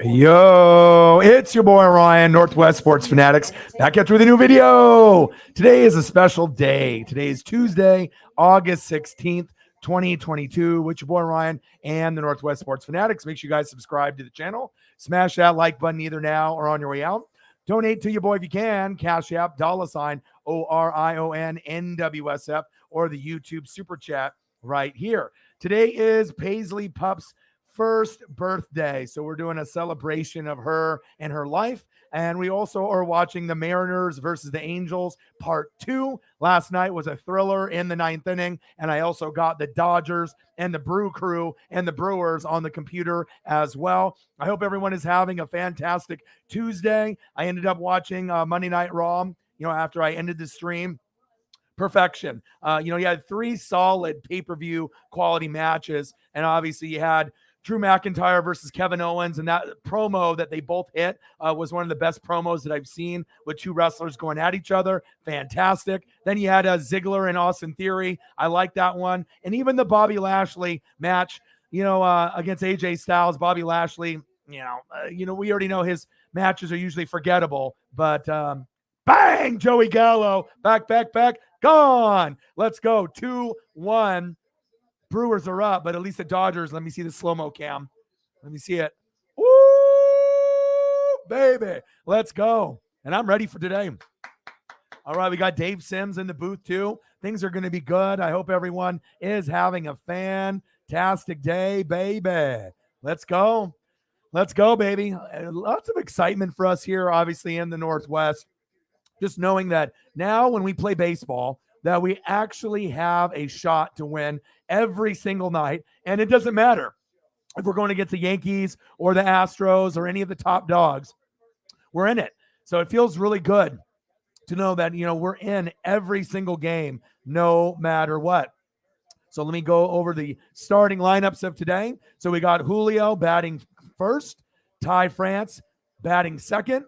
Yo, it's your boy Ryan, Northwest Sports Fanatics, back at you with a new video. Today is a special day. Today is Tuesday, August 16th, 2022, with your boy Ryan and the Northwest Sports Fanatics. Make sure you guys subscribe to the channel. Smash that like button either now or on your way out. Donate to your boy if you can. Cash App, $ ORION NWSF, or the YouTube Super Chat right here. Today is Paisley Pup's first birthday. So we're doing a celebration of her and her life. And we also are watching the Mariners versus the Angels part 2. Last night was a thriller in the 9th inning. And I also got the Dodgers and the Brew Crew and the Brewers on the computer as well. I hope everyone is having a fantastic Tuesday. I ended up watching Monday Night Raw, after I ended the stream. Perfection. You had 3 solid pay-per-view quality matches. And obviously you had Drew McIntyre versus Kevin Owens, and that promo that they both hit was one of the best promos that I've seen, with 2 wrestlers going at each other. Fantastic. Then you had Ziggler and Austin Theory. I like that one. And even the Bobby Lashley match, against AJ Styles. Bobby Lashley, we already know his matches are usually forgettable, but bang, Joey Gallo, back, gone. Let's go. 2-1. Brewers are up, but at least the Dodgers, let me see the slow-mo cam. Let me see it. Woo, baby. Let's go. And I'm ready for today. All right, we got Dave Sims in the booth too. Things are going to be good. I hope everyone is having a fantastic day, baby. Let's go. Let's go, baby. Lots of excitement for us here, obviously, in the Northwest. Just knowing that now when we play baseball, that we actually have a shot to win every single night. And it doesn't matter if we're going against the Yankees or the Astros or any of the top dogs. We're in it. So it feels really good to know that, we're in every single game, no matter what. So let me go over the starting lineups of today. So we got Julio batting first, Ty France batting second,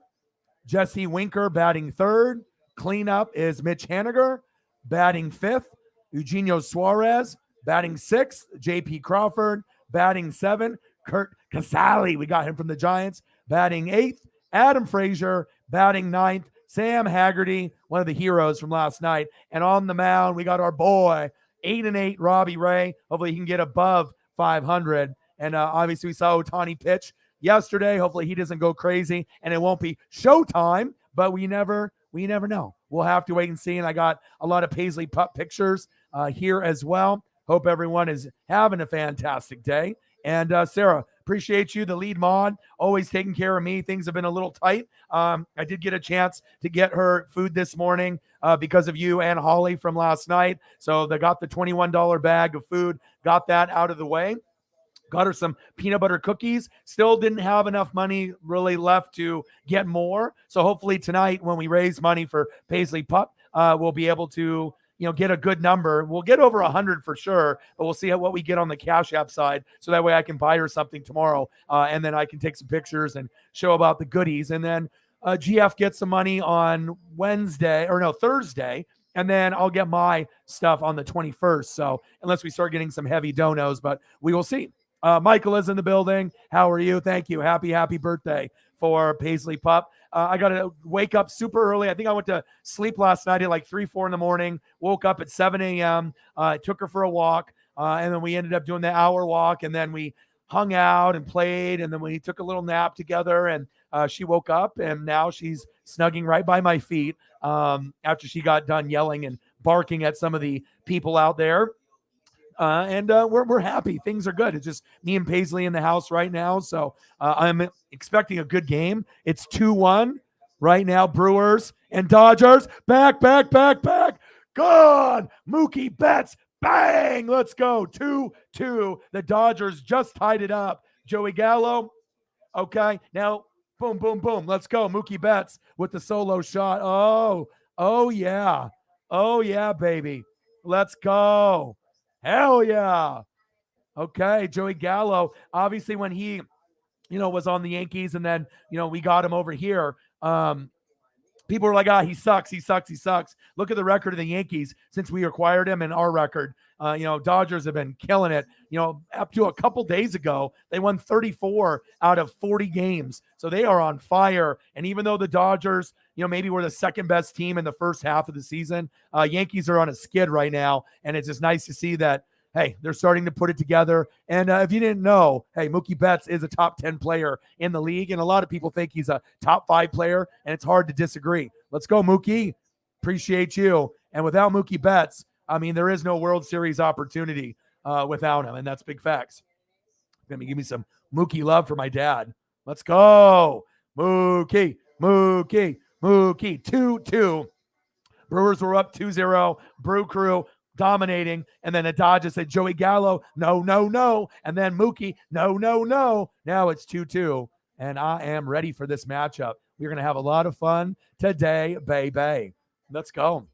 Jesse Winker batting third. Cleanup is Mitch Haniger batting fifth, Eugenio Suarez batting sixth, J.P. Crawford batting seventh, Kurt Casale, we got him from the Giants, batting eighth, Adam Frazier batting ninth, Sam Haggerty, one of the heroes from last night, and on the mound we got our boy 8-8 Robbie Ray. Hopefully he can get above 500, and obviously we saw Ohtani pitch yesterday. Hopefully he doesn't go crazy and it won't be showtime, but we never know. We'll have to wait and see. And I got a lot of Paisley Pup pictures here as well. Hope everyone is having a fantastic day. And Sarah, appreciate you, the lead mod, always taking care of me. Things have been a little tight. I did get a chance to get her food this morning because of you and Holly from last night. So they got the $21 bag of food, got that out of the way. Got her some peanut butter cookies. Still didn't have enough money really left to get more. So hopefully tonight when we raise money for Paisley Pup, we'll be able to, get a good number. We'll get over 100 for sure, but we'll see what we get on the Cash App side. So that way I can buy her something tomorrow. And then I can take some pictures and show about the goodies. And then GF gets some money on Thursday. And then I'll get my stuff on the 21st. So unless we start getting some heavy donos, but we will see. Michael is in the building. How are you? Thank you. Happy birthday for Paisley Pup. I got to wake up super early. I think I went to sleep last night at like 3-4 in the morning, woke up at 7 a.m., took her for a walk, and then we ended up doing the hour walk, and then we hung out and played, and then we took a little nap together, and she woke up, and now she's snugging right by my feet after she got done yelling and barking at some of the people out there. And we're happy. Things are good. It's just me and Paisley in the house right now. So I'm expecting a good game. It's 2-1 right now. Brewers and Dodgers. Back. Gone. Mookie Betts. Bang. Let's go. 2-2. The Dodgers just tied it up. Joey Gallo. Okay. Now, boom. Let's go. Mookie Betts with the solo shot. Oh, yeah. Oh, yeah, baby. Let's go. Hell yeah. Okay, Joey Gallo, obviously when he, was on the Yankees and then, we got him over here. People are like, he sucks, he sucks, he sucks. Look at the record of the Yankees since we acquired him and our record. Dodgers have been killing it. Up to a couple days ago, they won 34 out of 40 games. So they are on fire. And even though the Dodgers, maybe were the second best team in the first half of the season, Yankees are on a skid right now. And it's just nice to see that, hey, they're starting to put it together. And if you didn't know, hey, Mookie Betts is a top 10 player in the league. And a lot of people think he's a top 5 player, and it's hard to disagree. Let's go, Mookie. Appreciate you. And without Mookie Betts, there is no World Series opportunity without him, and that's big facts. Let me give me some Mookie love for my dad. Let's go. Mookie, Mookie, Mookie. 2-2. Brewers were up 2-0. Brew Crew dominating, and then the Dodgers said, Joey Gallo, no, no, no. And then Mookie, no, no, no. Now it's 2-2, and I am ready for this matchup. We're going to have a lot of fun today, baby. Let's go.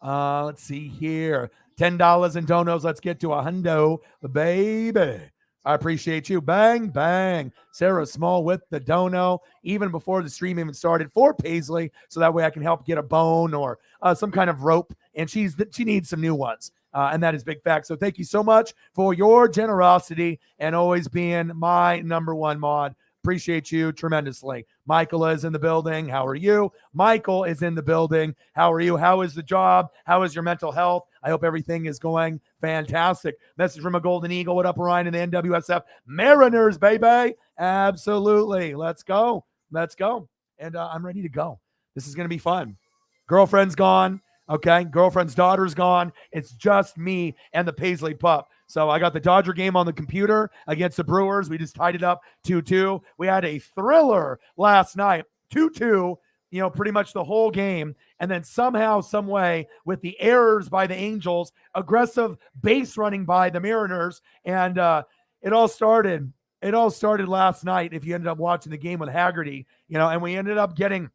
Let's see here. $10 in donos. Let's get to a hundo, baby. I appreciate you. Bang, bang. Sarah Small with the dono, even before the stream even started, for Paisley, so that way I can help get a bone or some kind of rope, and she needs some new ones, and that is big fact. So thank you so much for your generosity and always being my number one mod. Appreciate you tremendously. Michael is in the building. How are you? Michael is in the building. How are you? How is the job? How is your mental health? I hope everything is going fantastic. Message from a Golden Eagle. What up, Ryan, and the NWSF Mariners, baby? Absolutely. Let's go. Let's go. And I'm ready to go. This is going to be fun. Girlfriend's gone. Okay. Girlfriend's daughter's gone. It's just me and the Paisley pup. So I got the Dodger game on the computer against the Brewers. We just tied it up 2-2. We had a thriller last night, 2-2, pretty much the whole game. And then somehow, some way, with the errors by the Angels, aggressive base running by the Mariners, and it all started last night. If you ended up watching the game with Haggerty, and we ended up getting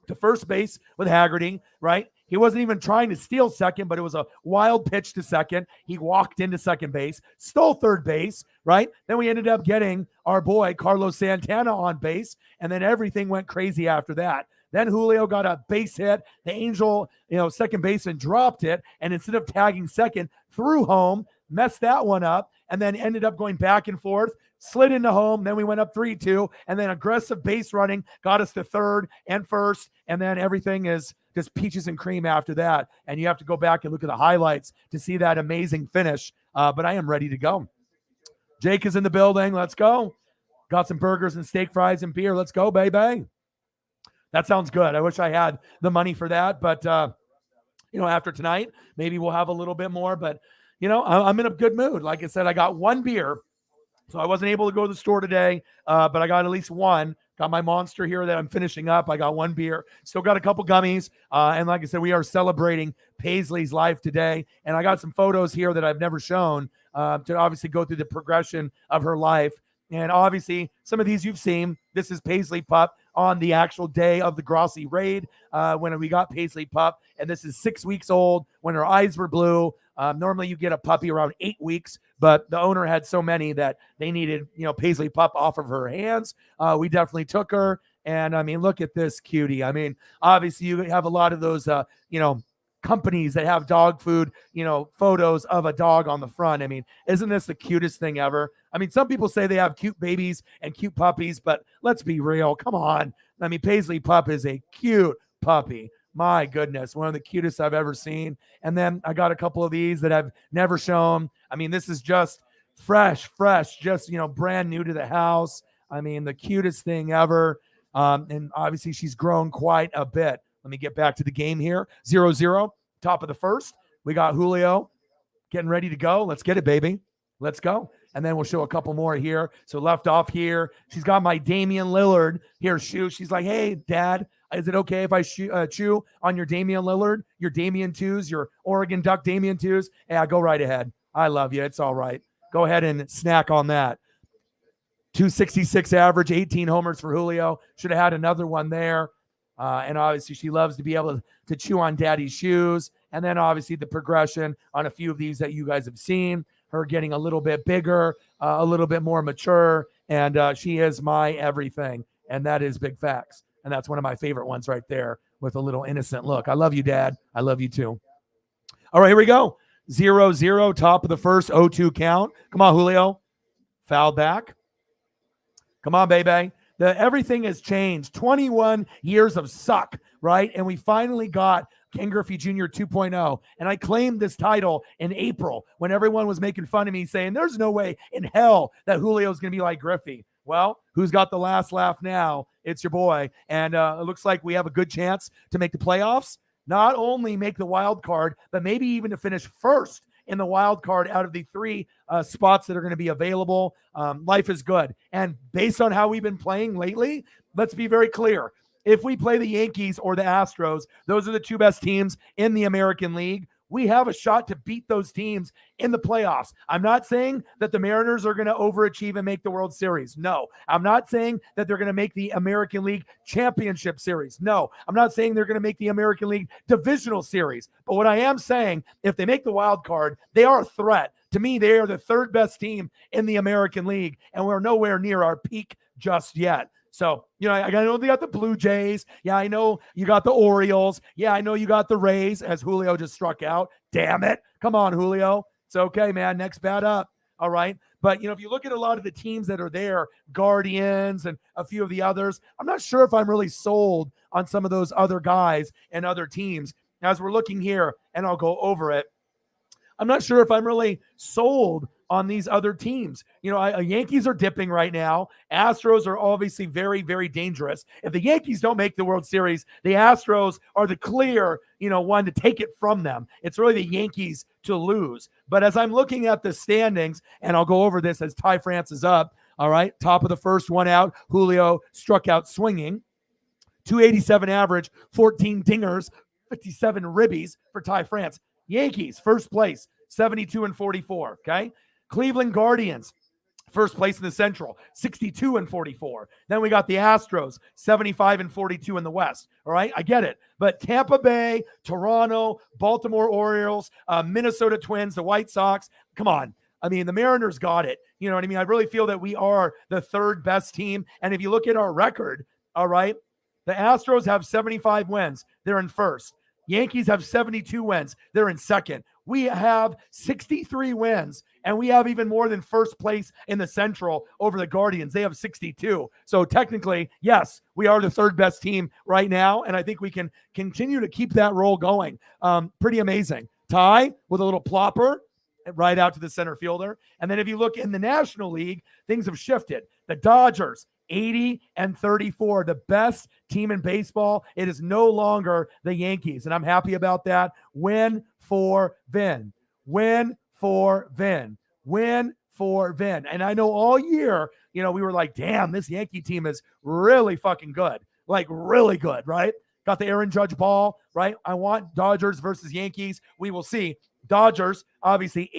to first base with Haggerty, right? He wasn't even trying to steal second, but it was a wild pitch to second. He walked into second base, stole third base, right? Then we ended up getting our boy Carlos Santana on base, and then everything went crazy after that. Then Julio got a base hit. The Angel, second baseman dropped it, and instead of tagging second, threw home, messed that one up, and then ended up going back and forth, slid into home. Then we went up 3-2, and then aggressive base running got us to third and first, and then everything is just peaches and cream after that. And you have to go back and look at the highlights to see that amazing finish. But I am ready to go. Jake is in the building. Let's go. Got some burgers and steak fries and beer. Let's go, baby. That sounds good. I wish I had the money for that. But, after tonight, maybe we'll have a little bit more. But, I'm in a good mood. Like I said, I got one beer. So I wasn't able to go to the store today, but I got at least one. Got my Monster here that I'm finishing up. I got one beer. Still got a couple gummies. And like I said, we are celebrating Paisley's life today. And I got some photos here that I've never shown to obviously go through the progression of her life. And obviously, some of these you've seen. This is Paisley Pup on the actual day of the Grossi raid when we got Paisley Pup. And this is 6 weeks old when her eyes were blue. Normally you get a puppy around 8 weeks, but the owner had so many that they needed, Paisley Pup off of her hands. We definitely took her. And look at this cutie. Obviously you have a lot of those, companies that have dog food, photos of a dog on the front. Isn't this the cutest thing ever? Some people say they have cute babies and cute puppies, but let's be real. Come on. Paisley Pup is a cute puppy. My goodness, one of the cutest I've ever seen. And then I got a couple of these that I've never shown. This is just fresh, just, brand new to the house. The cutest thing ever. And obviously she's grown quite a bit. Let me get back to the game here. 0-0, top of the first. We got Julio getting ready to go. Let's get it, baby. Let's go. And then we'll show a couple more here. So left off here. She's got my Damian Lillard here shoe. She's like, hey, Dad, is it okay if I chew on your Damian Lillard, your Damian 2s, your Oregon Duck Damian 2s? Yeah, go right ahead. I love you. It's all right. Go ahead and snack on that. 266 average, 18 homers for Julio. Should have had another one there. And obviously she loves to be able to chew on Daddy's shoes. And then obviously the progression on a few of these that you guys have seen. Her getting a little bit bigger, a little bit more mature. And she is my everything. And that is big facts. And that's one of my favorite ones right there with a little innocent look. I love you, Dad. I love you too. All right, here we go. 0-0, top of the first, 0-2 count. Come on, Julio. Foul back. Come on, baby. Everything has changed. 21 years of suck, right? And we finally got Ken Griffey Jr. 2.0. And I claimed this title in April when everyone was making fun of me saying there's no way in hell that Julio's going to be like Griffey. Well, who's got the last laugh now? It's your boy. And it looks like we have a good chance to make the playoffs. Not only make the wild card, but maybe even to finish first in the wild card out of the three spots that are going to be available. Life is good. And based on how we've been playing lately, let's be very clear. If we play the Yankees or the Astros, those are the two best teams in the American League. We have a shot to beat those teams in the playoffs. I'm not saying that the Mariners are going to overachieve and make the World Series. No. I'm not saying that they're going to make the American League Championship Series. No. I'm not saying they're going to make the American League Divisional Series. But what I am saying, if they make the wild card, they are a threat. To me, they are the third best team in the American League, and we're nowhere near our peak just yet. So, I know they got the Blue Jays. Yeah, I know you got the Orioles. Yeah, I know you got the Rays, as Julio just struck out. Damn it. Come on, Julio. It's okay, man. Next bat up. All right. But, if you look at a lot of the teams that are there, Guardians and a few of the others, I'm not sure if I'm really sold on some of those other guys and other teams. As we're looking here, and I'll go over it, I'm not sure if I'm really sold on these other teams. Yankees are dipping right now. Astros are obviously very, very dangerous. If the Yankees don't make the World Series, the Astros are the clear, one to take it from them. It's really the Yankees to lose. But as I'm looking at the standings, and I'll go over this as Ty France is up, all right, top of the first, one out. Julio struck out swinging. 287 average, 14 dingers, 57 ribbies for Ty France. Yankees, first place, 72-44, okay? Cleveland Guardians, first place in the Central, 62-44. Then we got the Astros, 75-42 in the West, all right? I get it. But Tampa Bay, Toronto, Baltimore Orioles, Minnesota Twins, the White Sox, come on. I mean, the Mariners got it. You know what I mean? I really feel that we are the third best team. And if you look at our record, all right, the Astros have 75 wins. They're in first. Yankees have 72 wins. They're in second. We have 63 wins, and we have even more than first place in the Central over the Guardians. They have 62. So technically, yes, we are the third best team right now, and I think we can continue to keep that roll going. Pretty amazing. Ty with a little plopper right out to the center fielder. And then if you look in the National League, things have shifted. The Dodgers, 80-34, the best team in baseball. It is no longer the Yankees, and I'm happy about that. Win for Vin. Win for Vin. Win for Vin. And I know all year, we were like, damn, this Yankee team is really fucking good. Like, really good, right? Got the Aaron Judge ball, right? I want Dodgers versus Yankees. We will see. Dodgers, obviously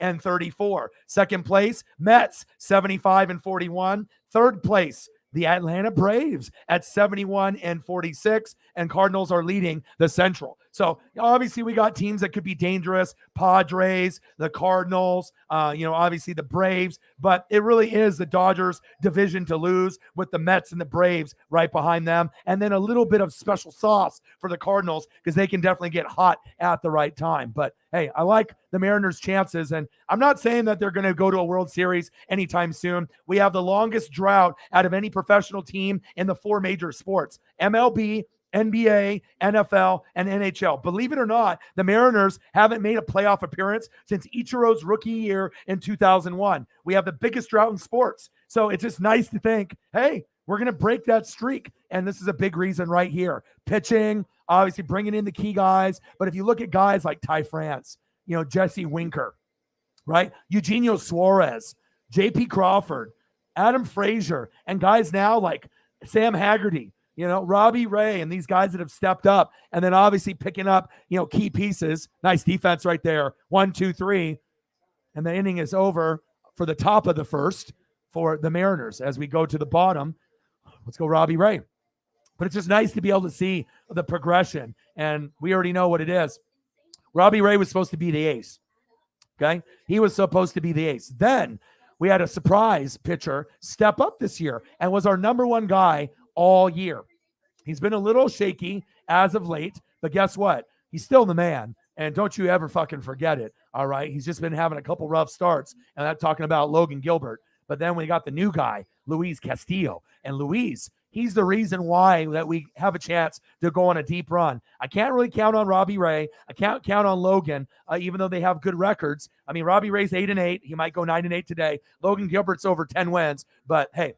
80-34. Second place, Mets, 75-41. Third place, the Atlanta Braves at 71-46, and Cardinals are leading the Central. So obviously we got teams that could be dangerous, Padres, the Cardinals, obviously the Braves, but it really is the Dodgers division to lose with the Mets and the Braves right behind them. And then a little bit of special sauce for the Cardinals because they can definitely get hot at the right time. But hey, I like the Mariners' chances, and I'm not saying that they're going to go to a World Series anytime soon. We have the longest drought out of any professional team in the four major sports: MLB, NBA, NFL, and NHL. Believe it or not, the Mariners haven't made a playoff appearance since Ichiro's rookie year in 2001. We have the biggest drought in sports. So it's just nice to think, hey, we're going to break that streak. And this is a big reason right here. Pitching, obviously bringing in the key guys. But if you look at guys like Ty France, Jesse Winker, right? Eugenio Suarez, J.P. Crawford, Adam Frazier, and guys now like Sam Haggerty, Robbie Ray, and these guys that have stepped up, and then obviously picking up, key pieces. Nice defense right there. 1, 2, 3. And the inning is over for the top of the first for the Mariners. As we go to the bottom, let's go Robbie Ray. But it's just nice to be able to see the progression, and we already know what it is. Robbie Ray was supposed to be the ace, okay? He was supposed to be the ace. Then we had a surprise pitcher step up this year and was our number one guy all year. He's been a little shaky as of late, but guess what? He's still the man. And don't you ever fucking forget it. All right. He's just been having a couple rough starts. And I'm talking about Logan Gilbert. But then we got the new guy, Luis Castillo. And Luis, he's the reason why that we have a chance to go on a deep run. I can't really count on Robbie Ray. I can't count on Logan, even though they have good records. I mean, Robbie Ray's 8-8. He might go 9-8 today. Logan Gilbert's over 10 wins. But hey,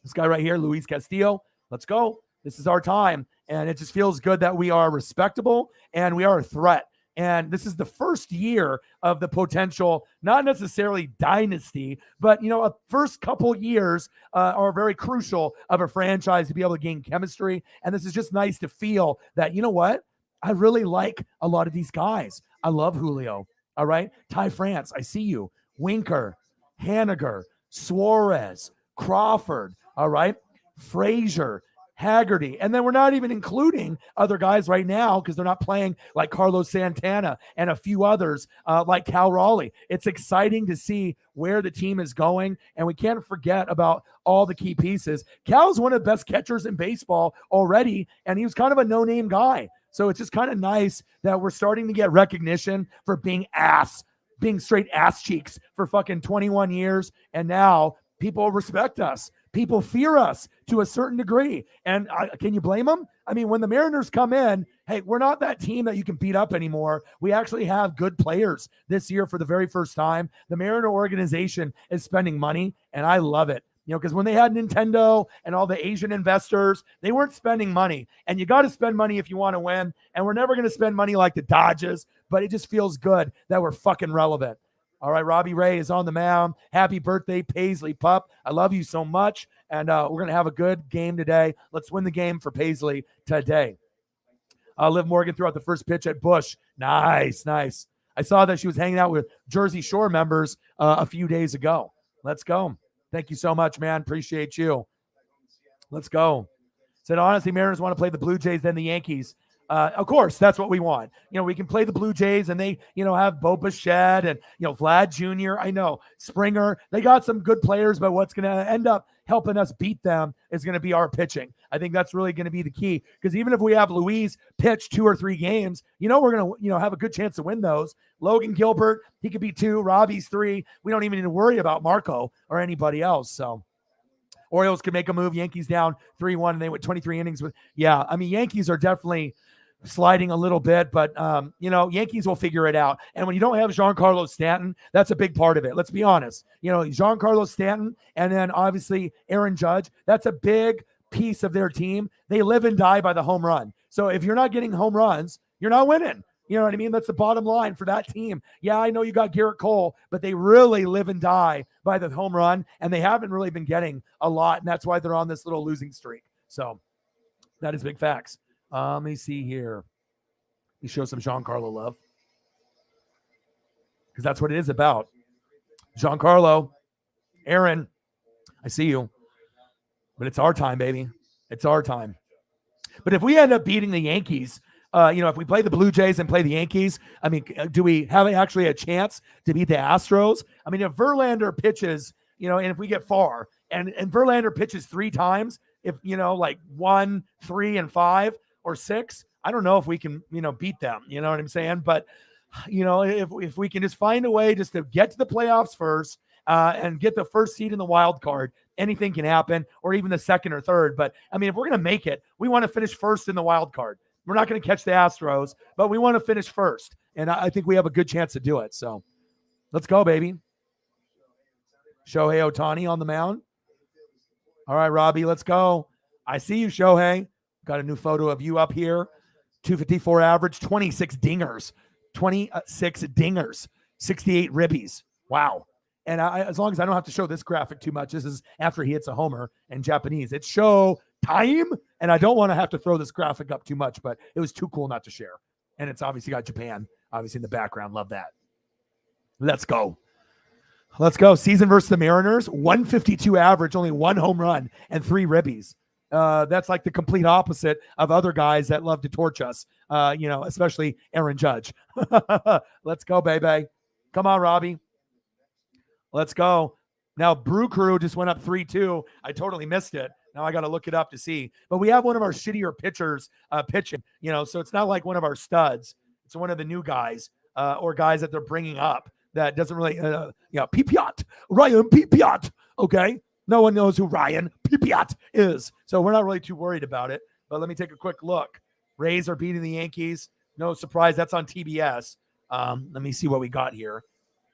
this guy right here, Luis Castillo, let's go. This is our time. And it just feels good that we are respectable and we are a threat. And this is the first year of the potential, not necessarily dynasty, but, a first couple years are very crucial of a franchise to be able to gain chemistry. And this is just nice to feel that, you know what? I really like a lot of these guys. I love Julio. All right. Ty France, I see you. Winker, Haniger, Suarez, Crawford. All right. Frazier, Haggerty. And then we're not even including other guys right now because they're not playing, like Carlos Santana and a few others like Cal Raleigh. It's exciting to see where the team is going, and we can't forget about all the key pieces. Cal's one of the best catchers in baseball already, and he was kind of a no-name guy. So it's just kind of nice that we're starting to get recognition for being straight ass cheeks for fucking 21 years, and now people respect us. People fear us to a certain degree. And can you blame them? I mean, when the Mariners come in, hey, we're not that team that you can beat up anymore. We actually have good players this year for the very first time. The Mariner organization is spending money, and I love it. Because when they had Nintendo and all the Asian investors, they weren't spending money. And you got to spend money if you want to win. And we're never going to spend money like the Dodgers, but it just feels good that we're fucking relevant. All right, Robbie Ray is on the mound. Happy birthday, Paisley pup. I love you so much. And we're going to have a good game today. Let's win the game for Paisley today. Liv Morgan threw out the first pitch at Bush. Nice. I saw that she was hanging out with Jersey Shore members a few days ago. Let's go. Thank you so much, man. Appreciate you. Let's go. Said, honestly, Mariners want to play the Blue Jays, then the Yankees. Of course, that's what we want. We can play the Blue Jays and they, have Bo Bichette and, Vlad Jr. I know Springer. They got some good players, but what's going to end up helping us beat them is going to be our pitching. I think that's really going to be the key, because even if we have Luis pitch 2 or 3 games, we're going to, have a good chance to win those. Logan Gilbert, he could be 2. Robbie's 3. We don't even need to worry about Marco or anybody else. So Orioles could make a move. Yankees down 3-1 and they went 23 innings with, Yankees are definitely sliding a little bit, but Yankees will figure it out. And when you don't have Giancarlo Stanton, that's a big part of it. Let's be honest. Giancarlo Stanton and then obviously Aaron Judge, that's a big piece of their team. They live and die by the home run. So if you're not getting home runs, you're not winning. You know what I mean? That's the bottom line for that team. Yeah, I know you got Garrett Cole, but they really live and die by the home run, and they haven't really been getting a lot, and that's why they're on this little losing streak. So that is big facts. Let me see here. You show some Giancarlo love, because that's what it is about. Giancarlo, Aaron, I see you, but it's our time, baby. It's our time. But if we end up beating the Yankees, if we play the Blue Jays and play the Yankees, I mean, do we have actually a chance to beat the Astros? I mean, if Verlander pitches, and if we get far, and Verlander pitches 3 times, if, like 1, 3, and 5 or 6, I don't know if we can, beat them. You know what I'm saying? But, if we can just find a way just to get to the playoffs first and get the first seed in the wild card, anything can happen, or even the second or third. But, I mean, if we're going to make it, we want to finish first in the wild card. We're not going to catch the Astros, but we want to finish first. And I think we have a good chance to do it. So let's go, baby. Shohei Ohtani on the mound. All right, Robbie, let's go. I see you, Shohei. Got a new photo of you up here. 254 average, 26 dingers. 26 dingers. 68 ribbies. Wow. And as long as I don't have to show this graphic too much, this is after he hits a homer in Japanese. It's show time, and I don't want to have to throw this graphic up too much, but it was too cool not to share. And it's obviously got Japan, obviously in the background. Love that. Let's go. Let's go. Season versus the Mariners, 152 average, only 1 home run and 3 ribbies. That's like the complete opposite of other guys that love to torch us, especially Aaron Judge. Let's go, baby. Come on, Robbie. Let's go. Now, Brew Crew just went up 3-2. I totally missed it. Now I got to look it up to see. But we have one of our shittier pitchers pitching, so it's not like one of our studs. It's one of the new guys or guys that they're bringing up that doesn't really, Pipiat, Ryan Pipiat. Okay. No one knows who Ryan Pipiat is. So we're not really too worried about it. But let me take a quick look. Rays are beating the Yankees. No surprise. That's on TBS. Let me see what we got here.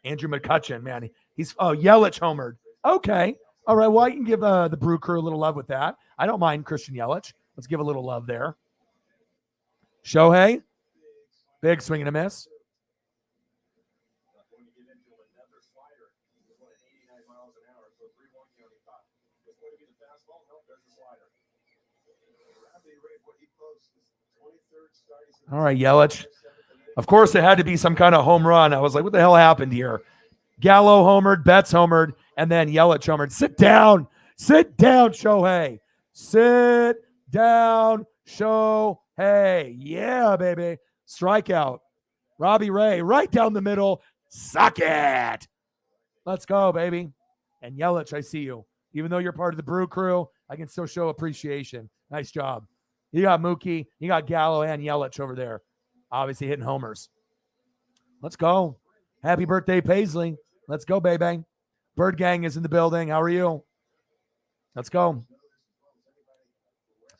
Andrew McCutchen, man. Yelich homered. Okay. All right. Well, I can give the Brew Crew a little love with that. I don't mind Christian Yelich. Let's give a little love there. Shohei. Big swing and a miss. All right, Yelich. Of course, it had to be some kind of home run. I was like, what the hell happened here? Gallo homered, Betts homered, and then Yelich homered. Sit down. Sit down, Shohei. Sit down, Shohei. Yeah, baby. Strikeout. Robbie Ray right down the middle. Suck it. Let's go, baby. And Yelich, I see you. Even though you're part of the Brew Crew, I can still show appreciation. Nice job. You got Mookie, you got Gallo and Yelich over there. Obviously hitting homers. Let's go. Happy birthday, Paisley. Let's go, baby. Bird Gang is in the building. How are you? Let's go.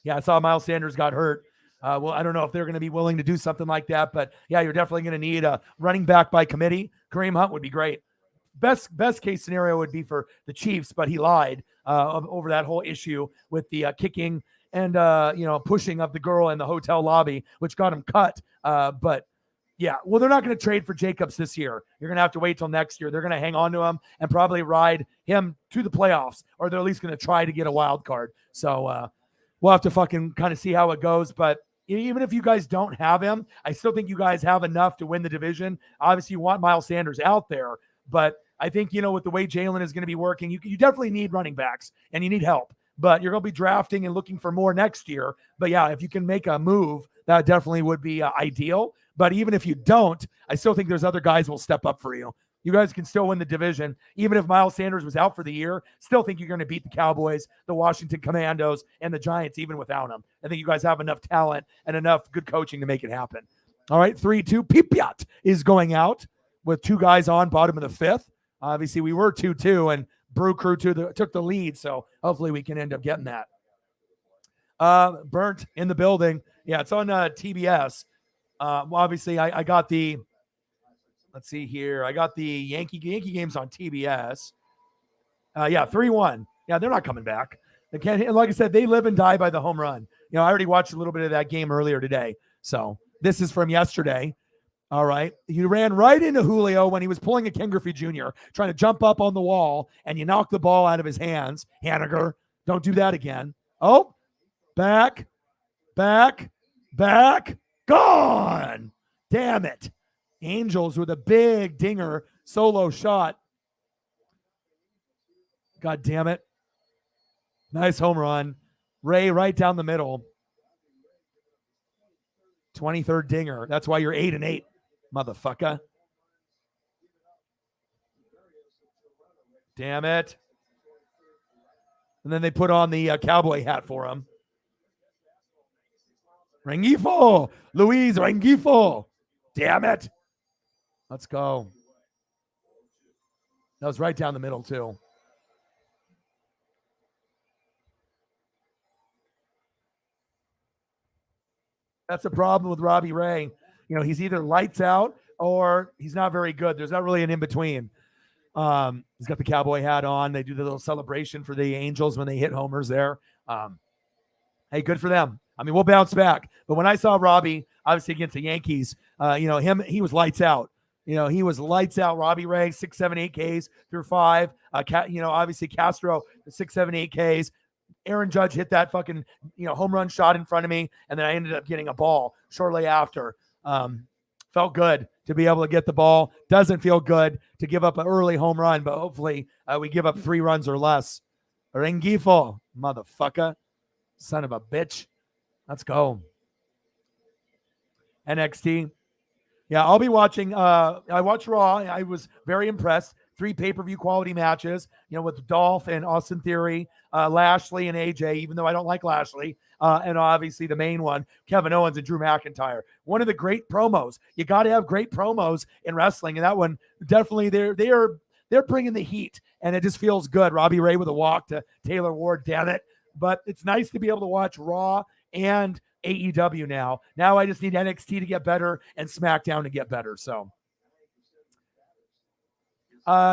Yeah, I saw Miles Sanders got hurt. Well, I don't know if they're going to be willing to do something like that, but yeah, you're definitely going to need a running back by committee. Kareem Hunt would be great. Best case scenario would be for the Chiefs, but he lied over that whole issue with the kicking and pushing of the girl in the hotel lobby, which got him cut. But yeah, well, they're not going to trade for Jacobs this year. You're going to have to wait till next year. They're going to hang on to him and probably ride him to the playoffs, or they're at least going to try to get a wild card. So we'll have to fucking kind of see how it goes. But even if you guys don't have him, I still think you guys have enough to win the division. Obviously, you want Miles Sanders out there, but I think, with the way Jalen is going to be working, you definitely need running backs and you need help. But you're going to be drafting and looking for more next year. But yeah, if you can make a move, that definitely would be ideal. But even if you don't, I still think there's other guys who will step up for you. You guys can still win the division. Even if Miles Sanders was out for the year, still think you're going to beat the Cowboys, the Washington Commandos, and the Giants even without him. I think you guys have enough talent and enough good coaching to make it happen. All right, 3-2. Pipiat is going out with two guys on bottom of the fifth. Obviously, we were 2-2, and Brew Crew took the lead, so hopefully we can end up getting that. Burnt in the building. Yeah, it's on TBS. Obviously, I got the – let's see here. I got the Yankee games on TBS. 3-1. Yeah, they're not coming back. They can't. Like I said, they live and die by the home run. I already watched a little bit of that game earlier today. So this is from yesterday. All right. You ran right into Julio when he was pulling a Ken Griffey Jr., trying to jump up on the wall, and you knocked the ball out of his hands. Haniger, don't do that again. Oh, back, gone. Damn it. Angels with a big dinger solo shot. God damn it. Nice home run. Ray right down the middle. 23rd dinger. That's why you're 8-8. Motherfucker. Damn it. And then they put on the cowboy hat for him. Rengifo. Luis Rengifo. Damn it. Let's go. That was right down the middle, too. That's the problem with Robbie Ray. He's either lights out or he's not very good. There's not really an in-between. He's got the cowboy hat on. They do the little celebration for the Angels when they hit homers there. Hey, good for them. I mean, we'll bounce back. But when I saw Robbie, obviously against the Yankees, he was lights out. He was lights out. Robbie Ray, 6, 7, 8 Ks through 5. Obviously Castro, 6, 7, 8 Ks. Aaron Judge hit that fucking, home run shot in front of me, and then I ended up getting a ball shortly after. Felt good to be able to get the ball. Doesn't feel good to give up an early home run, but hopefully we give up 3 runs or less. Rengifo, motherfucker. Son of a bitch. Let's go. NXT. Yeah, I'll be watching. I watched Raw. I was very impressed. 3 pay-per-view quality matches, with Dolph and Austin Theory, Lashley and AJ, even though I don't like Lashley, and obviously the main one, Kevin Owens and Drew McIntyre. One of the great promos. You got to have great promos in wrestling, and that one definitely they're bringing the heat, and it just feels good. Robbie Ray with a walk to Taylor Ward, damn it. But it's nice to be able to watch Raw and AEW now. Now I just need NXT to get better and SmackDown to get better. So,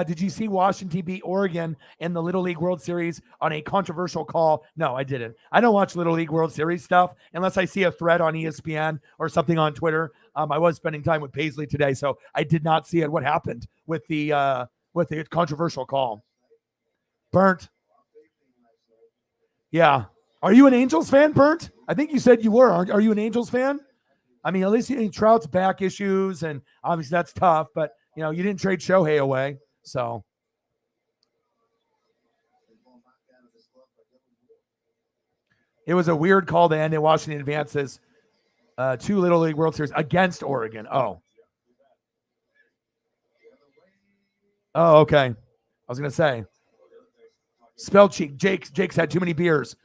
did you see Washington beat Oregon in the Little League World Series on a controversial call? No, I didn't. I don't watch Little League World Series stuff unless I see a thread on ESPN or something on Twitter. I was spending time with Paisley today, so I did not see it. What happened with the controversial call? Burnt. Yeah. Are you an Angels fan, Burnt? I think you said you were. Are you an Angels fan? I mean, at least Trout's back issues, and obviously that's tough, but, you didn't trade Shohei away, so. It was a weird call to end, and Washington advances 2 Little League World Series against Oregon. Oh, okay. I was going to say. Spell cheek. Jake's had too many beers.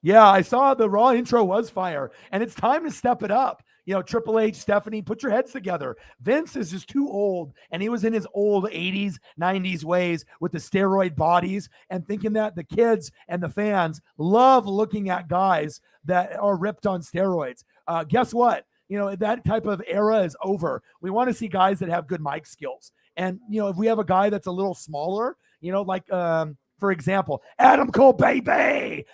Yeah, I saw the Raw intro was fire, and it's time to step it up. Triple H, Stephanie, put your heads together. Vince is just too old, and he was in his old 80s, 90s ways with the steroid bodies and thinking that the kids and the fans love looking at guys that are ripped on steroids. Guess what? That type of era is over. We want to see guys that have good mic skills. And, if we have a guy that's a little smaller, like, for example, Adam Cole, baby,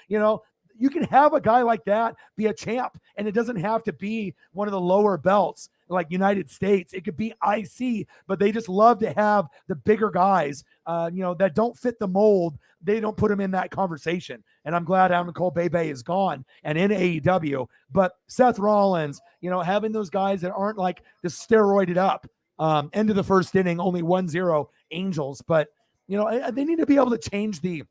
you can have a guy like that be a champ, and it doesn't have to be one of the lower belts like United States. It could be IC, but they just love to have the bigger guys, that don't fit the mold. They don't put them in that conversation. And I'm glad Adam Cole Bebe is gone and in AEW. But Seth Rollins, having those guys that aren't like just steroided up. End of the first inning, only 1-0 Angels. But, they need to be able to change the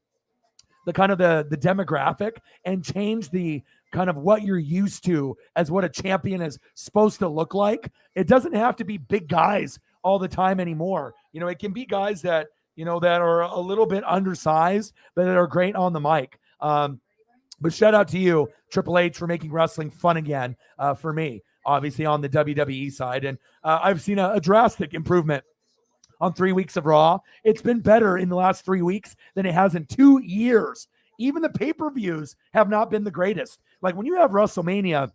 kind of the demographic and change the kind of what you're used to as what a champion is supposed to look like. It doesn't have to be big guys all the time anymore. It can be guys that, that are a little bit undersized, but that are great on the mic. But shout out to you, Triple H, for making wrestling fun again for me, obviously on the WWE side. And I've seen a drastic improvement on 3 weeks of Raw. It's been better in the last 3 weeks than it has in 2 years. Even the pay-per-views have not been the greatest. Like when you have WrestleMania,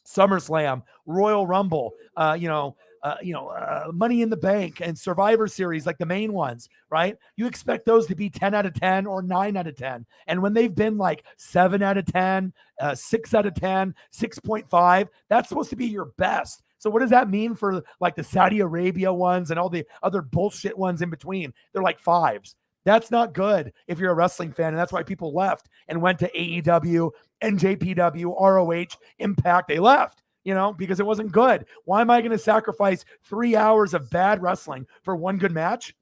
SummerSlam, Royal Rumble, Money in the Bank and Survivor Series, like the main ones, right? You expect those to be 10 out of 10 or 9 out of 10. And when they've been like 7 out of 10, 6 out of 10, 6.5, that's supposed to be your best. So what does that mean for like the Saudi Arabia ones and all the other bullshit ones in between? They're like 5s. That's not good if you're a wrestling fan. And that's why people left and went to AEW, NJPW, ROH, Impact. They left, because it wasn't good. Why am I going to sacrifice 3 hours of bad wrestling for one good match?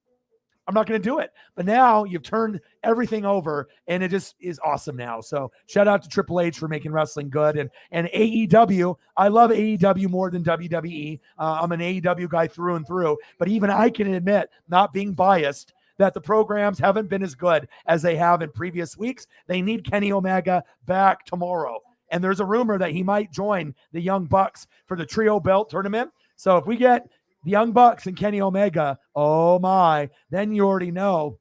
I'm not going to do it. But now you've turned everything over, and it just is awesome now. So shout out to Triple H for making wrestling good. And AEW, I love AEW more than WWE. I'm an AEW guy through and through. But even I can admit, not being biased, that the programs haven't been as good as they have in previous weeks. They need Kenny Omega back tomorrow. And there's a rumor that he might join the Young Bucks for the Trio Belt Tournament. So if we get the Young Bucks and Kenny Omega, oh my, then you already know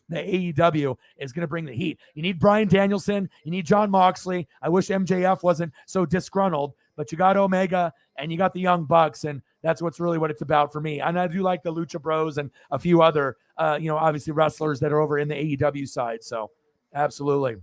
that AEW is going to bring the heat. You need Bryan Danielson. You need Jon Moxley. I wish MJF wasn't so disgruntled, but you got Omega and you got the Young Bucks, and that's what it's about for me. And I do like the Lucha Bros and a few other, obviously wrestlers that are over in the AEW side. So absolutely.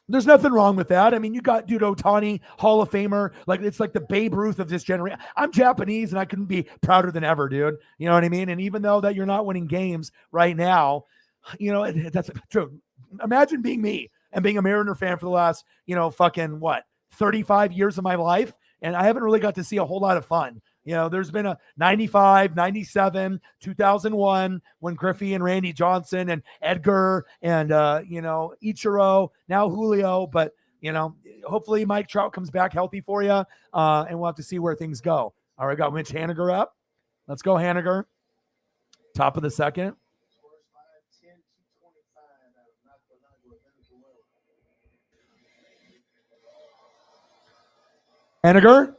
There's nothing wrong with that. I mean, you got dude Otani, Hall of Famer. Like it's like the Babe Ruth of this generation. I'm Japanese and I couldn't be prouder than ever, dude. You know what I mean? And even though that you're not winning games right now, that's true. Imagine being me and being a Mariner fan for the last, fucking 35 years of my life. And I haven't really got to see a whole lot of fun. There's been a 95, 97, 2001 when Griffey and Randy Johnson and Edgar and, Ichiro, now Julio. But, hopefully Mike Trout comes back healthy for you. And we'll have to see where things go. All right, got Mitch Haniger up. Let's go, Haniger. Top of the second. Haniger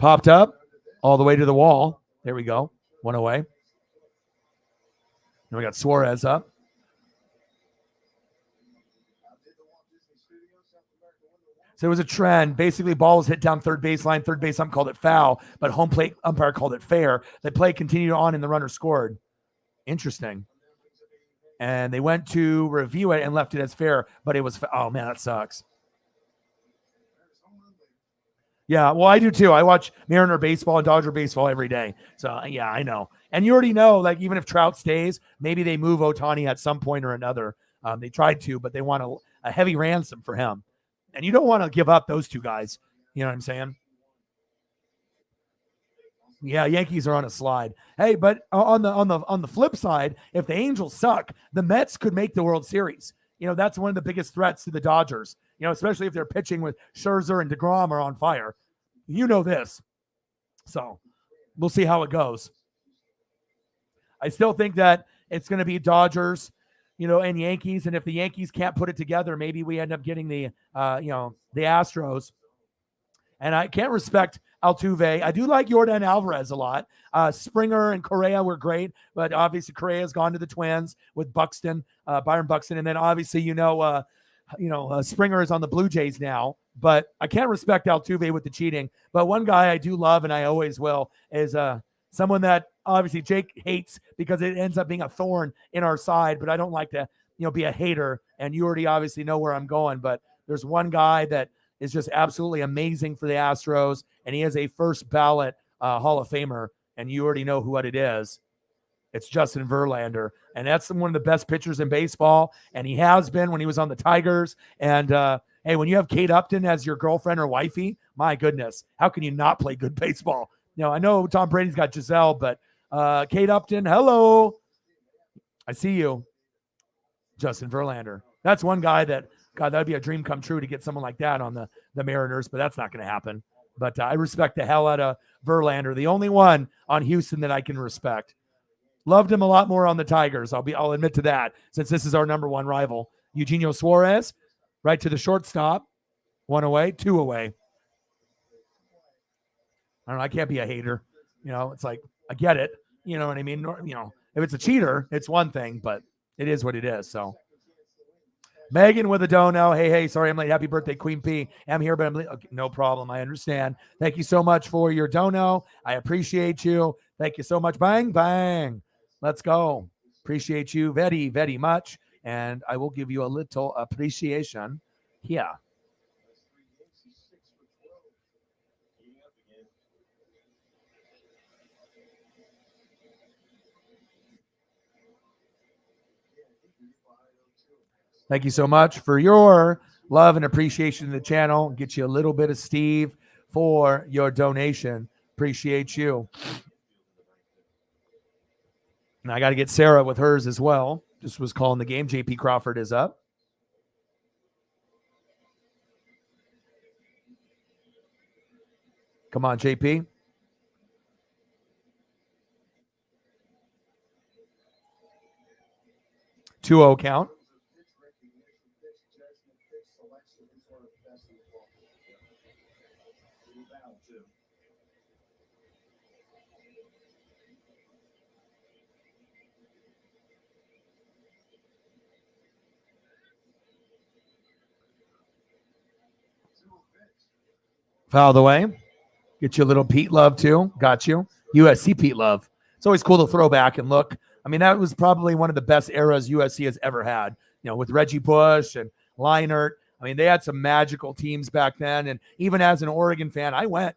popped up all the way to the wall. There we go. One away. Then we got Suarez up. So it was a trend. Basically, ball was hit down third baseline. Third base ump called it foul, but home plate umpire called it fair. The play continued on and the runner scored. Interesting. And they went to review it and left it as fair, but it was, oh man, that sucks. Yeah, well, I do too. I watch Mariner baseball and Dodger baseball every day. So, yeah, I know. And you already know, like, even if Trout stays, maybe they move Ohtani at some point or another. They tried to, but they want a heavy ransom for him. And you don't want to give up those two guys. You know what I'm saying? Yeah, Yankees are on a slide. Hey, but on the flip side, if the Angels suck, the Mets could make the World Series. You know, that's one of the biggest threats to the Dodgers. You know, especially if they're pitching with Scherzer and DeGrom are on fire. You know this. So we'll see how it goes. I still think that it's going to be Dodgers, you know, and Yankees. And if the Yankees can't put it together, maybe we end up getting the Astros. And I can't respect Altuve. I do like Yordan Alvarez a lot. Springer and Correa were great, but obviously Correa's gone to the Twins with Buxton, Byron Buxton, and then obviously Springer is on the Blue Jays now. But I can't respect Altuve with the cheating. But one guy I do love, and I always will, is someone that obviously Jake hates because it ends up being a thorn in our side. But I don't like to, be a hater. And you already obviously know where I'm going. But there's one guy that is just absolutely amazing for the Astros, and he is a first ballot Hall of Famer, and you already know what it is. It's Justin Verlander, and that's one of the best pitchers in baseball, and he has been when he was on the Tigers. And, hey, when you have Kate Upton as your girlfriend or wifey, my goodness, how can you not play good baseball? I know Tom Brady's got Giselle, but Kate Upton, hello. I see you. Justin Verlander. That's one guy that, God, that'd be a dream come true to get someone like that on the Mariners, but that's not going to happen. But I respect the hell out of Verlander, the only one on Houston that I can respect. Loved him a lot more on the Tigers. I'll admit to that, since this is our number one rival. Eugenio Suarez, right to the shortstop. 1 away, 2 away. I don't know. I can't be a hater. It's like, I get it. You know what I mean? If it's a cheater, it's one thing, but it is what it is. So Megan with a dono. Hey, sorry I'm late. Happy birthday, Queen P. I'm here, but I'm late. Okay, no problem. I understand. Thank you so much for your dono. I appreciate you. Thank you so much. Bang, bang. Let's go. Appreciate you very, very much. And I will give you a little appreciation here. Thank you so much for your love and appreciation of the channel. Get you a little bit of Steve for your donation. Appreciate you. And I got to get Sarah with hers as well. Just was calling the game. JP Crawford is up. Come on, JP. Two-0 count. Foul the way. Get you a little Pete Love too. Got you. USC Pete Love. It's always cool to throw back and look. I mean, that was probably one of the best eras USC has ever had. With Reggie Bush and Leinart. I mean, they had some magical teams back then. And even as an Oregon fan, I went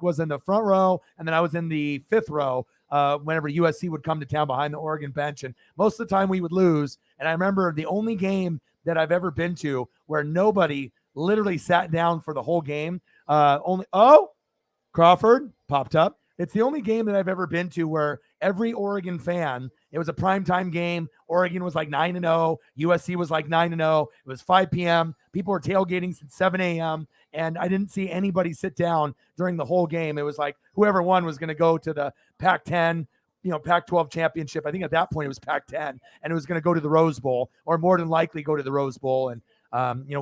was in the front row, and then I was in the fifth row whenever USC would come to town behind the Oregon bench. And most of the time we would lose. And I remember the only game that I've ever been to where nobody literally sat down for the whole game. Crawford popped up. It's the only game that I've ever been to where every Oregon fan, it was a primetime game. Oregon was like 9-0. USC was like 9-0. It was 5 p.m. People were tailgating since 7 a.m. and I didn't see anybody sit down during the whole game. It was like whoever won was going to go to the Pac-10, Pac-12 championship. I think at that point it was Pac-10, and it was going to go to the Rose Bowl, or more than likely go to the Rose Bowl. And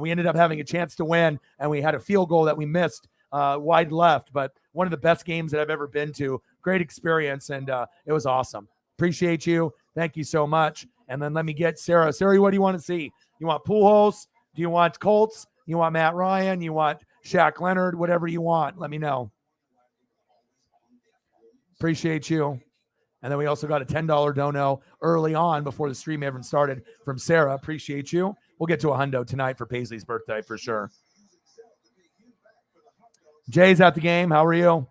we ended up having a chance to win, and we had a field goal that we missed wide left, but one of the best games that I've ever been to. Great experience, and it was awesome. Appreciate you. Thank you so much. And then let me get Sarah. Sarah, what do you want to see? You want Pujols? Do you want Colts? You want Matt Ryan? You want Shaq Leonard? Whatever you want, let me know. Appreciate you. And then we also got a $10 dono early on before the stream even started from Sarah. Appreciate you. We'll get to a hundo tonight for Paisley's birthday for sure. Jay's at the game. How are you?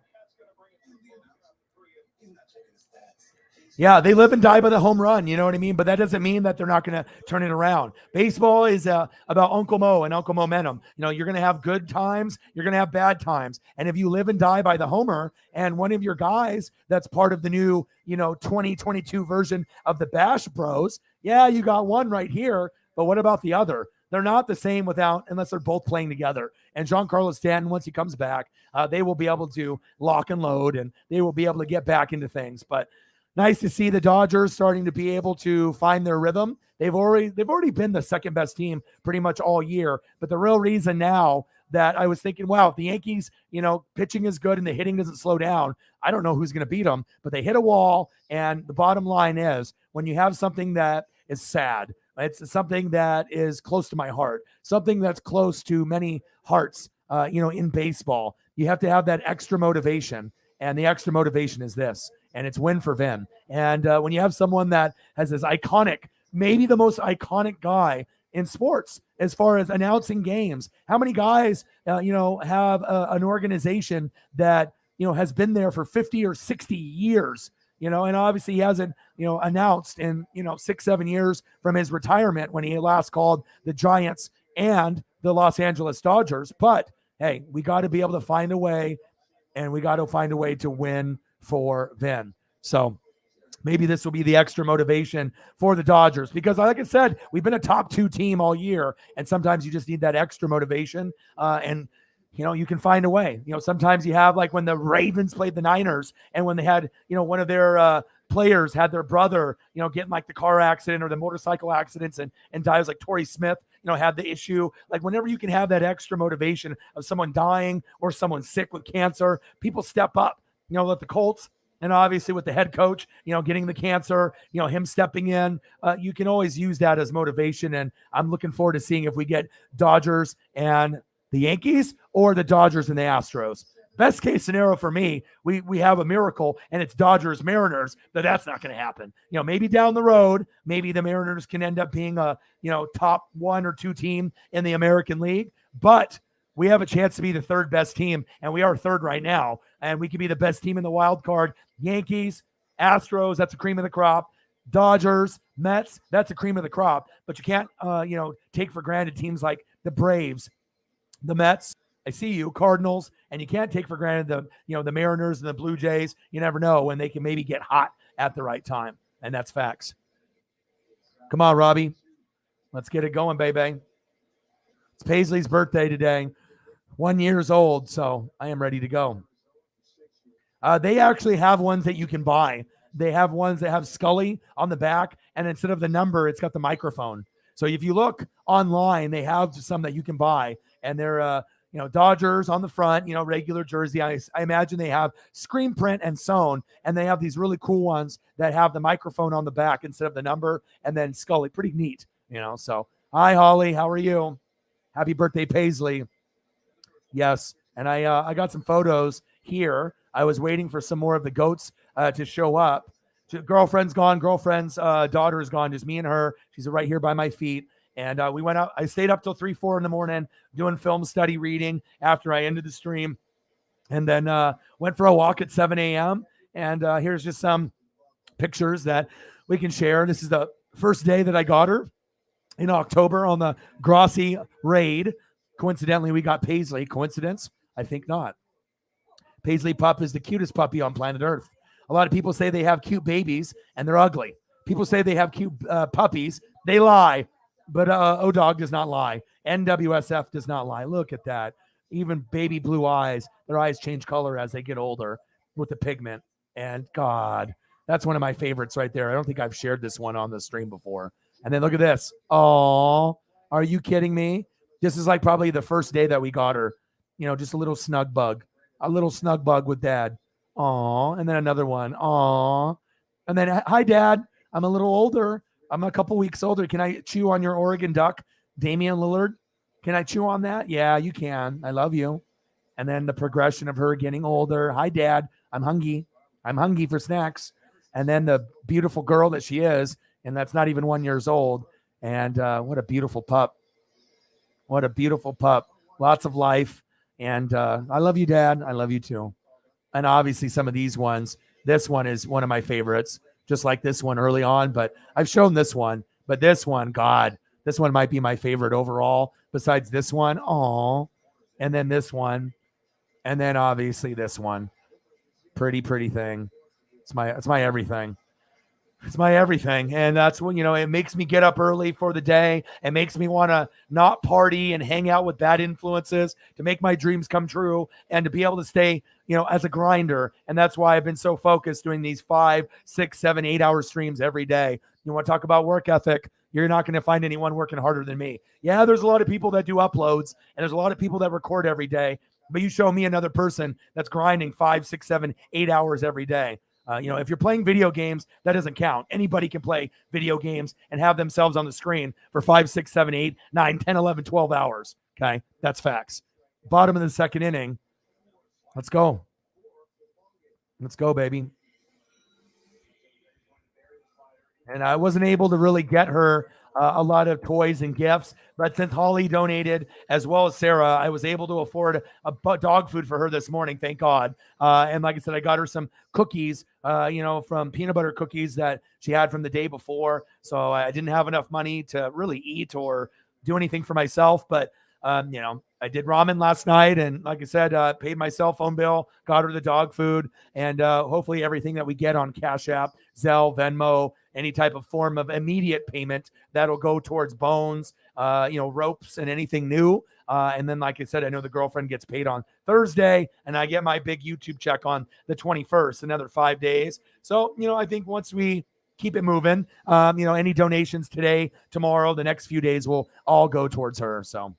Yeah, they live and die by the home run, you know what I mean? But that doesn't mean that they're not going to turn it around. Baseball is about Uncle Mo and Uncle Momentum. You're going to have good times, you're going to have bad times. And if you live and die by the homer, and one of your guys that's part of the new, 2022 version of the Bash Bros, yeah, you got one right here, but what about the other? They're not the same unless they're both playing together. And Giancarlo Stanton, once he comes back, they will be able to lock and load, and they will be able to get back into things. But nice to see the Dodgers starting to be able to find their rhythm. They've already been the second best team pretty much all year. But the real reason now that I was thinking, wow, if the Yankees, pitching is good and the hitting doesn't slow down, I don't know who's going to beat them. But they hit a wall, and the bottom line is when you have something that is sad, it's something that is close to my heart, something that's close to many hearts, in baseball. You have to have that extra motivation, and the extra motivation is this. And it's win for Vin. And when you have someone that has this iconic, maybe the most iconic guy in sports as far as announcing games, how many guys, have an organization that, has been there for 50 or 60 years, and obviously he hasn't, announced in, 6-7 years from his retirement when he last called the Giants and the Los Angeles Dodgers. But hey, we got to be able to find a way, and we got to find a way to win for Vin. So maybe this will be the extra motivation for the Dodgers, because like I said, we've been a top 2 team all year, and sometimes you just need that extra motivation. And you can find a way. Sometimes you have, like when the Ravens played the Niners, and when they had, one of their players had their brother, get in like the car accident or the motorcycle accidents and dies, like Torrey Smith, had the issue. Like whenever you can have that extra motivation of someone dying or someone sick with cancer, people step up. Let the Colts, and obviously with the head coach, getting the cancer, him stepping in, you can always use that as motivation. And I'm looking forward to seeing if we get Dodgers and the Yankees or the Dodgers and the Astros. Best case scenario for me, we have a miracle and it's Dodgers Mariners, but that's not going to happen. Maybe down the road, maybe the Mariners can end up being a, top 1 or 2 team in the American League, but we have a chance to be the third best team, and we are third right now, and we could be the best team in the wild card. Yankees, Astros, that's the cream of the crop. Dodgers, Mets, that's the cream of the crop. But you can't, take for granted teams like the Braves, the Mets, I see you, Cardinals, and you can't take for granted the Mariners and the Blue Jays. You never know when they can maybe get hot at the right time, and that's facts. Come on, Robbie. Let's get it going, baby. It's Paisley's birthday today. 1 year old, so I am ready to go. They actually have ones that you can buy. They have ones that have Scully on the back, and instead of the number, it's got the microphone. So if you look online, they have some that you can buy, and they're Dodgers on the front, regular jersey. I imagine they have screen print and sewn, and they have these really cool ones that have the microphone on the back instead of the number, and then Scully. Pretty neat, So hi, Holly. How are you? Happy birthday, Paisley. Yes. And I got some photos here. I was waiting for some more of the goats to show up. Girlfriend's gone. Girlfriend's daughter is gone. Just me and her. She's right here by my feet. And we went out. I stayed up till 3, 4 in the morning doing film study reading after I ended the stream. And then went for a walk at 7 a.m. And here's just some pictures that we can share. This is the first day that I got her in October on the Grossi raid. Coincidentally, we got Paisley. Coincidence? I think not. Paisley pup is the cutest puppy on planet Earth. A lot of people say they have cute babies and they're ugly. People say they have cute puppies. They lie. But O-Dog does not lie. NWSF does not lie. Look at that. even baby blue eyes. Their eyes change color as they get older with the pigment. And God, that's one of my favorites right there. I don't think I've shared this one on the stream before. And then look at this. Oh, are you kidding me? This is like probably the first day that we got her. Just a little snug bug with dad. Aw, and then another one. Aw. And then, hi, Dad. I'm a little older. I'm a couple weeks older. Can I chew on your Oregon Duck, Damian Lillard? Can I chew on that? Yeah, you can. I love you. And then the progression of her getting older. Hi, Dad. I'm hungry. I'm hungry for snacks. And then the beautiful girl that she is, and that's not even 1 year old. And what a beautiful pup. What a beautiful pup. Lots of life. And I love you, Dad. I love you too. And obviously some of these ones, this one is one of my favorites, just like this one early on, but I've shown this one, but this one, God, this one might be my favorite overall besides this one. Oh, and then this one. And then obviously this one. Pretty thing. It's my everything. It's my everything. And that's when, it makes me get up early for the day. It makes me want to not party and hang out with bad influences to make my dreams come true and to be able to stay, as a grinder. And that's why I've been so focused doing these 5, 6, 7, 8 hour streams every day. You want to talk about work ethic? You're not going to find anyone working harder than me. Yeah, there's a lot of people that do uploads and there's a lot of people that record every day, but you show me another person that's grinding 5, 6, 7, 8 hours every day. If you're playing video games, that doesn't count. Anybody can play video games and have themselves on the screen for 5, 6, 7, 8, 9, 10, 11, 12 hours. Okay. That's facts. Bottom of the second inning. Let's go. Let's go, baby. And I wasn't able to really get her a lot of toys and gifts, but since Holly donated as well as Sarah, I was able to afford a dog food for her this morning. Thank God. And like I said, I got her some cookies, from peanut butter cookies that she had from the day before. So I didn't have enough money to really eat or do anything for myself, but I did ramen last night, and like I said, paid my cell phone bill, got her the dog food, and hopefully everything that we get on Cash App, Zelle, Venmo, any type of form of immediate payment that'll go towards bones, ropes, and anything new. And then, like I said, I know the girlfriend gets paid on Thursday, and I get my big YouTube check on the 21st, another 5 days. So, I think once we keep it moving, any donations today, tomorrow, the next few days will all go towards her. So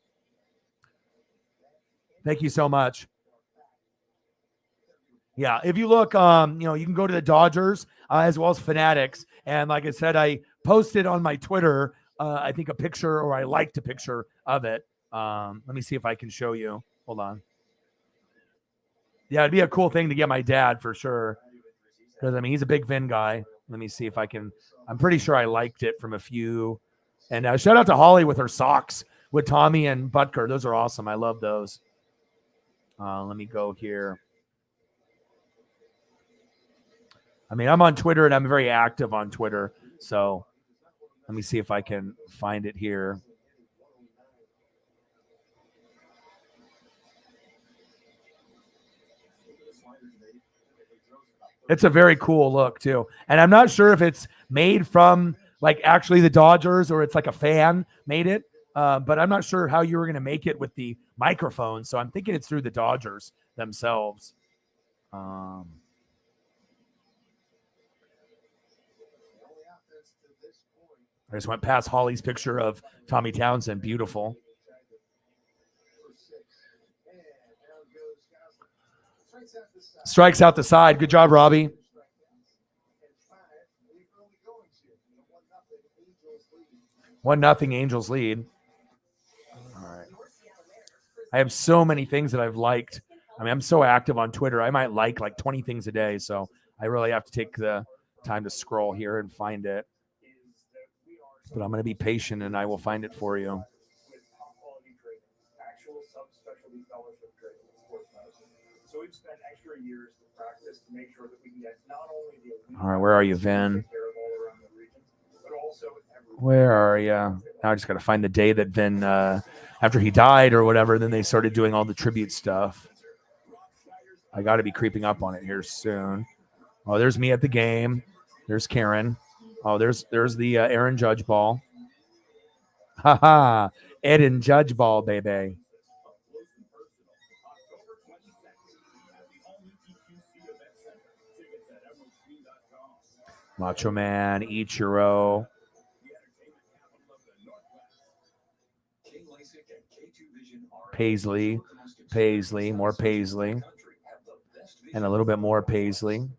thank you so much. Yeah, if you look, you can go to the Dodgers as well as Fanatics. And like I said, I posted on my Twitter, I think a picture, or I liked a picture of it. Let me see if I can show you. Hold on. Yeah, it'd be a cool thing to get my dad for sure. Because, he's a big Vin guy. Let me see if I can. I'm pretty sure I liked it from a few. And shout out to Holly with her socks with Tommy and Butker. Those are awesome. I love those. Let me go here. I'm on Twitter and I'm very active on Twitter. So let me see if I can find it here. It's a very cool look too. And I'm not sure if it's made from like actually the Dodgers or it's like a fan made it. But I'm not sure how you were going to make it with the microphone. So I'm thinking it's through the Dodgers themselves. I just went past Holly's picture of Tommy Townsend. Beautiful. Strikes out the side. Good job, Robbie. 1-0 Angels lead. All right. I have so many things that I've liked. I'm so active on Twitter. I might like 20 things a day. So I really have to take the time to scroll here and find it. But I'm going to be patient and I will find it for you. So we've spent extra years to practice to make sure that we can get not only the. All right, where are you, Vin? Where are you? Now I just got to find the day that Vin, after he died or whatever, then they started doing all the tribute stuff. I got to be creeping up on it here soon. Oh, there's me at the game. There's Karen. Oh, there's the Aaron Judge ball. Ha ha. Ed and Judge ball, baby. Macho Man, Ichiro. Paisley, more Paisley, and a little bit more Paisley.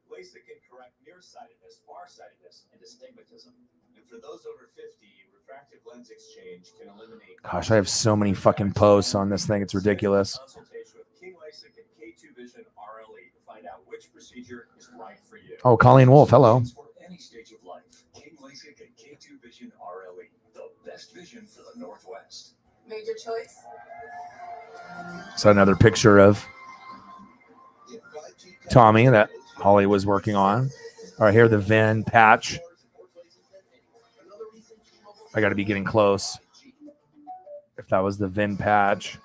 Gosh, I have so many fucking posts on this thing. It's ridiculous. Oh, Colleen Wolf, hello. Major choice. So another picture of Tommy that Holly was working on. All right, here the VIN patch. I got to be getting close. If that was the VIN patch.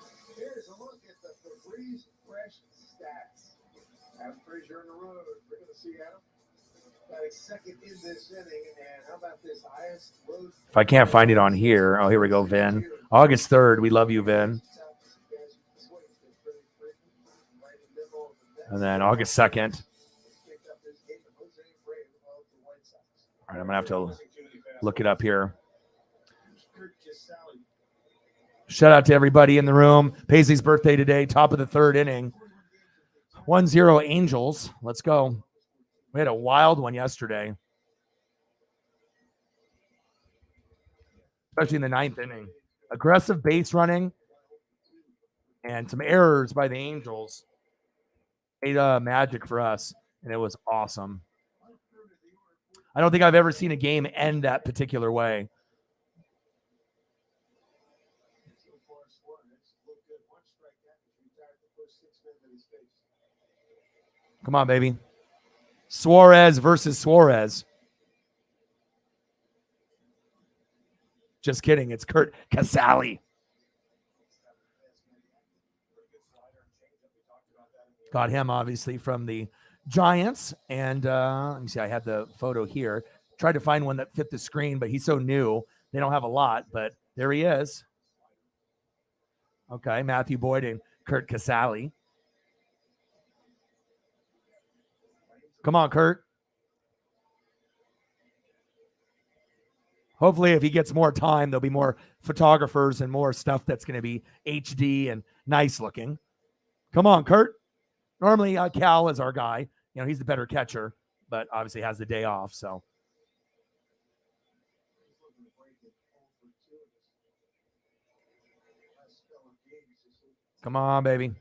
If I can't find it on here, oh, here we go, Vin. August 3rd, we love you, Vin. And then August 2nd. All right, I'm going to have to look it up here. Shout out to everybody in the room. Paisley's birthday today, top of the third inning. 1-0 Angels. Let's go. We had a wild one yesterday. Especially in the ninth inning. Aggressive base running and some errors by the Angels made magic for us, and it was awesome. I don't think I've ever seen a game end that particular way. Come on, baby. Suarez versus Suarez. Just kidding. It's Kurt Casale. Got him, obviously, from the Giants. And let me see. I had the photo here. Tried to find one that fit the screen, but he's so new. They don't have a lot, but there he is. Okay, Matthew Boyd and Kurt Casale. Come on, Kurt. Hopefully, if he gets more time, there'll be more photographers and more stuff that's going to be HD and nice looking. Come on, Kurt. Normally, Cal is our guy. You know, he's the better catcher, but obviously has the day off. So, come on, baby.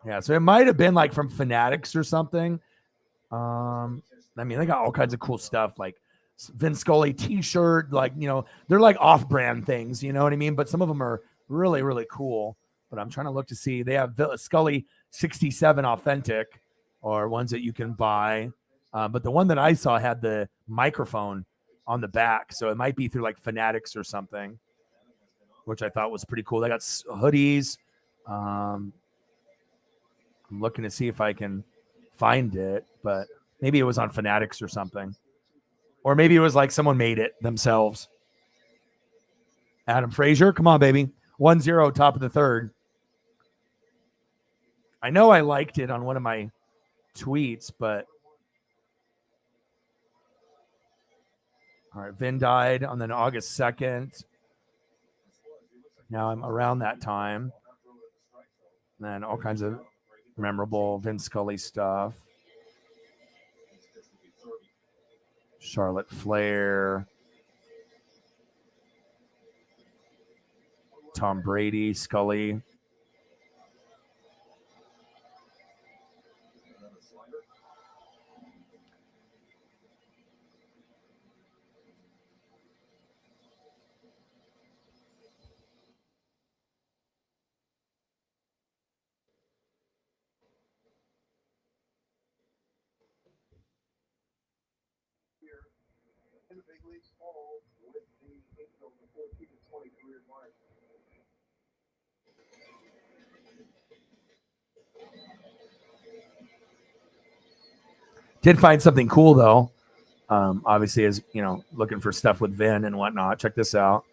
Yeah, so it might have been like from Fanatics or something. I mean, they got all kinds of cool stuff like Vin Scully T-shirt, like, you know, they're like off-brand things, you know what I mean? But some of them are really, really cool. But I'm trying to look to see. They have Scully 67 authentic, or ones that you can buy. But the one that I saw had the microphone on the back, so it might be through like Fanatics or something, which I thought was pretty cool. They got hoodies. I'm looking to see if I can find it, but maybe it was on Fanatics or something. Or maybe it was like someone made it themselves. Adam Frazier, come on, baby. 1-0, top of the third. I know I liked it on one of my tweets, but all right, Vin died on then August 2nd. Now I'm around that time. And then all kinds of memorable Vin Scully stuff. Charlotte Flair. Tom Brady, Scully. Did find something cool though. Obviously, as you know, looking for stuff with Vin and whatnot. Check this out.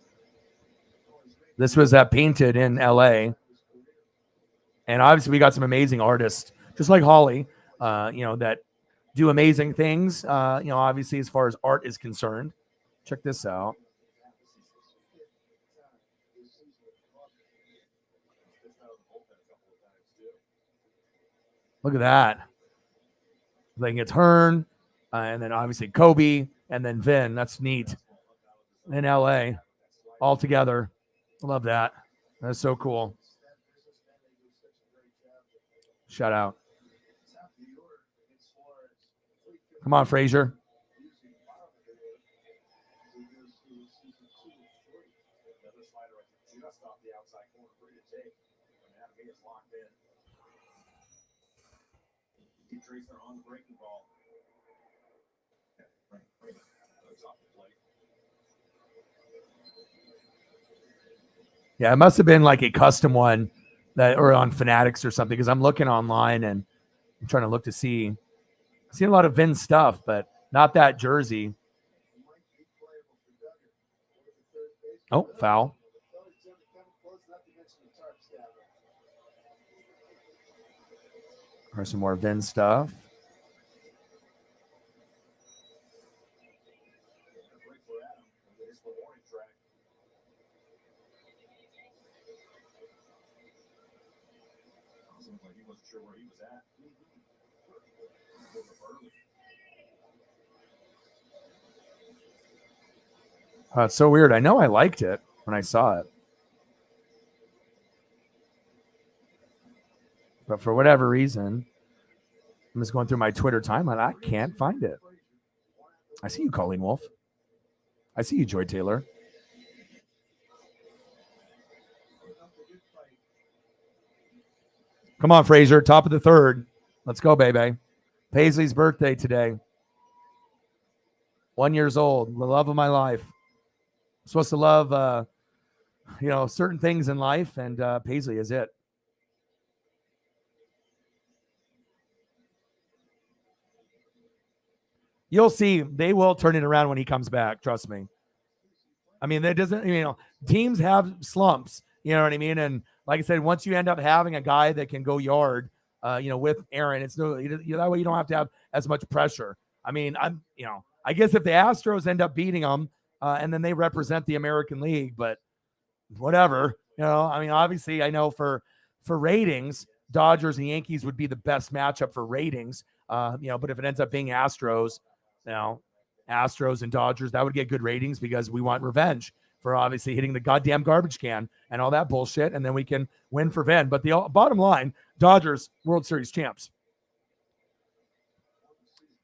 This was painted in LA. And obviously, we got some amazing artists, just like Holly, that do amazing things, obviously, as far as art is concerned. Check this out. Look at that. Like it's Hearn, and then obviously Kobe, and then Vin. That's neat. In LA, all together. I love that. That's so cool. Shout out. Come on, Frazier. Yeah, it must have been like a custom one that, or on Fanatics or something, because I'm looking online and I'm trying to look to see. I've seen a lot of Vin stuff, but not that jersey. Oh, foul. Or some more Vin stuff. It's so weird. I know I liked it when I saw it, but for whatever reason, I'm just going through my Twitter timeline. I can't find it. I see you, Colleen Wolf. I see you, Joy Taylor. Come on, Frazier. Top of the third. Let's go, baby. Paisley's birthday today. 1 year old. The love of my life. I'm supposed to love, certain things in life, and Paisley is it. You'll see. They will turn it around when he comes back. Trust me. I mean, that doesn't, teams have slumps. You know what I mean? And like I said, once you end up having a guy that can go yard, with Aaron, it's no, that way you don't have to have as much pressure. I mean, I guess if the Astros end up beating them, and then they represent the American League, but whatever, obviously I know for ratings, Dodgers and Yankees would be the best matchup for ratings. But if it ends up being Astros, Astros and Dodgers, that would get good ratings because we want revenge for obviously hitting the goddamn garbage can and all that bullshit. And then we can win for Venn. But the bottom line, Dodgers World Series champs.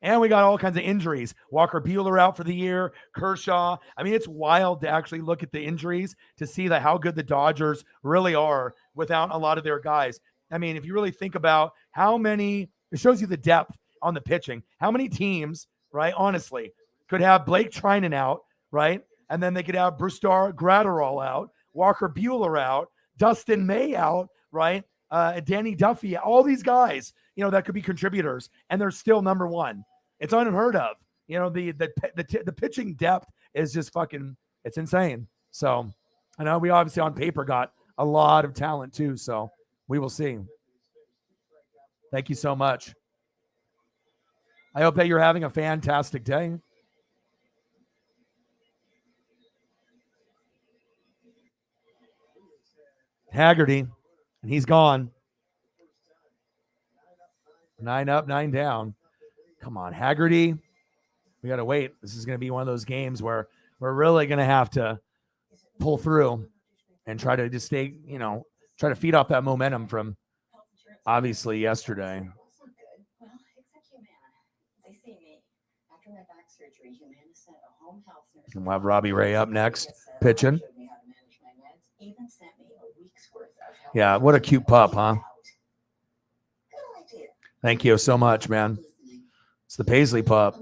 And we got all kinds of injuries. Walker Buehler out for the year. Kershaw. I mean, it's wild to actually look at the injuries to see that how good the Dodgers really are without a lot of their guys. I mean, if you really think about how many, it shows you the depth on the pitching. How many teams, right, honestly, could have Blake Trinan out, right? And then they could have Brusdar Graterol out, Walker Buehler out, Dustin May out, right? Danny Duffy, all these guys, that could be contributors, and they're still number one. It's unheard of. The pitching depth is just fucking, it's insane. So I know we obviously on paper got a lot of talent too. So we will see. Thank you so much. I hope that you're having a fantastic day. Haggerty, and he's gone. 9 up, 9 down. Come on, Haggerty. We got to wait. This is going to be one of those games where we're really going to have to pull through and try to just stay, try to feed off that momentum from obviously yesterday. And we'll have Robbie Ray up next, pitching. Yeah, what a cute pup, huh? Thank you so much, man. It's the Paisley pup.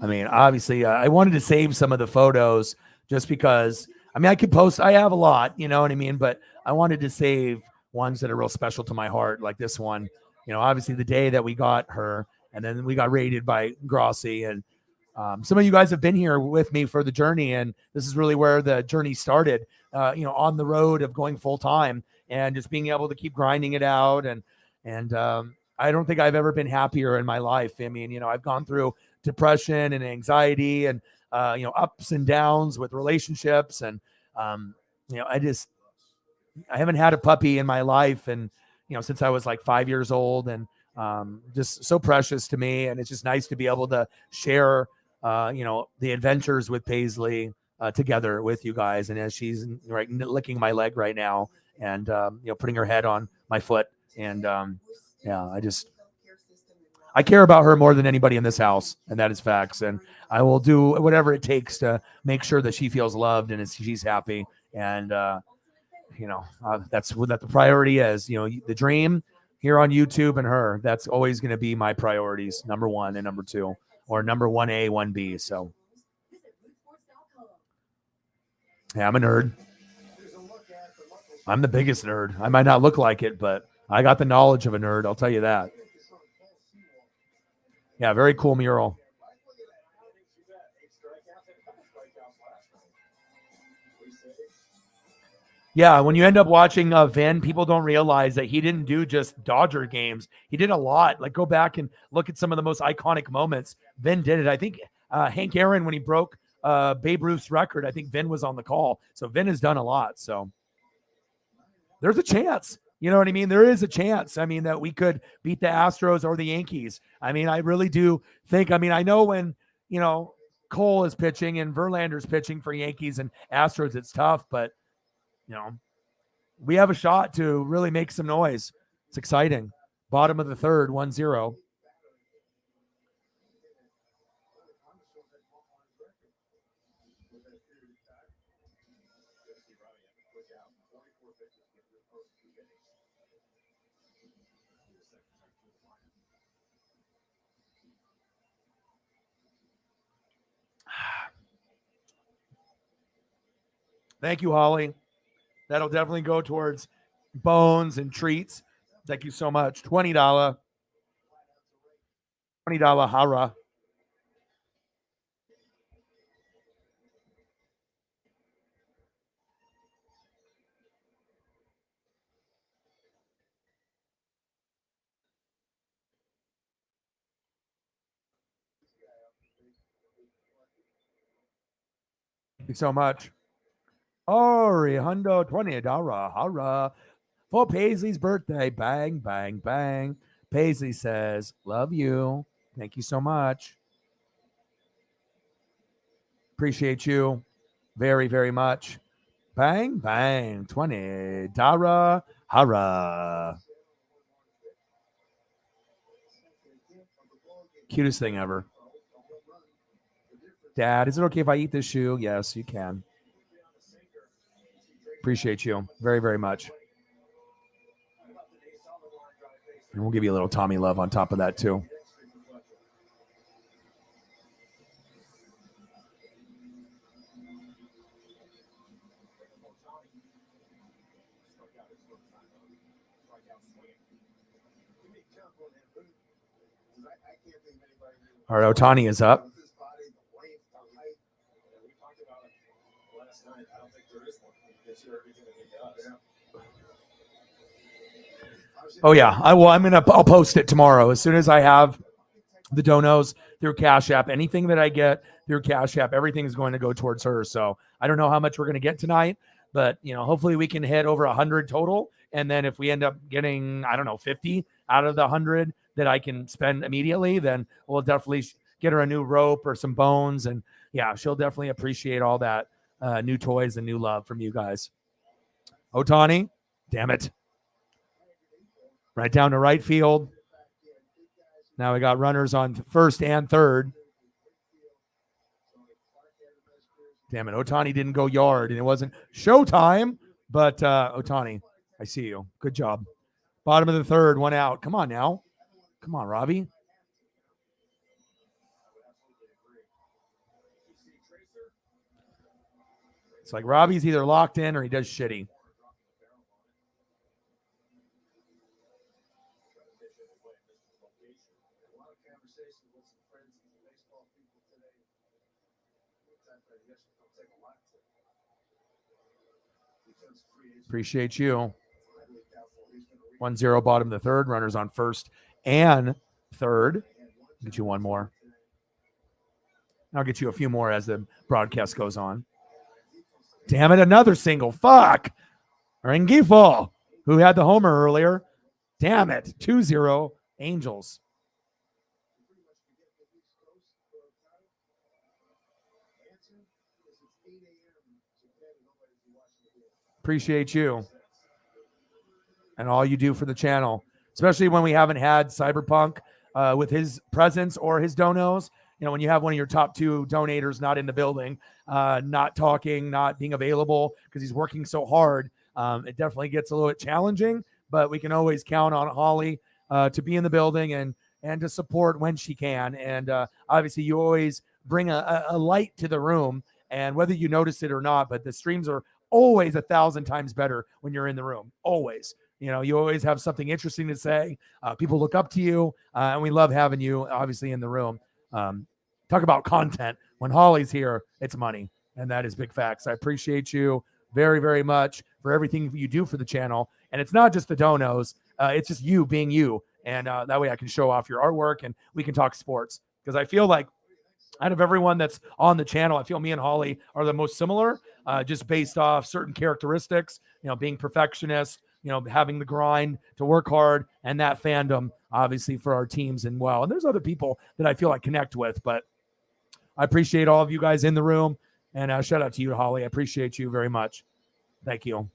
I mean, obviously, I wanted to save some of the photos just because, I could post, I have a lot, you know what I mean? But I wanted to save ones that are real special to my heart, like this one. Obviously the day that we got her, and then we got raided by Grossi. And some of you guys have been here with me for the journey, and this is really where the journey started. On the road of going full time and just being able to keep grinding it out. And I don't think I've ever been happier in my life. I mean, I've gone through depression and anxiety and ups and downs with relationships, and I haven't had a puppy in my life, and since I was like 5 years old, and just so precious to me. And it's just nice to be able to share the adventures with Paisley together with you guys. And as she's right licking my leg right now, and putting her head on my foot, and I care about her more than anybody in this house, and that is facts. And I will do whatever it takes to make sure that she feels loved and she's happy. And that's what the priority is. The dream here on YouTube and her. That's always going to be my priorities, number one and number two, or number 1A, 1B. So, yeah, I'm a nerd. I'm the biggest nerd. I might not look like it, but I got the knowledge of a nerd. I'll tell you that. Yeah, very cool mural. Yeah, when you end up watching Vin, people don't realize that he didn't do just Dodger games. He did a lot. Like, go back and look at some of the most iconic moments. Vin did it. I think Hank Aaron, when he broke Babe Ruth's record, I think Vin was on the call. So Vin has done a lot. So there's a chance. You know what I mean? There is a chance, that we could beat the Astros or the Yankees. I really do think, I know when, Cole is pitching and Verlander's pitching for Yankees and Astros, it's tough, but, we have a shot to really make some noise. It's exciting. Bottom of the third, 1-0. Thank you, Holly. That'll definitely go towards bones and treats. Thank you so much. $20 hara. Thank you so much. Ori Hundo, $20 hara. For Paisley's birthday. Bang, bang, bang. Paisley says, love you. Thank you so much. Appreciate you very, very much. Bang, bang. $20 hara. Cutest thing ever. Dad, is it okay if I eat this shoe? Yes, you can. Appreciate you very, very much. And we'll give you a little Tommy love on top of that, too. All right, Otani is up. Oh yeah, I'll post it tomorrow as soon as I have the donos through Cash App. Anything that I get through Cash App, everything is going to go towards her. So I don't know how much we're going to get tonight, but hopefully we can hit over 100 total. And then if we end up getting, 50 out of the 100 that I can spend immediately, then we'll definitely get her a new rope or some bones. And yeah, she'll definitely appreciate all that new toys and new love from you guys. Otani, damn it. Right down to right field. Now we got runners on first and third. Damn it. Otani didn't go yard, and it wasn't showtime. But Otani, I see you. Good job. Bottom of the third, one out. Come on now. Come on, Robbie. It's like Robbie's either locked in or he does shitty. Appreciate you. 1-0 bottom of the third. Runners on first and third. Get you one more. I'll get you a few more as the broadcast goes on. Damn it, another single. Fuck. Rengifo, who had the homer earlier. Damn it. 2-0 Angels. Appreciate you and all you do for the channel, especially when we haven't had Cyberpunk with his presence or his donos. You know, when you have one of your top two donators not in the building, not talking, not being available because he's working so hard, it definitely gets a little bit challenging, but we can always count on Holly to be in the building and to support when she can. And obviously you always bring a light to the room, and whether you notice it or not, but the streams are always 1,000 times better when you're in the room. Always. You know, you always have something interesting to say. People look up to you, and we love having you, obviously, in the room. Talk about content. When Holly's here, it's money, and that is big facts. I appreciate you very, very much for everything you do for the channel. And it's not just the donos. It's just you being you. And that way I can show off your artwork, and we can talk sports. Because I feel like out of everyone that's on the channel, I feel me and Holly are the most similar, just based off certain characteristics, you know, being perfectionists, you know, having the grind to work hard, and that fandom, obviously, for our teams. And well, and there's other people that I feel I connect with, but I appreciate all of you guys in the room. And shout out to you, Holly. I appreciate you very much. Thank you.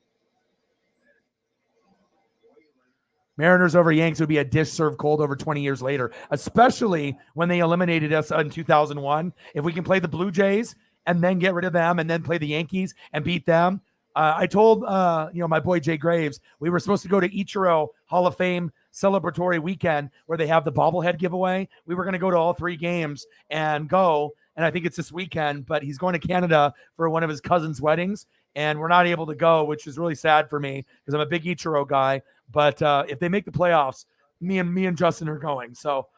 Mariners over Yanks would be a dish served cold over 20 years later, especially when they eliminated us in 2001. If we can play the Blue Jays and then get rid of them and then play the Yankees and beat them. I told, my boy Jay Graves, we were supposed to go to Ichiro Hall of Fame celebratory weekend where they have the bobblehead giveaway. We were going to go to all three games and go. And I think it's this weekend, but he's going to Canada for one of his cousin's weddings. And we're not able to go, which is really sad for me because I'm a big Ichiro guy. But if they make the playoffs, me and Justin are going. So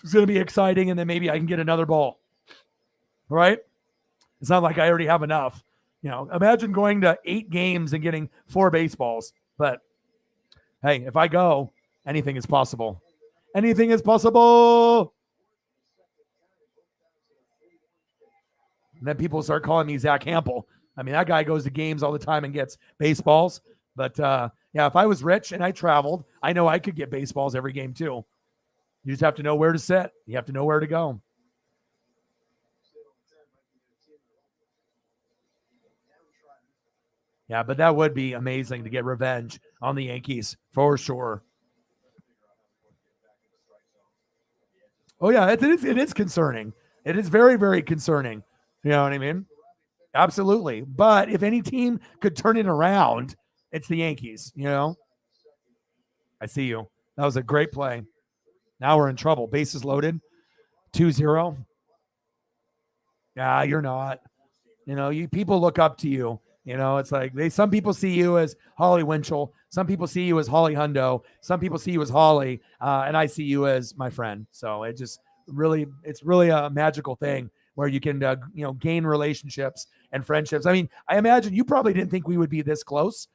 it's going to be exciting. And then maybe I can get another ball. Right? It's not like I already have enough. You know, imagine going to 8 games and getting 4 baseballs. But hey, if I go, anything is possible. Anything is possible. And then people start calling me Zach Hampel. I mean, that guy goes to games all the time and gets baseballs. But yeah, if I was rich and I traveled, I know I could get baseballs every game too. You just have to know where to sit. You have to know where to go. Yeah, but that would be amazing to get revenge on the Yankees for sure. Oh, yeah, it is concerning. It is very, very concerning. You know what I mean? Absolutely. But if any team could turn it around, it's the Yankees, you know? I see you. That was a great play. Now we're in trouble. Bases loaded. 2-0. Yeah, you're not. You know, people look up to you. You know, it's like some people see you as Holly Winchell. Some people see you as Holly Hundo. Some people see you as Holly. And I see you as my friend. So it's really a magical thing where you can, gain relationships and friendships. I mean, I imagine you probably didn't think we would be this close.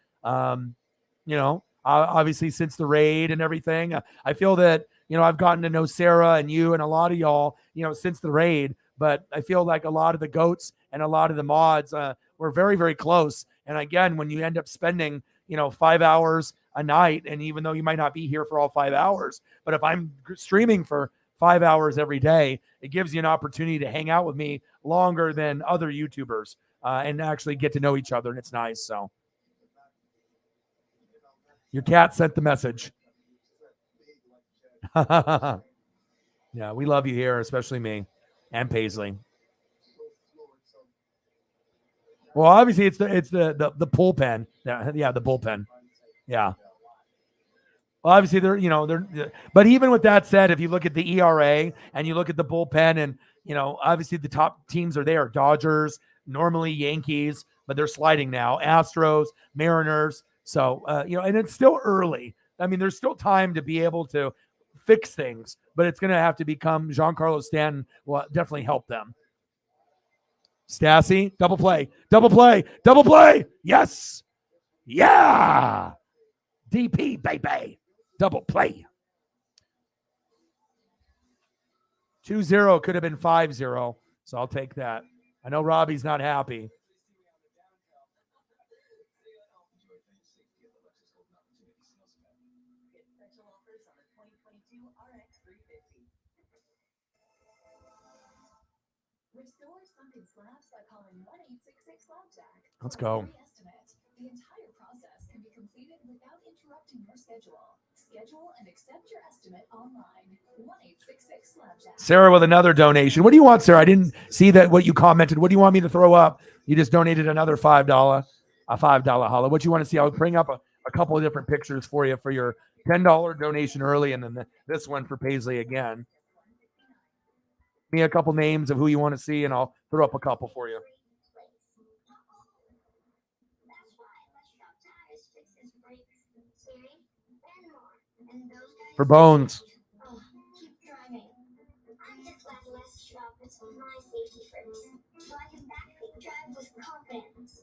Obviously since the raid and everything, I feel that, I've gotten to know Sarah and you and a lot of y'all, since the raid, but I feel like a lot of the goats and a lot of the mods, were very, very close. And again, when you end up spending, 5 hours a night, and even though you might not be here for all 5 hours, but if I'm streaming for 5 hours every day, it gives you an opportunity to hang out with me longer than other YouTubers and actually get to know each other. And it's nice. So your cat sent the message. Yeah, we love you here, especially me and Paisley. Well, obviously it's the bullpen. Yeah, the bullpen. Yeah. Well, obviously they're but even with that said, if you look at the ERA and you look at the bullpen, and obviously the top teams are there: Dodgers, normally Yankees, but they're sliding now. Astros, Mariners. So and it's still early. I mean, there's still time to be able to fix things, but it's going to have to become Giancarlo Stanton will definitely help them. Stassi, double play, double play, double play. Yes. Yeah. DP, baby. Double play. 2-0 could have been 5-0, so I'll take that. I know Robbie's not happy. Let's go. The entire process can be completed without interrupting your schedule. Schedule and accept your estimate online. 1866 Slapjack. Sarah with another donation. What do you want, Sarah? I didn't see that what you commented. What do you want me to throw up? You just donated another $5, a $5 holla. What do you want to see? I'll bring up a couple of different pictures for you for your $10 donation early, and then this one for Paisley again. Give me a couple names of who you want to see, and I'll throw up a couple for you. For Bones. Oh, keep driving. I'm just glad less shop is for my safety first, so I can backpack drive with confidence.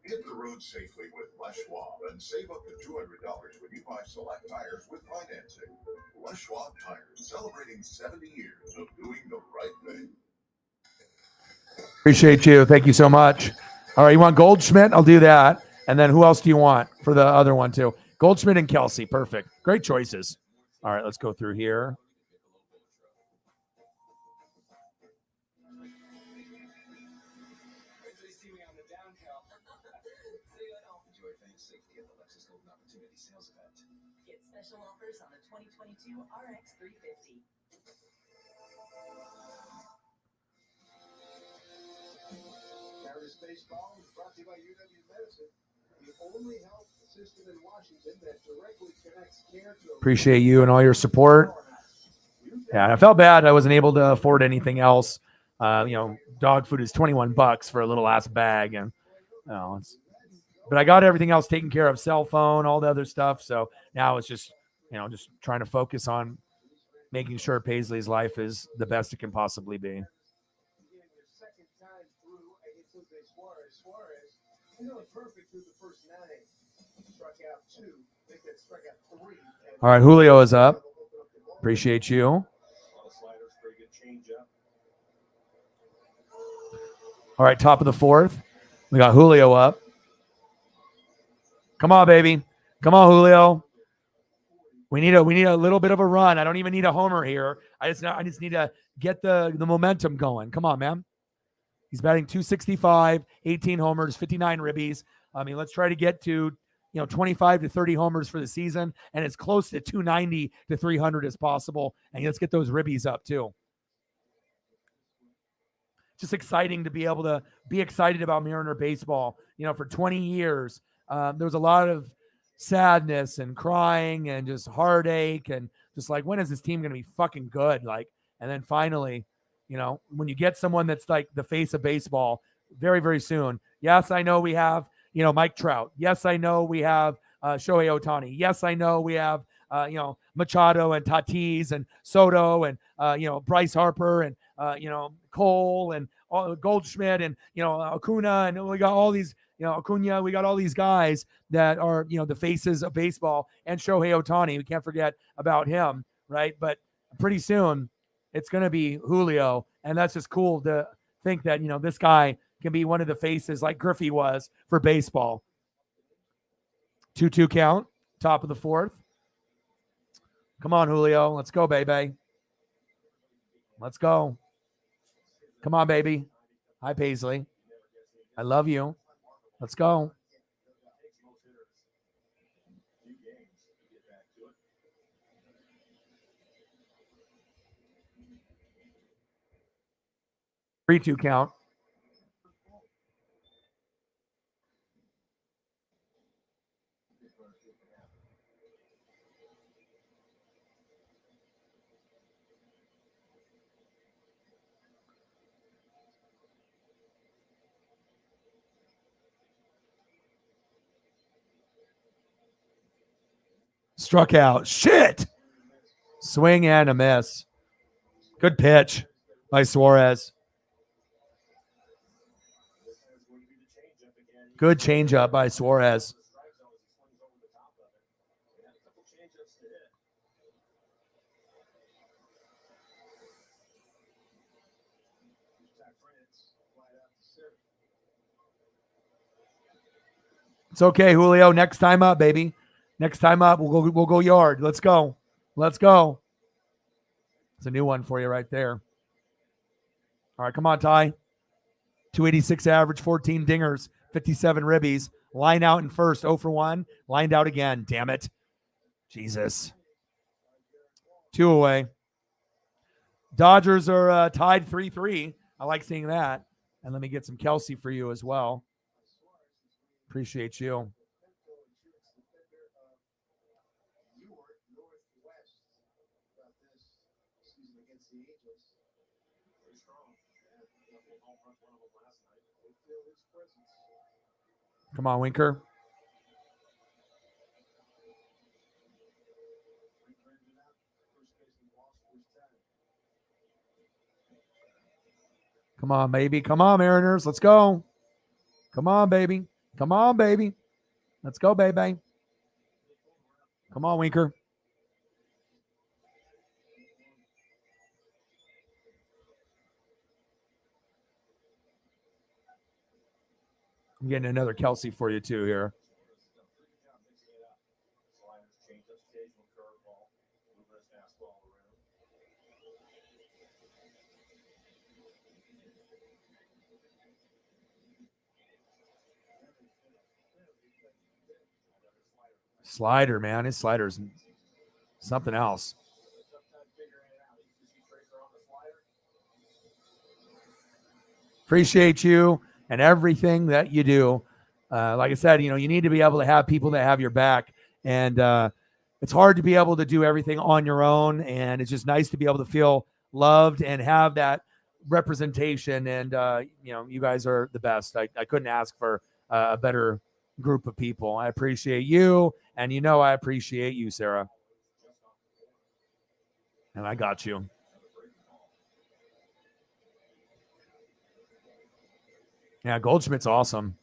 Hit the road safely with Les Schwab and save up to $200 when you buy select tires with financing. Les Schwab Tires, celebrating 70 years of doing the right thing. Appreciate you. Thank you so much. All right, you want Goldschmidt? I'll do that. And then who else do you want for the other one too? Goldschmidt and Kelsey. Perfect. Great choices. All right, let's go through here. Get special offers on the 2022 RX 350. Paris Baseball is brought to you by UW Medicine, the only health system in Washington that directly connects care to. Appreciate you and all your support. Yeah, I felt bad I wasn't able to afford anything else. Dog food is $21 for a little ass bag, and but I got everything else taken care of, cell phone, all the other stuff. So now it's just trying to focus on making sure Paisley's life is the best it can possibly be. All right, Julio is up. Appreciate you. All right, top of the fourth. We got Julio up. Come on, baby. Come on, Julio. We need a little bit of a run. I don't even need a homer here. I just need to get the momentum going. Come on, man. He's batting .265, 18 homers, 59 ribbies. I mean, let's try to get to 25 to 30 homers for the season, and as close to 290 to 300 as possible. And let's get those ribbies up too. Just exciting to be able to be excited about Mariner baseball. For 20 years, there was a lot of sadness and crying and just heartache and just like, when is this team going to be fucking good? And then finally, when you get someone that's like the face of baseball very, very soon. Yes, I know we have, Mike Trout. Yes, I know we have Shohei Ohtani. Yes, I know we have, Machado and Tatis and Soto and, Bryce Harper and, Cole and Goldschmidt and, Acuna. And we got all these, Acuna, we got all these guys that are, the faces of baseball, and Shohei Ohtani. We can't forget about him, right? But pretty soon it's going to be Julio. And that's just cool to think that, this guy can be one of the faces like Griffey was for baseball. 2-2 count, top of the fourth. Come on, Julio. Let's go, baby. Let's go. Come on, baby. Hi, Paisley. I love you. Let's go. Three-two count. Struck out. Shit. Swing and a miss. Good pitch by Suarez. Good changeup by Suarez. It's okay, Julio. Next time up, baby. Next time up, we'll go yard. Let's go. Let's go. It's a new one for you right there. All right, come on, Ty. 286 average, 14 dingers, 57 ribbies. Line out in first, 0 for 1. Lined out again. Damn it. Jesus. 2 away. Dodgers are tied 3-3. I like seeing that. And let me get some Kelsey for you as well. Appreciate you. Come on, Winker. Come on, baby. Come on, Mariners. Let's go. Come on, baby. Come on, baby. Let's go, baby. Come on, Winker. I'm getting another Kelsey for you, too, here. Slider, man. His slider's something else. Appreciate you and everything that you do. Like I said, you need to be able to have people that have your back. And it's hard to be able to do everything on your own. And it's just nice to be able to feel loved and have that representation. And, you guys are the best. I couldn't ask for a better group of people. I appreciate you. And I appreciate you, Sarah. And I got you. Yeah, Goldschmidt's awesome.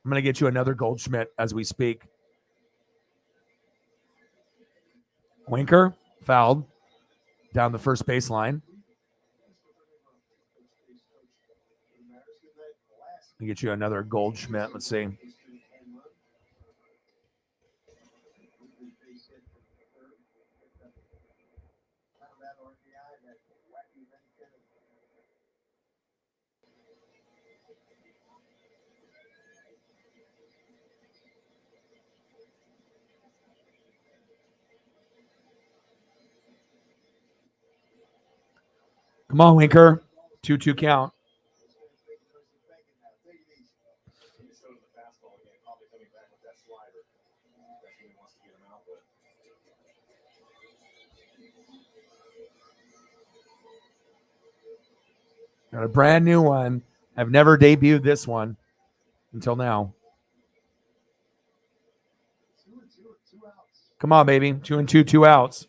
I'm going to get you another Goldschmidt as we speak. Winker, fouled down the first baseline. Let me get you another Goldschmidt. Let's see. Come on, Winker. 2-2 count. Got a brand new one. I've never debuted this one until now. Come on, baby. 2-2, 2 outs.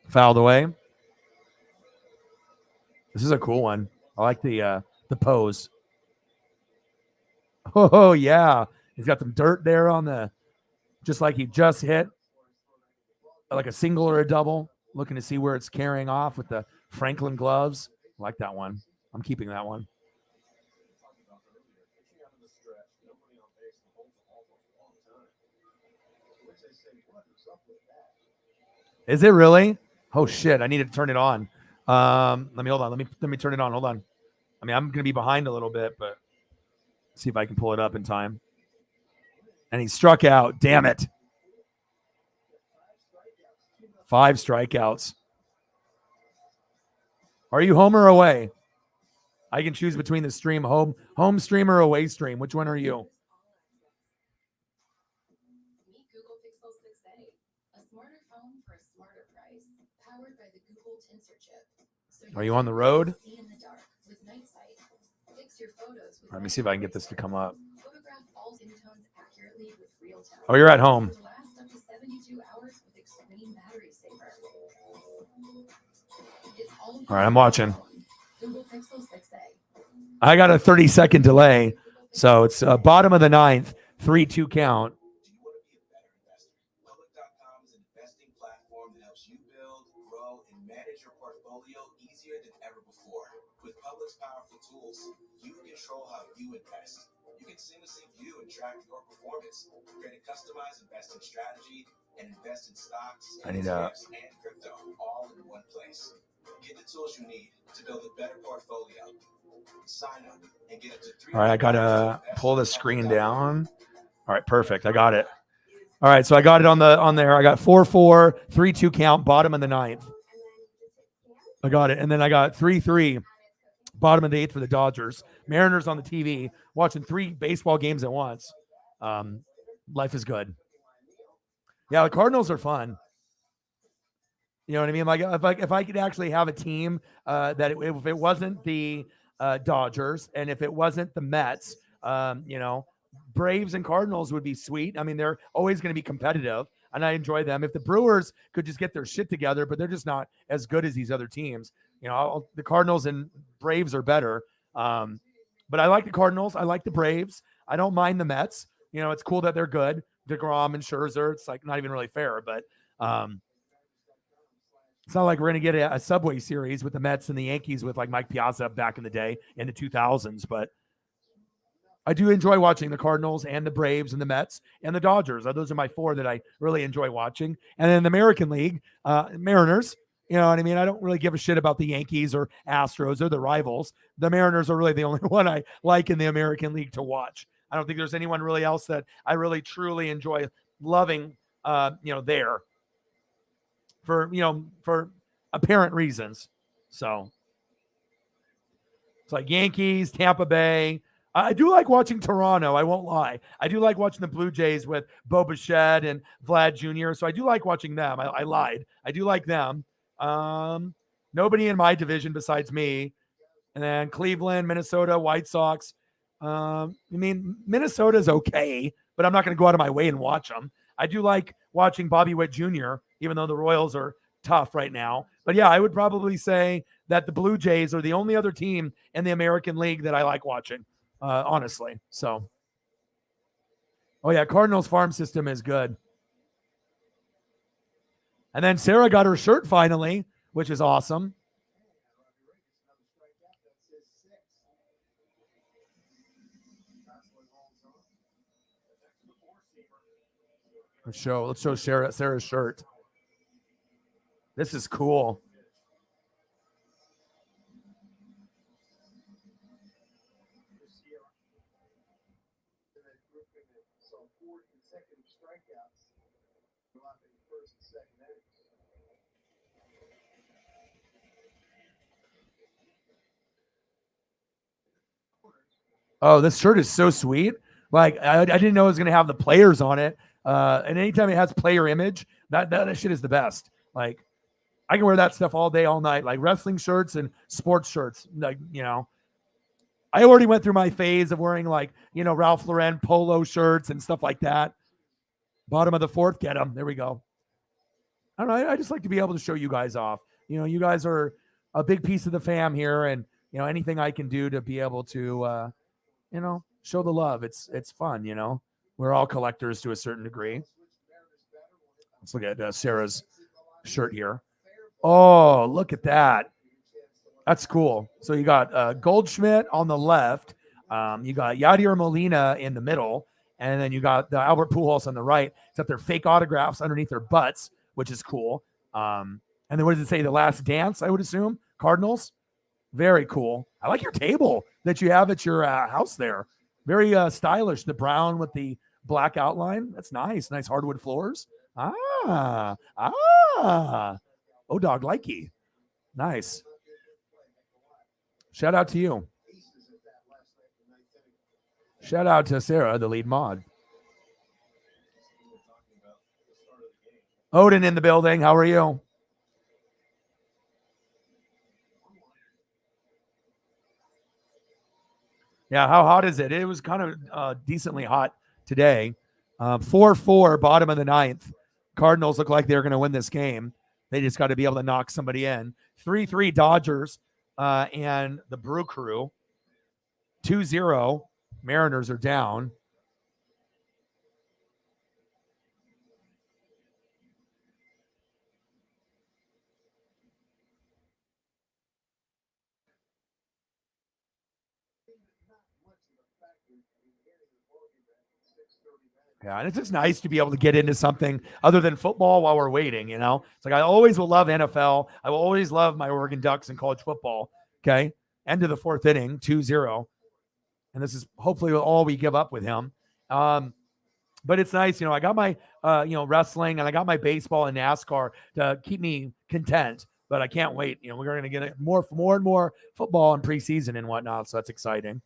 Fouled away. This is a cool one. I like the pose. Oh, yeah. He's got some dirt there on just like he just hit. Like a single or a double. Looking to see where it's carrying off with the Franklin gloves. I like that one. I'm keeping that one. Is it really? Oh, shit. I need to turn it on. Let me hold on. Let me turn it on. Hold on. I'm going to be behind a little bit, but see if I can pull it up in time. And he struck out. Damn it. 5 strikeouts. Are you home or away? I can choose between the stream, home stream or away stream. Which one are you? Meet Google Pixel 6a, a smarter phone for a smarter price, powered by the Google Tensor chip. So Are you on the road? See in the dark with night sight. Fix your photos with Let me see if I can get this to come up. photograph all skin tones accurately with real time. Oh, you're at home. Last up to 72 hours with extreme battery saver. It's all right, I'm watching. I got a 30-second delay. So it's bottom of the ninth, 3-2 count. Do you want to be a better investor? Public.com is an investing platform that helps you build, grow, and manage your portfolio easier than ever before. With Public's powerful tools, you control how you invest. You can seamlessly view and track your performance, create a customized investing strategy, and invest in stocks, ETFs, and crypto all in one place. Get the tools you need to build a better portfolio. Sign up and get up to $300. All right, I got to pull the screen down. All right, perfect. I got it. All right, so I got it on there. I got 4-4, 3-2 count, bottom of the ninth. I got it. And then I got 3-3, bottom of the eighth for the Dodgers. Mariners on the TV, watching 3 baseball games at once. Life is good. Yeah, the Cardinals are fun. You know what I mean? Like if I could actually have a team if it wasn't the Dodgers and if it wasn't the Mets, Braves and Cardinals would be sweet. I mean, they're always going to be competitive, and I enjoy them. If the Brewers could just get their shit together, but they're just not as good as these other teams. The Cardinals and Braves are better. But I like the Cardinals. I like the Braves. I don't mind the Mets. It's cool that they're good. DeGrom and Scherzer. It's like not even really fair, but it's not like we're going to get a Subway Series with the Mets and the Yankees with like Mike Piazza back in the day in the 2000s. But I do enjoy watching the Cardinals and the Braves and the Mets and the Dodgers. Those are my 4 that I really enjoy watching. And then the American League, Mariners. You know what I mean? I don't really give a shit about the Yankees or Astros. They're the rivals. The Mariners are really the only one I like in the American League to watch. I don't think there's anyone really else that I really truly enjoy loving, there for apparent reasons. So it's like Yankees, Tampa Bay. I do like watching Toronto. I won't lie. I do like watching the Blue Jays with Bo Bichette and Vlad Jr. So I do like watching them. I lied. I do like them. Nobody in my division besides me. And then Cleveland, Minnesota, White Sox. Minnesota's okay, but I'm not going to go out of my way and watch them. I do like watching Bobby Witt Jr., even though the Royals are tough right now. But yeah, I would probably say that the Blue Jays are the only other team in the American League that I like watching, honestly. So, oh yeah, Cardinals farm system is good. And then Sarah got her shirt finally, which is awesome. Let's show Sarah's shirt. This is cool. Oh, this shirt is so sweet. Like I didn't know it was going to have the players on it. And anytime it has player image, that shit is the best. Like I can wear that stuff all day, all night, like wrestling shirts and sports shirts. Like, I already went through my phase of wearing like, Ralph Lauren polo shirts and stuff like that. Bottom of the fourth, get them. There we go. I don't know. I just like to be able to show you guys off. You guys are a big piece of the fam here, and anything I can do to be able to, show the love. It's fun. We're all collectors to a certain degree. Let's look at Sarah's shirt here. Oh, look at that. That's cool. So you got Goldschmidt on the left. You got Yadier Molina in the middle. And then you got the Albert Pujols on the right. Except they're fake autographs underneath their butts, which is cool. And then what does it say? The Last Dance, I would assume. Cardinals. Very cool. I like your table that you have at your house there. Very stylish. The brown with the black outline. That's nice. Nice hardwood floors. Oh, dog likey. Nice. Shout out to you. Shout out to Sarah, the lead mod. Odin in the building. How are you? Yeah, how hot is it? It was kind of decently hot today. 4-4, bottom of the ninth. Cardinals look like they're going to win this game. They just got to be able to knock somebody in. 3-3 Dodgers and the Brew Crew. 2-0. Mariners are down. Yeah, and it's just nice to be able to get into something other than football while we're waiting, you know? It's like I always will love NFL. I will always love my Oregon Ducks in college football. Okay. End of the fourth inning, 2-0. And this is hopefully all we give up with him. But it's nice, I got my wrestling and I got my baseball and NASCAR to keep me content. But I can't wait. We're going to get more and more football in preseason and whatnot. So that's exciting.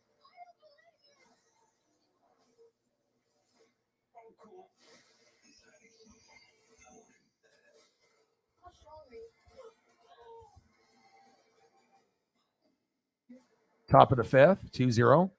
Top of the fifth, 2-0. Don't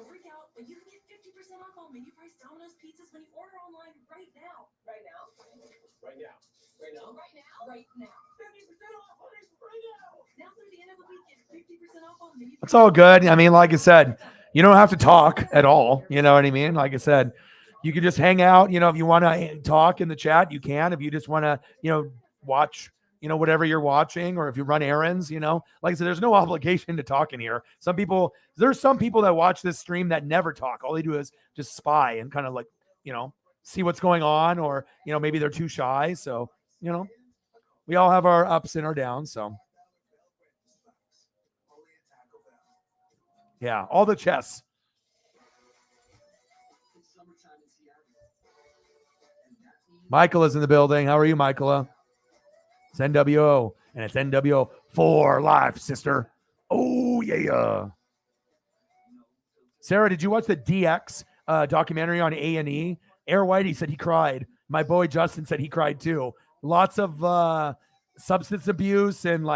freak out, but you can get 50% off all menu price Domino's pizzas when you order online right now. Right now? Right now. Right now? Right now? Right now. 50% off orders right now. Now through the end of the week, get 50% off all menu price. It's all good. I mean, like I said, you don't have to talk at all. You know what I mean? Like I said, you can just hang out. If you want to talk in the chat, you can. If you just want to, watch, whatever you're watching, or if you run errands, like I said, there's no obligation to talk in here. There's some people that watch this stream that never talk. All they do is just spy and kind of like, see what's going on, or, maybe they're too shy. So, we all have our ups and our downs. So, yeah, all the chess. Michael is in the building. How are you, Michaela? It's NWO, and it's NWO for life, sister. Oh, yeah. Sarah, did you watch the DX documentary on A&E? Air Whitey said he cried. My boy Justin said he cried too. Lots of substance abuse and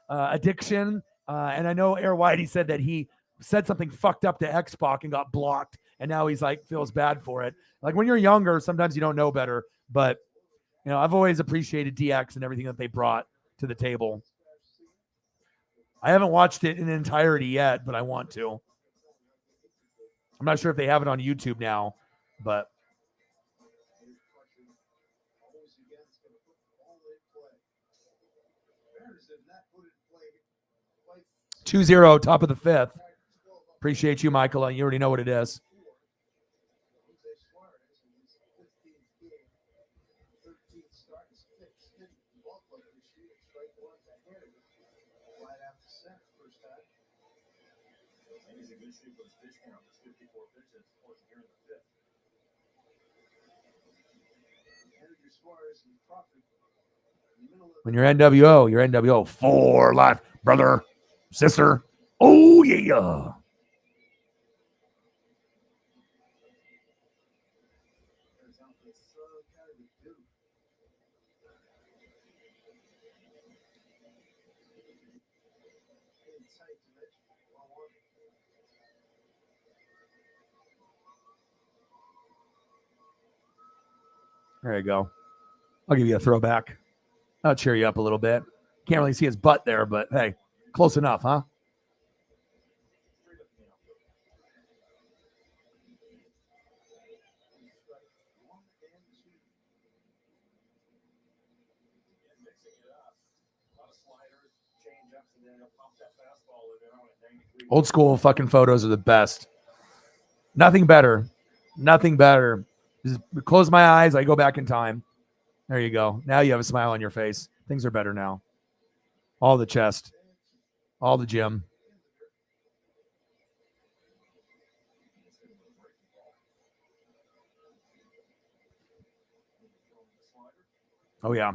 addiction. And I know Air Whitey said that he said something fucked up to X-Pac and got blocked. And now he's feels bad for it. Like when you're younger, sometimes you don't know better. But, I've always appreciated DX and everything that they brought to the table. I haven't watched it in entirety yet, but I want to. I'm not sure if they have it on YouTube now, but 2-0, top of the fifth. Appreciate you, Michael. You already know what it is. When you're NWO for life, brother, sister. Oh, yeah. There you go. I'll give you a throwback. I'll cheer you up a little bit. Can't really see his butt there, but hey, close enough, huh? Old school fucking photos are the best. Nothing better. Nothing better. Just close my eyes. I go back in time. There you go. Now you have a smile on your face. Things are better now. All the chest. All the gym. Oh, yeah.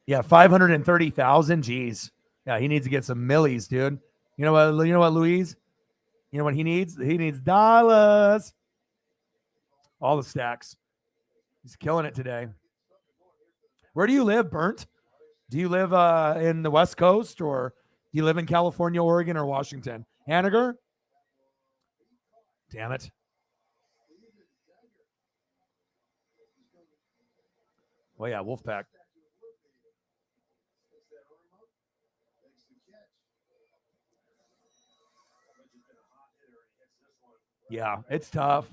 Yeah, 530,000. Jeez. Yeah, he needs to get some millies, dude. You know what, Louise? You know what he needs? He needs dollars. All the stacks. He's killing it today. Where do you live, Burnt? Do you live in the West Coast, or do you live in California, Oregon, or Washington? Haniger? Damn it. Oh yeah, Wolfpack. Yeah, it's tough.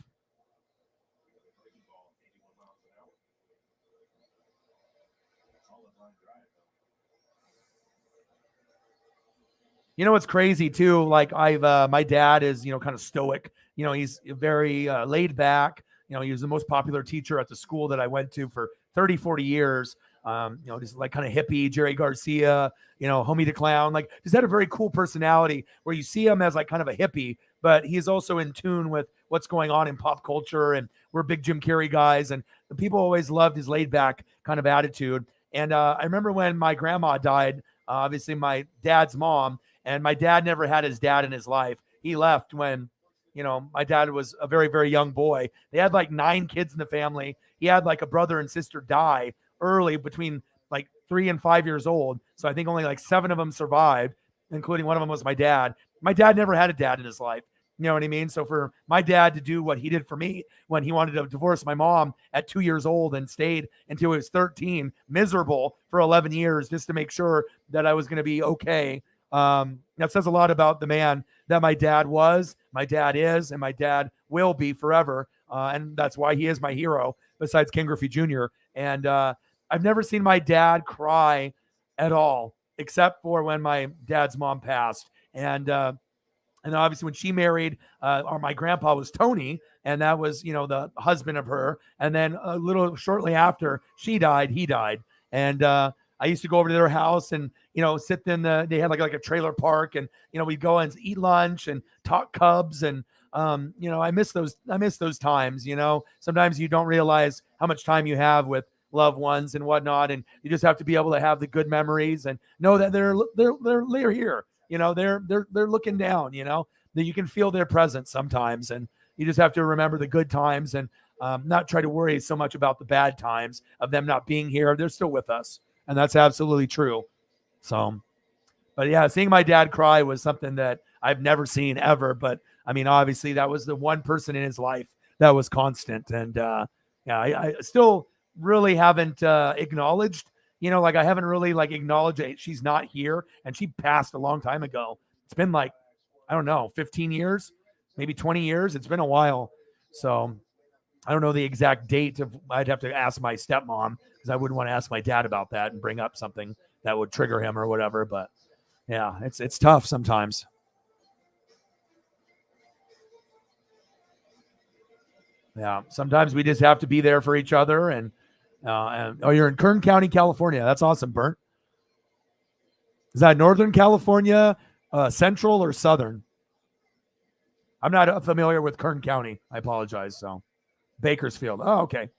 You know what's crazy too? Like my dad is, kind of stoic. He's very laid back. He was the most popular teacher at the school that I went to for 30, 40 years. Just like kind of hippie, Jerry Garcia, Homie the Clown, like just had a very cool personality where you see him as like kind of a hippie, but he's also in tune with what's going on in pop culture. And we're big Jim Carrey guys. And the people always loved his laid back kind of attitude. And I remember when my grandma died, obviously my dad's mom, and my dad never had his dad in his life. He left when, my dad was a very, very young boy. They had like 9 kids in the family. He had like a brother and sister die early between like 3 and 5 years old. So I think only like 7 of them survived, including one of them was my dad. My dad never had a dad in his life. You know what I mean? So for my dad to do what he did for me when he wanted to divorce my mom at 2 years old and stayed until he was 13, miserable for 11 years just to make sure that I was going to be okay. That says a lot about the man that my dad was, my dad is, and my dad will be forever. And that's why he is my hero besides Ken Griffey Jr. And I've never seen my dad cry at all, except for when my dad's mom passed. And obviously when she married, my grandpa was Tony, and that was, the husband of her. And then a little shortly after she died, he died. And I used to go over to their house and, sit in they had like a trailer park, and, we'd go and eat lunch and talk Cubs. And, I miss those times. Sometimes you don't realize how much time you have with loved ones and whatnot. And you just have to be able to have the good memories and know that they're here. They're looking down, that you can feel their presence sometimes. And you just have to remember the good times and not try to worry so much about the bad times of them not being here. They're still with us. And that's absolutely true. So, but yeah, seeing my dad cry was something that I've never seen ever. But I mean, obviously that was the one person in his life that was constant. And I still really haven't acknowledged, I haven't really acknowledged that she's not here, and she passed a long time ago. It's been I don't know, 15 years, maybe 20 years. It's been a while. So I don't know the exact date I'd have to ask my stepmom, because I wouldn't want to ask my dad about that and bring up something that would trigger him or whatever. But yeah, it's tough sometimes. Yeah, sometimes we just have to be there for each other. And you're in Kern County, California. That's awesome, Burnt. Is that Northern California, Central, or Southern? I'm not familiar with Kern County. I apologize. So Bakersfield. Oh, okay.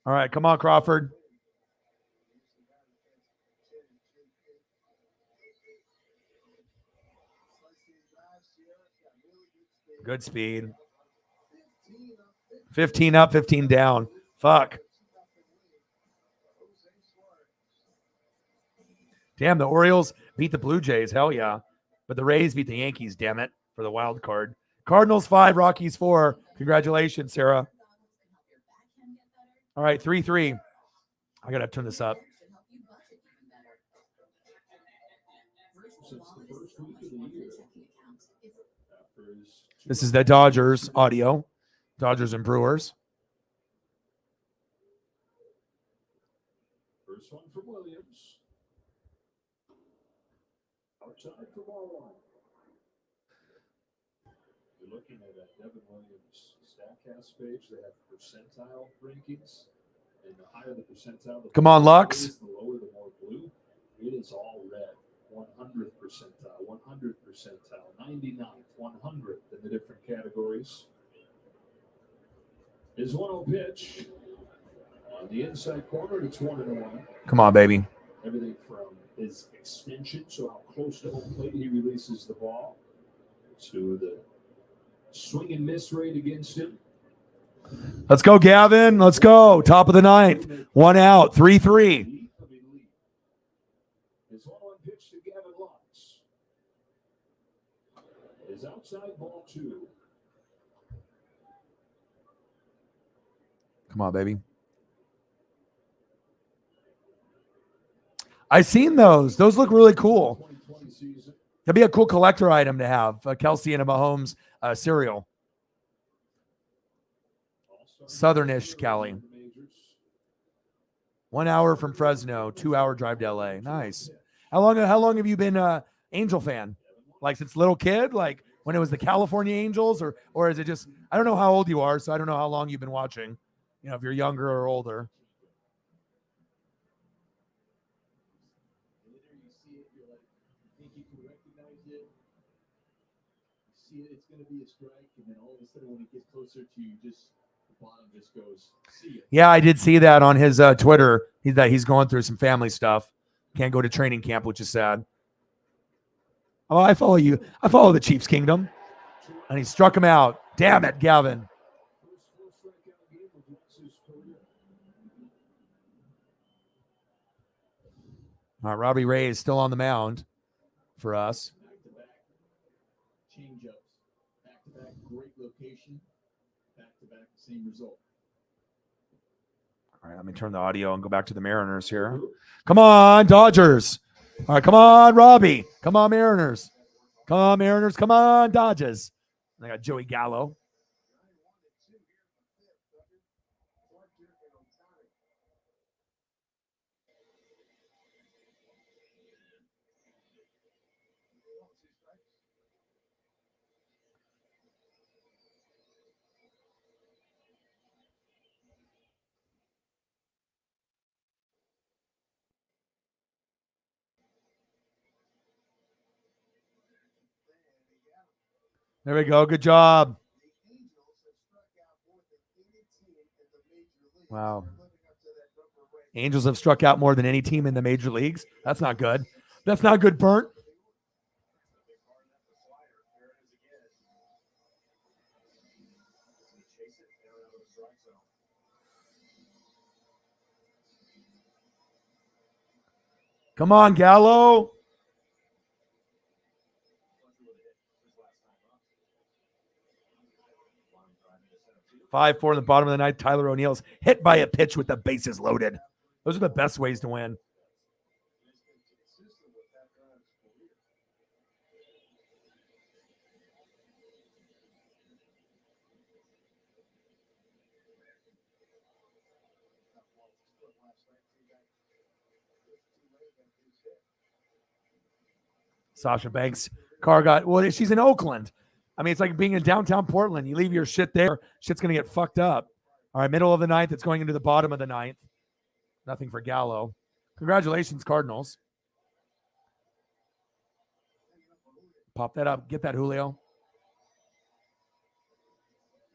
All right, come on, Crawford. Good speed. 15 up, 15 down. Fuck. Damn, the Orioles beat the Blue Jays. Hell yeah. But the Rays beat the Yankees, damn it, for the wild card. Cardinals 5, Rockies 4. Congratulations, Sarah. All right, 3-3. I got to turn this up. This is the Dodgers audio. Dodgers and Brewers. First one from Williams. Outside for ball 1. You're looking at Devin Williams' StatCast page. They have percentile rankings. And the higher the percentile, come on, Lux. The lower, the more blue. It is all red. 100th percentile, 100th percentile, 99th, 100th in the different categories. Is 1-0 pitch on the inside corner. It's 1-1. Come on, baby. Everything from his extension, so how close to home plate he releases the ball, to the swing and miss rate against him. Let's go, Gavin. Let's go. Top of the 9th. 1 out. 3-3. His 1-1 pitch to Gavin Lux. outside ball 2. Come on, baby. I've seen those. Those look really cool. 2020 season. That'd be a cool collector item to have. Kelsey and a Mahomes cereal. Southernish Cali. 1 hour from Fresno, 2-hour drive to LA. Nice. How long have you been Angel fan? Like since little kid? Like when it was the California Angels, or is it just, I don't know how old you are, so I don't know how long you've been watching. You know, if you're younger or older. You see it, you're like, think you can recognize it. You see it, it's going to be a strike, and then all of a sudden, when it gets closer to you, just the bottom just goes, see it. Yeah, I did see that on his Twitter. He's going through some family stuff. Can't go to training camp, which is sad. Oh, I follow you. I follow the Chiefs Kingdom. And he struck him out. Damn it, Gavin. All right, Robbie Ray is still on the mound for us. Back-to-back change-ups. Back-to-back great location. Back-to-back same result. All right, let me turn the audio and go back to the Mariners here. Come on, Dodgers. All right, come on, Robbie. Come on, Mariners. Come on, Mariners. Come on, Dodgers. I got Joey Gallo. There we go. Good job. Wow. Angels have struck out more than any team in the major leagues. That's not good. That's not good, Burnt. Come on, Gallo. 5-4 in the bottom of the ninth. Tyler O'Neill's hit by a pitch with the bases loaded. Those are the best ways to win. Sasha Banks' car got, well, she's in Oakland. I mean, it's like being in downtown Portland. You leave your shit there, shit's going to get fucked up. All right, middle of the ninth. It's going into the bottom of the ninth. Nothing for Gallo. Congratulations, Cardinals. Pop that up. Get that, Julio.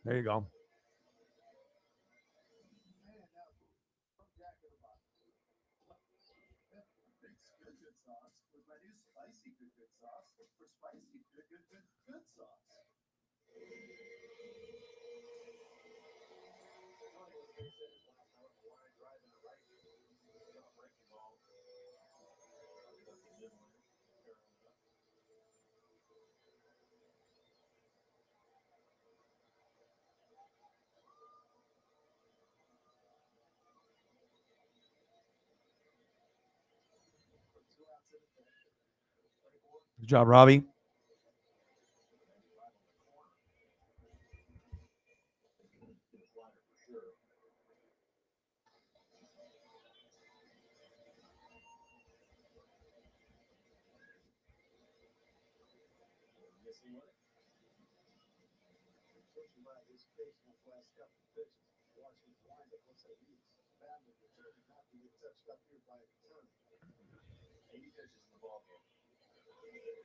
There you go. Good job, Robbie.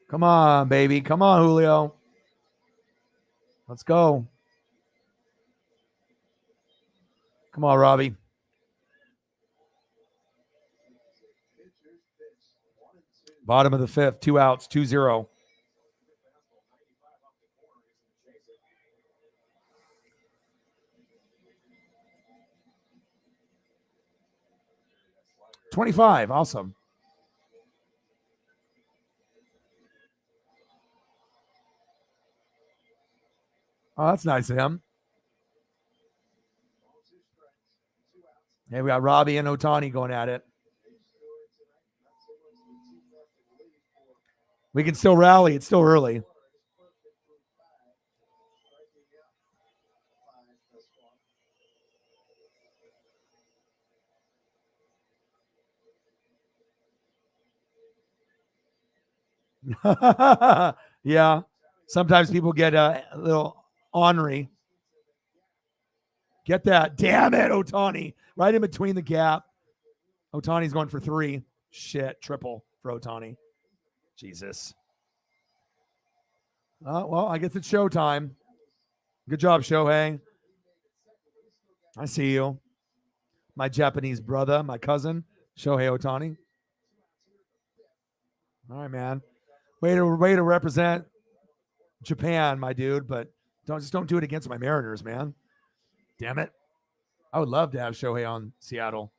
Come on, baby. Come on, Julio. Let's go. Come on, Robbie. Bottom of the fifth. 2 outs. 2-0. $25. Awesome. Oh, that's nice of him. Hey, we got Robbie and Otani going at it. We can still rally. It's still early. Yeah. Sometimes people get a little ornery. Get that. Damn it, Otani. Right in between the gap. Otani's going for 3. Shit. Triple for Otani. Jesus. Well, I guess it's showtime. Good job, Shohei. I see you. My Japanese brother, my cousin, Shohei Otani. All right, man. Way to represent Japan, my dude, but don't do it against my Mariners, man. Damn it. I would love to have Shohei on Seattle,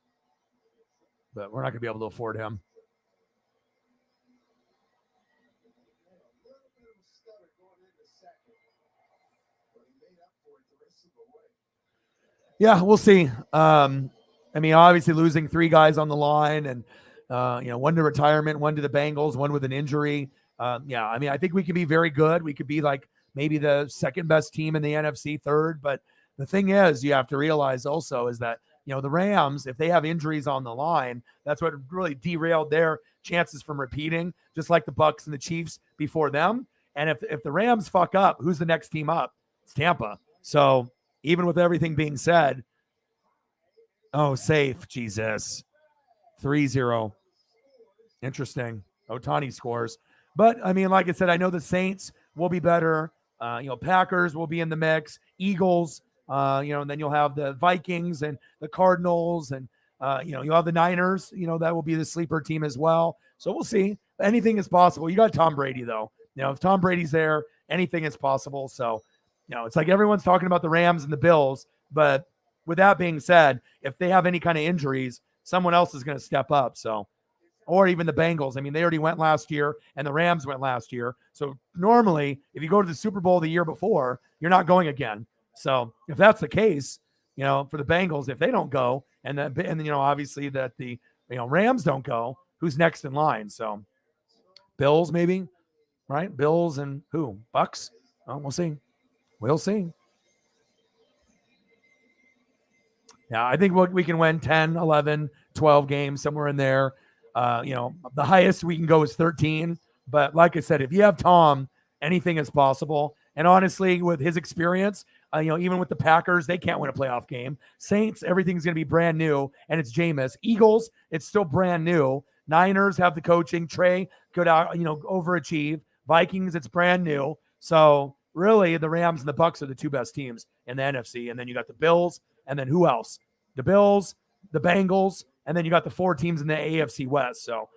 but we're not going to be able to afford him. Yeah, we'll see. I mean, obviously losing 3 guys on the line and, one to retirement, one to the Bengals, one with an injury. Yeah, I mean, I think we could be very good. We could be like maybe the second best team in the NFC, third. But the thing is, you have to realize also is that, the Rams, if they have injuries on the line, that's what really derailed their chances from repeating, just like the Bucs and the Chiefs before them. And if the Rams fuck up, who's the next team up? It's Tampa. So even with everything being said, safe, Jesus. 3-0. Interesting. Otani scores. But, I mean, like I said, I know the Saints will be better. Packers will be in the mix. Eagles, and then you'll have the Vikings and the Cardinals and, you'll have the Niners. That will be the sleeper team as well. So we'll see. Anything is possible. You got Tom Brady, though. If Tom Brady's there, anything is possible. So, it's like everyone's talking about the Rams and the Bills. But with that being said, if they have any kind of injuries, someone else is going to step up. So, or even the Bengals. I mean, they already went last year and the Rams went last year. So normally if you go to the Super Bowl the year before, you're not going again. So if that's the case, for the Bengals, if they don't go and then, obviously that the, Rams don't go, who's next in line? So Bills, maybe, right? Bills and who? Bucks? Oh, we'll see. We'll see. Yeah, I think we can win 10, 11, 12 games, somewhere in there. The highest we can go is 13. But like I said, if you have Tom, anything is possible. And honestly, with his experience, even with the Packers, they can't win a playoff game. Saints, everything's going to be brand new, and it's Jameis. Eagles, it's still brand new. Niners have the coaching. Trey could overachieve. Vikings, it's brand new. So really, the Rams and the Bucks are the 2 best teams in the NFC. And then you got the Bills. And then who else? The Bills, the Bengals, and then you got the 4 teams in the AFC West. So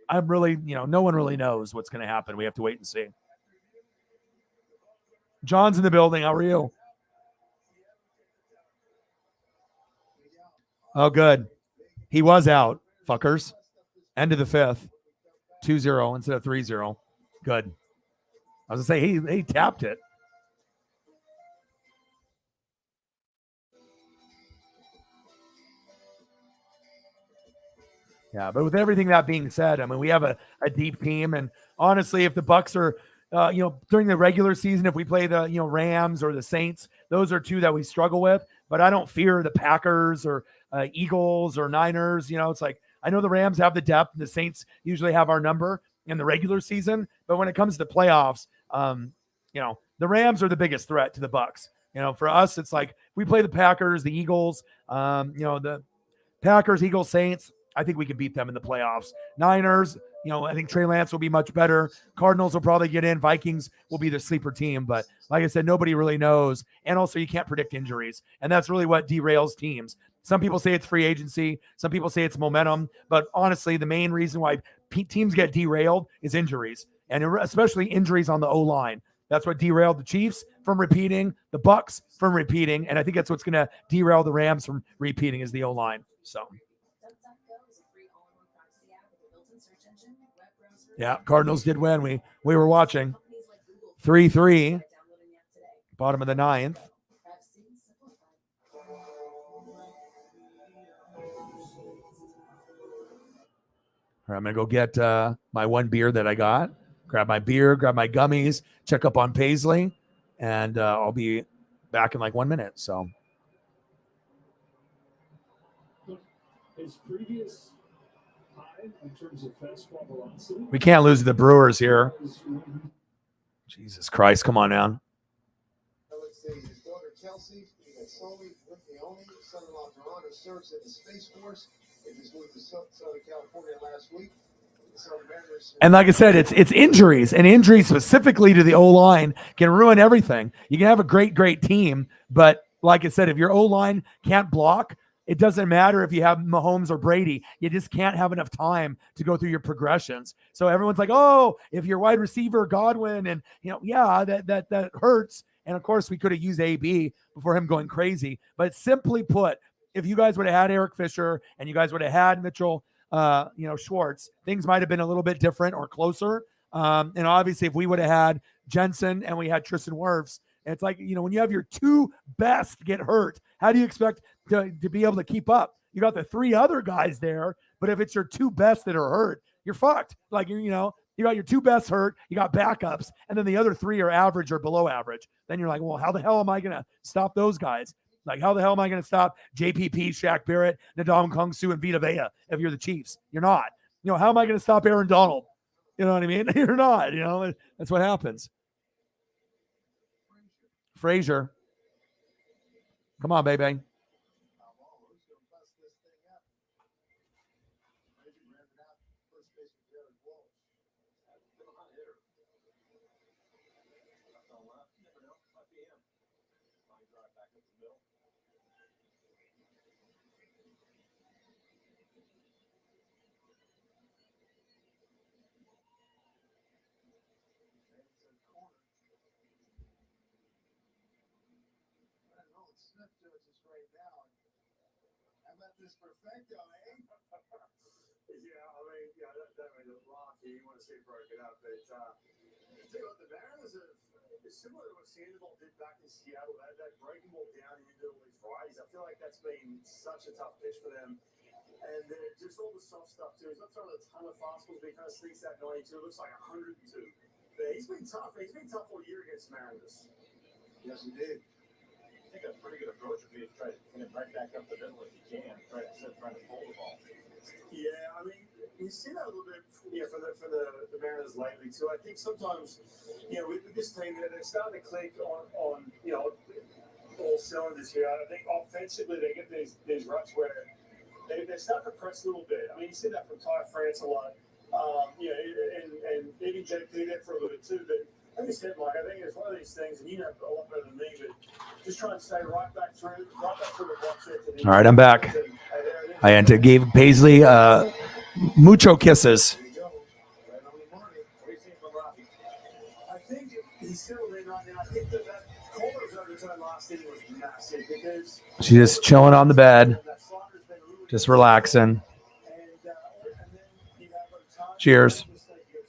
I'm really, no one really knows what's going to happen. We have to wait and see. John's in the building. How are you? Oh, good. He was out, fuckers. End of the 5th. 2-0 instead of 3-0. Good. I was going to say, he tapped it. Yeah, but with everything that being said, I mean, we have a deep team, and honestly, if the Bucks are, during the regular season, if we play the Rams or the Saints, those are 2 that we struggle with. But I don't fear the Packers or Eagles or Niners. It's like I know the Rams have the depth, and the Saints usually have our number in the regular season. But when it comes to playoffs, the Rams are the biggest threat to the Bucks. For us, it's like we play the Packers, the Eagles, the Packers, Eagles, Saints. I think we can beat them in the playoffs. Niners, I think Trey Lance will be much better. Cardinals will probably get in. Vikings will be the sleeper team. But like I said, nobody really knows. And also you can't predict injuries. And that's really what derails teams. Some people say it's free agency. Some people say it's momentum. But honestly, the main reason why teams get derailed is injuries. And especially injuries on the O-line. That's what derailed the Chiefs from repeating, the Bucks from repeating. And I think that's what's going to derail the Rams from repeating is the O-line. So. Yeah, Cardinals did win. We were watching 3-3. Bottom of the ninth. Pricing simplified. All right, I'm going to go get my one beer that I got. Grab my beer, grab my gummies, check up on Paisley, and I'll be back in like 1 minute. So His previous high in terms of fastball velocity we can't lose the Brewers here. was when he Jesus Christ, come on now. Let's see, his daughter Kelsey, Zoe Leone, son-in-law Toronto, serves in the Space Force. They just moved to Southern California last week. So the Mariners. And like I said, it's injuries, and injuries specifically to the O-line can ruin everything. You can have a great team, but like I said, if your O-line can't block, it doesn't matter if you have Mahomes or Brady. You just can't have enough time to go through your progressions. So everyone's like, oh, if you're wide receiver Godwin, and yeah, that hurts. And of course, we could have used AB before him going crazy. But simply put, if you guys would have had Eric Fisher and you guys would have had Mitchell, Schwartz, things might have been a little bit different or closer. And obviously, if we would have had Jensen and we had Tristan Wirfs, it's like, when you have your two best get hurt, how do you expect to be able to keep up? You got the three other guys there, but if it's your two best that are hurt, you're fucked. Like, you got your two best hurt, you got backups, and then the other three are average or below average. Then you're like, well, how the hell am I going to stop those guys? Like, how the hell am I going to stop JPP, Shaq Barrett, Ndamukong Kongsu, and Vita Vea if you're the Chiefs? You're not. How am I going to stop Aaron Donald? You know what I mean? You're not. That's what happens. Frazier. Come on, baby. This perfecto, eh? that made a laugh. You want to say broke it up, but tell you what, the Mariners is similar to what Sandoval did back in Seattle. That breaking ball down into all these righties. I feel like that's been such a tough pitch for them. And just all the soft stuff too. He's not throwing a ton of fastballs, but he kind of sneaks that 92. It looks like 102. But he's been tough. He's been tough all year against Mariners. Yes, he did. I think a pretty good approach would be to try to hit him right back up the middle if you can, trying to pull the ball. Yeah, I mean, you see that a little bit, for the Mariners lately too. I think sometimes, with this team, they're starting to click on all cylinders here. I think offensively they get these ruts where they start to press a little bit. I mean, you see that from Ty France a lot, and even JP there for a little bit too. But like I said, Mike, I think it's one of these things, and you know a lot better than me, but just try and stay right back through the box there. All right, I'm back. I gave Paisley mucho kisses. I think he's settled in right now. I think that Calder's overturn last inning was massive because She's just chilling on the bed, that slider's been a little just relaxing. and then you have a time. Cheers. You got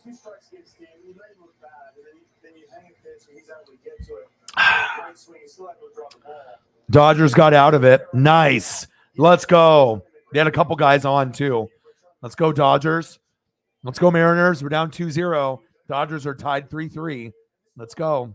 two strikes against him. He may look bad, and then you hang a pitch, and he's able to get to it. Great swing. He's still able to drop the ball. Dodgers got out of it. Nice. Let's go. They had a couple guys on too. Let's go, Dodgers. Let's go, Mariners. We're down 2-0. Dodgers are tied 3-3. Let's go.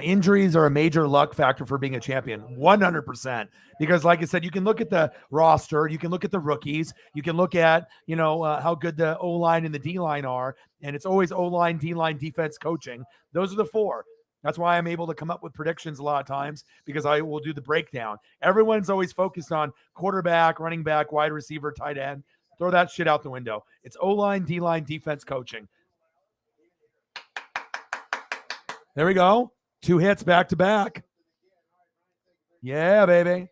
Injuries are a major luck factor for being a champion, 100%. Because like I said, you can look at the roster, you can look at the rookies, you can look at, how good the O-line and the D-line are, and it's always O-line, D-line, defense, coaching. Those are the four. That's why I'm able to come up with predictions a lot of times, because I will do the breakdown. Everyone's always focused on quarterback, running back, wide receiver, tight end. Throw that shit out the window. It's O-line, D-line, defense, coaching. There we go. 2 hits back to back. Yeah, baby.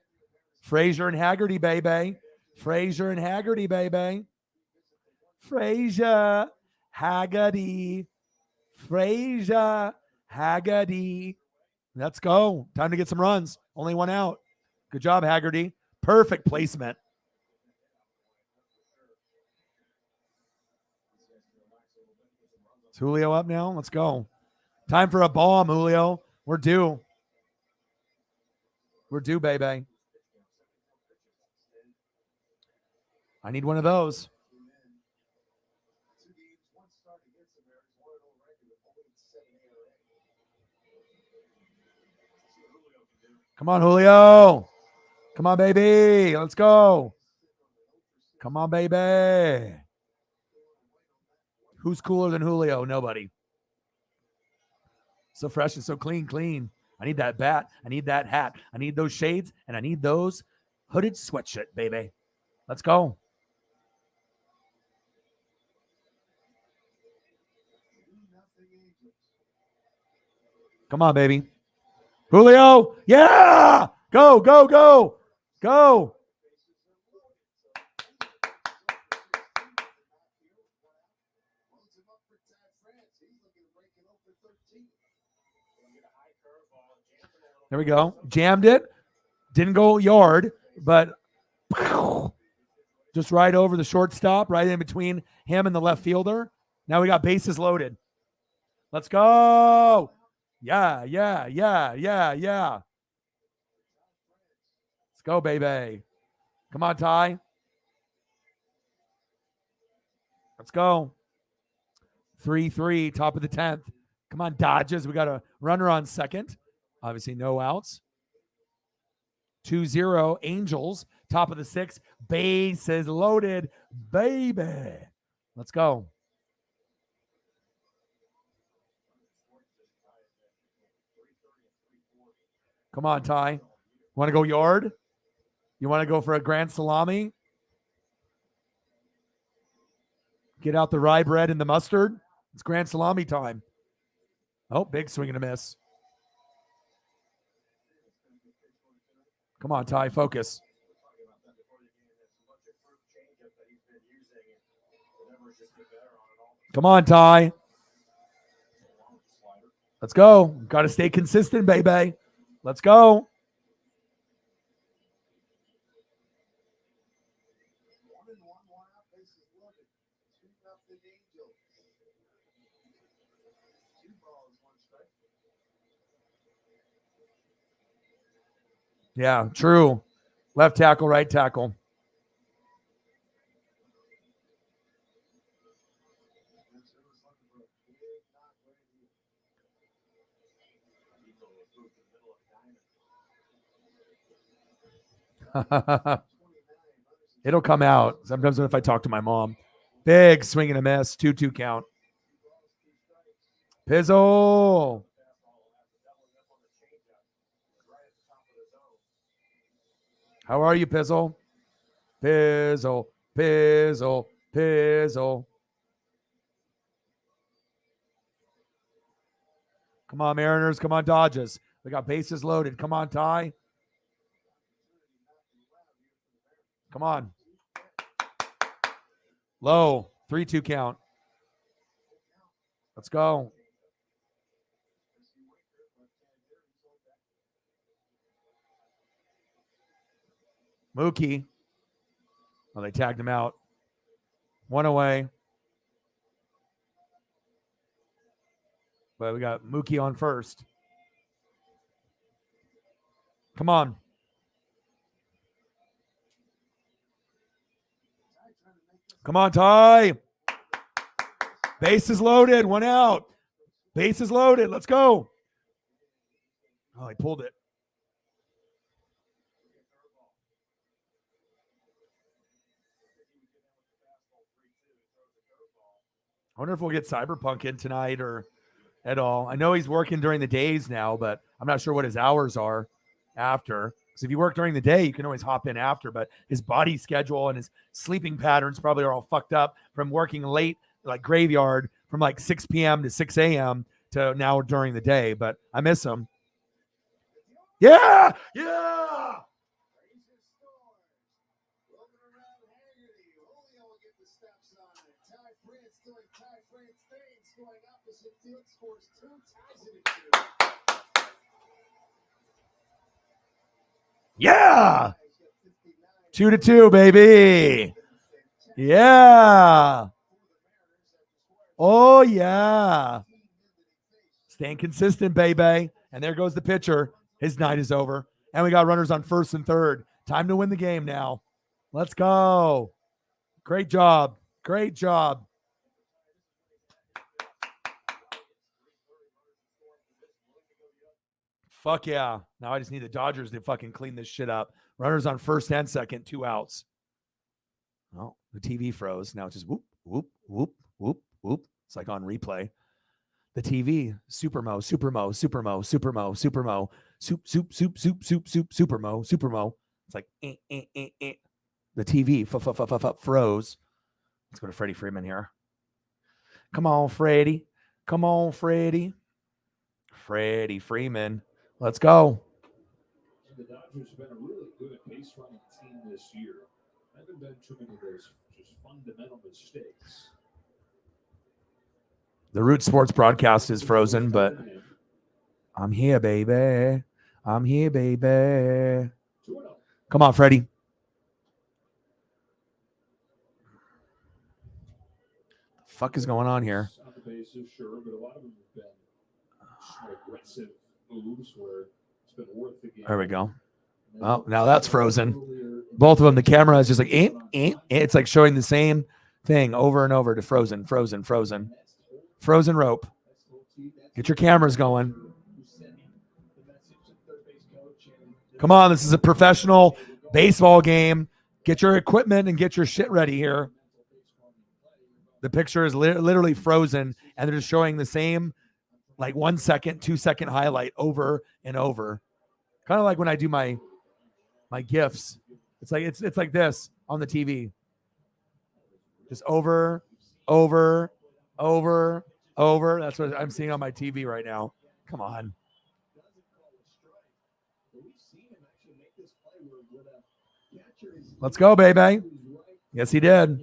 Frazier and Haggerty, baby. Frazier and Haggerty, baby. Frazier, Haggerty. Frazier, Haggerty. Let's go. Time to get some runs. Only one out. Good job, Haggerty. Perfect placement. Is Julio up now? Let's go. Time for a bomb, Julio. We're due. We're due, baby. I need one of those. Come on, Julio. Come on, baby. Let's go. Come on, baby. Who's cooler than Julio? Nobody. So fresh and so clean. I need that bat. I need that hat. I need those shades, and I need those hooded sweatshirt, baby. Let's go. Come on, baby. Julio. Yeah. Go. There we go. Jammed it. Didn't go yard, but just right over the shortstop, right in between him and the left fielder. Now we got bases loaded. Let's go. Yeah. Let's go, baby. Come on, Ty. Let's go. 3-3, top of the 10th. Come on, Dodgers. We got a runner on second. Obviously, no outs. 2-0, Angels, top of the 6th. Bases loaded, baby. Let's go. Come on, Ty. Want to go yard? You want to go for a grand salami? Get out the rye bread and the mustard. It's grand salami time. Oh, big swing and a miss. Come on, Ty, focus. Come on, Ty. Let's go. Got to stay consistent, baby. Let's go. Yeah, true. Left tackle, right tackle. It'll come out. Sometimes if I talk to my mom. Big swing and a miss. 2-2 count. Pizzle. How are you, Pizzle? Pizzle. Come on, Mariners. Come on, Dodgers. We got bases loaded. Come on, Ty. Come on. Low. 3-2 count. Let's go. Mookie. Oh, they tagged him out. One away. But we got Mookie on first. Come on. Come on, Ty. Bases loaded. One out. Bases loaded. Let's go. Oh, he pulled it. I wonder if we'll get Cyberpunk in tonight or at all. I know he's working during the days now, but I'm not sure what his hours are after. Because if you work during the day, you can always hop in after. But his body schedule and his sleeping patterns probably are all fucked up from working late, like graveyard, from like 6 p.m. to 6 a.m. to now during the day. But I miss him. Yeah! Yeah! 2-2, baby. Yeah. Oh, yeah. Staying consistent, baby. And there goes the pitcher. His night is over. And we got runners on first and third. Time to win the game now. Let's go. Great job. Great job. Fuck yeah. Now I just need the Dodgers to fucking clean this shit up. Runners on first and second, 2 outs. Oh, the TV froze. Now it's just whoop, whoop, whoop, whoop, whoop. It's like on replay. The TV, Supermo, Supermo, Supermo, Supermo, Supermo, soup, soup, soup, soup, soup, soup, Supermo, Supermo. It's like the TV froze. Let's go to Freddie Freeman here. Come on, Freddie. Come on, Freddie. Freddie Freeman. Let's go. The Dodgers have been a really good base running team this year. Haven't been too many of those just fundamental mistakes. The Root Sports broadcast is frozen, but I'm here, baby. I'm here, baby. Come on, Freddie. The fuck is going on here? On the bases, sure, but a lot of them have been aggressive moves where it's been worth the game. There we go. Oh, now that's frozen. Both of them, the camera is just like, it's like showing the same thing over and over to frozen, frozen, frozen. Frozen rope. Get your cameras going. Come on, this is a professional baseball game. Get your equipment and get your shit ready here. The picture is literally frozen, and they're just showing the same like 1 second, 2 second highlight over and over. Kind of like when I do my GIFs. It's like this on the TV. Just over. That's what I'm seeing on my TV right now. Come on. Let's go, baby. Yes, he did.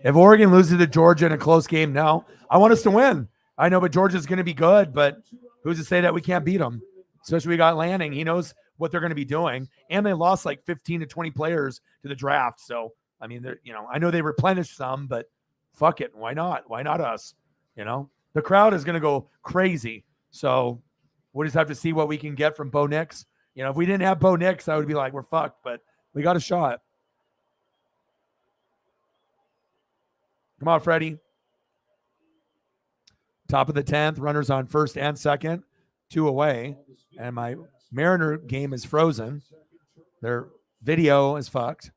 If Oregon loses to Georgia in a close game now, I want us to win. I know, but Georgia's going to be good, but who's to say that we can't beat them? Especially we got Lanning. He knows what they're going to be doing. And they lost like 15 to 20 players to the draft. So, I mean, I know they replenished some, but fuck it. Why not? Why not us? The crowd is going to go crazy. So we'll just have to see what we can get from Bo Nix. If we didn't have Bo Nix, I would be like, we're fucked, but we got a shot. Come on, Freddie. Top of the 10th, runners on first and second, 2 away. And my Mariner game is frozen. Their video is fucked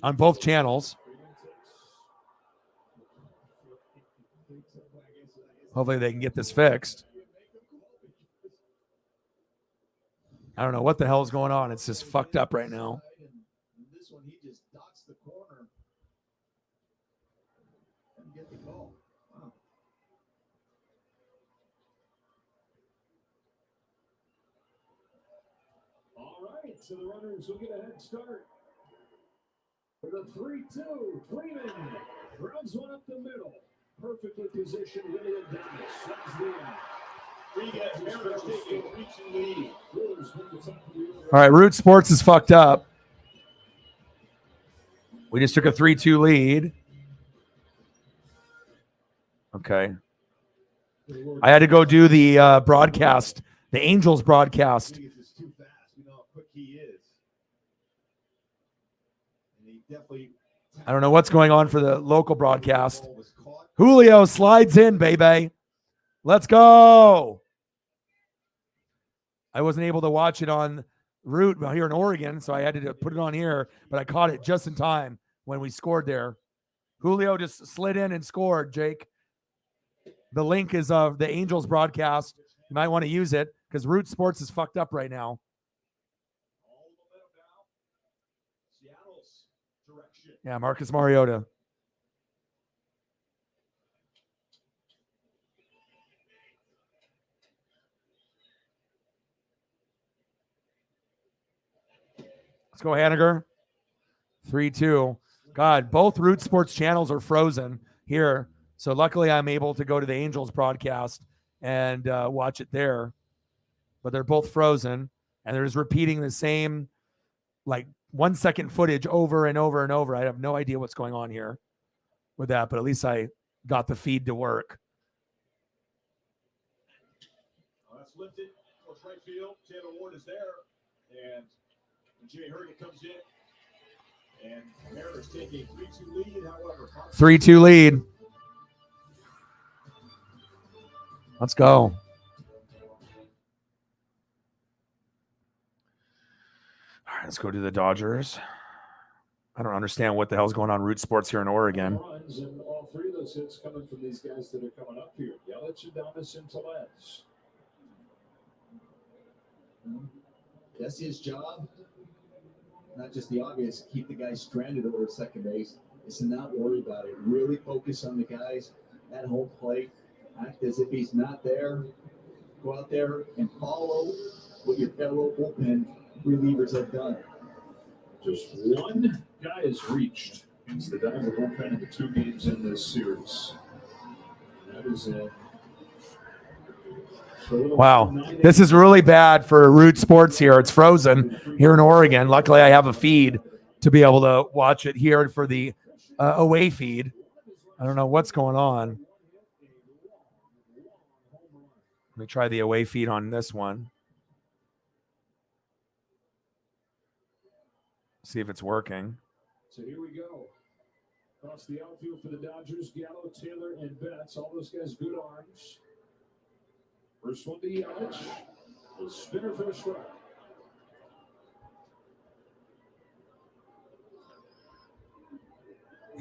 on both channels. Hopefully they can get this fixed. I don't know what the hell is going on. It's just fucked up right now. This one, he just dots the corner and get the goal. Wow. All right, so the runners will get a head start. For the 3-2, Freeman runs one up the middle. Perfectly positioned, William Dennis sends the out. All right, Root Sports is fucked up. We just took a 3-2 lead. Okay. I had to go do the broadcast, the Angels broadcast. I don't know what's going on for the local broadcast. Julio slides in, baby. Let's go. I wasn't able to watch it on Root here in Oregon, so I had to put it on here, but I caught it just in time when we scored there. Julio just slid in and scored, Jake. The link is of the Angels broadcast. You might want to use it because Root Sports is fucked up right now. Yeah, Marcus Mariota. Let's go, Haniger. 3-2. God, both Root Sports channels are frozen here. So luckily I'm able to go to the Angels broadcast and watch it there. But they're both frozen. And they're just repeating the same, like, 1 second footage over and over and over. I have no idea what's going on here. with that, but at least I got the feed to work. That's lifted towards right field. Taylor Ward is there. And Jimmy Hurd comes in. And Mariners take a 3-2 lead. However, 3-2 lead. Let's go. All right, let's go to the Dodgers. I don't understand what the hell's going on Root Sports here in Oregon. runs, and all three of those hits coming from these guys that are coming up here. Yelich, Adames, and Tellez. That's his job. Not just the obvious, keep the guy stranded over at second base. It's to not worry about it. Really focus on the guys at home plate. Act as if he's not there. Go out there and follow what your fellow bullpen relievers have done. Just one guy has reached against the Dodger bullpen in the 2 games in this series. That is it. Wow, this is really bad for Root Sports here. It's frozen here in Oregon. Luckily, I have a feed to be able to watch it here for the away feed. I don't know what's going on. Let me try the away feed on this one. See if it's working. So here we go. Across the outfield for the Dodgers, Gallo, Taylor, and Betts. All those guys good arms. First one to Yelich. The spinner for a strike.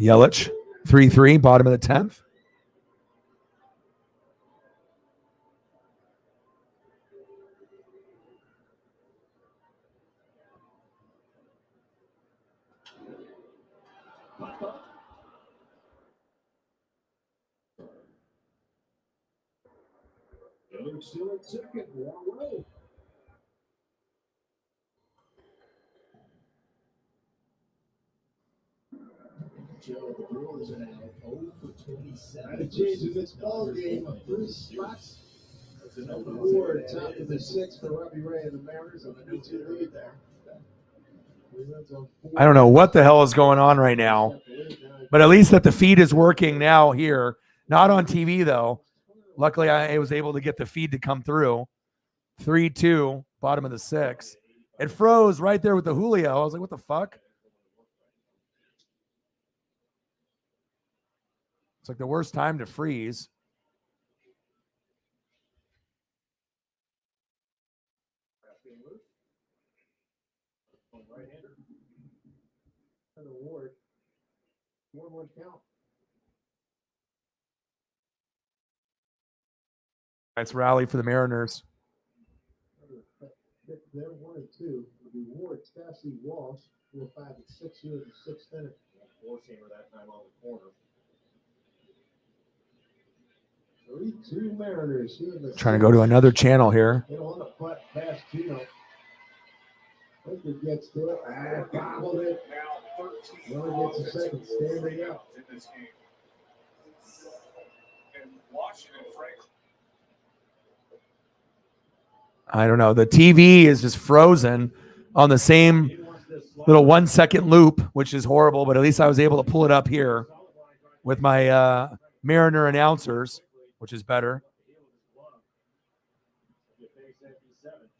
Yelich, 3-3, bottom of the 10th. Yelich still at second. One away. Joe, the Brewers are now 0 for 27. That changes this ball game. Bruce spots. Ward, top of the 6 for Robbie Ray and the Mariners on the 2-2 lead there. I don't know what the hell is going on right now, but at least that the feed is working now here. Not on TV, though. Luckily, I was able to get the feed to come through. 3-2, bottom of the 6th. It froze right there with the Julio. I was like, what the fuck? It's like the worst time to freeze. Right-hander. Ward. 1-1 count. Nice rally for the Mariners. They're 1 and 2. It'll be Ward, Stassi, Walsh, 4, 5, and 6 here in the 6th inning. 4-seamer that time on the corner. 3-2 Mariners here in the Trying to go to another channel here. They don't want to putt past Gino. Baker gets to it. Gobbled it. Miller gets a second standing up. In this game. And Washington, Frank. I don't know. The TV is just frozen on the same little 1 second loop, which is horrible, but at least I was able to pull it up here with my Mariner announcers, which is better.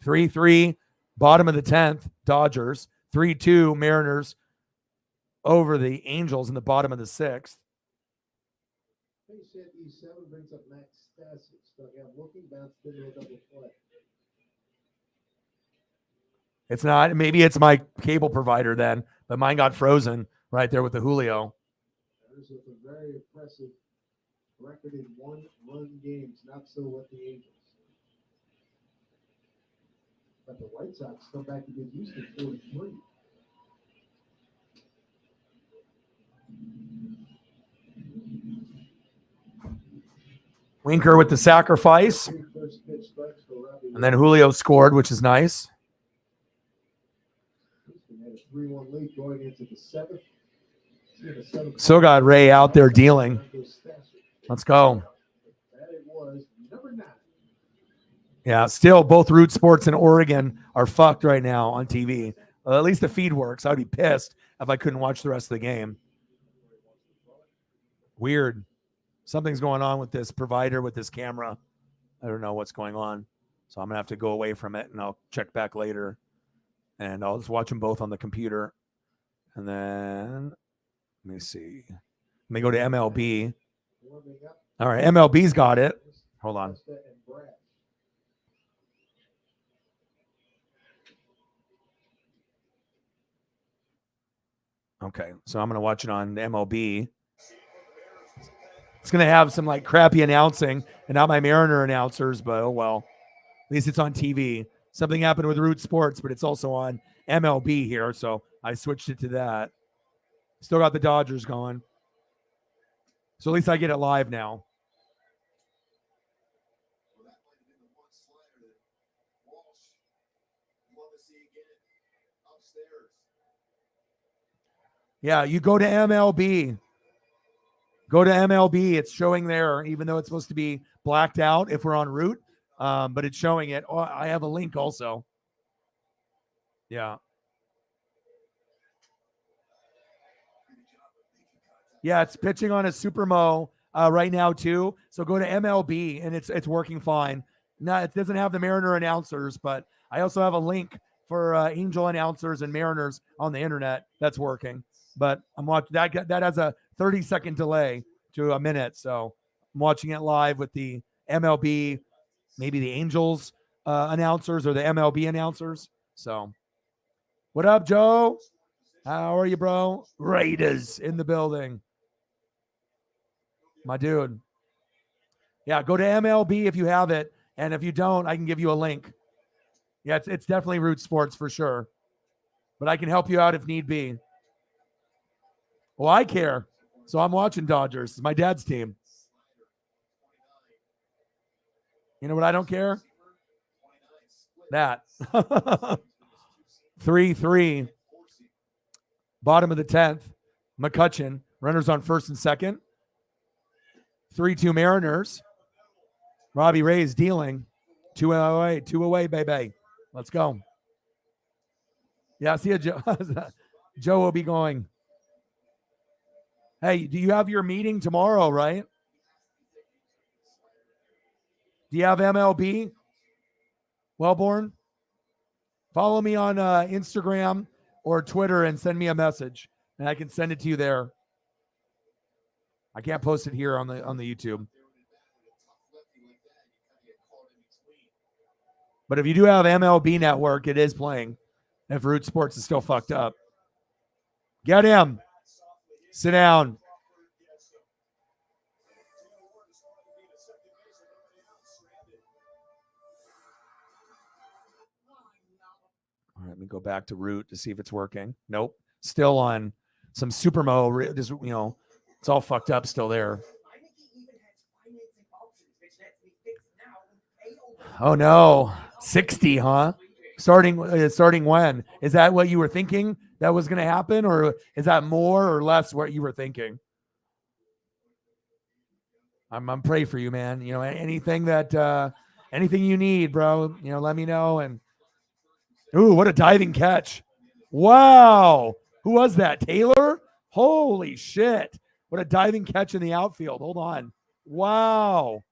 3-3, bottom of the 10th, Dodgers. 3-2, Mariners over the Angels in the bottom of the 6th. E7 brings up Max Stassi. Stuck out looking, bounced into a double play. It's not. Maybe it's my cable provider then, but mine got frozen right there with the Julio. There's a very impressive record in 1-run games, not so with the Angels. But the White Sox come back to get Houston 43. Winker with the sacrifice. First pitch strikes for Robbie. And then Julio scored, which is nice. Houston had a 3-1 lead going into the 7th. Still got Ray out there dealing. Let's go. That it was number 9. Yeah, still both Root Sports and Oregon are fucked right now on TV. Well, at least the feed works. I would be pissed if I couldn't watch the rest of the game. Weird. Something's going on with this provider, with this camera. I don't know what's going on. So I'm going to have to go away from it and I'll check back later. And I'll just watch them both on the computer. And then, let me see. Let me go to MLB. All right, MLB's got it. Hold on. Okay, so I'm going to watch it on MLB. It's going to have some like crappy announcing and not my Mariner announcers, but oh well. At least it's on TV. Something happened with Root Sports, but it's also on MLB here, so I switched it to that. Still got the Dodgers going. So at least I get it live now. Yeah, you go to MLB. Go to MLB. It's showing there, even though it's supposed to be blacked out if we're on route. But it's showing it. Oh, I have a link also. Yeah. Yeah, it's pitching on a Supermo right now too. So go to MLB and it's working fine. No, it doesn't have the Mariner announcers, but I also have a link for Angel announcers and Mariners on the internet that's working. But I'm watching that has a 30-second delay to a minute. So I'm watching it live with the MLB, maybe the Angels announcers or the MLB announcers. So what up, Joe? How are you, bro? Raiders in the building. My dude. Yeah, go to MLB if you have it. And if you don't, I can give you a link. Yeah, it's definitely Root Sports for sure. But I can help you out if need be. Well, I care. So I'm watching Dodgers. It's my dad's team. You know what I don't care? That. 3-3. Bottom of the 10th. McCutcheon. Runners on first and second. 3-2 Mariners. Robbie Ray's dealing. 2 away, baby. Let's go. Yeah, see you, Joe. Joe will be going. Hey, do you have your meeting tomorrow, right? Do you have MLB? Wellborn? Follow me on Instagram or Twitter and send me a message, and I can send it to you there. I can't post it here on the YouTube. But if you do have MLB Network, it is playing. If Root Sports is still fucked up. Get him. Sit down. All right, let me go back to Root to see if it's working. Nope. Still on some Supermo. Just, it's all fucked up still there. Oh, no. 60, huh? Starting when? Is that what you were thinking that was going to happen? Or is that more or less what you were thinking? I'm praying for you, man. Anything you need, bro, let me know. And ooh, what a diving catch. Wow. Who was that? Taylor? Holy shit. What a diving catch in the outfield. Hold on. Wow.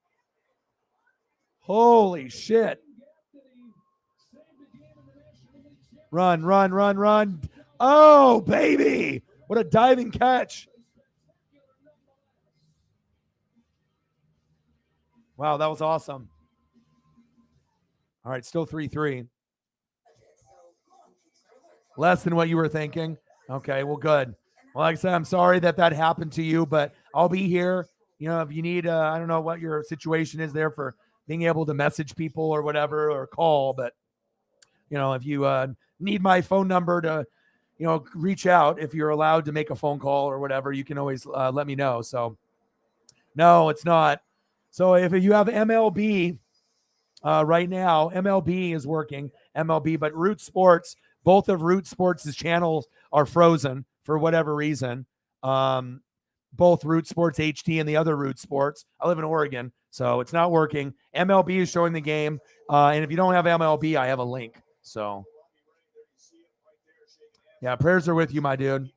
Holy shit. Run. Oh, baby. What a diving catch. Wow, that was awesome. All right, still 3-3. Less than what you were thinking. Okay, well, good. Well, like I said, I'm sorry that happened to you, but I'll be here. If you need, I don't know what your situation is there for being able to message people or whatever or call, but if you need my phone number to, reach out, if you're allowed to make a phone call or whatever, you can always let me know. So, no, it's not. So if you have MLB right now, MLB is working, MLB, but Root Sports, both of Root Sports' channels are frozen for whatever reason. Both Root Sports HD and the other Root Sports. I live in Oregon, so it's not working. MLB is showing the game. And if you don't have MLB, I have a link. So, yeah, prayers are with you, my dude.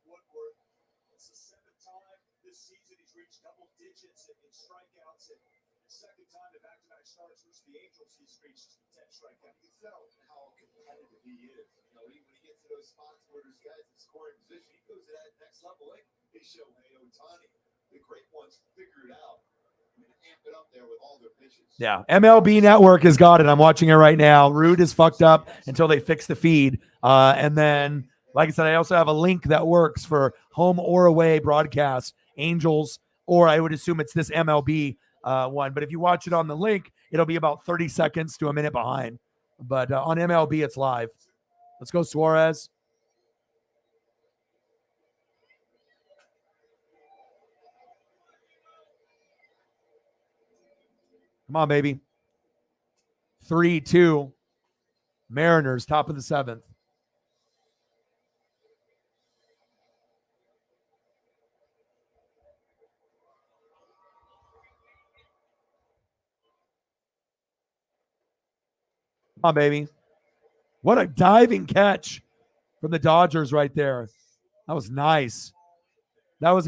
of spots where there's guys in scoring position. He goes to that next level. Like they show Ohtani. The great ones figure it out. Amp it up there with all their pitches. Yeah, MLB Network has got it. I'm watching it right now. Root is fucked up until they fix the feed. And then, like I said, I also have a link that works for home or away broadcast, Angels, or I would assume it's this MLB one. But if you watch it on the link, it'll be about 30 seconds to a minute behind. But on MLB, it's live. Let's go, Suarez. Come on, baby. 3-2. Mariners, top of the 7th. Come on, baby. What a diving catch from the Dodgers right there. That was nice. They were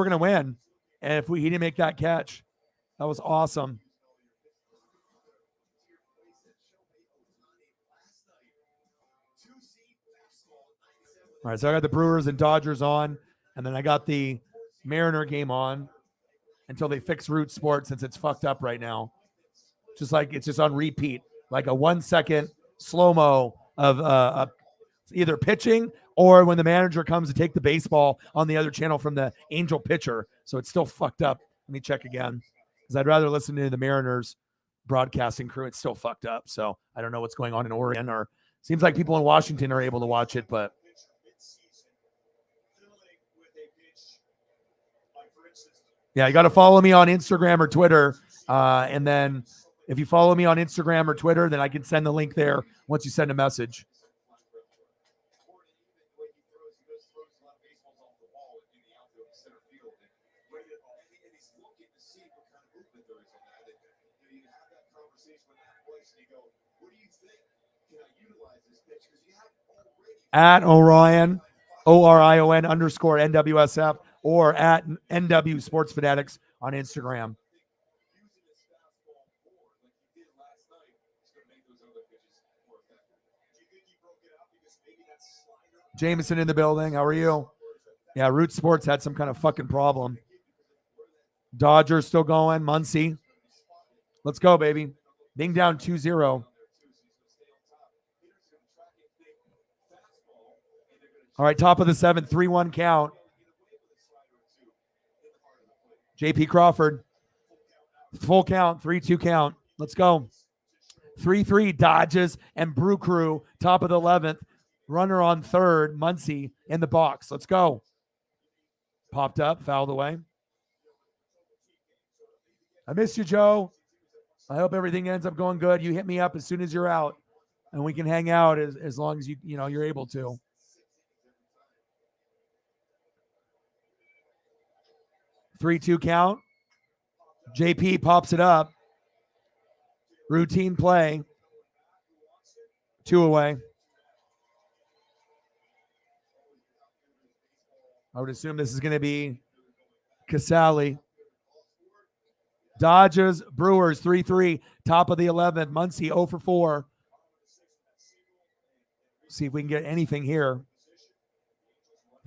gonna win. And if he didn't make that catch, that was awesome. All right, so I got the Brewers and Dodgers on, and then I got the Mariner game on until they fix Root Sports since it's fucked up right now. Just like it's just on repeat, like a 1 second slow-mo of either pitching or when the manager comes to take the baseball on the other channel from the Angel pitcher. So it's still fucked up. Let me check again because I'd rather listen to the Mariners broadcasting crew. It's still fucked up. So I don't know what's going on in Oregon, or seems like people in Washington are able to watch it, but yeah, you got to follow me on Instagram or Twitter. And then if you follow me on Instagram or Twitter, then I can send the link there once you send a message. At Orion, ORION _ NWSF, or at NW Sports Fanatics on Instagram. Jameson in the building. How are you? Yeah, Root Sports had some kind of fucking problem. Dodgers still going. Muncie. Let's go, baby. Being down 2-0. All right, top of the 7th, 3-1 count. JP Crawford. Full count, 3-2 count. Let's go. 3-3 Dodgers and Brew Crew, top of the 11th. Runner on third, Muncie in the box. Let's go. Popped up, fouled away. I miss you, Joe. I hope everything ends up going good. You hit me up as soon as you're out, and we can hang out as long as you're able to. Three-two count. JP pops it up. Routine play. 2 away. I would assume this is going to be Casale. Dodgers, Brewers, 3-3. Top of the 11th. Muncie, 0 for 4. See if we can get anything here.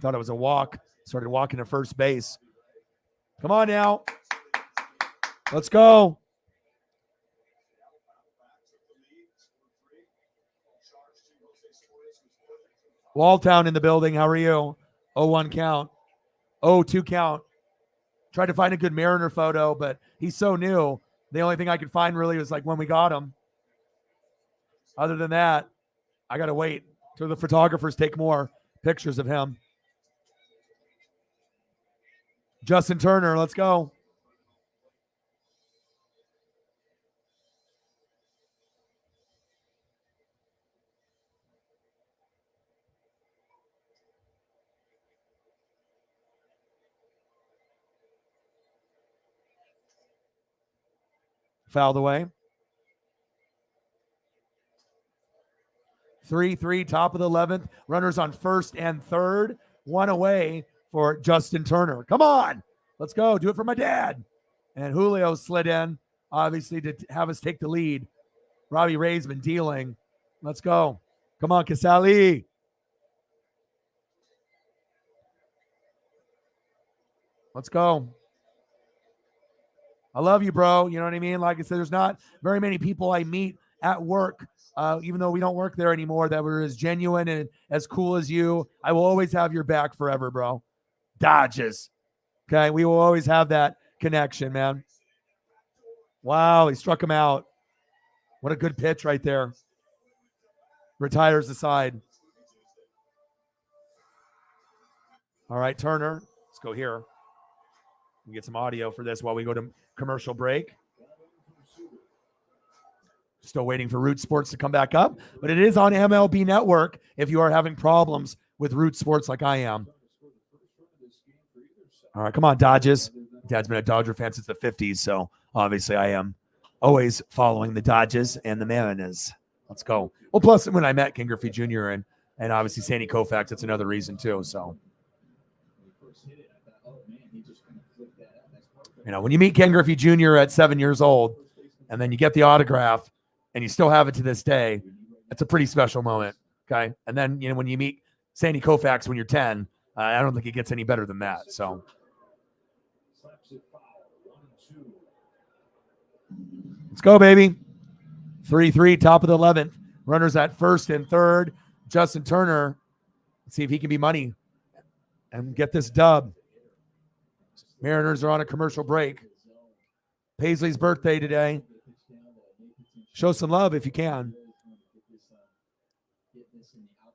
Thought it was a walk. Started walking to first base. Come on now. Let's go. Walltown in the building. How are you? 0-1 count. 0-2 count. Tried to find a good Mariner photo, but he's so new. The only thing I could find really was like when we got him. Other than that, I got to wait till the photographers take more pictures of him. Justin Turner, let's go. Fouled away. 3-3, top of the 11th. Runners on first and third. 1 away for Justin Turner. Come on. Let's go. Do it for my dad. And Julio slid in, obviously, to have us take the lead. Robbie Ray's been dealing. Let's go. Come on, Casale. Let's go. I love you, bro. You know what I mean? Like I said, there's not very many people I meet at work, even though we don't work there anymore, that were as genuine and as cool as you. I will always have your back forever, bro. Dodges. Okay. We will always have that connection, man. Wow. He struck him out. What a good pitch right there. Retires the side. All right, Turner. Let's go here. We get some audio for this while we go to commercial break. Still waiting for Root Sports to come back up, but it is on MLB Network if you are having problems with Root Sports like I am. All right, come on, Dodgers. Dad's been a Dodger fan since the 50s, so obviously I am always following the Dodgers and the Mariners. Let's go. Well, plus when I met Ken Griffey Jr. and obviously Sandy Koufax, that's another reason too. So, you know, when you meet Ken Griffey Jr. at 7 years old, and then you get the autograph, and you still have it to this day, it's a pretty special moment. Okay, and then you know when you meet Sandy Koufax when you're 10, I don't think it gets any better than that. So. Let's go, baby. 3-3, top of the 11th. Runners at first and third. Justin Turner, let's see if he can be money and get this dub. Mariners are on a commercial break. Paisley's birthday today. Show some love if you can.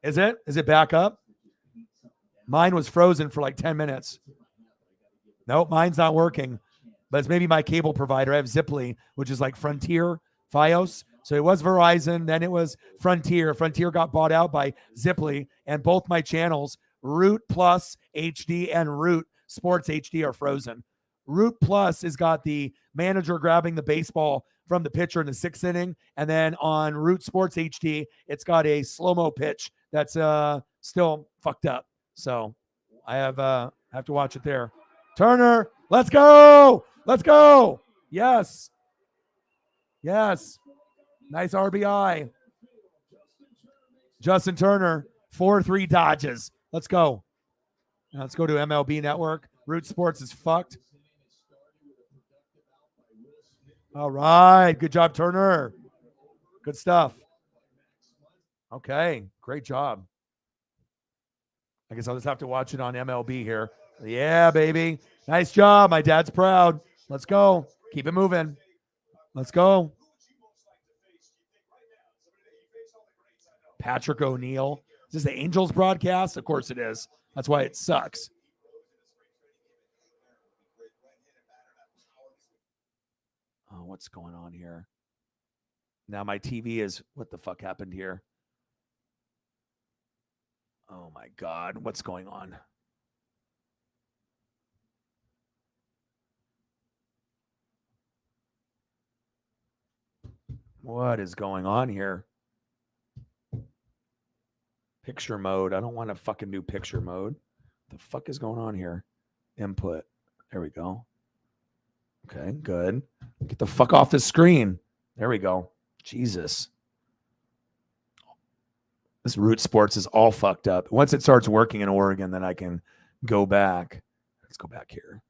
Is it? Is it back up? Mine was frozen for like 10 minutes. Nope, mine's not working. But it's maybe my cable provider. I have Ziply, which is like Frontier Fios. So it was Verizon, then it was Frontier. Frontier got bought out by Ziply, and both my channels, Root Plus HD and Root Sports HD, are frozen. Root Plus has got the manager grabbing the baseball from the pitcher in the 6th inning, and then on Root Sports HD, it's got a slow-mo pitch that's still fucked up. So I have to watch it there. Turner, let's go. Let's go. Yes. Yes. Nice RBI. Justin Turner, 4-3 Dodgers. Let's go. Now let's go to MLB Network. Root Sports is fucked. All right. Good job, Turner. Good stuff. Okay. Great job. I guess I'll just have to watch it on MLB here. Yeah, baby. Nice job. My dad's proud. Let's go. Keep it moving. Let's go. Patrick O'Neill. Is this the Angels broadcast? Of course it is. That's why it sucks. Oh, what's going on here? Now my TV is, what the fuck happened here? Oh my God, what's going on? What is going on here? Picture mode. I don't want to fucking do picture mode. What the fuck is going on here? Input. There we go. Okay, good. Get the fuck off the screen. There we go. Jesus. This Root Sports is all fucked up. Once it starts working in Oregon, then I can go back. Let's go back here.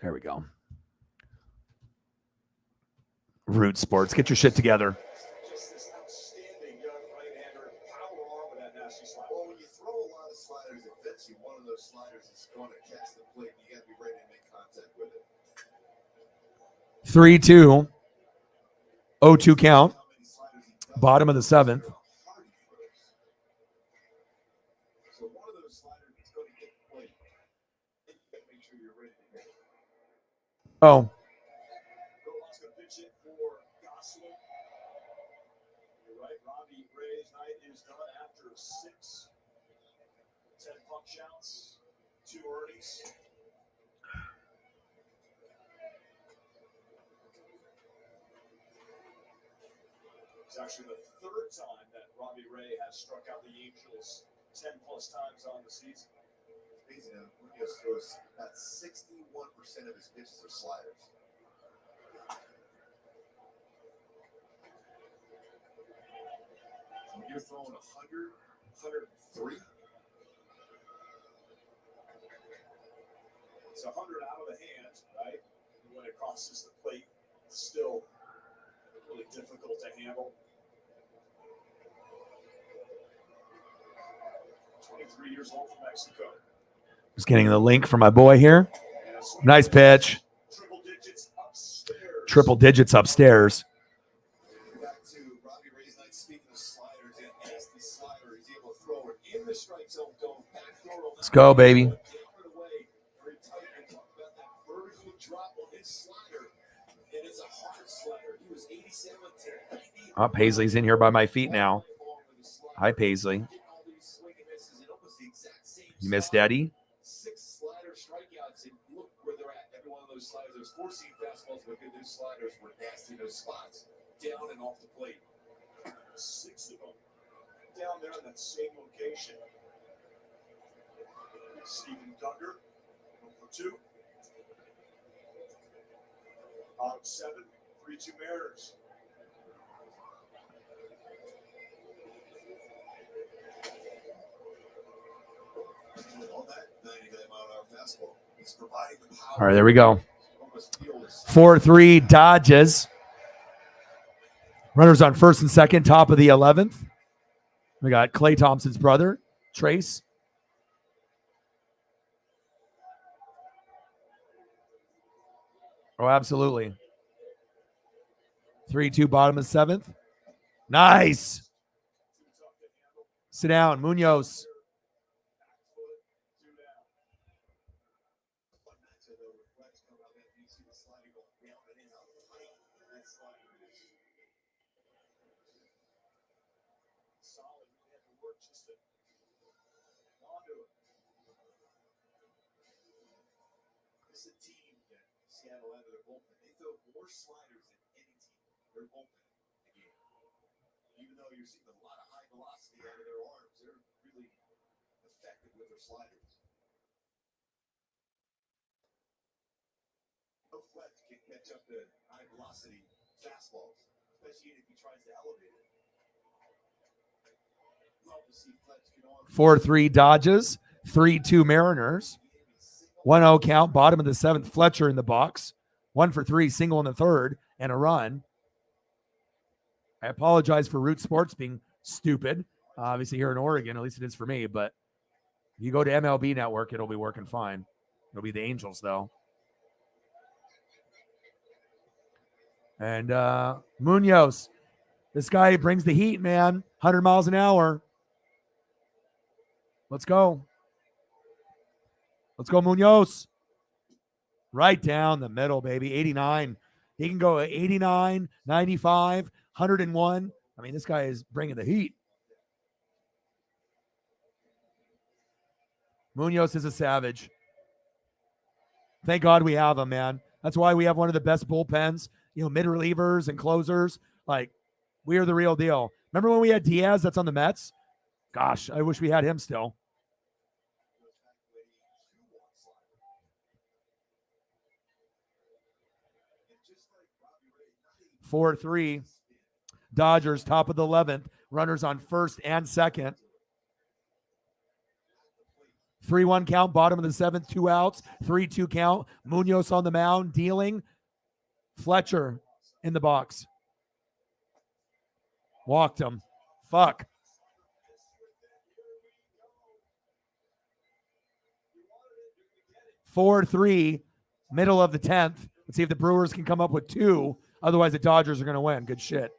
There we go. Root Sports. Get your shit together. Just this outstanding young right-hander. Power arm with that nasty slider. Well, when you throw a lot of sliders, it fits you. One of those sliders is going to catch the plate. You got to be ready to make contact with it. 3-2. 0-2 count. Bottom of the 7th. So one of those sliders is going to get the plate. Make sure you're ready to hit. Oh. You're right, Robbie Ray's night is done after 6. 10 puck shots, 2 earnings. It's actually the 3rd time that Robbie Ray has struck out the Angels 10 plus times on the season. Amazing. Munoz throws about 61% of his pitches are sliders. When you're throwing 100, 103. It's 100 out of the hand, right? When it crosses the plate, it's still really difficult to handle. 23 years old from Mexico. Just getting the link for my boy here. Nice pitch. Triple digits upstairs. Back to Robbie Ray's night. Speaking of sliders, and as the slider is able to throw it in the strike zone, going back throw it. Let's go, baby. Down and away. Very tight. And talk about that vertical drop on his slider. And it's a hard slider. He was 87 to 90. Oh, Paisley's in here by my feet now. Hi, Paisley. You missed Eddie? 6 slider strikeouts, and look where they're at. Every one of those sliders, those 4-seam fastballs, but good news sliders were nasty. Those spots down and off the plate. 6 of them down there in that same location. Stephen Duggar, 1 for 2. Out of 7, 3-2 Mariners. On that 99-mile-an-hour fastball, he's providing the power. All right, there we go. 4-3 Dodgers. Runners on first and second, top of the 11th. We got Klay Thompson's brother, Trace. Oh, absolutely. 3-2 bottom of 7th. Nice. Sit down, Munoz. This is a team that Seattle out of their bullpen. They throw more sliders than any team. Their bullpen in the game. Even though you're seeing a lot of high velocity out of their arms, they're really effective with their sliders. No Fletch can catch up to high velocity fastballs, especially if he tries to elevate it. Love to see Fletch get on. 4-3 Dodgers, 3-2 Mariners. 1-0 count, bottom of the 7th. Fletcher in the box. 1 for 3, single in the 3rd, and a run. I apologize for Root Sports being stupid. Obviously here in Oregon, at least it is for me, but if you go to MLB Network, it'll be working fine. It'll be the Angels, though. And Munoz, this guy brings the heat, man. 100 miles an hour. Let's go. Let's go, Munoz. Right down the middle, baby. 89. He can go 89, 95, 101. I mean, this guy is bringing the heat. Munoz is a savage. Thank God we have him, man. That's why we have one of the best bullpens, mid relievers and closers. Like, we are the real deal. Remember when we had Diaz that's on the Mets? Gosh, I wish we had him still. 4-3 Dodgers, top of the 11th. Runners on first and second. 3-1 count, bottom of the 7th, 2 outs. 3-2 count. Munoz on the mound, dealing. Fletcher in the box. Walked him. Fuck. 4-3, middle of the 10th. Let's see if the Brewers can come up with 2. Otherwise, the Dodgers are going to win. Good shit.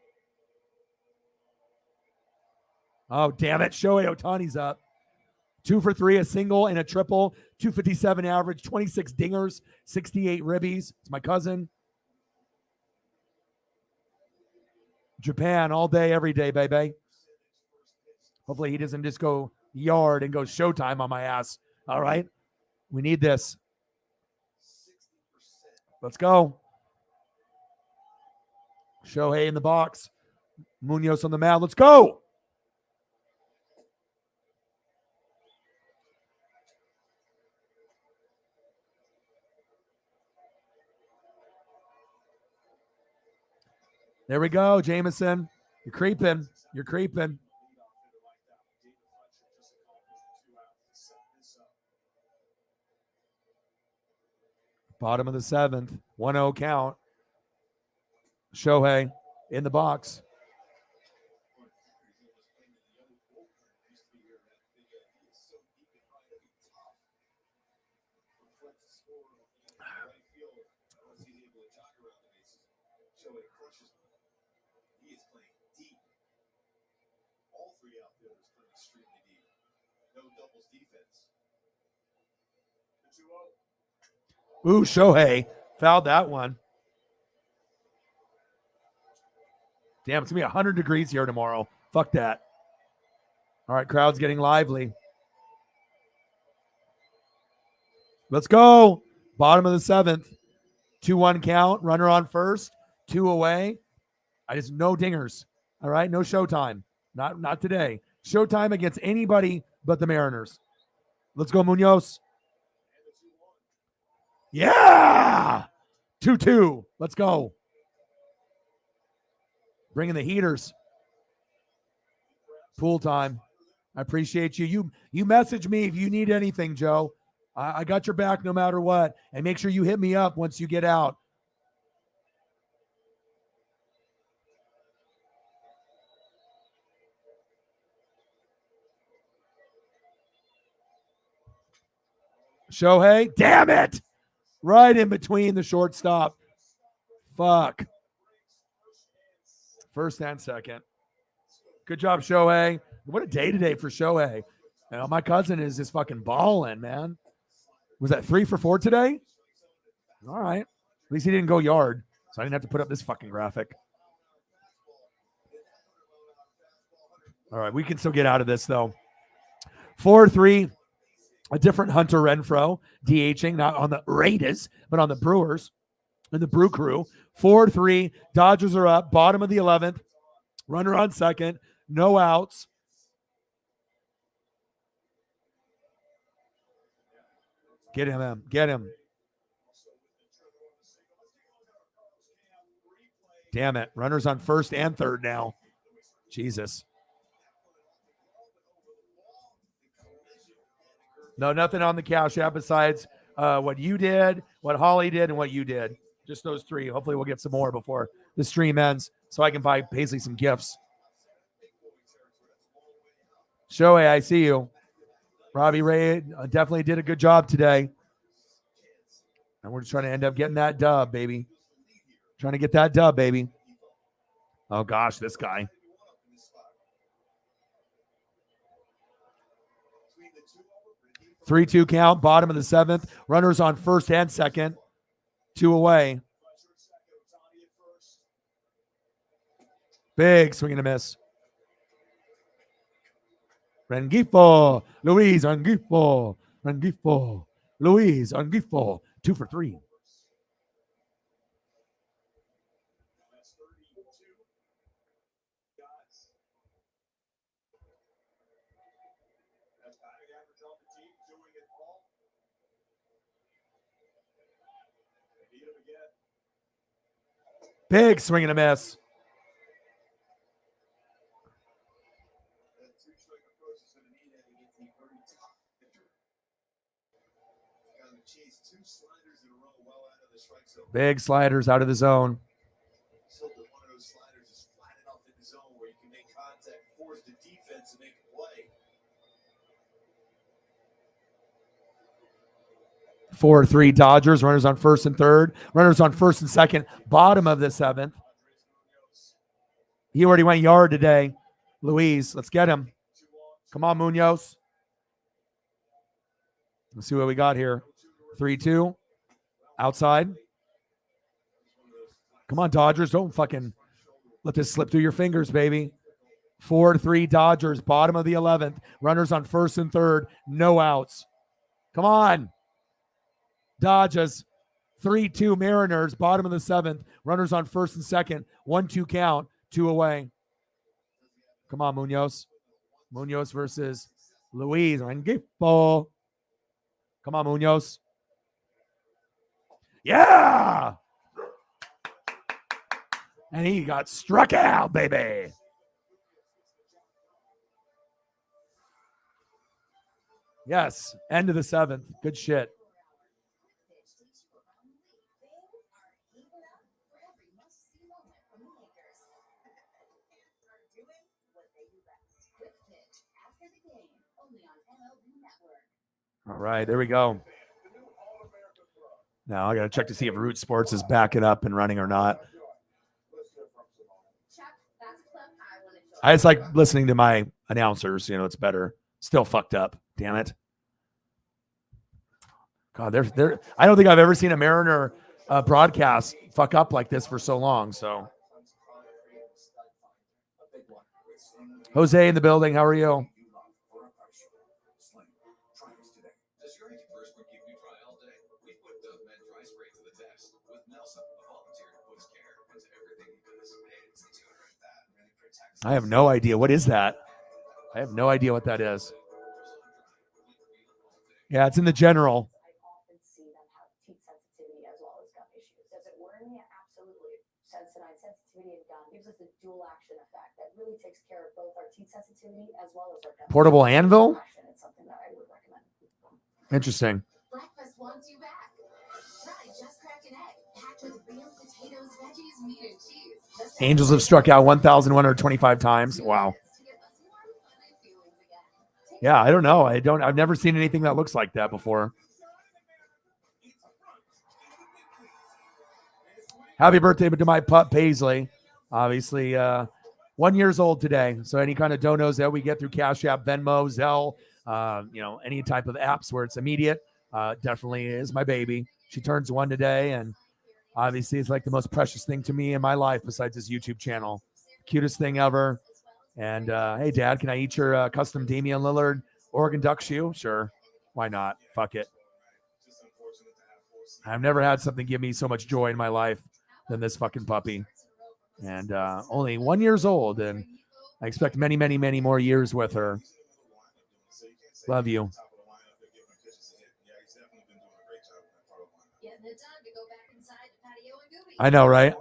Oh, damn it. Shohei Ohtani's up. 2 for 3, a single and a triple. 257 average, 26 dingers, 68 ribbies. It's my cousin. Japan all day, every day, baby. Hopefully he doesn't just go yard and go showtime on my ass. All right? We need this. Let's go. Shohei in the box. Munoz on the mound. Let's go. There we go, Jameson. You're creeping. You're creeping. Bottom of the 7th. 1-0 count. Shohei in the box. He is playing deep. All three outfielders playing extremely deep. No doubles defense. The 2-0. Ooh, Shohei fouled that one. Damn, it's going to be 100 degrees here tomorrow. Fuck that. All right, crowd's getting lively. Let's go. Bottom of the 7th. 2-1 count. Runner on first. 2 away. I just no dingers. All right, no showtime. Not today. Showtime against anybody but the Mariners. Let's go, Munoz. Yeah. 2-2. Let's go. Bringing the heaters. Pool time. I appreciate you. You message me if you need anything, Joe. I got your back no matter what. And make sure you hit me up once you get out. Shohei, damn it. Right in between the shortstop. Fuck. First and second. Good job, Shohei. What a day today for Shohei. You know, my cousin is just fucking balling, man. Was that 3 for 4 today? All right. At least he didn't go yard, so I didn't have to put up this fucking graphic. All right, we can still get out of this, though. 4-3, a different Hunter Renfroe, DHing, not on the Raiders, but on the Brewers and the Brew Crew. 4-3, Dodgers are up, bottom of the 11th. Runner on second, no outs. Get him, Em. Get him. Damn it. Runners on first and third now. Jesus. No, nothing on the Cash App besides what you did, what Holly did, and what you did. Just those three. Hopefully we'll get some more before the stream ends so I can buy Paisley some gifts. Shohei, I see you. Robbie Ray definitely did a good job today. And we're just trying to end up getting that dub, baby. Trying to get that dub, baby. Oh, gosh, this guy. Three-two count, bottom of the 7th. Runners on first and second. 2 away. Big swing and a miss. Rengifo. Luis Rengifo. Rengifo. Luis Rengifo. 2 for 3. Big swing and a miss. Big sliders out of the zone. So that one of those sliders is flat enough in the zone where you can make contact, force the defense to make a play. 4-3 Dodgers. Runners on first and third. Runners on first and second. Bottom of the 7th. He already went yard today. Luis, let's get him. Come on, Munoz. Let's see what we got here. 3-2. Outside. Come on, Dodgers. Don't fucking let this slip through your fingers, baby. 4-3 Dodgers. Bottom of the 11th. Runners on first and third. No outs. Come on. Dodgers. 3-2 Mariners. Bottom of the 7th. Runners on first and second. 1-2 count. 2 away. Come on, Munoz. Munoz versus Luis Rengifo. Come on, Munoz. Yeah! And he got struck out, baby. Yes, end of the 7th. Good shit. All right, there we go. Now I got to check to see if Root Sports is backing up and running or not. I just like listening to my announcers. You know, it's better. Still fucked up. Damn it. God, they're. I don't think I've ever seen a Mariner broadcast fuck up like this for so long. So, Jose in the building. How are you? Does your antiperspirant keep you dry all day? We put Dove Med Dry Spray to the test. With Nelson, a volunteer who puts care into everything he does. It's deodorant that really protects. I have no idea. What is that? I have no idea what that is. Yeah, it's in the general. I often see them have teeth sensitivity as well as gum issues. Does it work? Yeah, absolutely. Sensodyne sensitivity and gum gives us the dual action effect that really takes care of both our teeth sensitivity as well as our gum. Portable anvil? It's something that I would recommend. Interesting. Breakfast wants you back. Try Just Crack an Egg, packed with real potatoes, veggies, meat, and cheese. Angels have struck out 1,125 times. Wow. Yeah, I don't know. I've never seen anything that looks like that before. Happy birthday to my pup, Paisley. Obviously, 1 year old today. So any kind of donos that we get through Cash App, Venmo, Zelle, any type of apps where it's immediate, definitely is my baby. She turns 1 today, and obviously it's like the most precious thing to me in my life besides this YouTube channel. Cutest thing ever. And hey, Dad, can I eat your custom Damian Lillard Oregon Duck shoe? Sure. Why not? Fuck it. I've never had something give me so much joy in my life than this fucking puppy. And only 1 year old, and I expect many, many, many more years with her. Love you. I know, right?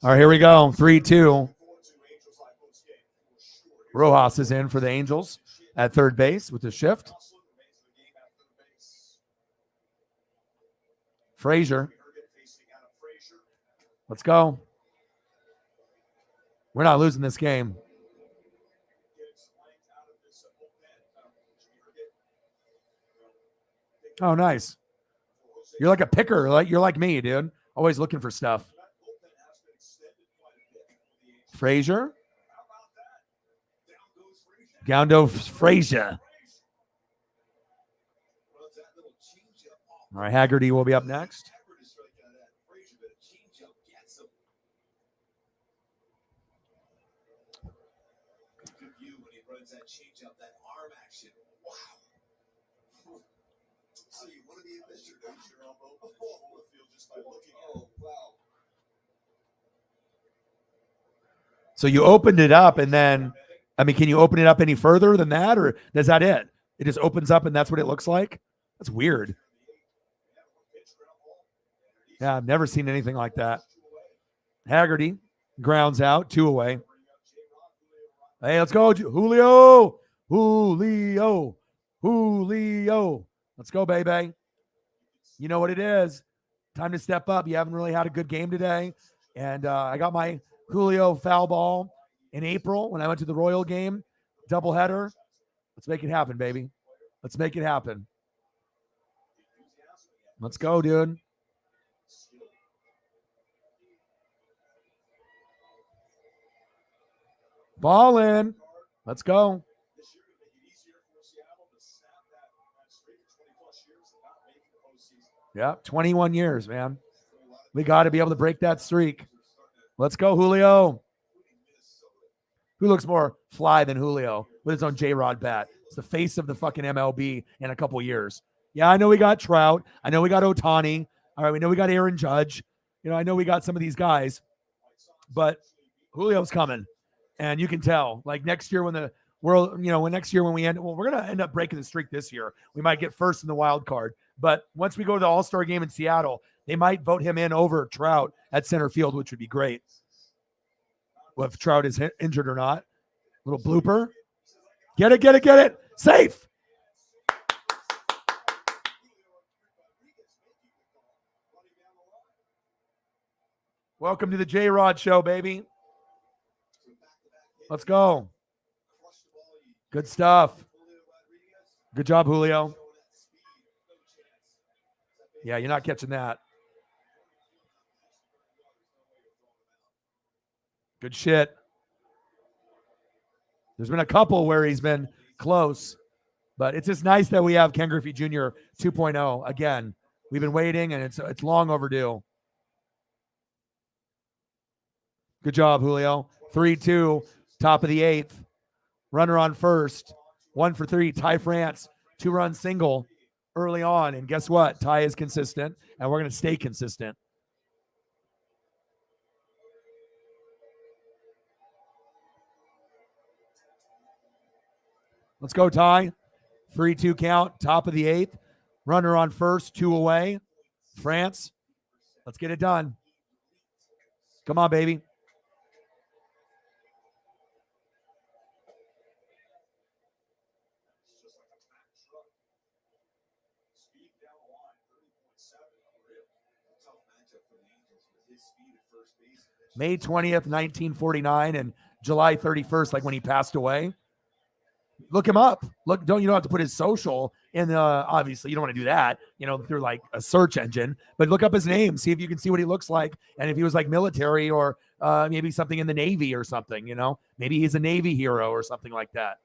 All right, here we go. 3-2. Rojas is in for the Angels at third base with the shift. Frazier. Let's go. We're not losing this game. Oh, nice. You're like a picker. You're like me, dude. Always looking for stuff. Frazier. Goundo Frazier. All right, Haggerty will be up next. So you opened it up, and then, I mean, can you open it up any further than that, or is that it? It just opens up, and that's what it looks like? That's weird. Yeah, I've never seen anything like that. Haggerty grounds out, 2 away. Hey, let's go, Julio. Julio. Julio. Let's go, baby. You know what it is. Time to step up. You haven't really had a good game today. And I got my Julio foul ball in April when I went to the Royal game. Doubleheader. Let's make it happen, baby. Let's make it happen. Let's go, dude. Ball in. Let's go. Yeah, 21 years, man. We got to be able to break that streak. Let's go, Julio. Who looks more fly than Julio with his own J-Rod bat? It's the face of the fucking MLB in a couple years. Yeah, I know we got Trout. I know we got Ohtani. All right, we know we got Aaron Judge. You know, I know we got some of these guys. But Julio's coming. And you can tell, like next year when the world, when next year when we end, well, we're going to end up breaking the streak this year. We might get first in the wild card. But once we go to the All-Star game in Seattle, they might vote him in over Trout at center field, which would be great. Well, if Trout is injured or not. Little blooper. Get it. Safe. Welcome to the J-Rod Show, baby. Let's go. Good stuff. Good job, Julio. Yeah, you're not catching that. Good shit. There's been a couple where he's been close, but it's just nice that we have Ken Griffey Jr. 2.0 again. We've been waiting, and it's long overdue. Good job, Julio. 3-2, top of the eighth. Runner on first. 1 for 3. Ty France, 2-run single early on. And guess what? Ty is consistent, and we're going to stay consistent. Let's go, Ty. 3-2 count, top of the eighth. Runner on first, 2 away. France, let's get it done. Come on, baby. May 20th, 1949, and July 31st, like when he passed away. Look him up. You don't have to put his social in obviously you don't want to do that, through like a search engine, but look up his name, see if you can see what he looks like. And if he was like military or maybe something in the Navy or something, maybe he's a Navy hero or something like that.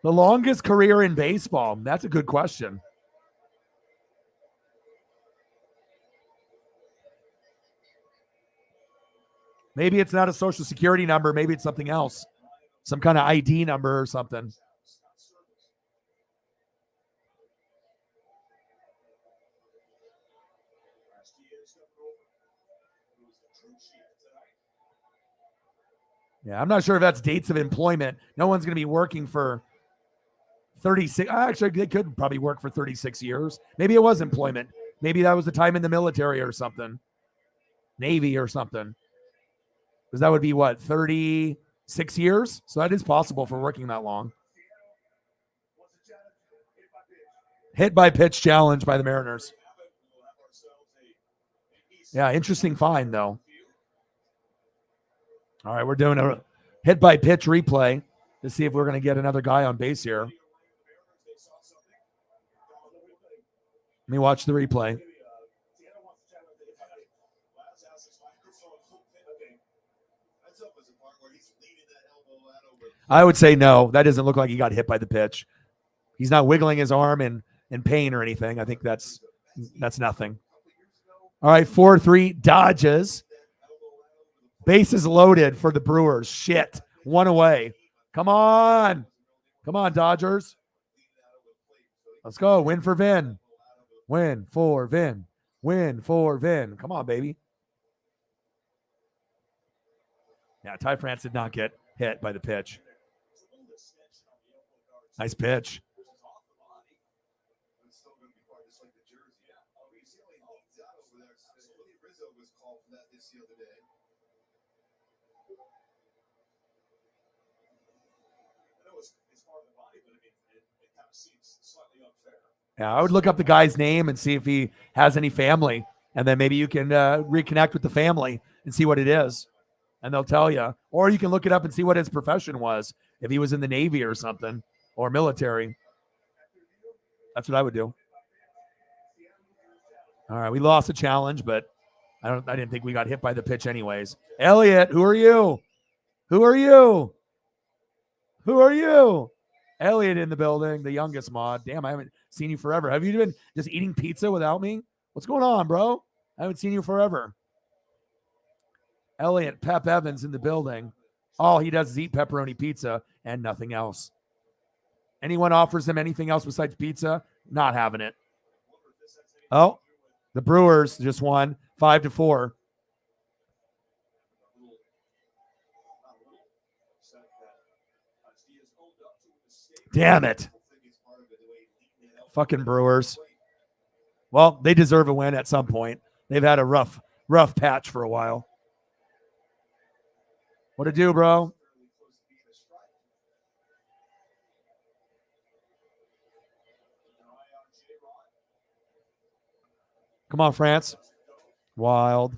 The longest career in baseball. That's a good question. Maybe it's not a social security number. Maybe it's something else. Some kind of ID number or something. Yeah, I'm not sure if that's dates of employment. No one's going to be working for 36. Actually, they could probably work for 36 years. Maybe it was employment. Maybe that was the time in the military or something. Navy or something. Because that would be what, 36 years? So that is possible for working that long. Hit by pitch challenge by the Mariners. Yeah, interesting find, though. All right, we're doing a hit by pitch replay to see if we're going to get another guy on base here. Let me watch the replay. I would say no. That doesn't look like he got hit by the pitch. He's not wiggling his arm in pain or anything. I think that's nothing. All right, 4-3 Dodgers. Bases loaded for the Brewers. Shit. 1 away. Come on. Come on, Dodgers. Let's go. Win for Vin. Win for Vin. Win for Vin. Come on, baby. Yeah, Ty France did not get hit by the pitch. Nice pitch. Yeah, I would look up the guy's name and see if he has any family, and then maybe you can reconnect with the family and see what it is, and they'll tell you. Or you can look it up and see what his profession was, if he was in the Navy or something, or military. That's what I would do. All right, we lost a challenge, but I didn't think we got hit by the pitch anyways. Elliot, who are you? Who are you? Who are you? Elliot in the building, the youngest mod. Damn, I haven't seen you forever. Have you been just eating pizza without me? What's going on, bro? I haven't seen you forever. Elliot, Pep Evans in the building. All he does is eat pepperoni pizza and nothing else. Anyone offers him anything else besides pizza, not having it. Oh, the Brewers just won 5-4. Damn it. Fucking Brewers. Well, they deserve a win at some point. They've had a rough patch for a while. What to do, bro? Come on, France. Wild.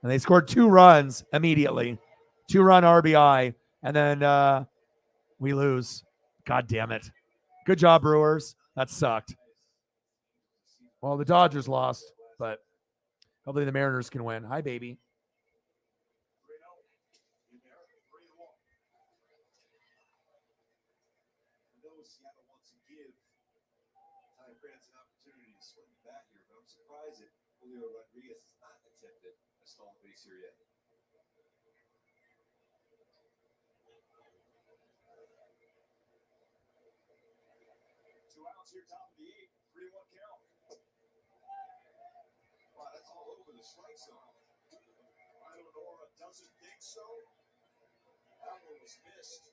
And they scored 2 runs immediately. 2-run RBI. And then we lose. God damn it. Good job, Brewers. That sucked. Well, the Dodgers lost, but hopefully the Mariners can win. Hi, baby. Seattle wants to give Ty France an opportunity to swing the bat here, but I'm surprised that Julio Rodriguez has not attempted a stolen base here yet. 2 outs here, top of the 8th, 3-1 count. Wow, that's all over the strike zone. Ironora doesn't think so. That one was missed.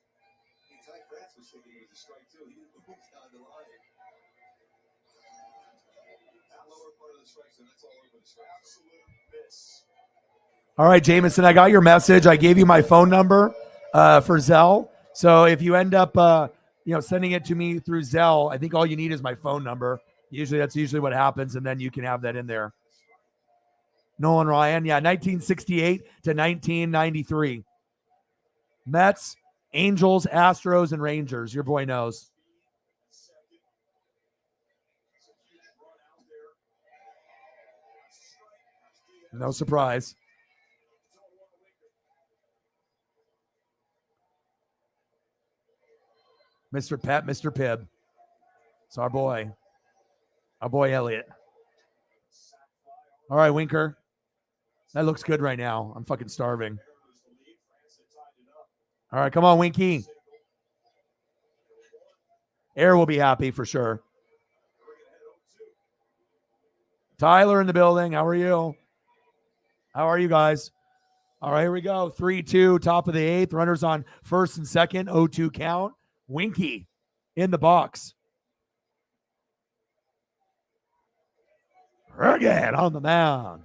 Ty France was thinking it was a strike too. He moved down the line. That lower part of the strike zone, that's all over the strike. Absolute miss. All right, Jameson, I got your message. I gave you my phone number for Zelle. So if you end up, sending it to me through Zelle, I think all you need is my phone number. That's usually what happens, and then you can have that in there. Nolan Ryan, 1968 to 1993. Mets, Angels, Astros, and Rangers. Your boy knows. No surprise. Mr. Pet, Mr. Pibb. It's our boy Elliot. All right, Winker. That looks good right now. I'm fucking starving. All right, come on, Winky. Air will be happy for sure. Tyler in the building. How are you? How are you guys? All right, here we go. 3-2, top of the 8th. Runners on first and second. 0-2 count. Winky in the box. Rugged on the mound.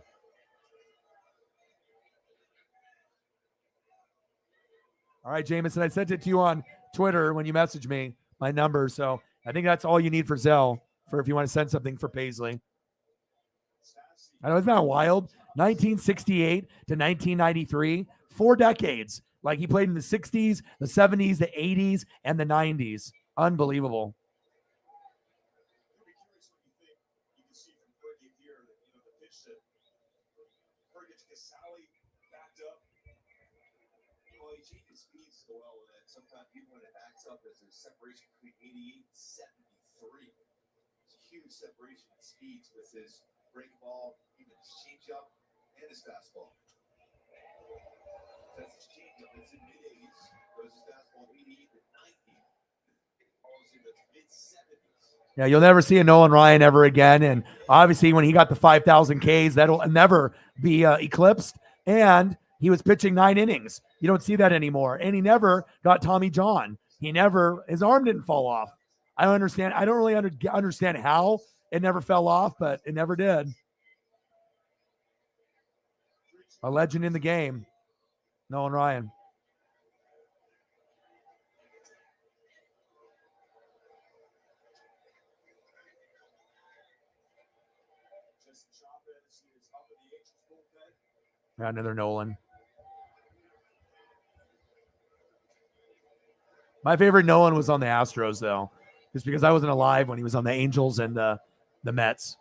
All right, Jameson, I sent it to you on Twitter when you messaged me, my number. So I think that's all you need for Zelle for if you want to send something for Paisley. I know, isn't that wild? 1968 to 1993, 4 decades. Like he played in the 60s, the 70s, the 80s, and the 90s. Unbelievable. Sometimes even when it backs up, there's a separation between 88 and 73. It's a huge separation in speeds with his break ball, even his changeup, and his fastball. That's his changeup. It's in mid-80s, whereas his fastball 88 to 90. Ball's in the mid-70s. Yeah, you'll never see a Nolan Ryan ever again. And obviously, when he got the 5,000 Ks, that'll never be eclipsed. And he was pitching 9 innings. You don't see that anymore. And he never got Tommy John. His arm didn't fall off. I don't understand. I don't really understand how it never fell off, but it never did. A legend in the game, Nolan Ryan. Another Nolan. My favorite Nolan was on the Astros, though, just because I wasn't alive when he was on the Angels and the Mets.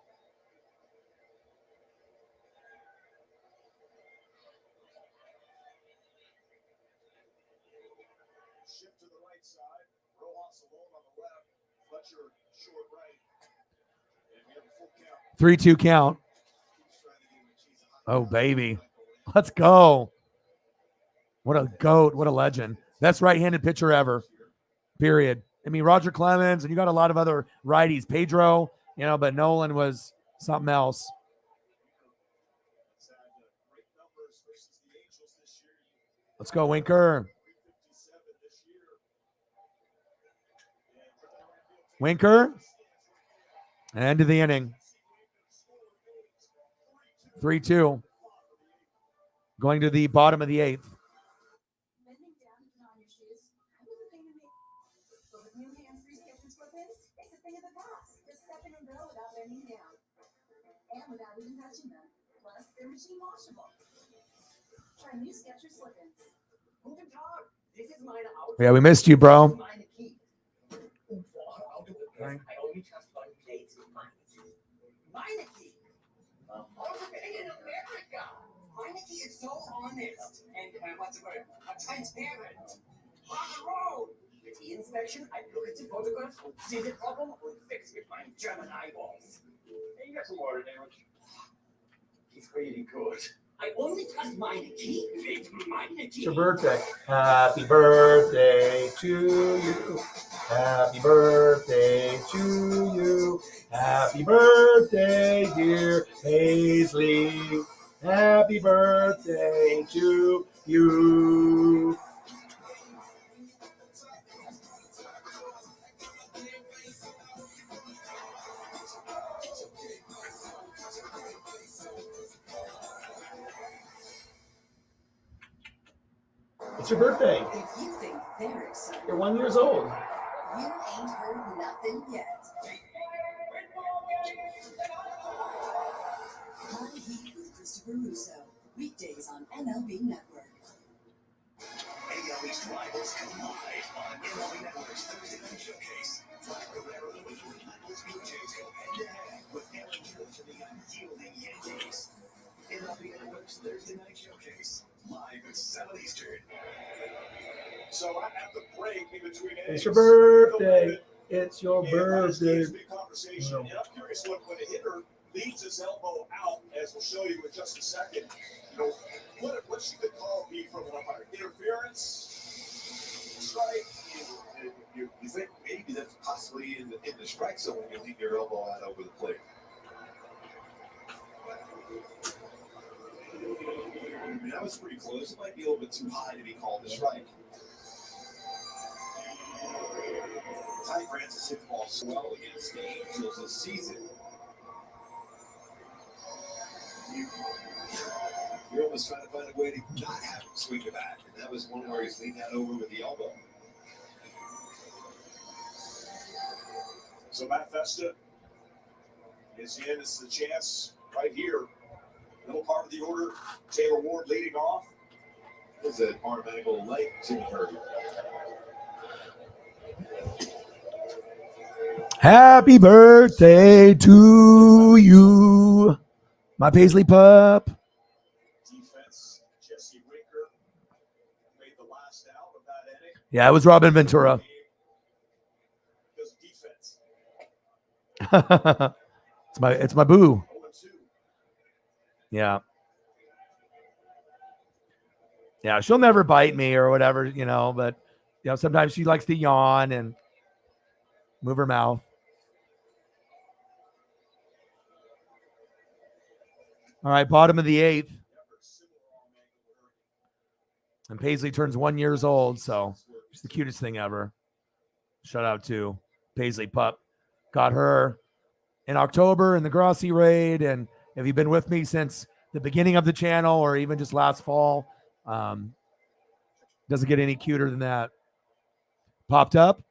Shift to the right side. Rojas alone on the left. Fletcher short right. And we have a full count. 3-2 count. Oh, baby. Let's go. What a GOAT. What a legend. Best right-handed pitcher ever. Period. I mean, Roger Clemens, and you got a lot of other righties. Pedro, but Nolan was something else. Let's go, Winker. Winker. End of the inning. 3-2. Going to the bottom of the 8th. Bending down to put on your shoes, I was a thing to make. But with new hands-free Skechers slip-ins, it's a thing of the past. Just step in and go without bending down. And without even touching them. Plus, they're machine washable. Try new Skechers slip-ins. Guten Tag. This is my outfit. Yeah, we missed you, bro. Meine key. I'll do it. Yes, I only trust one place with mine. Meine key. Also made in America. Meine key is so honest and what's the word? Transparent. On the road. With the inspection, I look at the photographs, see the problem, and fix with my German eyeballs. Hey, you got some water damage. He's really good. I only trust meine key with meine key. It's your birthday. Happy birthday to you. Happy birthday to you. Happy birthday, dear Paisley. Happy birthday to you. It's your birthday. If you think they're excited, You're 1 year old. you ain't heard nothing yet. High Heat with Christopher Russo. Weekdays on MLB Network. ALE's rivals collide on MLB Network's Thursday Night Showcase. Vlad Guerrero and Indianapolis Blue Jays go head-to-head with Aaron Judge and the unyielding Yankees. MLB Network's Thursday Night Showcase, live at 7 Eastern. So at the break in between It's your birthday. It's your birthday. big conversation. And I'm curious when a hitter leads his elbow out, as we'll show you in just a second, you know, what should the call be from an umpire? Interference? Strike? You think maybe that's possibly in the strike zone when you leave your elbow out over the plate. I mean, that was pretty close. It might be a little bit too high to be called a strike. Ty Francis hit the ball so well against the Angels this season. You're almost trying to find a way to not have him swing the bat, and that was one where he's leaned out over with the elbow. So Matt Festa is in. This is the chance right here. Middle part of the order. Taylor Ward leading off. This is an arm angle like Jimmy Hurley. Happy birthday to you, my Paisley pup. Defense, Jesse Winker made the last out of that inning. Yeah, it was Robin Ventura. Because defense. it's my boo. 0-2. Yeah. Yeah, she'll never bite me or whatever, you know, but you know, sometimes she likes to yawn and move her mouth. All right, bottom of the eighth. And Paisley turns 1 year old, so it's the cutest thing ever. Shout out to Paisley pup. Got her in October in the Grossi raid, and if you've been with me since the beginning of the channel or even just last fall, doesn't get any cuter than that. Popped up.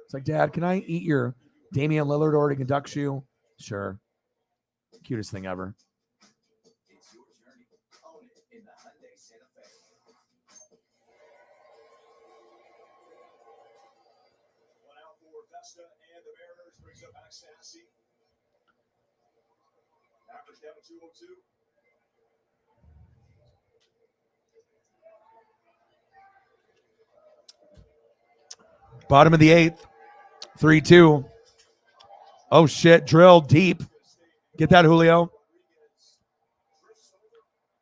It's like, Dad, can I eat your Damian Lillard Oregon Duck shoe? Sure. Cutest thing ever. It's your journey. Own it in the Hyundai Santa Fe. One out for Vesta and the Mariners brings up Max Sassy. Average down to 202. Bottom of the eighth. 3-2. Oh, shit. Drilled deep. Get that, Julio.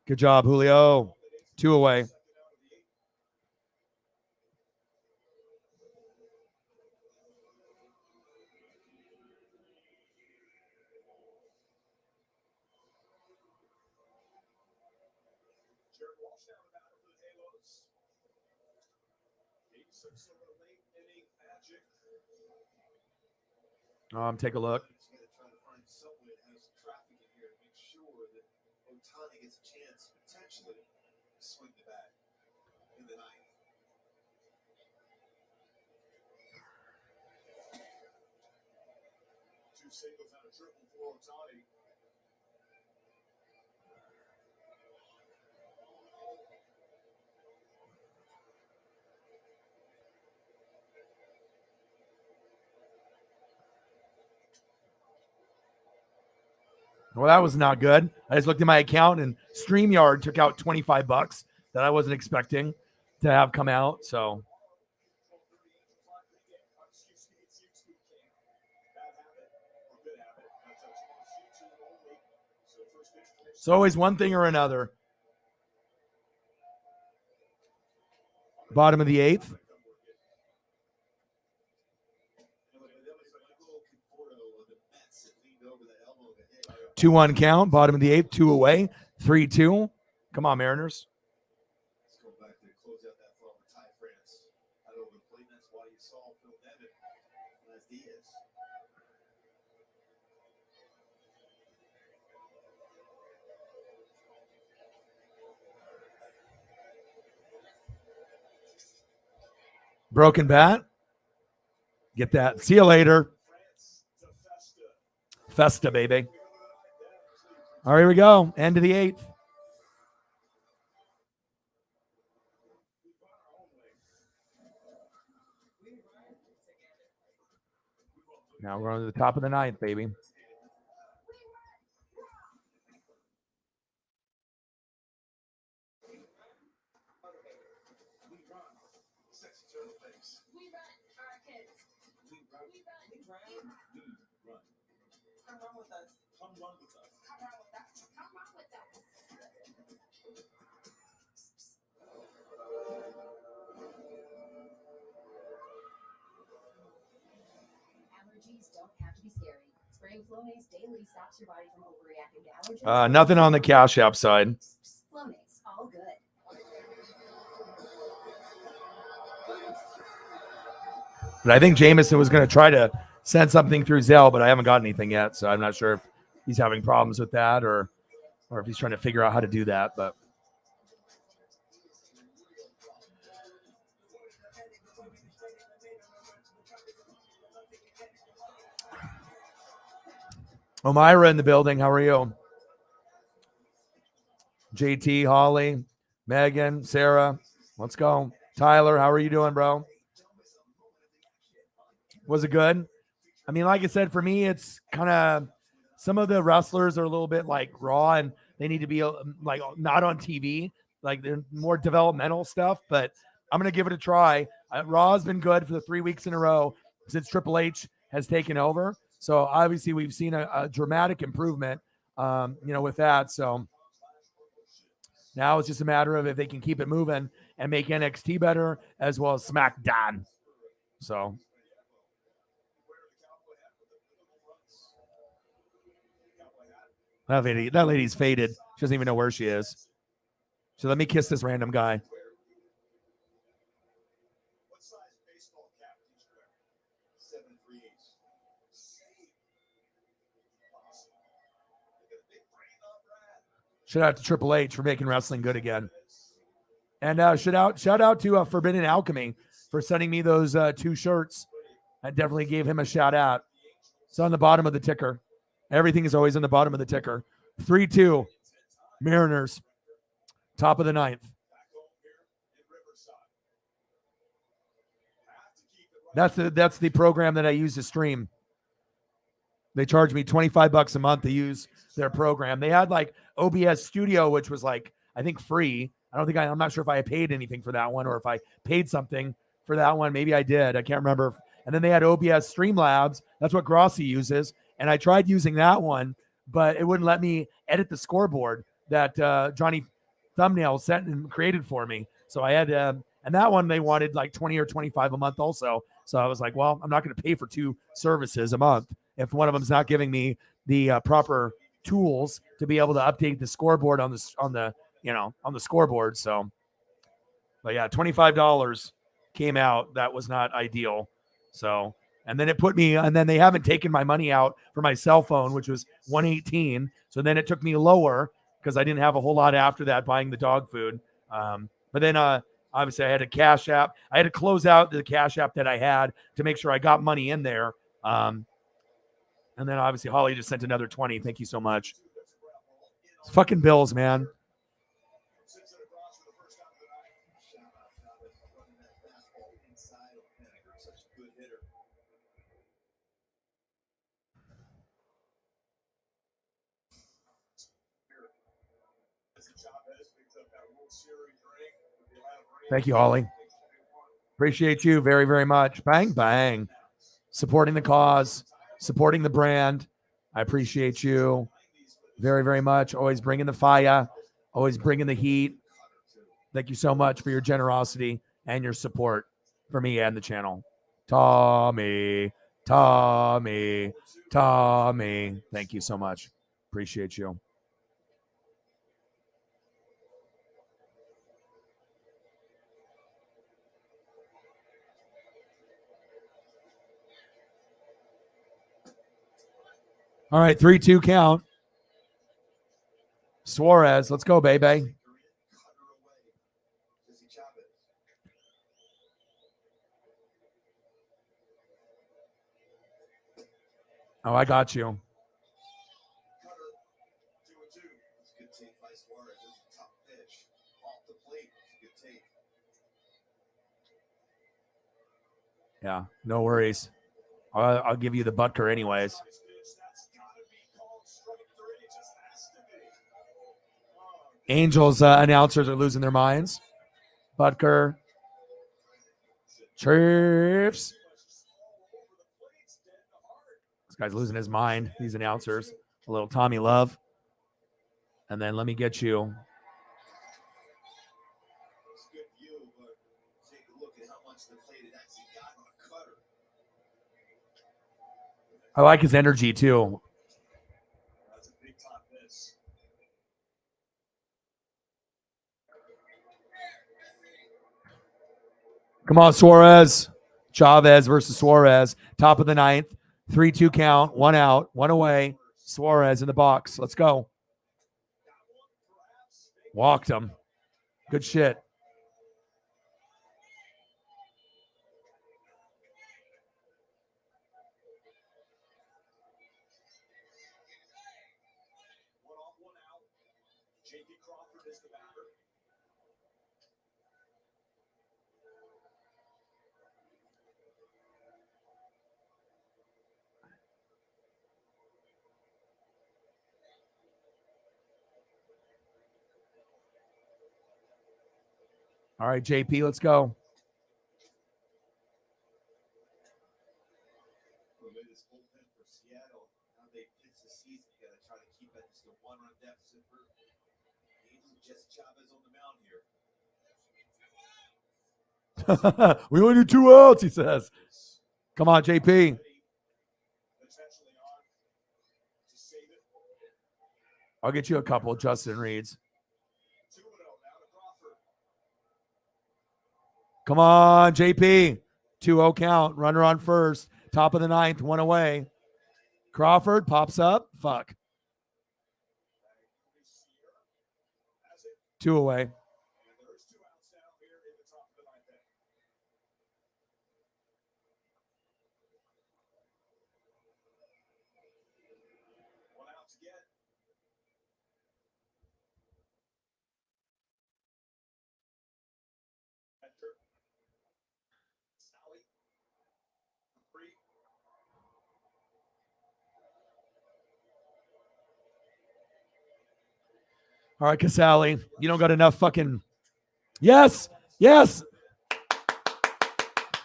Good job, Julio. 2 away. Jared Walsh down the battle for the Halos. 86 over the late inning magic. Take a look. He's going to try to find some way to have some traffic in here to make sure that Ohtani gets a chance potentially to swing the bat in the ninth. Two singles and a triple for Ohtani. Well, that was not good. I just looked at my account and StreamYard took out $25 that I wasn't expecting to have come out. So it's always one thing or another. Bottom of the 8th. 2-1 count. Bottom of the 8th. 2 away. 3-2. Come on, Mariners. Let's go back to close out that flow with Ty France. Out over the plate, that's why you saw Phil Nevin. That's Diaz. Broken bat. Get that. See you later. Festa, baby. All right, here we go. End of the 8th. Now we're on to the top of the 9th, baby. Allergies don't have to be scary. Spraying Flonase daily stops your body from overreacting to allergens. Nothing on the Cash App side. Flonase, all good. But I think Jameson was going to try to send something through Zelle, but I haven't got anything yet. So I'm not sure if he's having problems with that or if he's trying to figure out how to do that. But Omira in the building. How are you? JT, Holly, Megan, Sarah. Let's go. Tyler, how are you doing, bro? Was it good? I mean, like I said, for me, it's kind of some of the wrestlers are a little bit like raw and they need to be like not on TV. Like they're more developmental stuff, but I'm going to give it a try. Raw has been good for the 3 weeks in a row since Triple H has taken over. So obviously we've seen a dramatic improvement, with that. So now it's just a matter of if they can keep it moving and make NXT better as well as SmackDown. So that lady's faded. She doesn't even know where she is. So let me kiss this random guy. What size baseball cap did you wear? 7 3/8. Shout out to Triple H for making wrestling good again. And shout out to Forbidden Alchemy for sending me those 2 shirts. I definitely gave him a shout out. It's on the bottom of the ticker. Everything is always on the bottom of the ticker. 3-2. Mariners. Top of the 9th. That's the program that I use to stream. They charge me $25 a month to use their program. They had like OBS Studio, which was like, I think free. I'm not sure if I paid anything for that one or if I paid something for that one. Maybe I did. I can't remember. And then they had OBS Streamlabs. That's what Grossi uses. And I tried using that one, but it wouldn't let me edit the scoreboard that Johnny Thumbnail sent and created for me. So I had and that one they wanted like 20 or 25 a month also. So I was like, well, I'm not going to pay for 2 services a month if one of them's not giving me the proper tools to be able to update the scoreboard on the scoreboard. So, but yeah, $25 came out. That was not ideal. So, and then they haven't taken my money out for my cell phone, which was $118. So then it took me lower because I didn't have a whole lot after that buying the dog food. But then obviously I had a Cash App. I had to close out the Cash App that I had to make sure I got money in there. And then obviously Holly just sent another 20. Thank you so much. It's fucking bills, man. Thank you, Holly. Appreciate you very, very much. Bang, bang. Supporting the cause, supporting the brand. I appreciate you very, very much. Always bringing the fire, always bringing the heat. Thank you so much for your generosity and your support for me and the channel. Tommy. Thank you so much. Appreciate you. All right, 3-2 count. Suarez, let's go, baby. Oh, I got you. Yeah, no worries. I'll give you the Butker anyways. Angels announcers are losing their minds. Butker. Chiefs. This guy's losing his mind. These announcers. A little Tommy Love. And then let me get you. I like his energy too. Come on, Suarez. Chavez versus Suarez. Top of the ninth. 3-2 count. One out. One away. Suarez in the box. Let's go. Walked him. Good shit. All right, JP, let's go. We only do 2 outs, he says. Come on, JP. I'll get you a couple, Justin Reeds. Come on, JP. 2-0 count. Runner on first. Top of the ninth. One away. Crawford pops up. Fuck. 2 away. All right, Casale, you don't got enough fucking. Yes. Yes.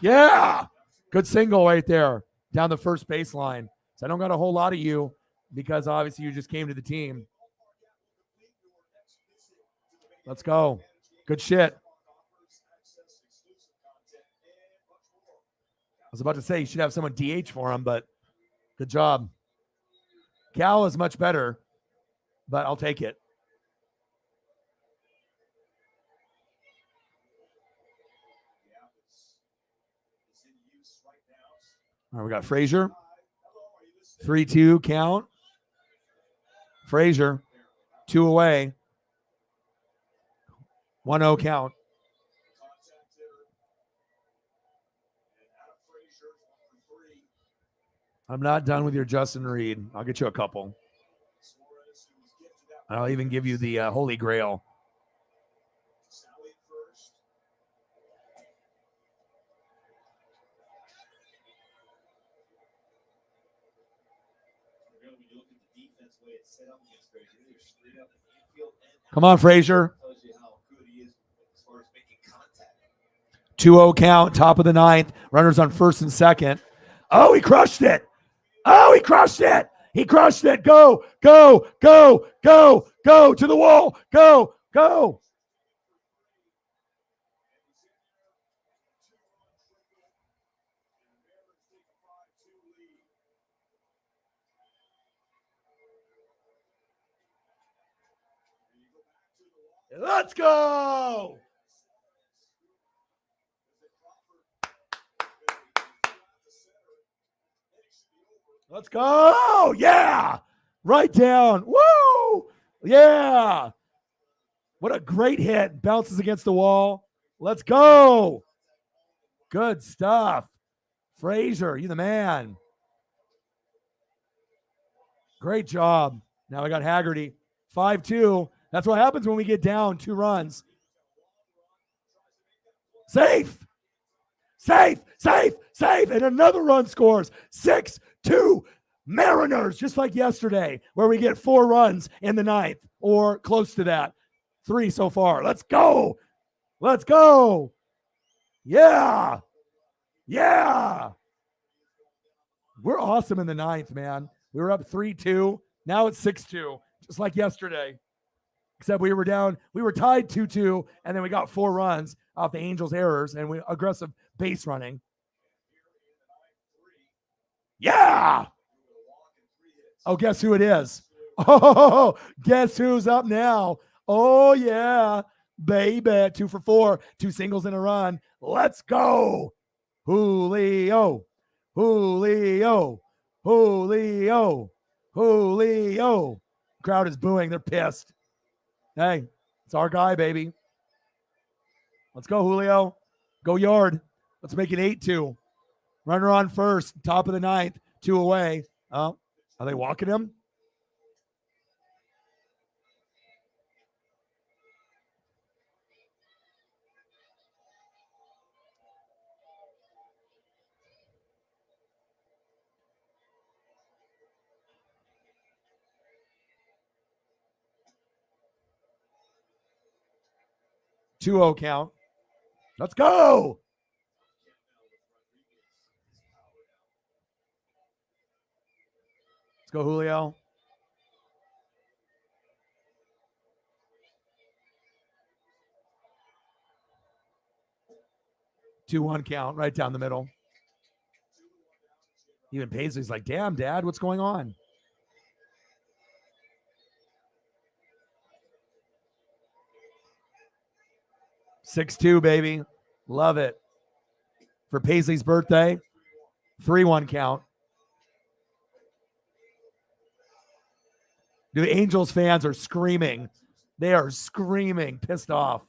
Yeah. Good single right there down the first baseline. So I don't got a whole lot of you because obviously you just came to the team. Let's go. Good shit. I was about to say you should have someone DH for him, but good job. Cal is much better, but I'll take it. All right, we got Frazier. 3-2 count. Frazier, 2 away. 1-0 count. I'm not done with your Justin Reed. I'll get you a couple. I'll even give you the Holy Grail. Come on, Frazier. 2-0 count, top of the ninth. Runners on first and second. Oh, he crushed it. Oh, he crushed it. He crushed it. Go, go, go, go, go to the wall. Go, go. Let's go. Let's go. Yeah. Right down. Woo. Yeah. What a great hit. Bounces against the wall. Let's go. Good stuff. Frazier, you the man. Great job. Now I got Haggerty. 5-2. That's what happens when we get down 2 runs. Safe. Safe, safe, safe. And another run scores. 6-2 Mariners, just like yesterday, where we get 4 runs in the ninth or close to that. 3 so far. Let's go. Let's go. Yeah. Yeah. We're awesome in the ninth, man. We were up 3-2. Now it's 6-2, just like yesterday. Except we were down, we were tied 2-2, and then we got 4 runs off the Angels' errors and we aggressive base running. Yeah. Oh, guess who it is? Oh, guess who's up now? Oh, yeah, baby. 2 for 4, 2 singles in a run. Let's go. Julio. Julio. Julio. Julio. Crowd is booing. They're pissed. Hey, it's our guy, baby. Let's go, Julio. Go yard. Let's make it 8-2. Runner on first, top of the ninth, 2 away. Oh, are they walking him? Two-0 count. Let's go. Let's go, Julio. Two-one count, right down the middle. Even Paisley's like, damn, Dad, what's going on? Six-two, baby. Love it. For Paisley's birthday, 3-1 count. The Angels fans are screaming. They are screaming, pissed off.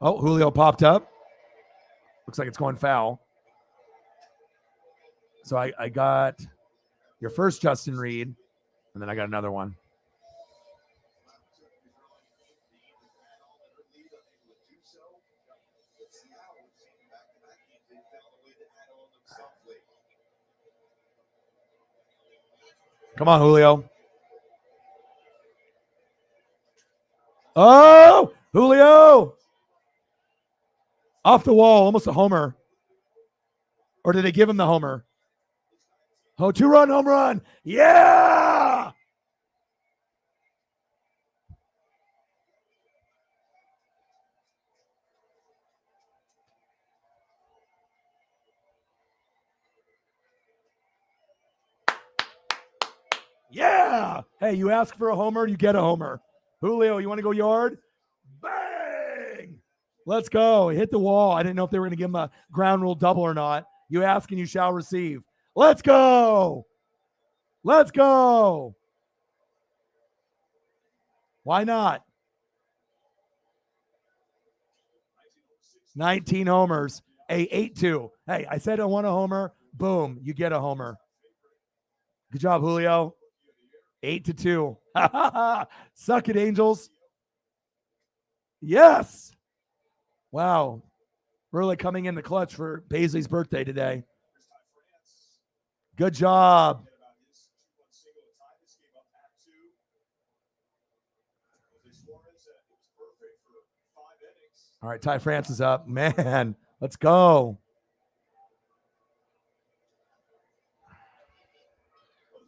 Oh, Julio popped up. Looks like it's going foul. So I got your first Justin Reed, and then I got another one. Come on, Julio. Oh, Julio. Off the wall, almost a homer. Or did they give him the homer? Oh, 2-run home run. Yeah. Yeah. Hey, you ask for a homer, you get a homer. Julio, you want to go yard? Bang. Let's go. He hit the wall. I didn't know if they were going to give him a ground rule double or not. You ask and you shall receive. Let's go. Let's go. Why not? 19 homers. Hey, 8-2. Hey, I said I want a homer. Boom, you get a homer. Good job, Julio. 8-2. Suck it, Angels. Yes. Wow. Really coming in the clutch for Paisley's birthday today. Good job. All right, Ty France is up. Man, let's go.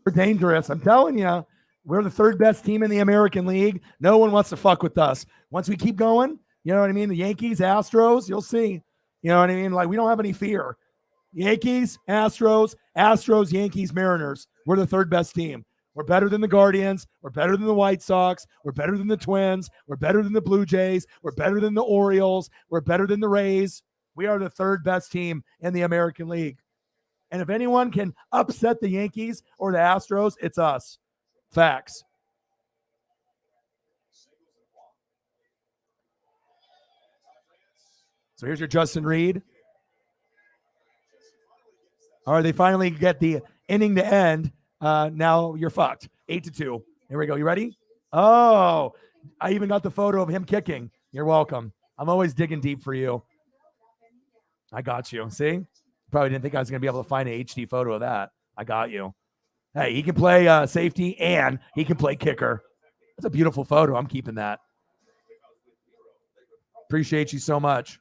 We're dangerous. I'm telling you, we're the third best team in the American League. No one wants to fuck with us. Once we keep going, you know what I mean? The Yankees, Astros, you'll see. You know what I mean? Like, we don't have any fear. Yankees, Astros, Yankees, Mariners. We're the third best team. We're better than the Guardians. We're better than the White Sox. We're better than the Twins. We're better than the Blue Jays. We're better than the Orioles. We're better than the Rays. We are the third best team in the American League. And if anyone can upset the Yankees or the Astros, it's us. Facts. So here's your Justin Reed. All right, they finally get the inning to end. Now you're fucked. 8-2. Here we go. You ready? Oh, I even got the photo of him kicking. You're welcome. I'm always digging deep for you. I got you. See? Probably didn't think I was going to be able to find an HD photo of that. I got you. Hey, he can play safety and he can play kicker. That's a beautiful photo. I'm keeping that. Appreciate you so much.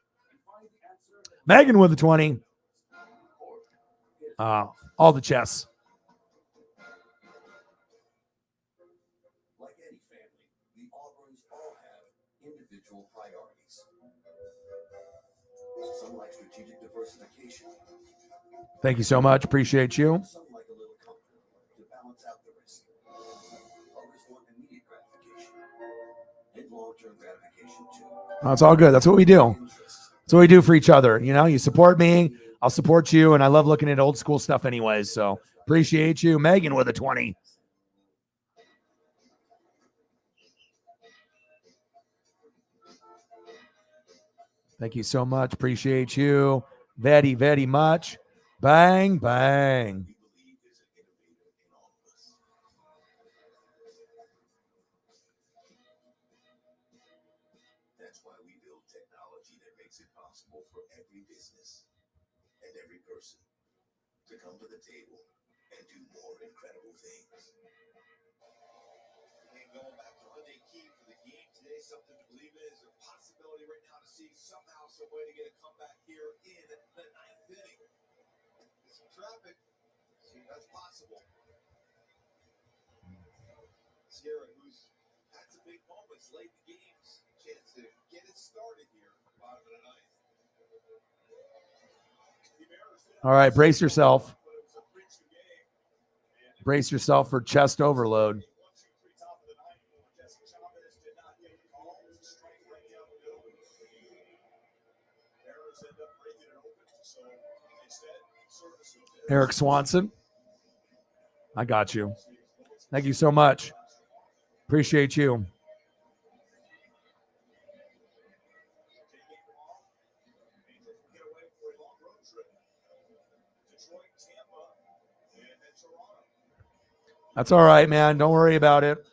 Megan with the 20. All the chess. Like any family, the Auburns all have individual priorities. Some like strategic diversification. Thank you so much. Appreciate you. Some like a little comfort to balance out the risk. Others want immediate gratification and long-term gratification too. Oh, it's all good. That's what we do. That's what we do for each other. You know, you support me, I'll support you, and I love looking at old school stuff anyways. So appreciate you. Megan with a 20. Thank you so much. Appreciate you very, very much. Bang, bang. That's why we build technology that makes it possible for every business and every person to come to the table and do more incredible things. And going back to Hyundai Key for the game today, something to believe in. Is a possibility right now to see somehow, some way to get a comeback here in the ninth inning. Some traffic, see if that's possible. Sierra, who's had some big moments late in the games, chance to get it started here, bottom of the ninth. All right, brace yourself. Brace yourself for chest overload. Eric Swanson. I got you. Thank you so much. Appreciate you. That's all right, man. Don't worry about it.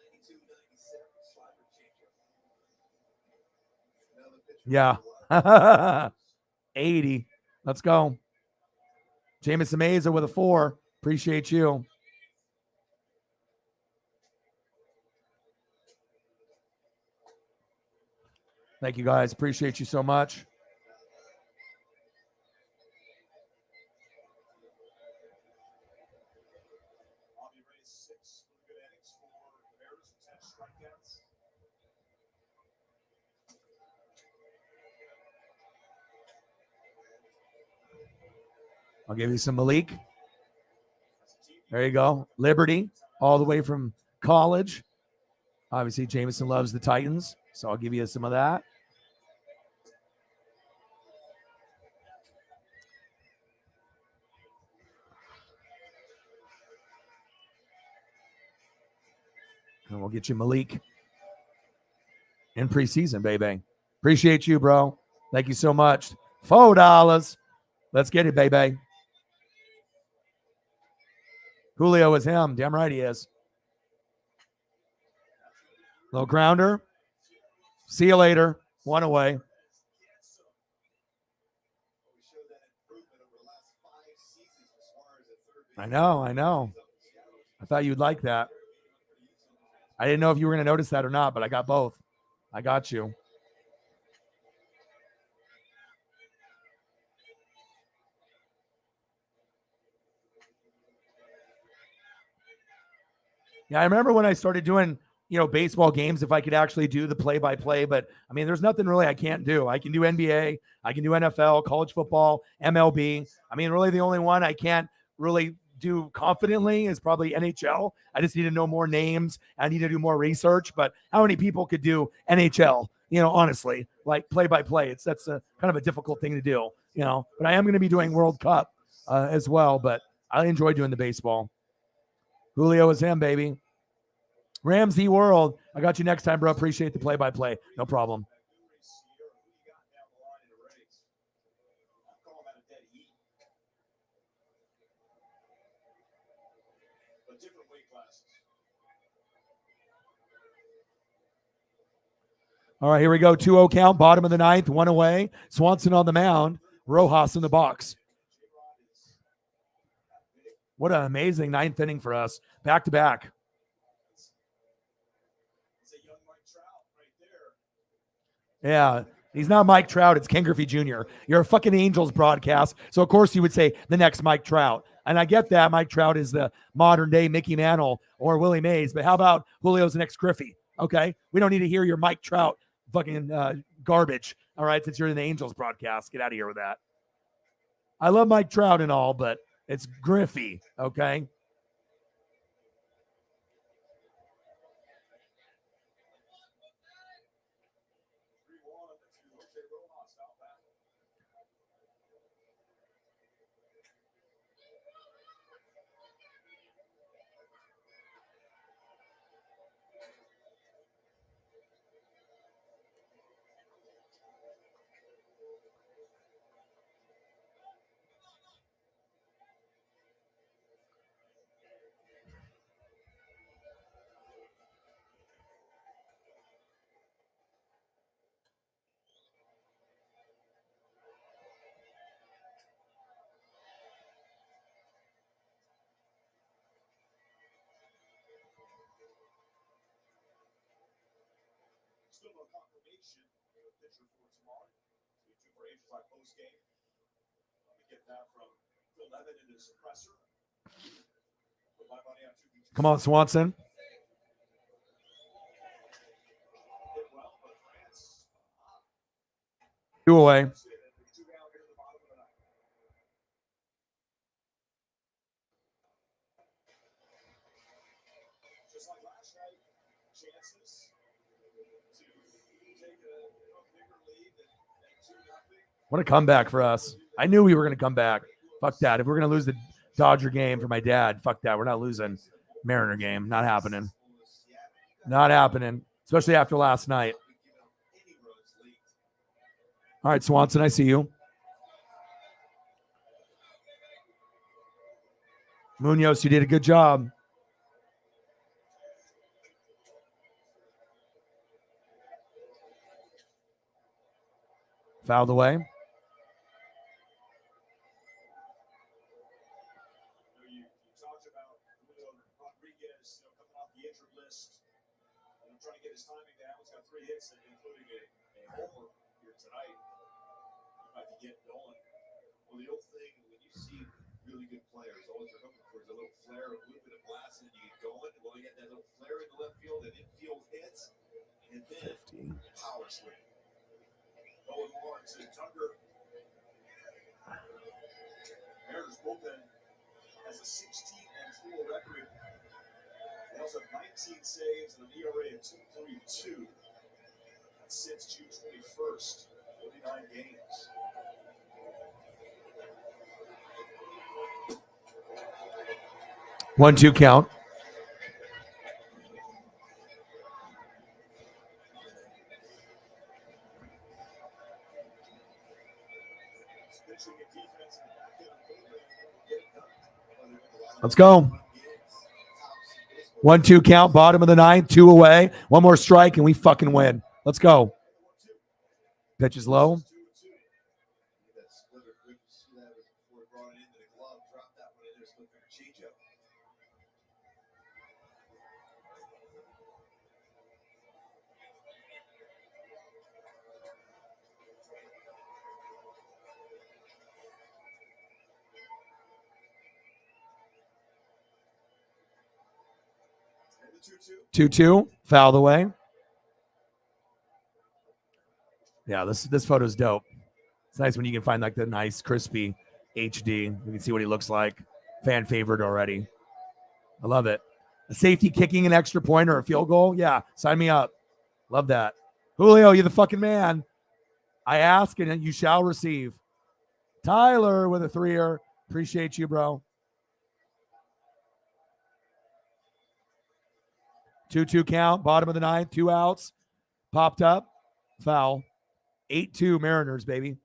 Yeah. 80. Let's go. Jameson Meza with a 4. Appreciate you. Thank you, guys. Appreciate you so much. I'll give you some Malik. There you go. Liberty, all the way from college. Obviously, Jameson loves the Titans, so I'll give you some of that. And we'll get you Malik in preseason, baby. Appreciate you, bro. Thank you so much. $4. Let's get it, baby. Julio is him. Damn right he is. Little grounder. See you later. One away. I know. I thought you'd like that. I didn't know if you were going to notice that or not, but I got both. I got you. Yeah, I remember when I started doing, baseball games, if I could actually do the play-by-play, but I mean, there's nothing really I can't do. I can do NBA, I can do NFL, college football, MLB. I mean, really the only one I can't really do confidently is probably NHL. I just need to know more names. I need to do more research, but how many people could do NHL? Honestly, like play-by-play, that's a kind of a difficult thing to do, but I am going to be doing World Cup as well, but I enjoy doing the baseball. Julio is him, baby. Ramsey World. I got you next time, bro. Appreciate the play-by-play. No problem. All right, here we go. 2-0 count, bottom of the ninth, one away. Swanson on the mound. Rojas in the box. What an amazing ninth inning for us. Back to back. Yeah, he's not Mike Trout. It's Ken Griffey Jr. You're a fucking Angels broadcast. So, of course, you would say the next Mike Trout. And I get that. Mike Trout is the modern day Mickey Mantle or Willie Mays. But how about Julio's the next Griffey? Okay. We don't need to hear your Mike Trout fucking garbage. All right. Since you're in the Angels broadcast, get out of here with that. I love Mike Trout and all, but it's Griffey. Okay. Come on, Swanson. Two away. What a comeback for us. I knew we were going to come back. Fuck that. If we're going to lose the Dodger game for my dad, fuck that. We're not losing Mariner game. Not happening. Not happening, especially after last night. All right, Swanson, I see you. Munoz, you did a good job. Fouled away. Mariners bullpen has a 16-4 record. They also have 19 saves and an ERA of 2.32. That's since June 21st, 49 games. One, two count. Let's go. 1-2 count, bottom of the ninth, two away. One more strike, and we fucking win. Let's go. Pitch is low. 2-2, foul the way. Yeah, this photo's dope. It's nice when you can find like the nice, crispy HD. You can see what he looks like. Fan favorite already. I love it. A safety kicking an extra point or a field goal? Yeah, sign me up. Love that. Julio, you're the fucking man. I ask and you shall receive. Tyler with a 3-er. Appreciate you, bro. 2-2 count, bottom of the ninth, 2 outs. Popped up, foul. 8-2 Mariners, baby.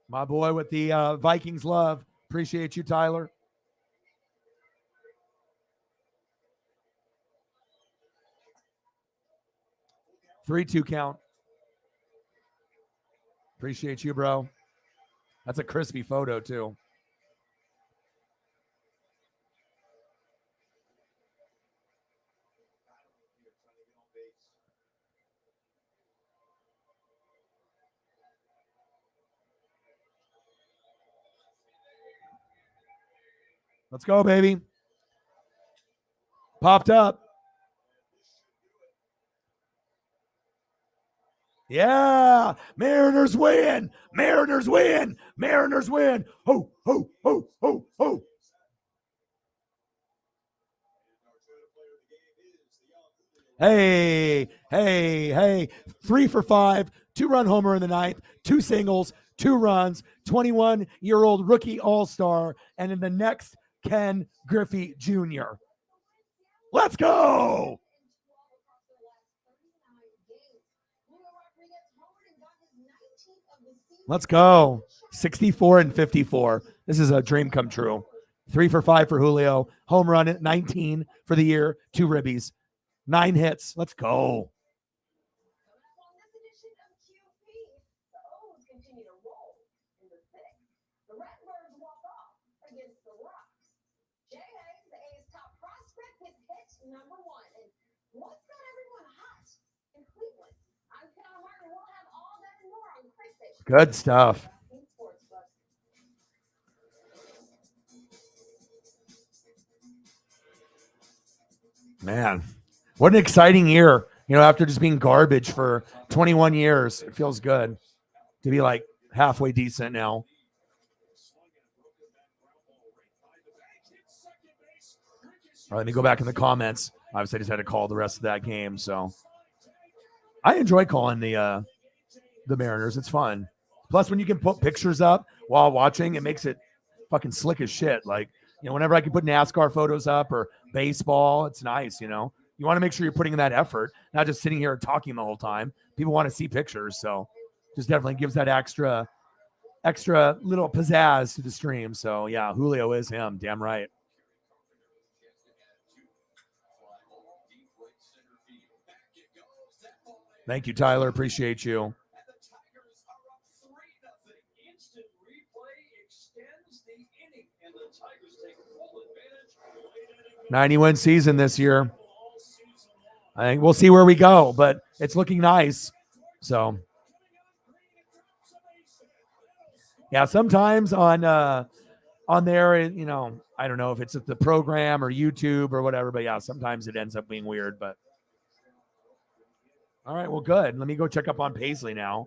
My boy with the Vikings love. Appreciate you, Tyler. Three-two count. Appreciate you, bro. That's a crispy photo, too. Let's go, baby. Popped up. Yeah. Mariners win. Mariners win. Mariners win. Ho, ho, ho, ho, ho. Hey, hey, hey. 3 for 5. 2-run homer in the ninth. 2 singles. 2 runs. 21-year-old rookie all-star. And in the next, Ken Griffey Jr. Let's go. Let's go. 64 and 54. This is a dream come true. 3 for 5 for Julio. Home run at 19 for the year. 2 ribbies. 9 hits. Let's go. Good stuff. Man, what an exciting year. After just being garbage for 21 years, it feels good to be like halfway decent now. All right, let me go back in the comments. Obviously, I just had to call the rest of that game. So I enjoy calling the Mariners. It's fun. Plus, when you can put pictures up while watching, it makes it fucking slick as shit. Like, whenever I can put NASCAR photos up or baseball, it's nice, You want to make sure you're putting in that effort, not just sitting here and talking the whole time. People want to see pictures. So just definitely gives that extra little pizzazz to the stream. So, yeah, Julio is him. Damn right. Thank you, Tyler. Appreciate you. 90-win season this year. I think we'll see where we go, but it's looking nice. So, yeah, sometimes on there, I don't know if it's at the program or YouTube or whatever, but yeah, sometimes it ends up being weird. But all right, well, good. Let me go check up on Paisley now.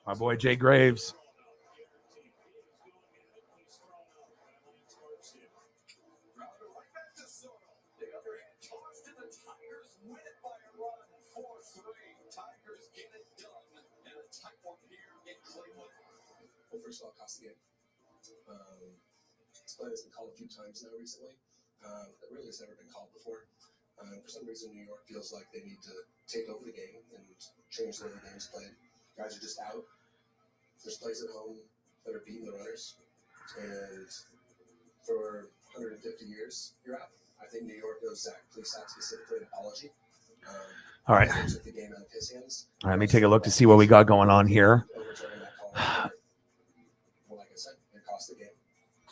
My boy Jay Graves. Well, first of all, cost the game. This play has been called a few times now recently. It really has never been called before. For some reason, New York feels like they need to take over the game and change the way the game's played. Guys are just out. There's plays at home that are beating the runners. And for 150 years, you're out. I think New York owes Zach Plesac specifically an apology. All right. They took the game out of his hands. All right, let me take a look to see what we got going on here. Overturning that call. Well, like I said, it cost the game.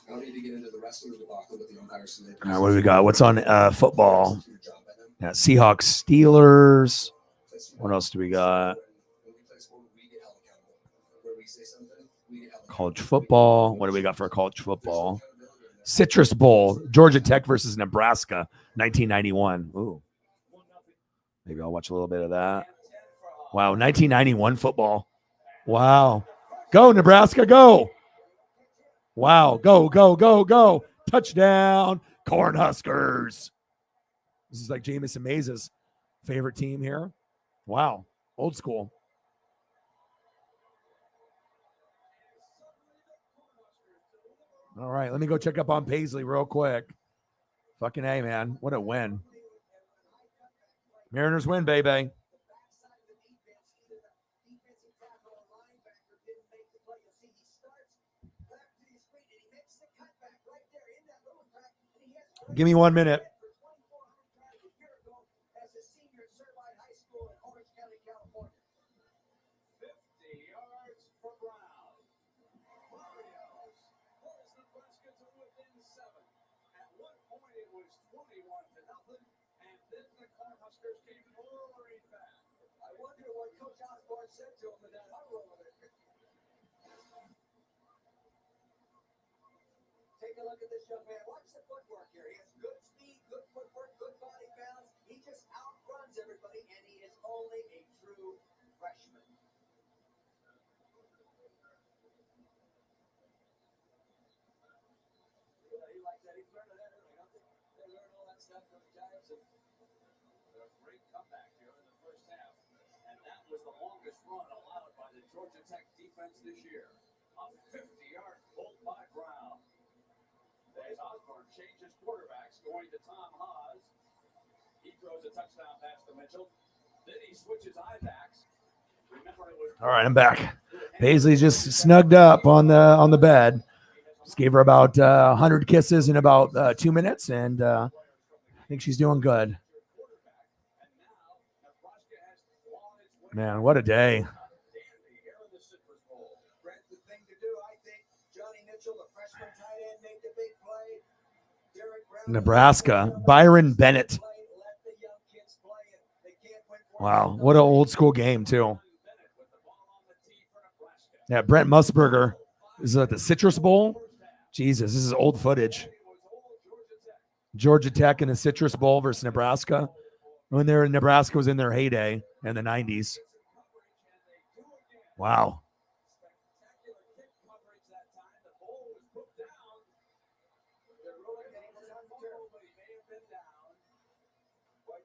I don't need to get into the rest of the debacle with the umpires. All right, what do we got? What's on football? Yeah, Seahawks, Steelers. What else do we got? College football. What do we got for college football? Citrus Bowl, Georgia Tech versus Nebraska, 1991. Ooh. Maybe I'll watch a little bit of that. Wow, 1991 football. Wow. Go, Nebraska, go. Wow, go, go, go, go. Touchdown, Cornhuskers. This is like Jameson Maze's favorite team here. Wow, old school. All right, let me go check up on Paisley real quick. Fucking A, man. What a win. Mariners win, baby. Give me 1 minute. Take a look at this young man. Watch the footwork here. He has good speed, good footwork, good body balance. He just outruns everybody, and he is only a true freshman. Yeah, he likes that. He's learning that early, don't they? They learn all that stuff from the Giants. And a great comeback here in the first half. And that was the longest run allowed by the Georgia Tech defense this year. A 50-yard pull by Brown. As Osborne changes quarterbacks, going to Tom Haas. He throws a touchdown pass to Mitchell. Then he switches eye backs. All right, I'm back. Paisley's just snugged up on the bed. Just gave her about 100 kisses in about 2 minutes, and I think she's doing good. Man, what a day. Nebraska, Byron Bennett. Wow, what an old school game, too. Yeah, Brent Musburger is at the Citrus Bowl. Jesus, this is old footage. Georgia Tech in the Citrus Bowl versus Nebraska. When Nebraska was in their heyday in the 90s. Wow.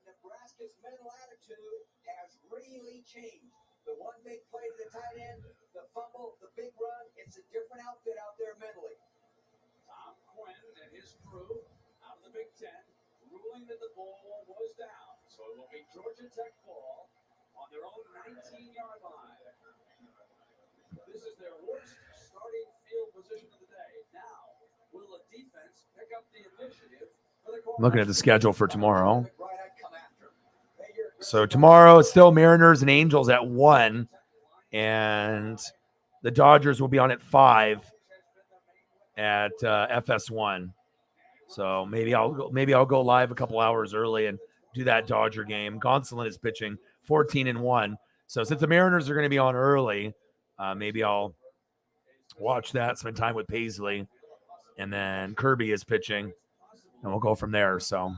Nebraska's mental attitude has really changed. The one big play to the tight end, the fumble, the big run, it's a different outfit out there mentally. Tom Quinn and his crew out of the Big Ten ruling that the ball was down. So it will be Georgia Tech ball on their own 19-yard line. This is their worst starting field position of the day. Now, will the defense pick up the initiative? I'm looking at the schedule for tomorrow. So tomorrow it's still Mariners and Angels at 1, and the Dodgers will be on at 5 at FS1. So maybe I'll go live a couple hours early and do that Dodger game. Gonsolin is pitching 14-1. So since the Mariners are going to be on early, maybe I'll watch that, spend time with Paisley, and then Kirby is pitching, and we'll go from there. So.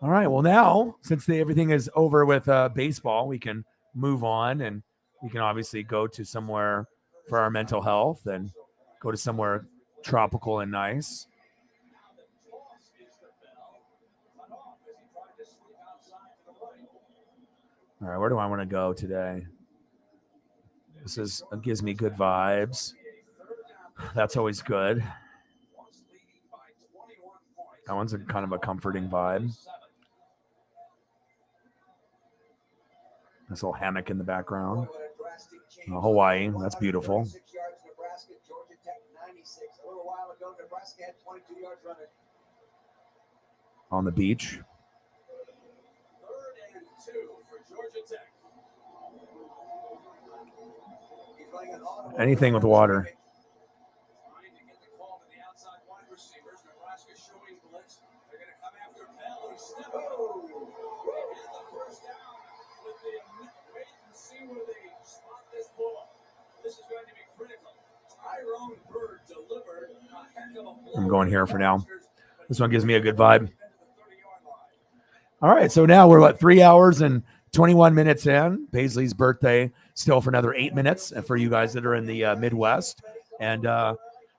All right. Well, now, since everything is over with baseball, we can move on, and we can obviously go to somewhere for our mental health and go to somewhere tropical and nice. All right. Where do I want to go today? This gives me good vibes. That's always good. That one's kind of a comforting vibe. This little hammock in the background. Hawaii, that's beautiful. On the beach. Anything with water. I'm going here for now. This one gives me a good vibe. All right, so now we're 3 hours and 21 minutes in. Paisley's birthday still for another 8 minutes for you guys that are in the Midwest. And like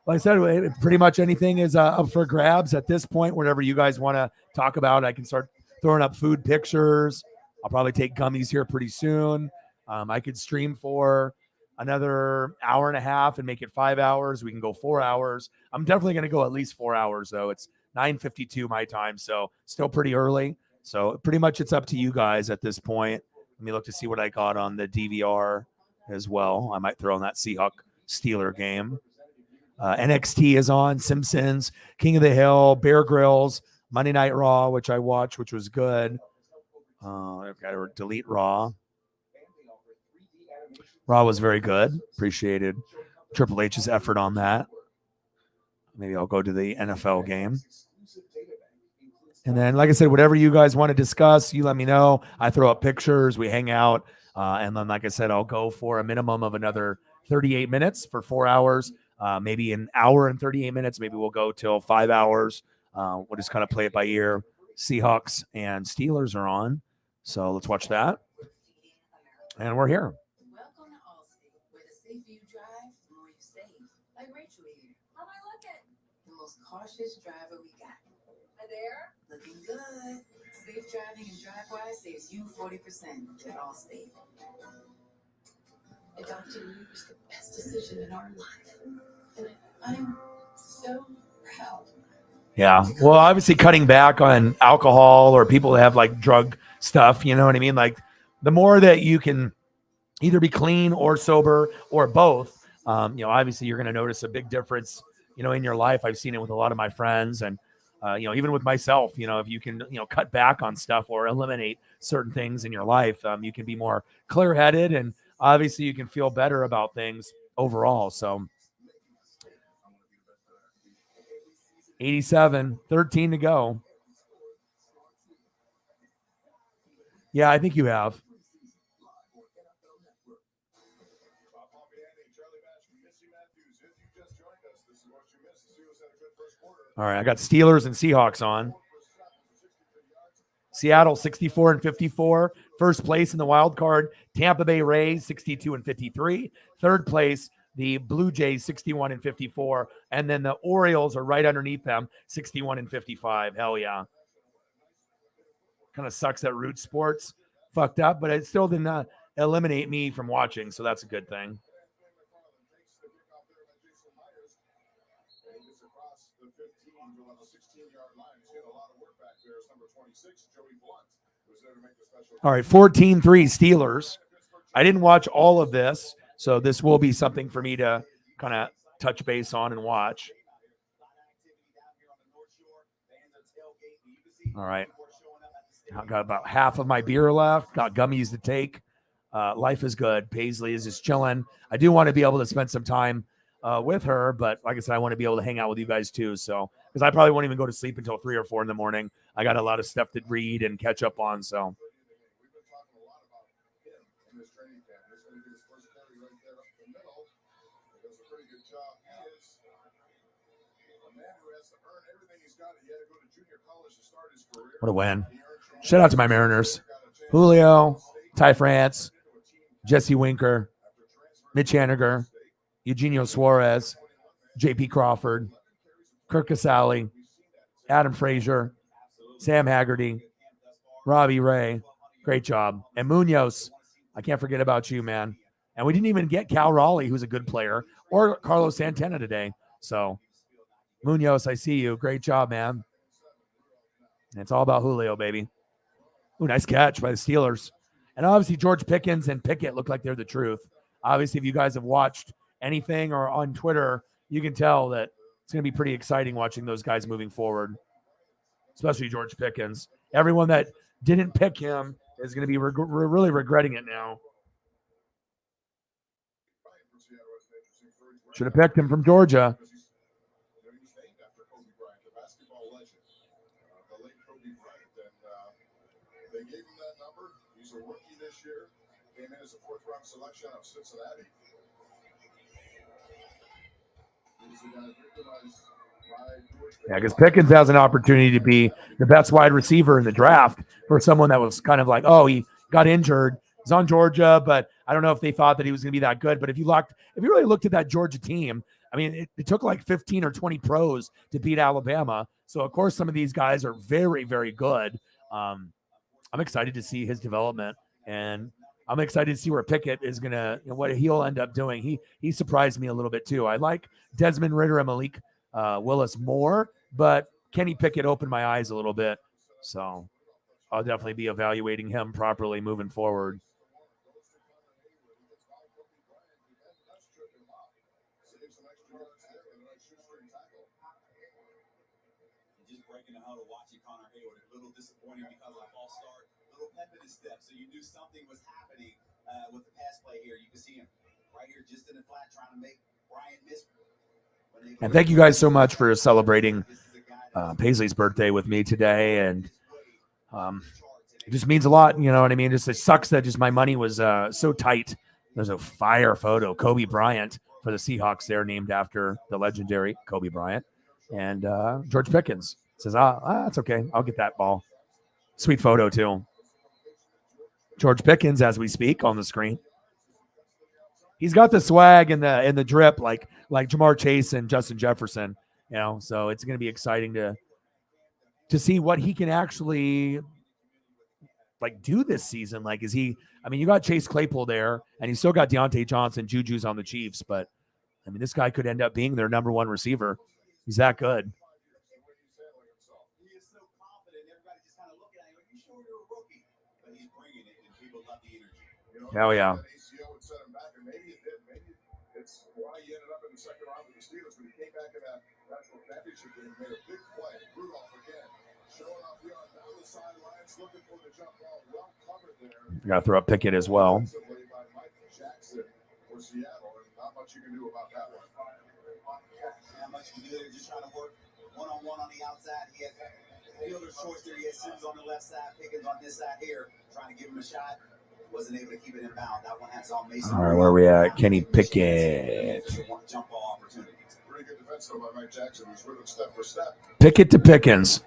I said, pretty much anything is up for grabs at this point. Whatever you guys want to talk about, I can start throwing up food pictures. I'll probably take gummies here pretty soon. I could stream for another hour and a half and make it 5 hours. We can go 4 hours. I'm definitely going to go at least 4 hours, though. It's 9:52 my time, so still pretty early. So pretty much it's up to you guys at this point. Let me look to see what I got on the DVR as well. I might throw in that Seahawk-Steeler game. NXT is on, Simpsons, King of the Hill, Bear Grylls, Monday Night Raw, which I watched, which was good. I've got to delete Raw. Raw was very good. Appreciated Triple H's effort on that. Maybe I'll go to the NFL game. And then, like I said, whatever you guys want to discuss, you let me know. I throw up pictures. We hang out. And then, like I said, I'll go for a minimum of another 38 minutes for 4 hours. Maybe an hour and 38 minutes. Maybe we'll go till 5 hours. We'll just kind of play it by ear. Seahawks and Steelers are on. So let's watch that. And we're here. Welcome to Allstate, where the safer you drive, the more you save. Like Rachel here. How am I looking? The most cautious driver we got. Hi there. Looking good. Safe driving and DriveWise saves you 40% at Allstate. Adopting you was the best decision in our life. And I'm so proud. Yeah. Well, obviously cutting back on alcohol or people that have like drug stuff, you know what I mean? Like the more that you can either be clean or sober or both, obviously you're going to notice a big difference, in your life. I've seen it with a lot of my friends and, even with myself, if you can, cut back on stuff or eliminate certain things in your life, you can be more clear headed and obviously you can feel better about things overall. So 87, 13 to go. Yeah, I think you have. All right, I got Steelers and Seahawks on. Seattle 64 and 54. First place in the wild card. Tampa Bay Rays 62 and 53. Third place, the Blue Jays 61 and 54. And then the Orioles are right underneath them, 61 and 55. Hell yeah. Kind of sucks that Root Sports fucked up, but it still didn't eliminate me from watching, so that's a good thing. All right, 14-3 Steelers. I didn't watch all of this, so this will be something for me to kind of touch base on and watch. All right. I've got about half of my beer left. Got gummies to take. Life is good. Paisley is just chilling. I do want to be able to spend some time with her, but like I said, I want to be able to hang out with you guys too. So, because I probably won't even go to sleep until 3 or 4 in the morning. I got a lot of stuff to read and catch up on. So, what a win. Shout out to my Mariners. Julio, Ty France, Jesse Winker, Mitch Haniger, Eugenio Suarez, J.P. Crawford, Kirk Casale, Adam Frazier, Sam Haggerty, Robbie Ray. Great job. And Munoz, I can't forget about you, man. And we didn't even get Cal Raleigh, who's a good player, or Carlos Santana today. So, Munoz, I see you. Great job, man. And it's all about Julio, baby. Ooh, nice catch by the Steelers. And obviously, George Pickens and Pickett look like they're the truth. Obviously, if you guys have watched anything or on Twitter, you can tell that it's going to be pretty exciting watching those guys moving forward, especially George Pickens. Everyone that didn't pick him is going to be really regretting it now. Should have picked him from Georgia. They gave him that number. He's a rookie this year. Came in as a fourth-round selection out of Cincinnati. He's a guy victimized by George. Yeah, because Pickens has an opportunity to be the best wide receiver in the draft for someone that was kind of like, oh, he got injured. He's on Georgia, but I don't know if they thought that he was going to be that good. But if you really looked at that Georgia team, I mean, it took like 15 or 20 pros to beat Alabama. So, of course, some of these guys are very, very good. I'm excited to see his development, and I'm excited to see where Pickett is going to, what he'll end up doing. He surprised me a little bit too. I like Desmond Ridder and Malik Willis more, but Kenny Pickett opened my eyes a little bit. So I'll definitely be evaluating him properly moving forward. Just breaking the huddle, watching Connor Hayward, a little disappointing because of the false start, little pep in his step, so you knew something was happening with the pass play here. You can see him right here just in the flat trying to make Brian miss. And thank you guys so much for celebrating Paisley's birthday with me today. And it just means a lot. You know what I mean? Just it sucks that just my money was so tight. There's a fire photo, Kobe Bryant for the Seahawks there, named after the legendary Kobe Bryant. And George Pickens says, that's okay. I'll get that ball. Sweet photo too. George Pickens, as we speak, on the screen. He's got the swag and the drip like Jamar Chase and Justin Jefferson, so it's going to be exciting to see what he can actually do this season. You got Chase Claypool there, and you still got Deontay Johnson, Juju's on the Chiefs, but this guy could end up being their number one receiver. He's that good. He is so confident. Everybody just kind of looking at him. Are you sure you're a rookie? But he's bringing it, and people love the energy. Hell yeah. ACL would set him back, and maybe it did. Maybe it's why he ended up in the second round with the Steelers. When he came back in that national championship game, made a big play. Rudolph again, showing off the arm down the sidelines, looking for the jump ball. Well covered there. You got to throw up Pickett as well. By Mike Jackson for Seattle, and not much you can do about that one. Not much you can do. They're just trying to work one-on-one on the outside. He had fielder's choice there. He had Sims on the left side, Pickens on this side here, trying to give him a shot. Wasn't able to keep it in bound. That one had Saul Mason. All right, where are we at? Kenny Pickett. Jump ball opportunity. Pretty good defense by Mike Jackson, who's with him step for step. Pickett to Pickens.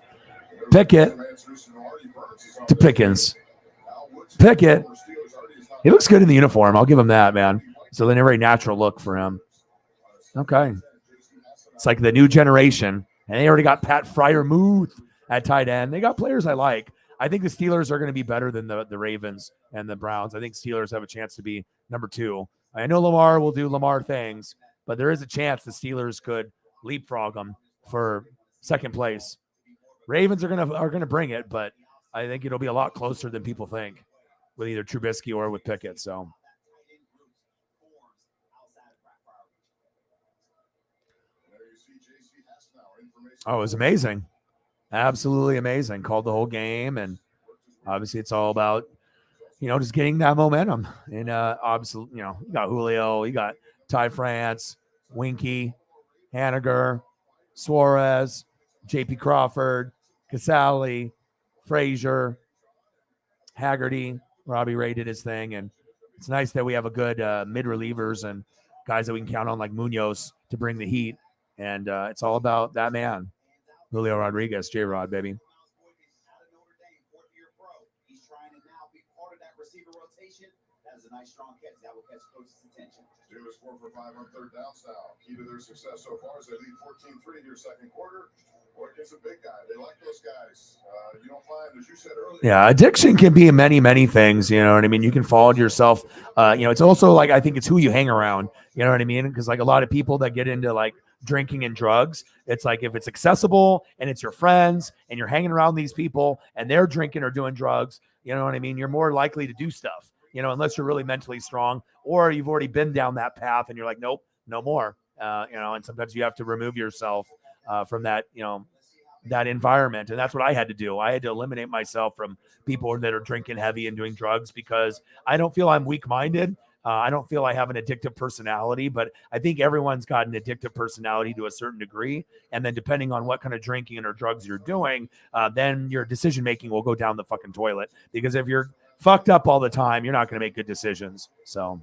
Pickett to Pickens. Pickett. He looks good in the uniform. I'll give him that, man. So then a very natural look for him. Okay. It's like the new generation. And they already got Pat Freiermuth at tight end. They got players I like. I think the Steelers are going to be better than the Ravens and the Browns. I think Steelers have a chance to be number 2. I know Lamar will do Lamar things, but there is a chance the Steelers could leapfrog them for second place. Ravens are going to bring it, but I think it'll be a lot closer than people think with either Trubisky or with Pickett. So. Oh, it was amazing. Absolutely amazing. Called the whole game, and obviously it's all about, just getting that momentum. And obviously, you got Julio, you got Ty France, Winky, Haniger, Suarez, J.P. Crawford, Casale, Frazier, Haggerty. Robbie Ray did his thing, and it's nice that we have a good mid-relievers and guys that we can count on like Munoz to bring the heat. And it's all about that man, Julio Rodriguez, J-Rod, baby. He's trying to now be part of that receiver rotation. That is a nice, strong catch. That will catch coach's attention. Steelers 4 for 5 on third downs now. Key to their success so far is they lead 14-3 here second quarter. Or against a big guy. They like those guys. You don't find, as you said earlier. Yeah, addiction can be many, many things. You know what I mean? You can fall into yourself. It's also like, I think it's who you hang around. You know what I mean? Because like a lot of people that get into like drinking and drugs, it's like if it's accessible and it's your friends and you're hanging around these people and they're drinking or doing drugs, you know what I mean? You're more likely to do stuff, unless you're really mentally strong or you've already been down that path and you're like, nope, no more. And sometimes you have to remove yourself from that, that environment. And that's what I had to do. I had to eliminate myself from people that are drinking heavy and doing drugs because I don't feel I'm weak-minded. I don't feel I have an addictive personality, but I think everyone's got an addictive personality to a certain degree. And then depending on what kind of drinking or drugs you're doing, then your decision-making will go down the fucking toilet. Because if you're fucked up all the time, you're not going to make good decisions. So,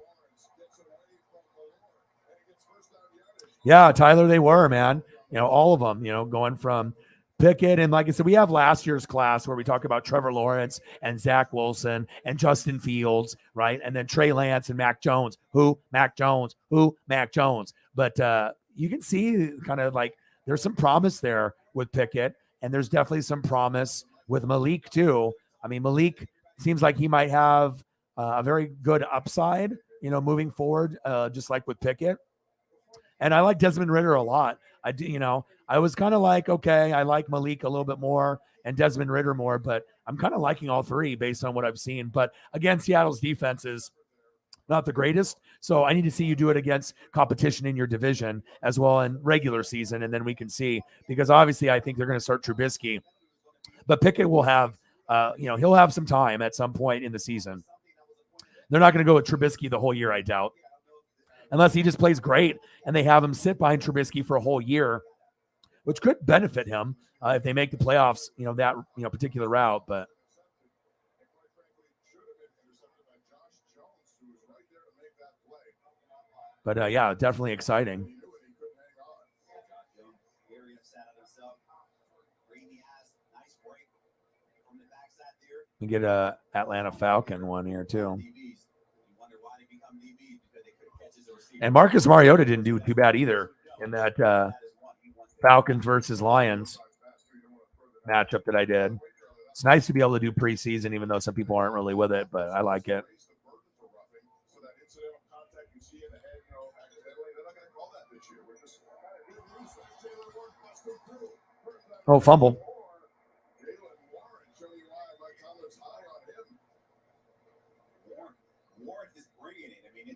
yeah, Tyler, they were, man. All of them, going from Pickett. And like I said, we have last year's class where we talk about Trevor Lawrence and Zach Wilson and Justin Fields, right? And then Trey Lance and Mac Jones. Who? Mac Jones. Who? Mac Jones. But you can see kind of like there's some promise there with Pickett. And there's definitely some promise with Malik too. I mean, Malik seems like he might have a very good upside, moving forward, just like with Pickett. And I like Desmond Ridder a lot. I do, I was kind of like, okay, I like Malik a little bit more and Desmond Ridder more, but I'm kind of liking all three based on what I've seen. But again, Seattle's defense is not the greatest. So I need to see you do it against competition in your division as well in regular season. And then we can see, because obviously I think they're going to start Trubisky, but Pickett will have, he'll have some time at some point in the season. They're not going to go with Trubisky the whole year, I doubt. Unless he just plays great and they have him sit behind Trubisky for a whole year, which could benefit him if they make the playoffs, that particular route. But yeah, definitely exciting. We get a Atlanta Falcon one here too. And Marcus Mariota didn't do too bad either in that Falcons versus Lions matchup that I did. It's nice to be able to do preseason, even though some people aren't really with it, but I like it. Oh, fumble. Warren is bringing it. I mean,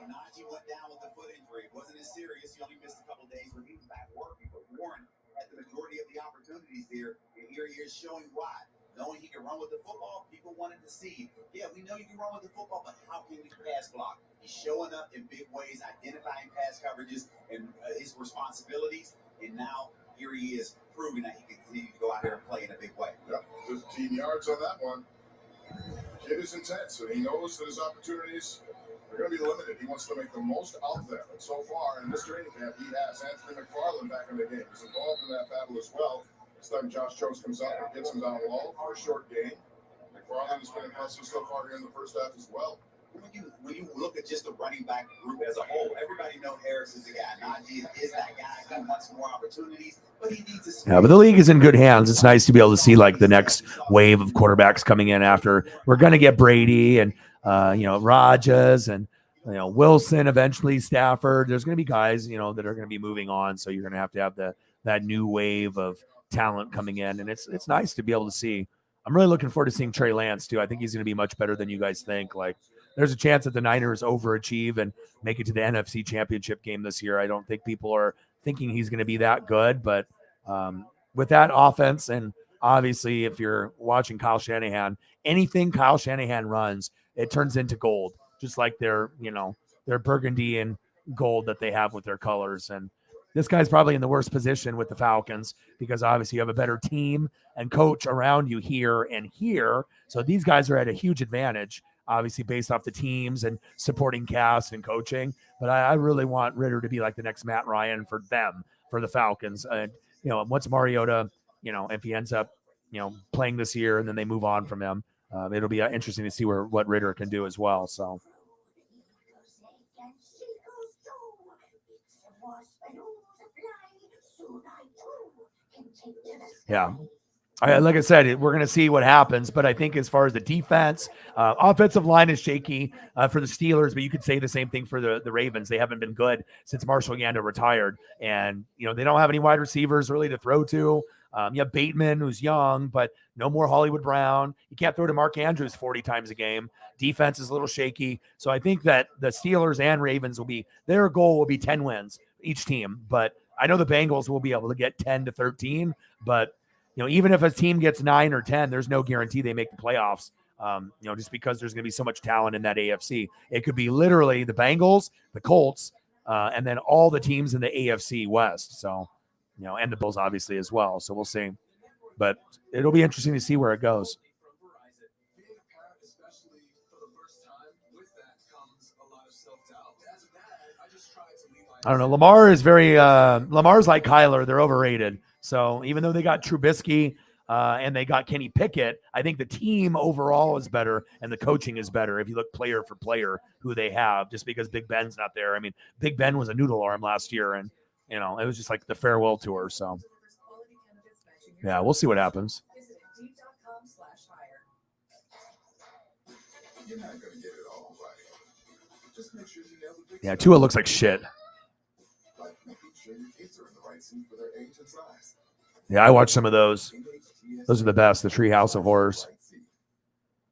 Najee went down with a foot injury. It wasn't as serious. He only missed a couple days when he was back working. But Warren had the majority of the opportunities there. And here he is showing why. Knowing he can run with the football, people wanted to see. Yeah, we know you can run with the football, but how can you pass block? He's showing up in big ways, identifying pass coverages and his responsibilities. And now here he is proving that he can continue to go out there and play in a big way. Yep, 15 yards on that one. Kid is intense, and he knows that his opportunities are going to be limited. He wants to make the most out there. And so far, in this training camp, he has Anthony McFarland back in the game. He's involved in that battle as well. This time, Josh Jones comes out and gets him down low for a short gain. McFarland has been impressive so far here in the first half as well. When you look at just the running back group as a whole, everybody knows Harris is the guy. Najee is that guy who wants more opportunities, but he needs to. Yeah, but the league is in good hands. It's nice to be able to see like the next wave of quarterbacks coming in after. We're going to get Brady and Rodgers and Wilson eventually, Stafford. There's going to be guys that are going to be moving on, so you're going to have that new wave of talent coming in, and it's nice to be able to see. I'm really looking forward to seeing Trey Lance too. I think he's going to be much better than you guys think. Like, there's a chance that the Niners overachieve and make it to the NFC Championship game this year. I don't think people are thinking he's going to be that good, but with that offense, and obviously if you're watching Kyle Shanahan, anything Kyle Shanahan runs, it turns into gold, just like their burgundy and gold that they have with their colors. And this guy's probably in the worst position with the Falcons because obviously you have a better team and coach around you here and here. So these guys are at a huge advantage, obviously based off the teams and supporting cast and coaching. But I really want Ridder to be like the next Matt Ryan for them, for the Falcons. And, once Mariota, if he ends up, playing this year and then they move on from him, it'll be interesting to see what Ridder can do as well. So. Yeah. Like I said, we're going to see what happens, but I think as far as the defense, offensive line is shaky for the Steelers, but you could say the same thing for the Ravens. They haven't been good since Marshall Yanda retired, and they don't have any wide receivers really to throw to. You have Bateman, who's young, but no more Hollywood Brown. You can't throw to Mark Andrews 40 times a game. Defense is a little shaky, so I think that the Steelers and Ravens their goal will be 10 wins each team, but I know the Bengals will be able to get 10 to 13, but even if a team gets 9 or 10, there's no guarantee they make the playoffs. Just because there's going to be so much talent in that AFC. It could be literally the Bengals, the Colts, and then all the teams in the AFC West. So, and the Bills obviously as well. So we'll see. But it'll be interesting to see where it goes. Being a parent, especially for the first time, with that comes a lot of self-doubt. As a dad, I just try to leave my... I don't know. Lamar's like Kyler. They're overrated. So even though they got Trubisky and they got Kenny Pickett, I think the team overall is better and the coaching is better if you look player for player who they have, just because Big Ben's not there. I mean, Big Ben was a noodle arm last year, and, it was just like the farewell tour. So, yeah, we'll see what happens. You're not going to get it all right. Just make sure you know the big Yeah, Tua looks like shit. like making sure your kids are in the right seat for their age and size. Yeah, I watched some of those. Those are the best, the Treehouse of Horrors.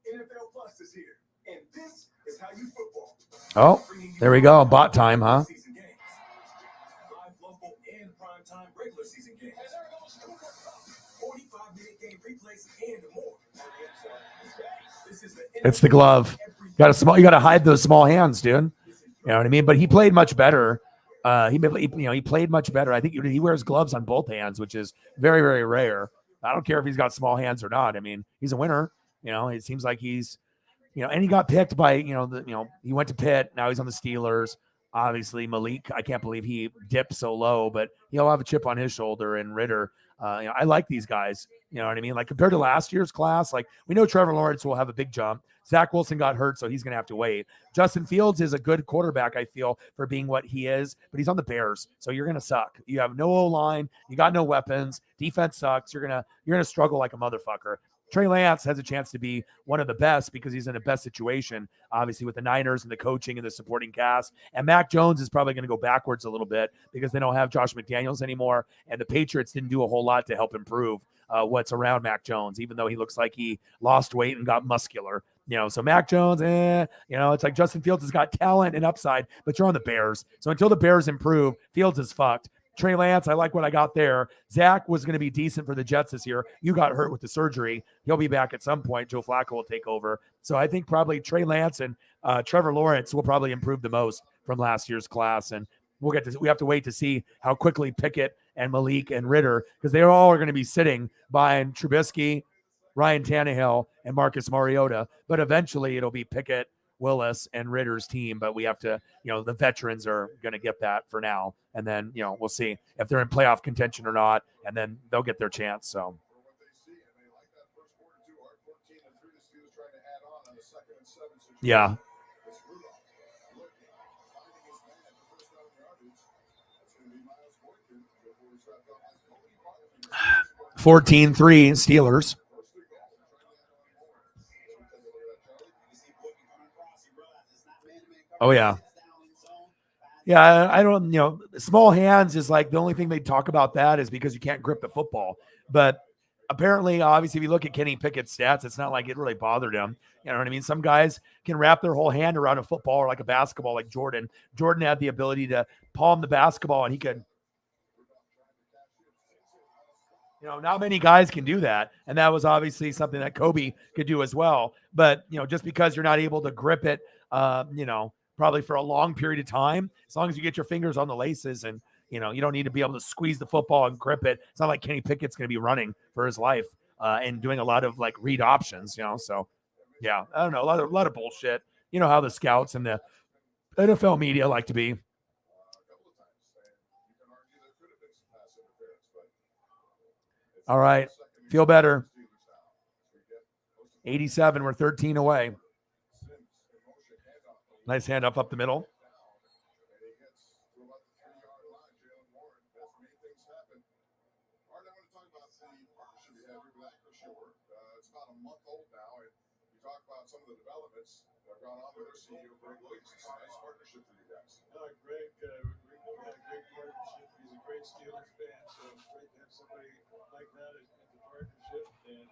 NFL Plus is here, and this is how you football. Oh, there we go. Bot time, huh? Season games. Live local and primetime regular season games. 45-minute game replays and more. This is the It's the glove. You got to hide those small hands, dude. You know what I mean? But he played much better. He played much better. I think he wears gloves on both hands, which is very, very rare. I don't care if he's got small hands or not. I mean, he's a winner. It seems like he's, and he got picked by, he went to Pitt. Now he's on the Steelers. Obviously, Malik, I can't believe he dipped so low, but he'll have a chip on his shoulder. And Ritter, I like these guys. You know what I mean? Like compared to last year's class, like we know Trevor Lawrence will have a big jump. Zach Wilson got hurt, so he's going to have to wait. Justin Fields is a good quarterback, I feel, for being what he is, but he's on the Bears, so you're going to suck. You have no O-line. You got no weapons. Defense sucks. You're gonna struggle like a motherfucker. Trey Lance has a chance to be one of the best because he's in the best situation, obviously, with the Niners and the coaching and the supporting cast. And Mac Jones is probably going to go backwards a little bit because they don't have Josh McDaniels anymore, and the Patriots didn't do a whole lot to help improve what's around Mac Jones, even though he looks like he lost weight and got muscular. So Mac Jones, it's like Justin Fields has got talent and upside, but you're on the Bears. So until the Bears improve, Fields is fucked. Trey Lance, I like what I got there. Zach was going to be decent for the Jets this year. You got hurt with the surgery. He'll be back at some point. Joe Flacco will take over. So I think probably Trey Lance and Trevor Lawrence will probably improve the most from last year's class. And we have to wait to see how quickly Pickett and Malik and Ritter, because they all are going to be sitting behind Trubisky, Ryan Tannehill, and Marcus Mariota. But eventually it'll be Pickett, Willis, and Ritter's team. But we have to, the veterans are going to get that for now. And then, we'll see if they're in playoff contention or not. And then they'll get their chance. So, yeah. 14-3 Steelers. Oh, yeah. Yeah, I don't, small hands is like the only thing they talk about that is because you can't grip the football. But apparently, obviously, if you look at Kenny Pickett's stats, it's not like it really bothered him. You know what I mean? Some guys can wrap their whole hand around a football or like a basketball, like Jordan. Jordan had the ability to palm the basketball, and he could, not many guys can do that. And that was obviously something that Kobe could do as well. But, just because you're not able to grip it, probably for a long period of time, as long as you get your fingers on the laces and, you don't need to be able to squeeze the football and grip it. It's not like Kenny Pickett's going to be running for his life and doing a lot of like read options, So, yeah, I don't know. A lot of bullshit. You know how the scouts and the NFL media like to be. All right. Feel better. 87. We're 13 away. Nice hand up the middle. It's about a month old now, and you talk about some of the developments that have gone on with our CEO, Greg Williams. It's a nice partnership for you guys. Greg, we had a great partnership. He's a great Steelers fan, so it's great to have somebody like that in the partnership, and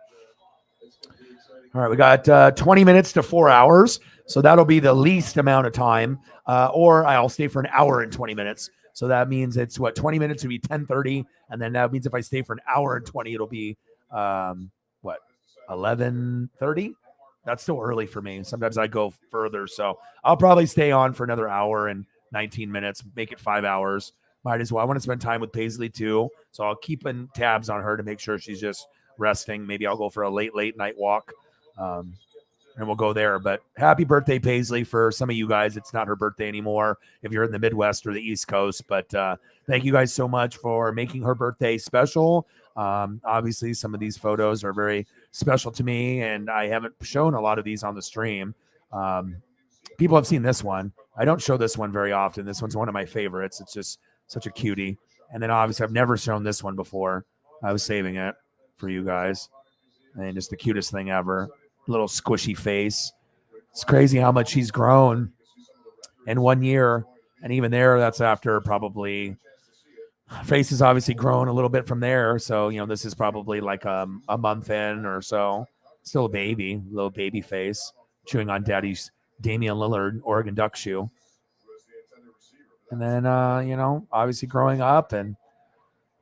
it's going to be exciting. All right, we got 20 minutes to 4 hours, so that'll be the least amount of time, or I'll stay for an hour and 20 minutes. So that means it's 20 minutes would be 10:30. And then that means if I stay for an hour and 20, it'll be 11:30. That's still early for me. Sometimes I go further. So I'll probably stay on for another hour and 19 minutes, make it 5 hours. Might as well. I want to spend time with Paisley too. So I'll keep in tabs on her to make sure she's just resting. Maybe I'll go for a late night walk. And we'll go there. But happy birthday, Paisley. For some of you guys, it's not her birthday anymore if you're in the Midwest or the East Coast. But thank you guys so much for making her birthday special. Obviously, some of these photos are very special to me, and I haven't shown a lot of these on the stream. People have seen this one. I don't show this one very often. This one's one of my favorites. It's just such a cutie. And then obviously, I've never shown this one before. I was saving it for you guys. And just the cutest thing ever. Little squishy face. It's crazy how much she's grown in 1 year. And even there, that's after probably face has obviously grown a little bit from there. So, this is probably like a month in or so. Still a baby, little baby face, chewing on daddy's Damian Lillard Oregon Duck shoe. And then, obviously growing up, and,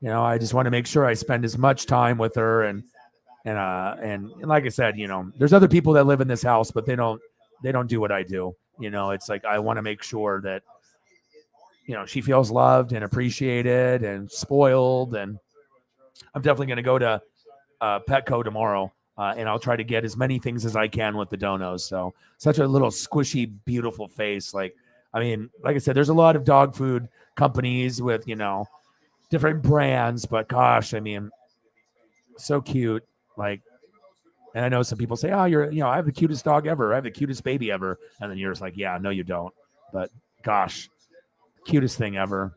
I just want to make sure I spend as much time with her. And like I said, there's other people that live in this house, but they don't do what I do. It's like, I want to make sure that, she feels loved and appreciated and spoiled. And I'm definitely going to go to Petco tomorrow. And I'll try to get as many things as I can with the donos. So such a little squishy, beautiful face. Like I said, there's a lot of dog food companies with, different brands, but gosh, so cute. And I know some people say, oh, I have the cutest dog ever. I have the cutest baby ever. And then you're just like, yeah, no, you don't. But gosh, cutest thing ever.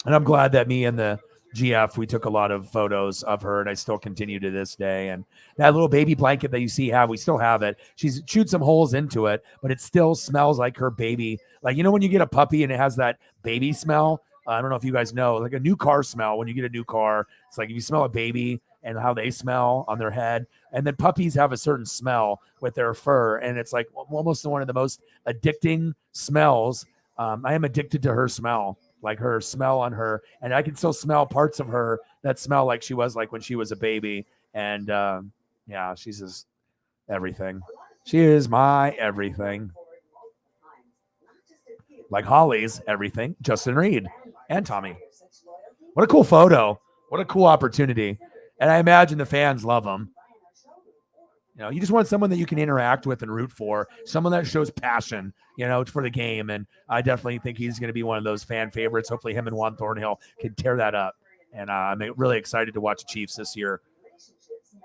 And I'm glad that me and the GF, we took a lot of photos of her, and I still continue to this day. And that little baby blanket that you see we still have it. She's chewed some holes into it, but it still smells like her baby. Like, when you get a puppy and it has that baby smell, I don't know if you guys know, like a new car smell. When you get a new car, it's like if you smell a baby and how they smell on their head. And then puppies have a certain smell with their fur. And it's like almost one of the most addicting smells. I am addicted to her smell, like her smell on her. And I can still smell parts of her that smell like she was like when she was a baby. And she's just everything. She is my everything. Like Holly's everything, Justin Reed and Tommy. What a cool photo. What a cool opportunity. And I imagine the fans love them. You just want someone that you can interact with and root for, someone that shows passion, for the game. And I definitely think he's going to be one of those fan favorites. Hopefully him and Juan Thornhill can tear that up. And I'm really excited to watch the Chiefs this year.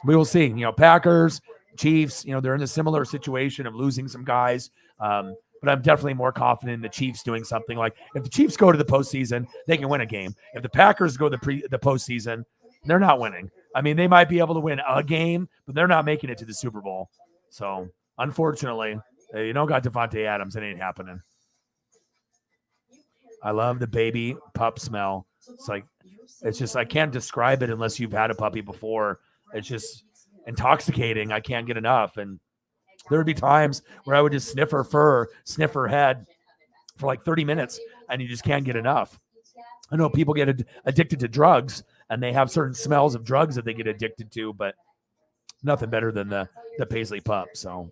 We will see, Packers, Chiefs, they're in a similar situation of losing some guys. But I'm definitely more confident in the Chiefs doing something. Like if the Chiefs go to the postseason, they can win a game. If the Packers go to the postseason, they're not winning. They might be able to win a game, but they're not making it to the Super Bowl. So unfortunately, you don't got Devontae Adams. It ain't happening. I love the baby pup smell. It's just, I can't describe it unless you've had a puppy before. It's just intoxicating. I can't get enough. And there would be times where I would just sniff her fur, sniff her head for like 30 minutes, and you just can't get enough. I know people get addicted to drugs, and they have certain smells of drugs that they get addicted to, but nothing better than the Paisley pup. So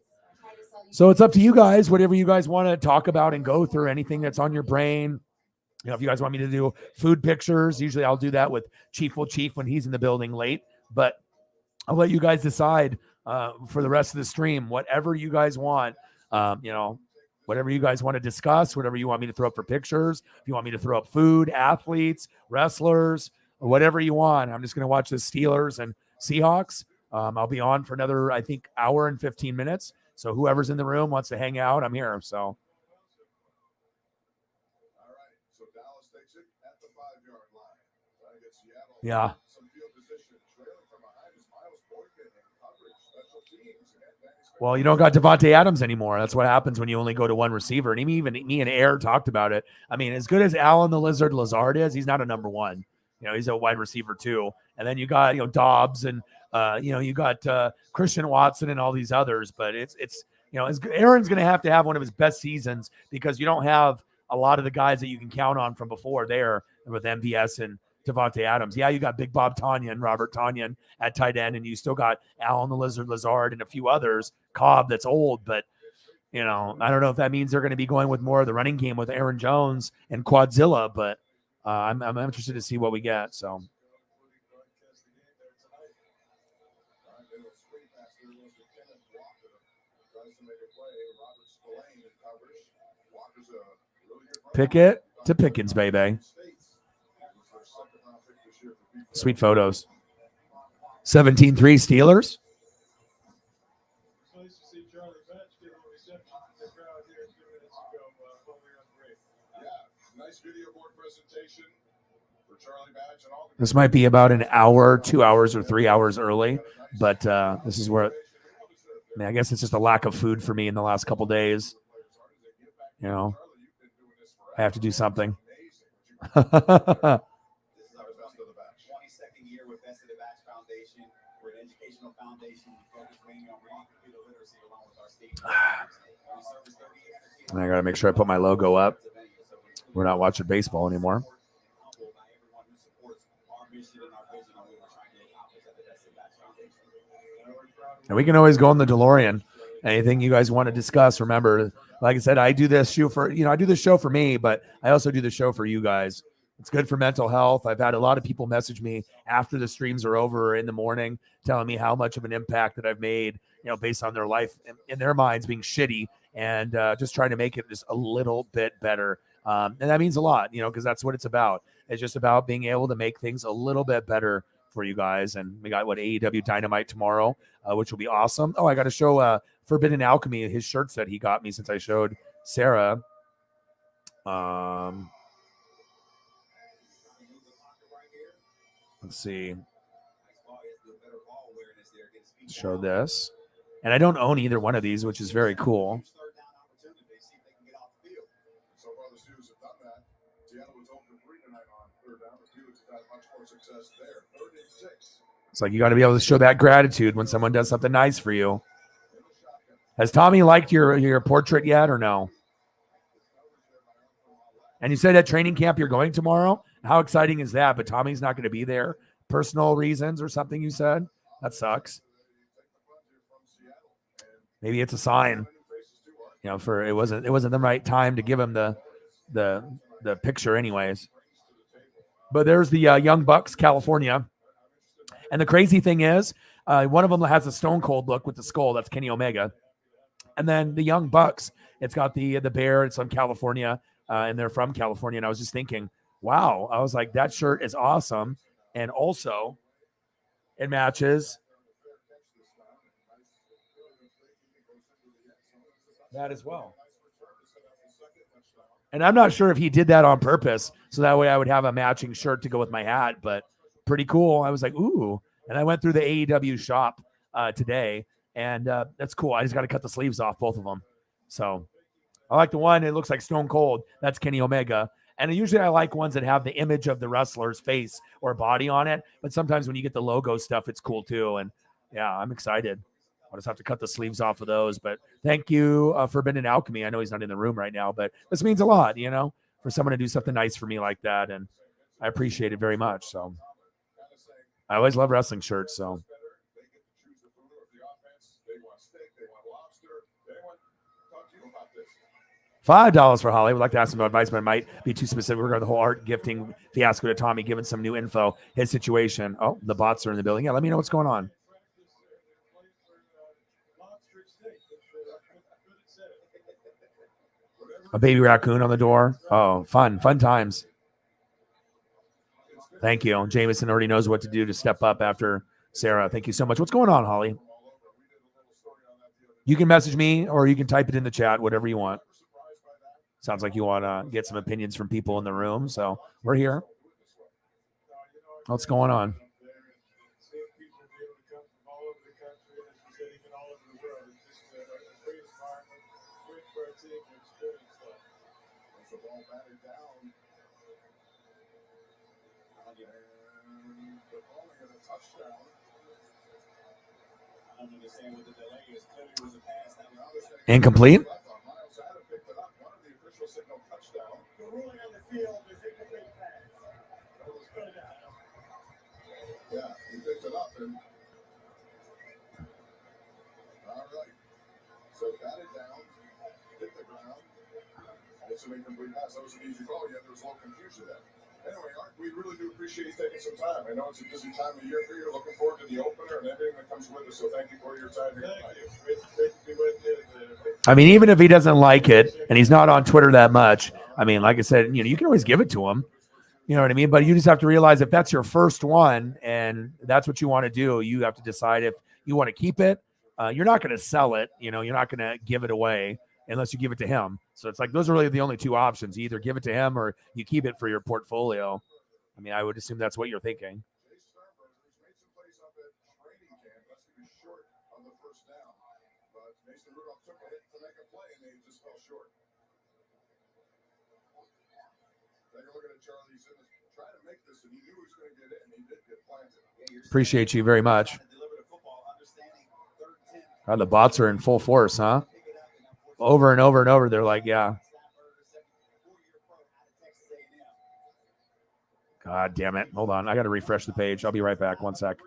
it's up to you guys, whatever you guys want to talk about and go through, anything that's on your brain. If you guys want me to do food pictures, usually I'll do that with Chief when he's in the building late, but I'll let you guys decide for the rest of the stream, whatever you guys want, whatever you guys want to discuss, whatever you want me to throw up for pictures. If you want me to throw up food, athletes, wrestlers, or whatever you want. I'm just going to watch the Steelers and Seahawks. I'll be on for another, I think, hour and 15 minutes. So whoever's in the room wants to hang out, I'm here. So. All right. So Dallas takes it at the 5-yard line. Trying to get Seattle. Yeah. Some field position. Trailing from behind is Miles Boykin in coverage. Special teams. Well, you don't got Devontae Adams anymore. That's what happens when you only go to one receiver. And even me and Air talked about it. As good as Alan the Lizard Lazard is, he's not a number one. He's a wide receiver too. And then you got, Dobbs and, you got Christian Watson and all these others. But it's Aaron's going to have one of his best seasons because you don't have a lot of the guys that you can count on from before there with MVS and Devontae Adams. Yeah, you got Big Bob Tonyan, Robert Tonyan at tight end, and you still got Allen the Lizard Lazard and a few others. Cobb that's old, but I don't know if that means they're going to be going with more of the running game with Aaron Jones and Quadzilla, but I'm interested to see what we get. So. Pickett to Pickens, baby. Sweet photos. 17-3 Steelers. Nice to see Charlie Batch give a reception to the crowd here 2 minutes ago while we were on break. Yeah, nice video board presentation for Charlie Batch and all the. This might be about an hour, 2 hours, or 3 hours early, but this is where, I guess it's just a lack of food for me in the last couple days. I have to do something. I got to make sure I put my logo up. We're not watching baseball anymore. And we can always go on the DeLorean. Anything you guys want to discuss, remember, like I said, I do this show for, I do this show for me, but I also do the show for you guys. It's good for mental health. I've had a lot of people message me after the streams are over or in the morning telling me how much of an impact that I've made, based on their life in their minds being shitty and just trying to make it just a little bit better. And that means a lot, because that's what it's about. It's just about being able to make things a little bit better for you guys. And we got AEW Dynamite tomorrow, which will be awesome. Oh, I got to show Forbidden Alchemy, his shirts that he got me since I showed Sarah. Let's see. Show this. And I don't own either one of these, which is very cool. It's like you got to be able to show that gratitude when someone does something nice for you. Has Tommy liked your portrait yet or no? And you said at training camp you're going tomorrow? How exciting is that? But Tommy's not going to be there. Personal reasons or something you said? That sucks. Maybe it's a sign. For it wasn't the right time to give him the picture anyways. But there's the Young Bucks, California. And the crazy thing is, one of them has a Stone Cold look with the skull. That's Kenny Omega. And then the Young Bucks, it's got the bear. It's from California, and they're from California. And I was just thinking, wow. I was like, that shirt is awesome. And also, it matches that as well. And I'm not sure if he did that on purpose, so that way I would have a matching shirt to go with my hat, but pretty cool. I was like, ooh. And I went through the AEW shop today, and that's cool. I just got to cut the sleeves off, both of them. So I like the one, it looks like Stone Cold. That's Kenny Omega. And usually I like ones that have the image of the wrestler's face or body on it. But sometimes when you get the logo stuff, it's cool too. And yeah, I'm excited. I'll just have to cut the sleeves off of those. But thank you, Forbidden Alchemy. I know he's not in the room right now, but this means a lot, for someone to do something nice for me like that. And I appreciate it very much. So I always love wrestling shirts. So $5 for Holly. Would like to ask some advice, but it might be too specific regarding the whole art gifting fiasco to Tommy, given some new info, his situation. Oh, the bots are in the building. Yeah, let me know what's going on. A baby raccoon on the door. Oh, fun times. Thank you. Jameson already knows what to do to step up after Sarah. Thank you so much. What's going on, Holly? You can message me or you can type it in the chat, whatever you want. Sounds like you want to get some opinions from people in the room. So we're here. What's going on? Incomplete? official signal touchdown. The ruling on the field is incomplete pass. That was good. Yeah, he picked it up and all right. So batted down, hit the ground. It's an incomplete pass. That was an easy call, yet there was a little confusion there. Anyway, Art, we really do appreciate you taking some time. I know it's a busy time of year for you. Looking forward to the opener and everything that comes with it. So thank you for your time here tonight. Thank you. Great to be with you. I mean, even if he doesn't like it and he's not on Twitter that much, I mean, like I said, you can always give it to him. You know what I mean? But you just have to realize if that's your first one and that's what you want to do, you have to decide if you want to keep it. You're not going to sell it. You're not going to give it away unless you give it to him. So it's like those are really the only two options. You either give it to him or you keep it for your portfolio. I mean, I would assume that's what you're thinking. Mason Rudolph took a hit to make a play, and they just fell short. Take a look at it, Charlie. He's trying to make this, and he knew he was going to get in. He did get planted. Appreciate you very much. God, the bots are in full force, huh? Over and over and over. They're like, yeah. God damn it. Hold on. I got to refresh the page. I'll be right back. One sec.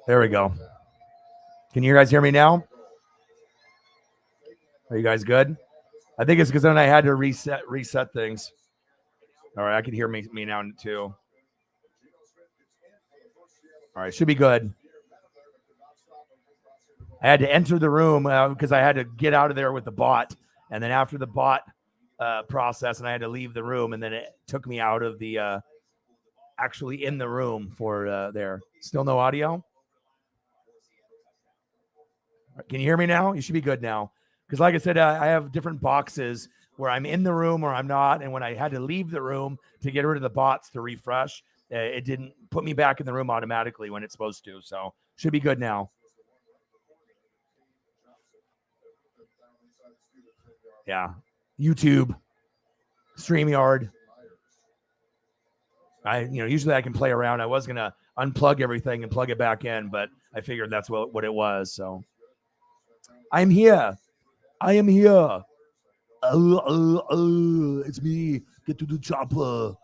There we go. Can you guys hear me now? Are you guys good? I think it's because then I had to reset things. All right, I can hear me now too. All right, should be good. I had to enter the room because I had to get out of there with the bot. And then after the bot process, and I had to leave the room, and then it took me out of the actually in the room for there. Still no audio? Can you hear me now? You should be good now. Because like I said, I have different boxes where I'm in the room or I'm not. And when I had to leave the room to get rid of the bots to refresh, it didn't put me back in the room automatically when it's supposed to. So should be good now. Yeah. YouTube, StreamYard. Usually I can play around. I was going to unplug everything and plug it back in, but I figured that's what it was. So I'm here. I am here. It's me. Get to the chopper.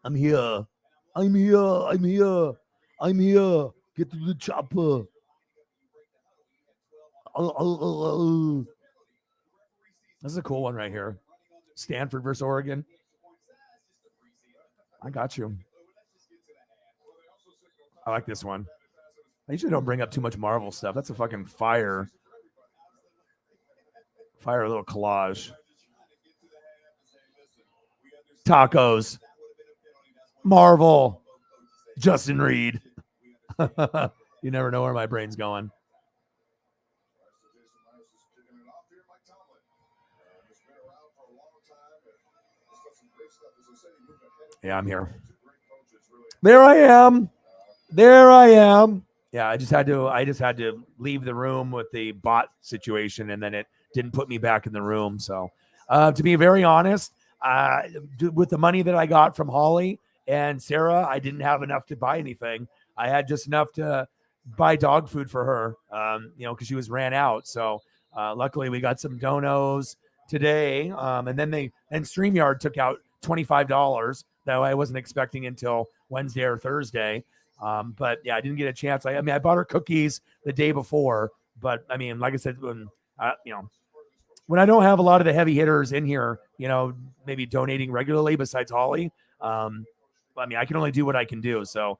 I'm here. I'm here. I'm here. I'm here. Get to the chopper. This is a cool one right here. Stanford versus Oregon. I got you. I like this one. I usually don't bring up too much Marvel stuff. That's a fucking fire little collage. Tacos. Marvel. Justin Reed. You never know where my brain's going. Yeah, I'm here. There I am. Yeah, I just had to leave the room with the bot situation, and then it didn't put me back in the room. So, to be very honest, with the money that I got from Holly and Sarah, I didn't have enough to buy anything. I had just enough to buy dog food for her, because she was ran out. So, luckily we got some donos today, and then StreamYard took out $25 that I wasn't expecting until Wednesday or Thursday. But yeah, I didn't get a chance. I bought her cookies the day before, but I mean, like I said, when I don't have a lot of the heavy hitters in here, maybe donating regularly besides Holly, I can only do what I can do. So,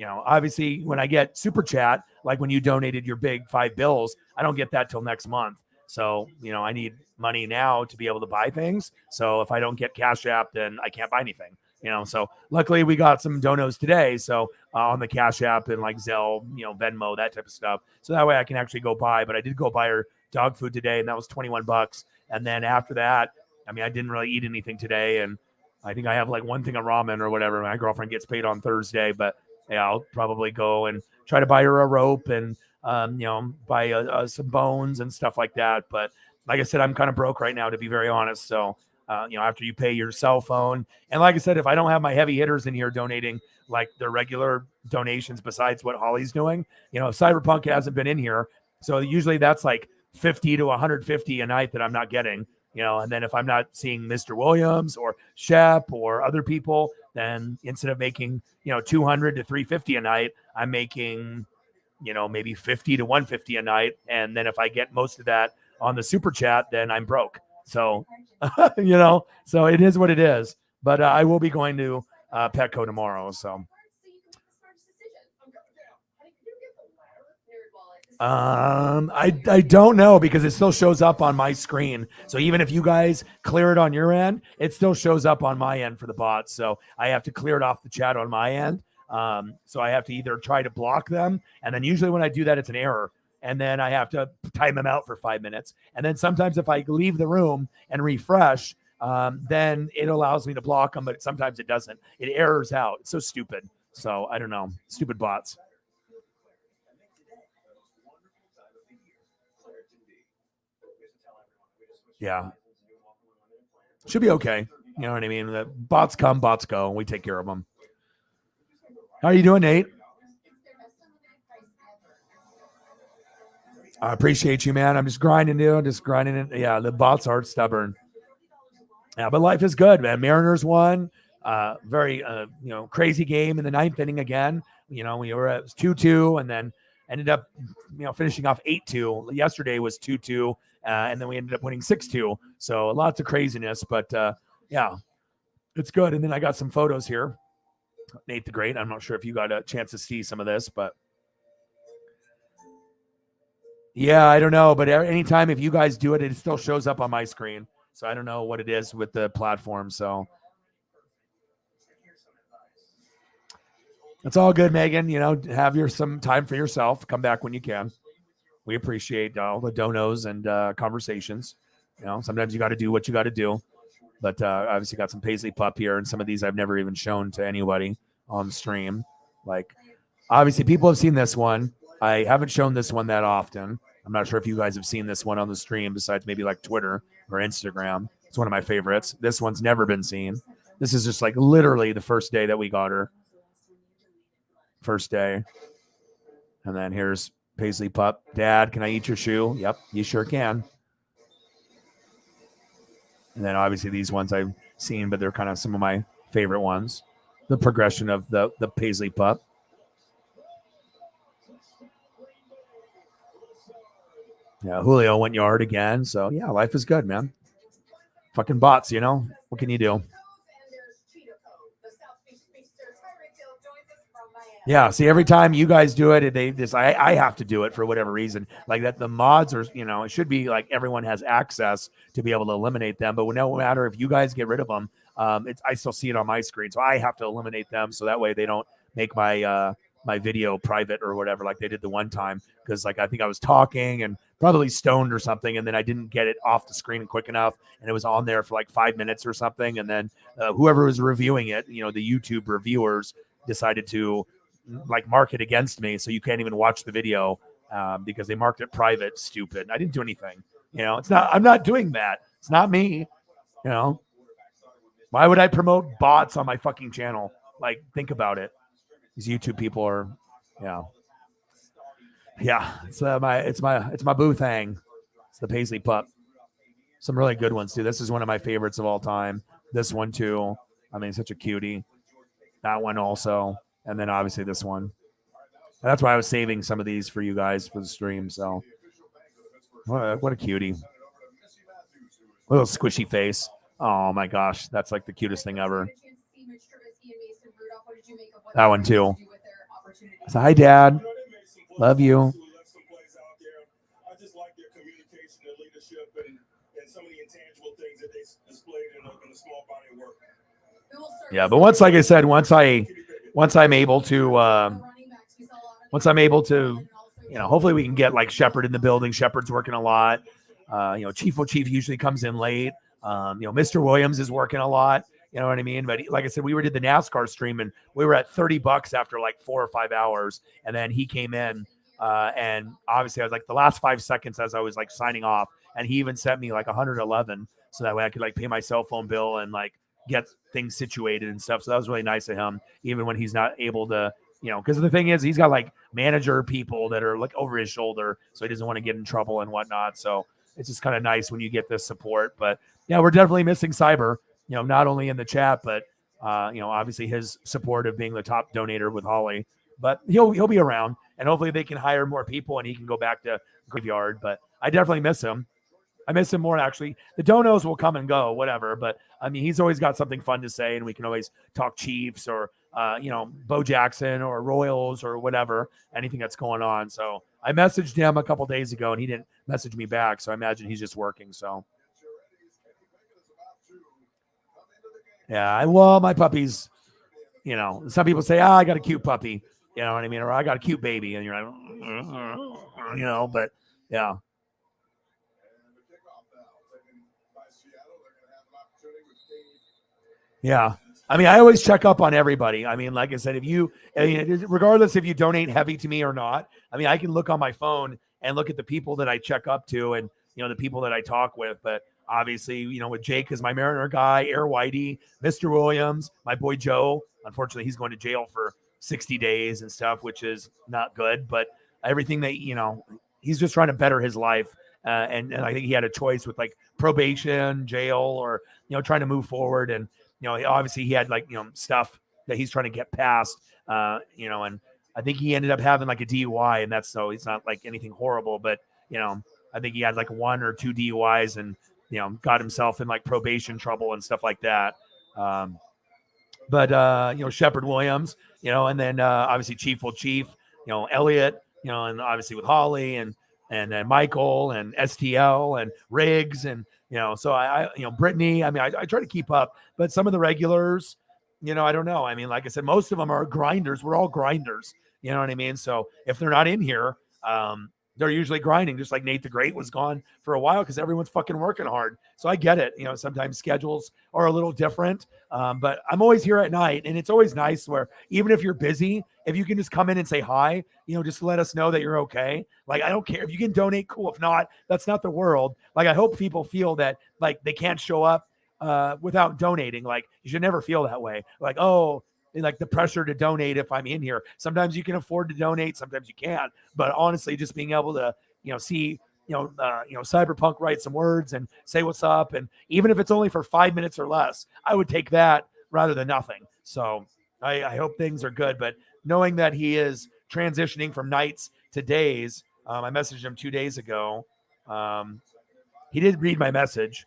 obviously when I get super chat, like when you donated your big $5 bills, I don't get that till next month. So, I need money now to be able to buy things. So if I don't get Cash App, then I can't buy anything. So luckily we got some donos today. So on the Cash App and like Zelle, Venmo, that type of stuff. So that way I can actually go buy, but I did go buy her dog food today, and that was $21. And then after that, I didn't really eat anything today. And I think I have like one thing of ramen or whatever. My girlfriend gets paid on Thursday, but yeah, I'll probably go and try to buy her a rope and, buy some bones and stuff like that. But like I said, I'm kind of broke right now, to be very honest. So, after you pay your cell phone. And like I said, if I don't have my heavy hitters in here donating like the regular donations besides what Holly's doing, Cyberpunk hasn't been in here. So usually that's like 50 to 150 a night that I'm not getting, and then if I'm not seeing Mr. Williams or Shep or other people, then instead of making, 200 to 350 a night, I'm making, maybe 50 to 150 a night. And then if I get most of that on the super chat, then I'm broke. So, so it is what it is. But I will be going to Petco tomorrow. So, I don't know, because it still shows up on my screen. So even if you guys clear it on your end, it still shows up on my end for the bots. So I have to clear it off the chat on my end. So I have to either try to block them, and then usually when I do that, it's an error. And then I have to time them out for 5 minutes. And then sometimes if I leave the room and refresh, then it allows me to block them, but sometimes it doesn't. It errors out. It's so stupid. So I don't know. Stupid bots. Yeah. Should be okay. You know what I mean? The bots come, bots go, and we take care of them. How are you doing, Nate? I appreciate you, man. I'm just grinding, dude. Just grinding it. Yeah, the bots are stubborn. Yeah, but life is good, man. Mariners won. very crazy game in the ninth inning again. We were at 2-2 and then ended up finishing off 8-2. Yesterday was 2-2 and then we ended up winning 6-2. So lots of craziness, but yeah, it's good. And then I got some photos here. Nate the Great. I'm not sure if you got a chance to see some of this, but yeah, I don't know. But anytime if you guys do it, it still shows up on my screen. So I don't know what it is with the platform. So it's all good, Megan. Have some time for yourself. Come back when you can. We appreciate all the donos and conversations. Sometimes you got to do what you got to do. But obviously got some Paisley pup here, and some of these I've never even shown to anybody on stream. Like, obviously, people have seen this one. I haven't shown this one that often. I'm not sure if you guys have seen this one on the stream, besides maybe like Twitter or Instagram. It's one of my favorites. This one's never been seen. This is just like literally the first day that we got her. First day. And then here's Paisley pup. Dad, can I eat your shoe? Yep, you sure can. And then obviously these ones I've seen, but they're kind of some of my favorite ones. The progression of the Paisley pup. Yeah, Julio went yard again. So yeah, life is good, man. Fucking bots, what can you do? Yeah, see, every time you guys do it, I have to do it for whatever reason. Like that, the mods are, it should be like everyone has access to be able to eliminate them. But no matter if you guys get rid of them, I still see it on my screen, so I have to eliminate them so that way they don't make my my video private or whatever, like they did the one time. Because like I think I was talking and probably stoned or something, and then I didn't get it off the screen quick enough, and it was on there for like 5 minutes or something, and then whoever was reviewing it, the YouTube reviewers decided to like mark it against me, so you can't even watch the video because they marked it private. Stupid. I didn't do anything. It's not. I'm not doing that. It's not me. Why would I promote bots on my fucking channel? Like, think about it. These YouTube people are, yeah. It's my boo thing. It's the Paisley pup. Some really good ones too. This is one of my favorites of all time. This one too. I mean, such a cutie. That one also. And then obviously this one. And that's why I was saving some of these for you guys for the stream. So what a cutie. Little squishy face. Oh my gosh. That's like the cutest thing ever. That one too. So, hi, Dad. Love you. Yeah, but once I'm able to, hopefully we can get like Shepard in the building. Shepard's working a lot. Chief usually comes in late. Mr. Williams is working a lot. You know what I mean? But like I said, we did the NASCAR stream and we were at $30 after like 4 or 5 hours. And then he came in and obviously I was like the last 5 seconds as I was like signing off, and he even sent me like 111 so that way I could like pay my cell phone bill and like get things situated and stuff. So that was really nice of him, even when he's not able to, because the thing is he's got like manager people that are like over his shoulder, so he doesn't want to get in trouble and whatnot. So it's just kind of nice when you get this support. But yeah, we're definitely missing Cyber, not only in the chat, but obviously his support of being the top donator with Holly. But he'll be around, and hopefully they can hire more people and he can go back to Graveyard. But I definitely miss him. I miss him more, actually. The donos will come and go, whatever. But, I mean, he's always got something fun to say, and we can always talk Chiefs or, Bo Jackson or Royals or whatever, anything that's going on. So I messaged him a couple days ago, and he didn't message me back. So I imagine he's just working. So, yeah, well, my puppies, some people say, I got a cute puppy. You know what I mean? Or I got a cute baby. And you're like, but, yeah. Yeah. I mean, I always check up on everybody. I mean, like I said, regardless if you donate heavy to me or not, I mean, I can look on my phone and look at the people that I check up to and, the people that I talk with. But obviously, with Jake is my Mariner guy, Air Whitey, Mr. Williams, my boy Joe. Unfortunately, he's going to jail for 60 days and stuff, which is not good. But everything that, he's just trying to better his life. And I think he had a choice with like probation, jail, or, trying to move forward. And obviously he had like, stuff that he's trying to get past, and I think he ended up having like a DUI, and that's, so it's not like anything horrible, but, I think he had like 1 or 2 DUIs and, got himself in like probation trouble and stuff like that. But Shepard Williams, and then obviously Chief, Elliot, and obviously with Holly and then Michael and STL and Riggs and, so I Brittany, I mean, I try to keep up, but some of the regulars, I don't know. I mean, like I said, most of them are grinders. We're all grinders. You know what I mean? So if they're not in here, they're usually grinding, just like Nate the Great was gone for a while because everyone's fucking working hard. So I get it. Sometimes schedules are a little different, but I'm always here at night, and it's always nice where even if you're busy, if you can just come in and say hi, just let us know that you're okay. Like, I don't care if you can donate, cool. If not, that's not the world. Like, I hope people feel that like they can't show up without donating. Like, you should never feel that way. Like, oh, like the pressure to donate if I'm in here. Sometimes you can afford to donate, sometimes you can't. But honestly, just being able to, see, Cyberpunk write some words and say what's up, and even if it's only for 5 minutes or less, I would take that rather than nothing. So I hope things are good. But knowing that he is transitioning from nights to days, I messaged him 2 days ago. He did read my message.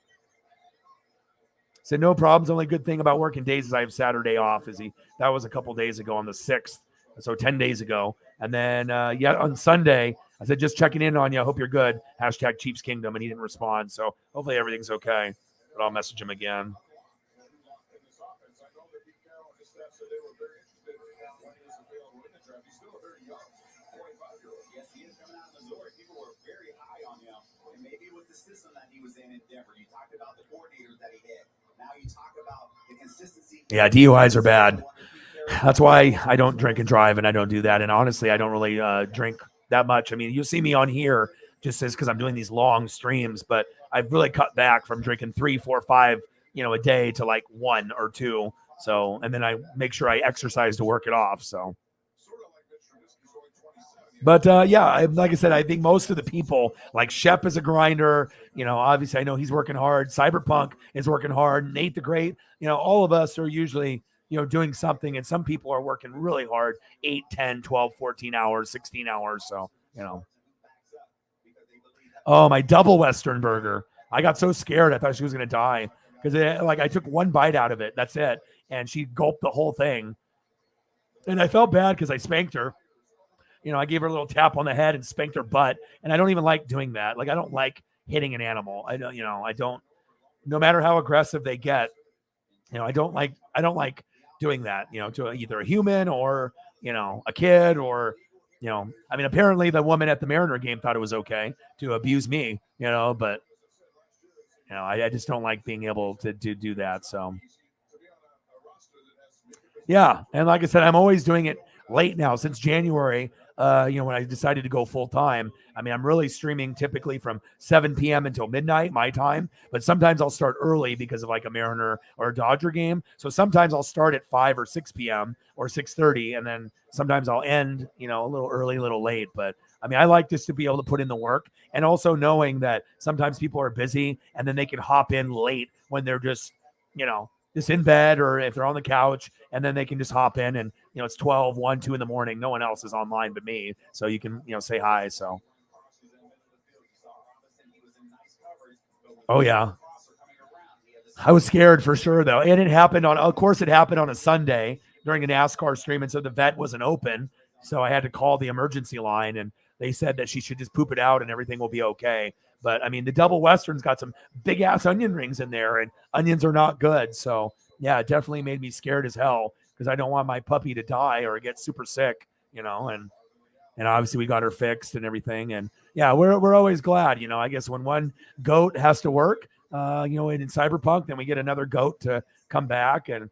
Said no problems. Only good thing about working days is I have Saturday off. That was a couple days ago on the 6th, so 10 days ago. And then on Sunday, I said just checking in on you. I hope you're good. # Chiefs Kingdom, and he didn't respond. So hopefully everything's okay. But I'll message him again. Maybe with the system that he was in Denver, you talked about the coordinators that he hit. Now you talk about the consistency. Yeah, DUIs are bad. That's why I don't drink and drive, and I don't do that. And honestly, I don't really drink that much. I mean, you'll see me on here just as because I'm doing these long streams, but I've really cut back from drinking 3, 4, 5, a day to like 1 or 2. So, and then I make sure I exercise to work it off. So. But like I said, I think most of the people, like Shep is a grinder. Obviously I know he's working hard. Cyberpunk is working hard. Nate the Great, all of us are usually, doing something. And some people are working really hard, 8, 10, 12, 14 hours, 16 hours. So, Oh, my double Western burger. I got so scared. I thought she was going to die because I took 1 bite out of it. That's it. And she gulped the whole thing. And I felt bad because I spanked her. I gave her a little tap on the head and spanked her butt. And I don't even like doing that. Like, I don't like hitting an animal. I don't, no matter how aggressive they get, I don't like doing that, to either a human or, a kid or, I mean, apparently the woman at the Mariner game thought it was okay to abuse me, but, I just don't like being able to do that. So, yeah. And like I said, I'm always doing it late now since January. When I decided to go full time. I mean, I'm really streaming typically from 7 p.m. until midnight, my time, but sometimes I'll start early because of like a Mariner or a Dodger game. So sometimes I'll start at 5 or 6 p.m. or 6:30, and then sometimes I'll end, a little early, a little late. But I mean, I like just to be able to put in the work, and also knowing that sometimes people are busy and then they can hop in late when they're just in bed or if they're on the couch, and then they can just hop in and, it's 12, 1, 2 in the morning. No one else is online but me. So you can, say hi. So. Oh yeah. I was scared for sure though. And it happened on a Sunday during a NASCAR stream. And so the vet wasn't open. So I had to call the emergency line, and they said that she should just poop it out and everything will be okay. But I mean, the double Western's got some big ass onion rings in there, and onions are not good. So yeah, it definitely made me scared as hell because I don't want my puppy to die or get super sick, and obviously we got her fixed and everything. And yeah, we're always glad, I guess when one goat has to work, in Cyberpunk, then we get another goat to come back. And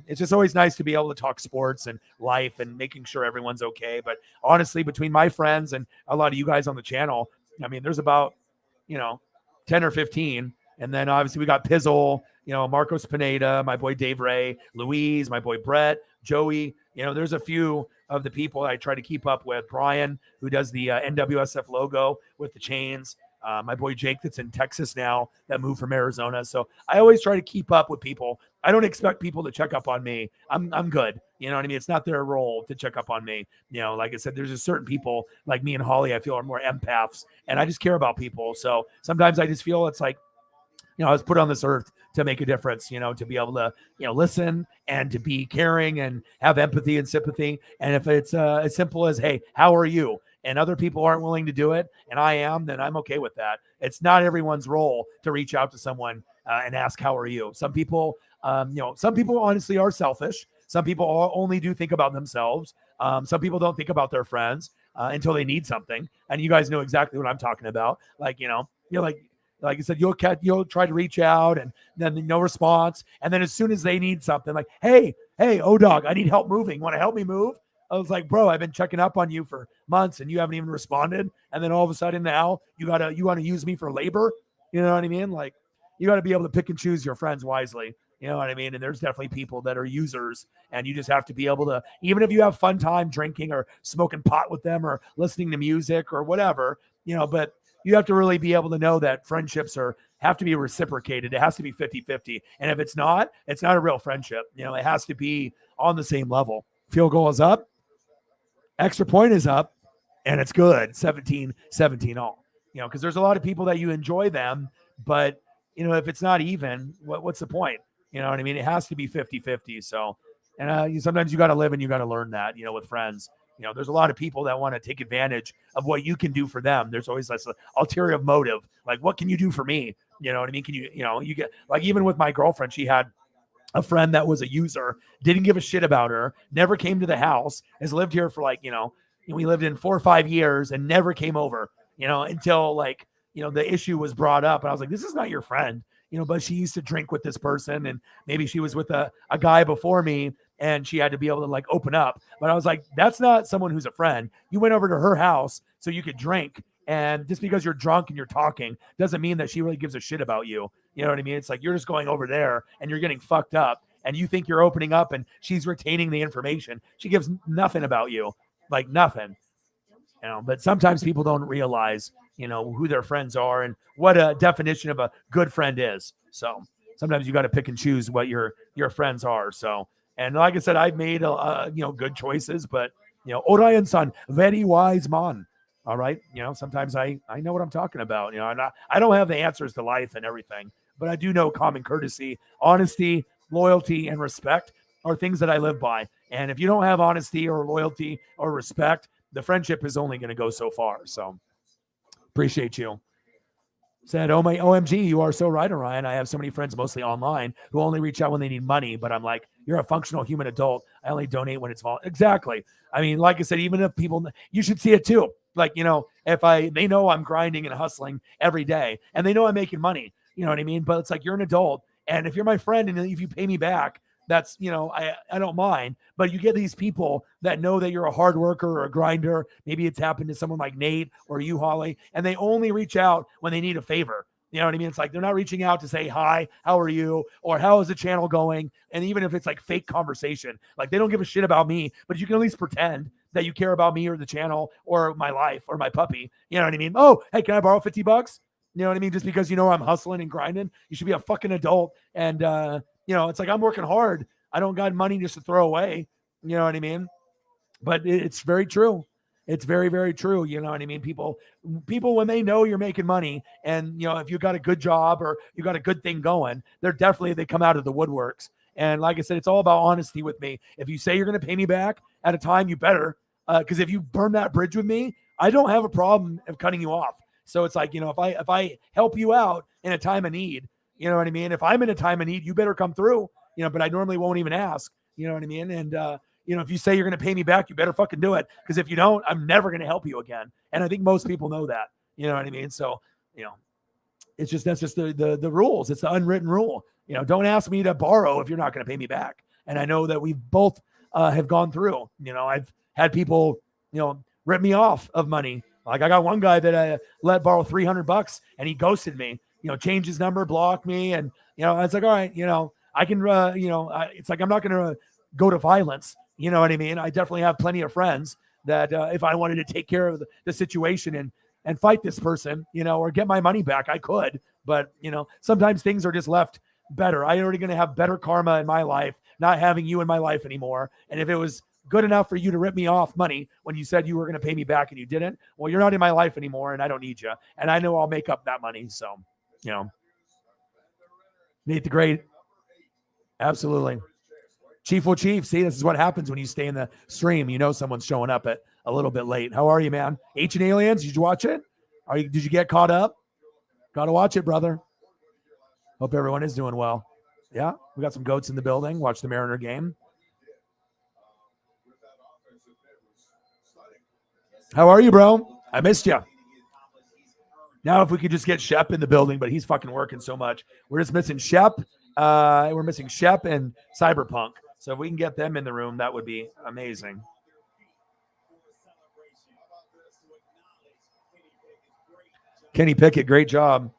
it's just always nice to be able to talk sports and life and making sure everyone's okay. But honestly, between my friends and a lot of you guys on the channel, I mean, there's about, 10 or 15. And then obviously we got Pizzle, Marcos Pineda, my boy Dave Ray, Louise, my boy Brett, Joey. There's a few of the people I try to keep up with. Brian, who does the NWSF logo with the chains. My boy Jake that's in Texas now that moved from Arizona. So I always try to keep up with people. I don't expect people to check up on me. I'm good. You know what I mean? It's not their role to check up on me. You know, like I said, there's just certain people like me and Holly, I feel are more empaths, and I just care about people. So sometimes I just feel it's like, you know, I was put on this earth to make a difference, you know, to be able to, you know, listen and to be caring and have empathy and sympathy. And if it's as simple as, hey, how are you? And other people aren't willing to do it, and I am, then I'm okay with that. It's not everyone's role to reach out to someone and ask, how are you? Some people, you know, some people honestly are selfish. Some people only do think about themselves. Some people don't think about their friends until they need something. And you guys know exactly what I'm talking about. Like, you know, you're like I said, you'll try to reach out and then no response. And then as soon as they need something, like, hey, O-Dog, I need help moving. Want to help me move? I was like, bro, I've been checking up on you for months and you haven't even responded. And then all of a sudden now you want to use me for labor. You know what I mean? Like, you got to be able to pick and choose your friends wisely. You know what I mean? And there's definitely people that are users, and you just have to be able to, even if you have fun time drinking or smoking pot with them or listening to music or whatever, you know, but you have to really be able to know that friendships have to be reciprocated. It has to be 50-50. And if it's not a real friendship. You know, it has to be on the same level. Field goal is up, extra point is up, and it's good. 17 all. You know, because there's a lot of people that you enjoy them, but you know, if it's not even, what's the point? You know what I mean? It has to be 50-50. So, and sometimes you got to live and you got to learn that, you know, with friends. You know, there's a lot of people that want to take advantage of what you can do for them. There's always this ulterior motive. Like, what can you do for me? You know what I mean? Can you get, like, even with my girlfriend, she had a friend that was a user, didn't give a shit about her, never came to the house, has lived here for like, you know, we lived in 4 or 5 years and never came over, you know, until like, you know, the issue was brought up. And I was like, this is not your friend, you know, but she used to drink with this person. And maybe she was with a guy before me and she had to be able to like open up. But I was like, that's not someone who's a friend. You went over to her house so you could drink. And just because you're drunk and you're talking doesn't mean that she really gives a shit about you. You know what I mean? It's like, you're just going over there and you're getting fucked up and you think you're opening up and she's retaining the information. She gives nothing about you, like nothing. You know, but sometimes people don't realize, you know, who their friends are and what a definition of a good friend is. So sometimes you got to pick and choose what your friends are. So, and like I said, I've made, you know, good choices, but, you know, Orion-san, very wise man. All right. You know, sometimes I know what I'm talking about. You know, I don't have the answers to life and everything, but I do know common courtesy, honesty, loyalty, and respect are things that I live by. And if you don't have honesty or loyalty or respect, the friendship is only going to go so far. So appreciate you. Said, oh my OMG, you are so right, Orion. I have so many friends, mostly online, who only reach out when they need money. But I'm like, you're a functional human adult. I only donate when it's voluntary. Exactly. I mean, like I said, even if people, you should see it too. Like, you know, they know I'm grinding and hustling every day and they know I'm making money, you know what I mean? But it's like, you're an adult. And if you're my friend and if you pay me back, that's, you know, I don't mind. But you get these people that know that you're a hard worker or a grinder. Maybe it's happened to someone like Nate or you, Holly, and they only reach out when they need a favor. You know what I mean? It's like, they're not reaching out to say, hi, how are you? Or how is the channel going? And even if it's like fake conversation, like they don't give a shit about me, but you can at least pretend that you care about me or the channel or my life or my puppy. You know what I mean? Oh, hey, can I borrow $50? You know what I mean? Just because, you know, I'm hustling and grinding, you should be a fucking adult. And, you know, it's like, I'm working hard. I don't got money just to throw away. You know what I mean? But it's very true. It's very, very true. You know what I mean? People, when they know you're making money and, you know, if you got a good job or you got a good thing going, they come out of the woodworks. And like I said, it's all about honesty with me. If you say you're going to pay me back at a time, you better, because if you burn that bridge with me, I don't have a problem of cutting you off. So it's like, you know, if I help you out in a time of need, you know what I mean? If I'm in a time of need, you better come through, you know, but I normally won't even ask, you know what I mean? And, you know, if you say you're going to pay me back, you better fucking do it. Because if you don't, I'm never going to help you again. And I think most people know that, you know what I mean? So, you know, it's just, that's just the rules. It's the unwritten rule. You know, don't ask me to borrow if you're not going to pay me back. And I know that we both have gone through, you know, I've had people, you know, rip me off of money. Like I got one guy that I let borrow $300 and he ghosted me, you know, changed his number, blocked me. And, you know, it's like, all right, you know, I can, you know, it's like, I'm not going to go to violence. You know what I mean? I definitely have plenty of friends that if I wanted to take care of the situation and fight this person, you know, or get my money back, I could. But, you know, sometimes things are just left better. I'm already going to have better karma in my life, not having you in my life anymore. And if it was good enough for you to rip me off money when you said you were going to pay me back and you didn't, well, you're not in my life anymore and I don't need you. And I know I'll make up that money. So, Nate the Great. Absolutely. Chief will chief. See, this is what happens when you stay in the stream. You know someone's showing up at a little bit late. How are you, man? Ancient Aliens, did you watch it? Did you get caught up? Got to watch it, brother. Hope everyone is doing well. Yeah, we got some goats in the building. Watch the Mariner game. How are you, bro? I missed you. Now, if we could just get Shep in the building, but he's fucking working so much. We're just missing Shep. We're missing Shep and Cyberpunk. So if we can get them in the room, that would be amazing. Kenny Pickett, great job.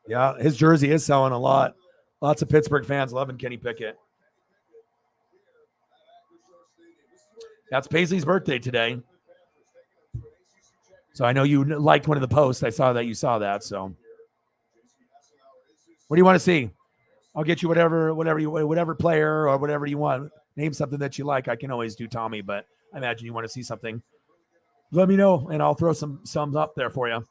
Yeah, his jersey is selling a lot. Lots of Pittsburgh fans loving Kenny Pickett. That's Paisley's birthday today. So I know you liked one of the posts. I saw that you saw that. So what do you want to see? I'll get you whatever player or whatever you want. Name something that you like. I can always do Tommy, but I imagine you want to see something. Let me know, and I'll throw some sums up there for you.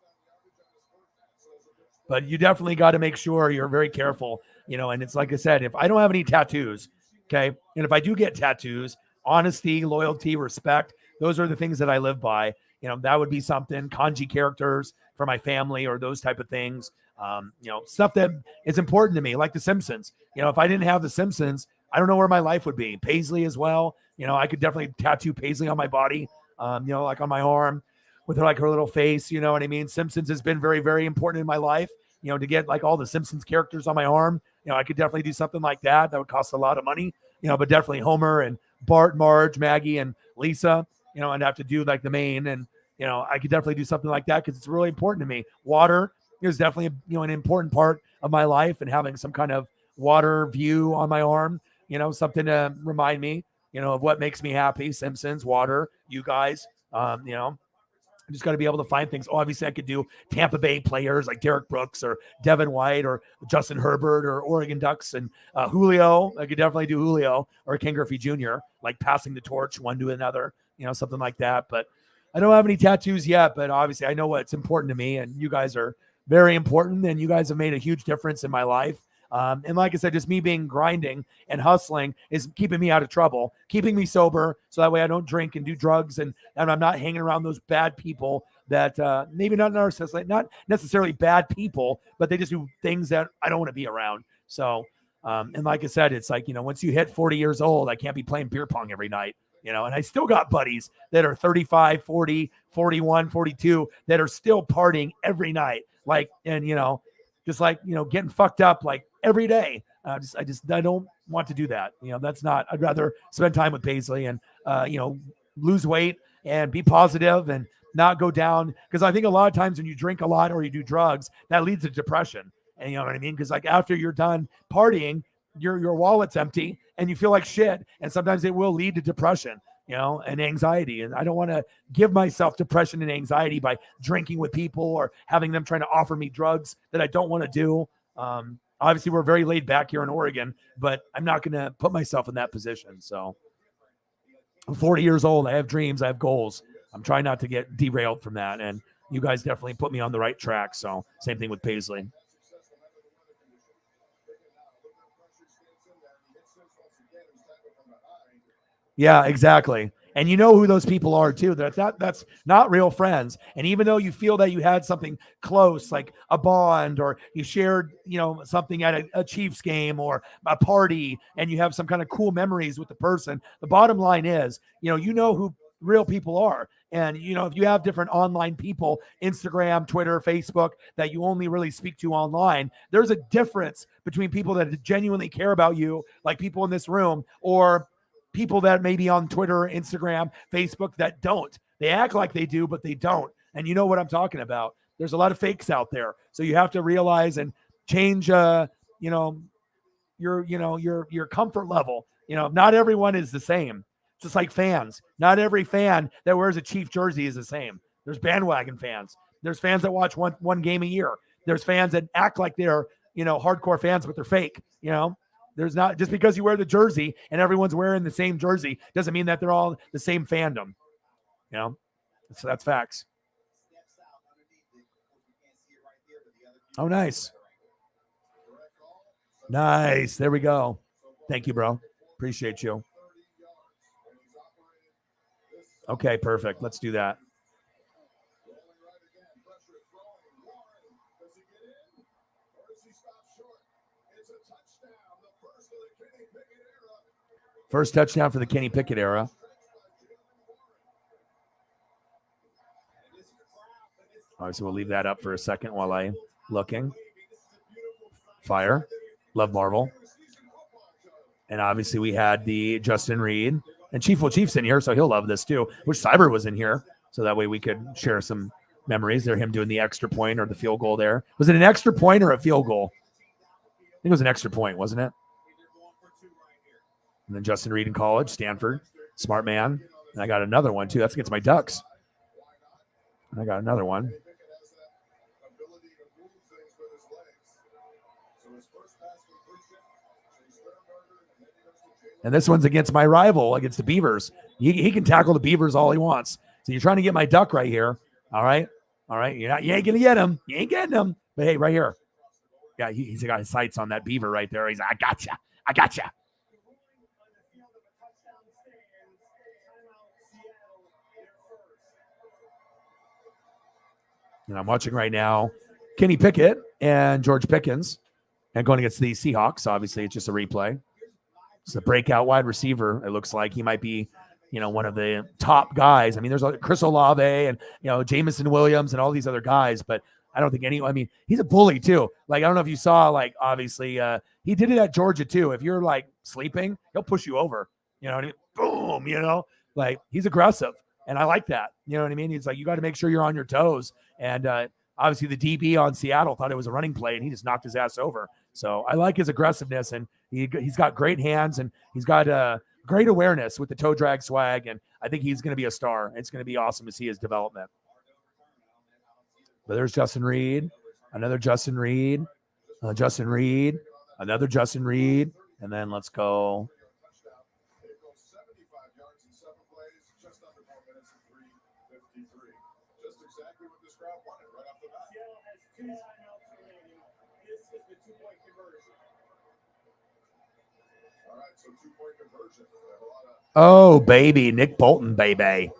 But you definitely got to make sure you're very careful, and it's like I said, if I don't have any tattoos, okay, and if I do get tattoos, honesty, loyalty, respect, those are the things that I live by. That would be something, kanji characters for my family or those type of things. Stuff that is important to me, like The Simpsons. If I didn't have The Simpsons, I don't know where my life would be. Paisley as well. I could definitely tattoo Paisley on my body, like on my arm with her little face, you know what I mean? Simpsons has been very, very important in my life, to get like all the Simpsons characters on my arm. I could definitely do something like that. That would cost a lot of money, but definitely Homer and Bart, Marge, Maggie, and Lisa, I'd have to do like the main, and, I could definitely do something like that because it's really important to me. Water is definitely, an important part of my life, and having some kind of water view on my arm, something to remind me, of what makes me happy. Simpsons, water, you guys, I just got to be able to find things. Obviously, I could do Tampa Bay players like Derek Brooks or Devin White or Justin Herbert or Oregon Ducks and Julio. I could definitely do Julio or Ken Griffey Jr., like passing the torch one to another, something like that. But I don't have any tattoos yet, but obviously I know what's important to me, and you guys are very important, and you guys have made a huge difference in my life. And like I said, just me being grinding and hustling is keeping me out of trouble, keeping me sober, so that way I don't drink and do drugs, and I'm not hanging around those bad people that maybe not narcissists, not necessarily bad people, but they just do things that I don't want to be around. So, and like I said, it's like, once you hit 40 years old, I can't be playing beer pong every night, and I still got buddies that are 35, 40, 41, 42 that are still partying every night. Like, and, just like, getting fucked up like every day. I don't want to do that. That's not, I'd rather spend time with Paisley and, lose weight and be positive and not go down. Cause I think a lot of times when you drink a lot or you do drugs, that leads to depression. And you know what I mean? Cause like after you're done partying, your wallet's empty and you feel like shit. And sometimes it will lead to depression, and anxiety. And I don't want to give myself depression and anxiety by drinking with people or having them trying to offer me drugs that I don't want to do. Obviously, we're very laid back here in Oregon, but I'm not going to put myself in that position. So I'm 40 years old. I have dreams. I have goals. I'm trying not to get derailed from that. And you guys definitely put me on the right track. So same thing with Paisley. Yeah, exactly. And you know who those people are too. That's not real friends. And even though you feel that you had something close, like a bond, or you shared, something at a Chiefs game or a party, and you have some kind of cool memories with the person, the bottom line is, you know who real people are. And, if you have different online people, Instagram, Twitter, Facebook, that you only really speak to online, there's a difference between people that genuinely care about you, like people in this room, or people that may be on Twitter, Instagram, Facebook that don't. They act like they do, but they don't. And you know what I'm talking about. There's a lot of fakes out there. So you have to realize and change, your comfort level. Not everyone is the same. Just like fans. Not every fan that wears a Chief jersey is the same. There's bandwagon fans. There's fans that watch one game a year. there's fans that act like they're, hardcore fans, but they're fake. There's not, just because you wear the jersey and everyone's wearing the same jersey doesn't mean that they're all the same fandom. So that's facts. Oh, nice. Nice. There we go. Thank you, bro. Appreciate you. Okay, perfect. Let's do that. First touchdown for the Kenny Pickett era. All right, so we'll leave that up for a second while I'm looking. Fire. Love Marvel. And obviously we had the Justin Reed. And Chief's in here, so he'll love this too. Wish Cyber was in here, so that way we could share some memories. They're him doing the extra point or the field goal there. Was it an extra point or a field goal? I think it was an extra point, wasn't it? And then Justin Reed in college, Stanford. Smart man. And I got another one too. That's against my Ducks. And I got another one. And this one's against my rival, against the Beavers. He can tackle the Beavers all he wants. So you're trying to get my Duck right here. All right. You ain't going to get him. You ain't getting him. But hey, right here. Yeah, he's got his sights on that Beaver right there. He's like, I gotcha. And I'm watching right now Kenny Pickett and George Pickens, and going against the Seahawks. Obviously, it's just a replay. It's a breakout wide receiver. It looks like he might be, one of the top guys. I mean, there's Chris Olave and, Jamison Williams and all these other guys, but I don't think he's a bully too. Like, I don't know if you saw, obviously he did it at Georgia too. If you're sleeping, he'll push you over, you know what I mean? Boom, he's aggressive. And I like that. You know what I mean? He's like, you got to make sure you're on your toes. And obviously the DB on Seattle thought it was a running play, and he just knocked his ass over. So I like his aggressiveness, and he's got great hands, and he's got great awareness with the toe drag swag. And I think he's going to be a star. It's going to be awesome to see his development. But there's Justin Reed, another Justin Reed, another Justin Reed. And then let's go. Oh, baby. Nick Bolton, baby.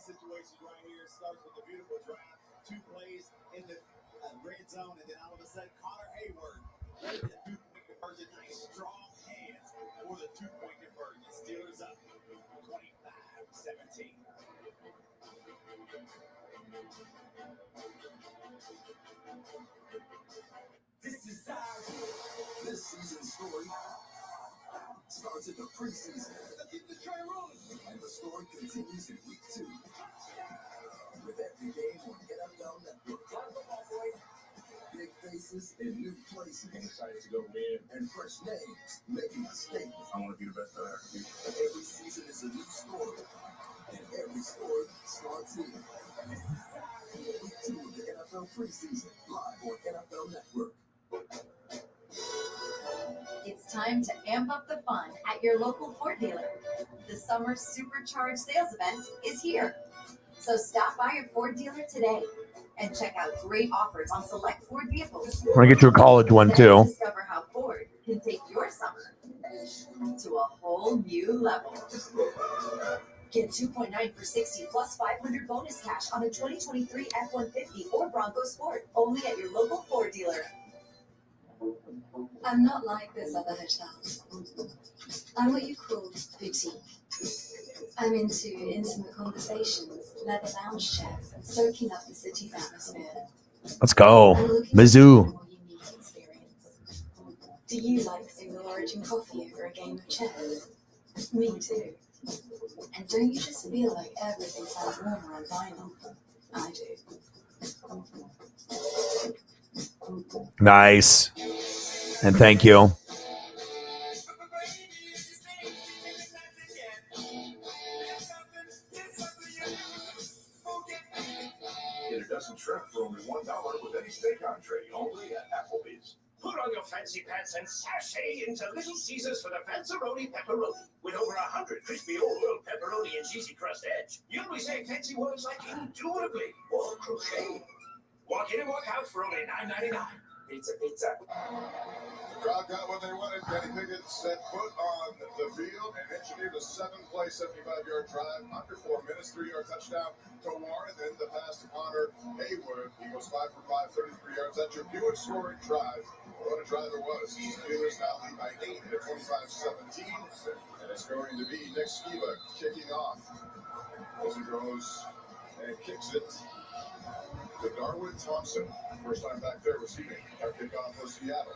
Situations right here. Starts with a beautiful drive, 2 plays in the red zone, and then all of a sudden, Connor Hayward with the 2-point conversion. Nice strong hands for the 2-point conversion. Steelers up 25-17. This season's story starts in the preseason. Keep the train rolling. And the story continues in week 2. With every game on NFL Network. Big faces in new places. I'm excited to go win. And fresh names making a statement. I want to be the best that I can be. Every season is a new story. And every story starts here. Week 2 of the NFL preseason. Live on NFL Network. It's time to amp up the fun at your local Ford dealer. The summer supercharged sales event is here. So stop by your Ford dealer today and check out great offers on select Ford vehicles. We're going to get you a college one too. Discover how Ford can take your summer to a whole new level. Get 2.9 for 60 plus 500 bonus cash on a 2023 F-150 or Bronco Sport. Only at your local Ford dealer. I'm not like those other hotels. I'm what you call boutique. I'm into intimate conversations, leather lounge chairs, and soaking up the city's atmosphere. Let's go. I'm looking Mizzou. for a more unique experience. Do you like single origin coffee over a game of chess? Me too. And don't you just feel like everything sounds warmer on vinyl? I do. Nice. And thank you. Get a dozen shrimp for only $1 with any steak entree, only at Applebee's. Put on your fancy pants and sashay into Little Caesars for the Fanceroni Pepperoni. With over 100 crispy old world pepperoni and cheesy crust edge, you'll be saying fancy words like indubitably or crochet. Walk in and walk out for only $9.99. Pizza, pizza. The crowd got what they wanted. Kenny Pickett set foot on the field and engineered a 7-play, 75-yard drive, under 4 minutes, 3-yard touchdown to Warren, then the pass to Connor Haywood. He goes 5 for 5, 33 yards. That's your Buick scoring drive. What a drive it was. Steelers now lead by 8 at 25-17, and it's going to be Nick Skiba kicking off as he goes and kicks it to Darwin Thompson. First time back there receiving our kickoff for Seattle.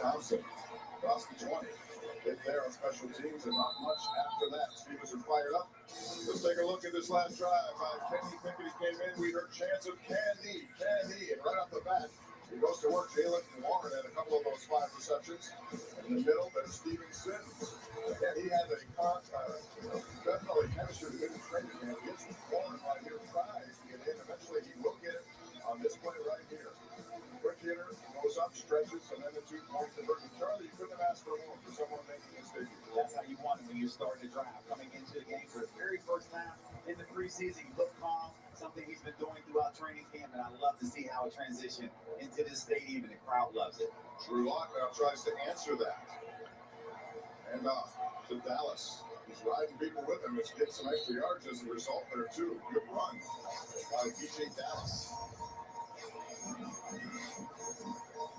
Thompson across the 20. Hit there on special teams and not much after that. Steelers are fired up. Let's take a look at this last drive. Kenny Pickett came in. We heard chants of Candy. And right off the bat, he goes to work. Jalen Warren had a couple of those 5 receptions. In the middle, there's Steven Sims. Again, he had a definitely chemistry with his training camp. He gets Warren right here, tries to get in. Eventually, he will get it on this play right here. Quick hitter, goes up, stretches, and then the 2-point conversion. Charlie, you couldn't have asked for more for someone making his debut. That's how you want it when you're starting to drive. Coming into the game for the very first time in the preseason, you look calm, something he's been doing throughout training camp, and I love to see how it transitioned into this stadium, and the crowd loves it. Drew Lock now tries to answer that. And off to Dallas. He's riding people with him. It's getting some extra yards as a result there, too. Good run by DJ Dallas.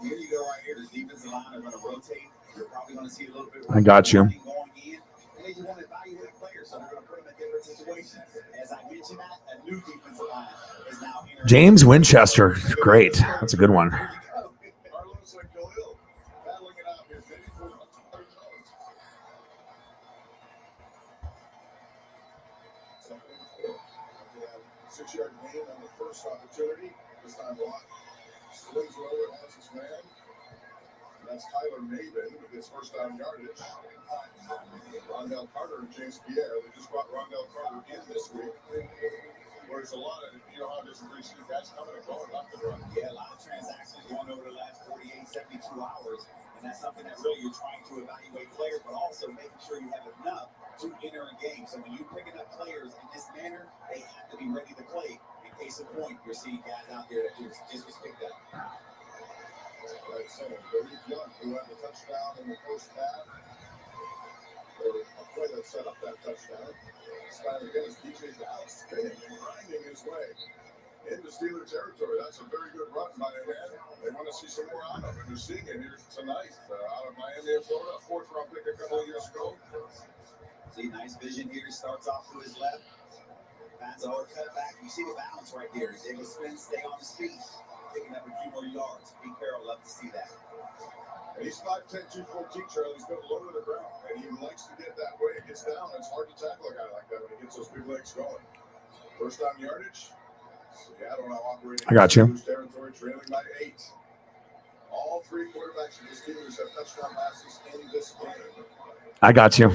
Here you go right here. The defensive line are going to rotate. You're probably going to see a little bit of I got you. going in. And you want to evaluate players, so they're going to put them in different situations. As I mentioned that, a new defensive line is now entering. James Winchester. Great. That's a good one. Carlos and Khalil battling it out here. 6-yard gain on the first opportunity. This time Lock slings low and has his man. And that's Tyler Maven with his first down yardage. Rondell Carter and James Pierre. They just brought Rondell Carter in this week. Whereas a lot of, you know how there's a receiver guys coming and going off the run. Yeah, a lot of transactions going over the last 48, 72 hours. And that's something that really you're trying to evaluate players, but also making sure you have enough to enter a game. So when you're picking up players in this manner, they have to be ready to play. In case of point, you're seeing guys out there that just was picked up. Right, so Derek Young, who had the touchdown in the first half, or a play that set up that touchdown. Skyler again is DJ Dallas spinning and grinding his way into Steeler territory. That's a very good run by a man. They want to see some more out of him. They're seeing it here tonight out of Miami, Florida. 4th-round pick a couple of years ago. See, nice vision here. Starts off to his left. Finds a hard cut back. You see the balance right there. He's able to spin, stay on his feet, picking up a few more yards. Pete Carroll, love to see that. And he's 5'10", 214, Charlie. He's been low to the ground, and he likes to get that way. It gets down. It's hard to tackle a guy like that when he gets those big legs going. First down yardage. Seattle now operating I got you. Territory, trailing by 8. All 3 quarterbacks of the Steelers have touchdown passes in this game. I got you.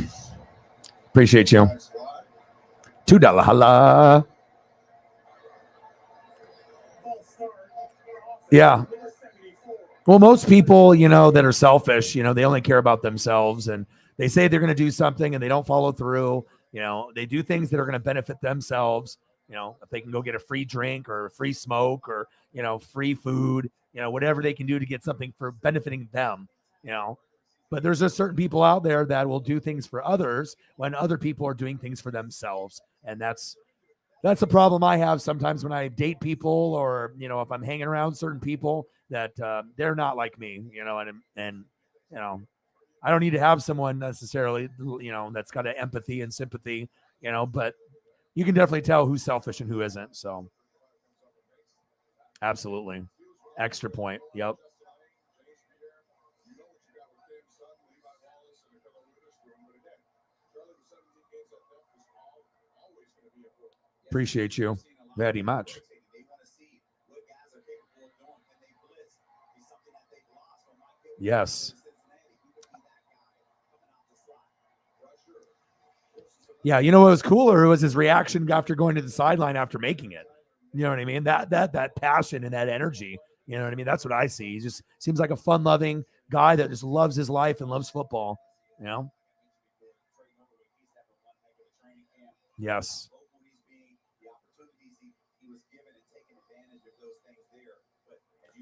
Appreciate you. $2 holla. Yeah. Well, most people, you know, that are selfish, you know, they only care about themselves, and they say they're going to do something and they don't follow through. You know, they do things that are going to benefit themselves. You know, if they can go get a free drink or a free smoke or, you know, free food, you know, whatever they can do to get something for benefiting them, you know. But there's a certain people out there that will do things for others when other people are doing things for themselves. And that's a problem I have sometimes when I date people, or, you know, if I'm hanging around certain people that they're not like me, you know, and, you know, I don't need to have someone necessarily, you know, that's got an empathy and sympathy, you know, but you can definitely tell who's selfish and who isn't. So absolutely. Extra point. Yep. Appreciate you very much. Yes. Yeah, you know what was cooler was his reaction after going to the sideline after making it. You know what I mean? That passion and that energy. You know what I mean? That's what I see. He just seems like a fun-loving guy that just loves his life and loves football. You know? Yes.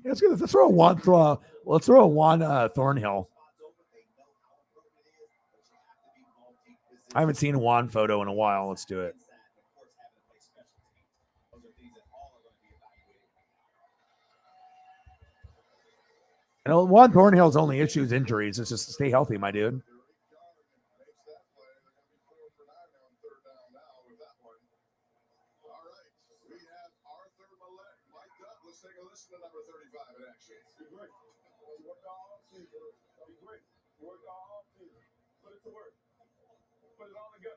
Let's throw a Juan Thornhill. I haven't seen a Juan photo in a while. Let's do it. And Juan Thornhill's only issue is injuries. It's just stay healthy, my dude. Let's take a listen to number 35 in action. Great. Work all season. Great. Work all season. Put it to work. Put it all together.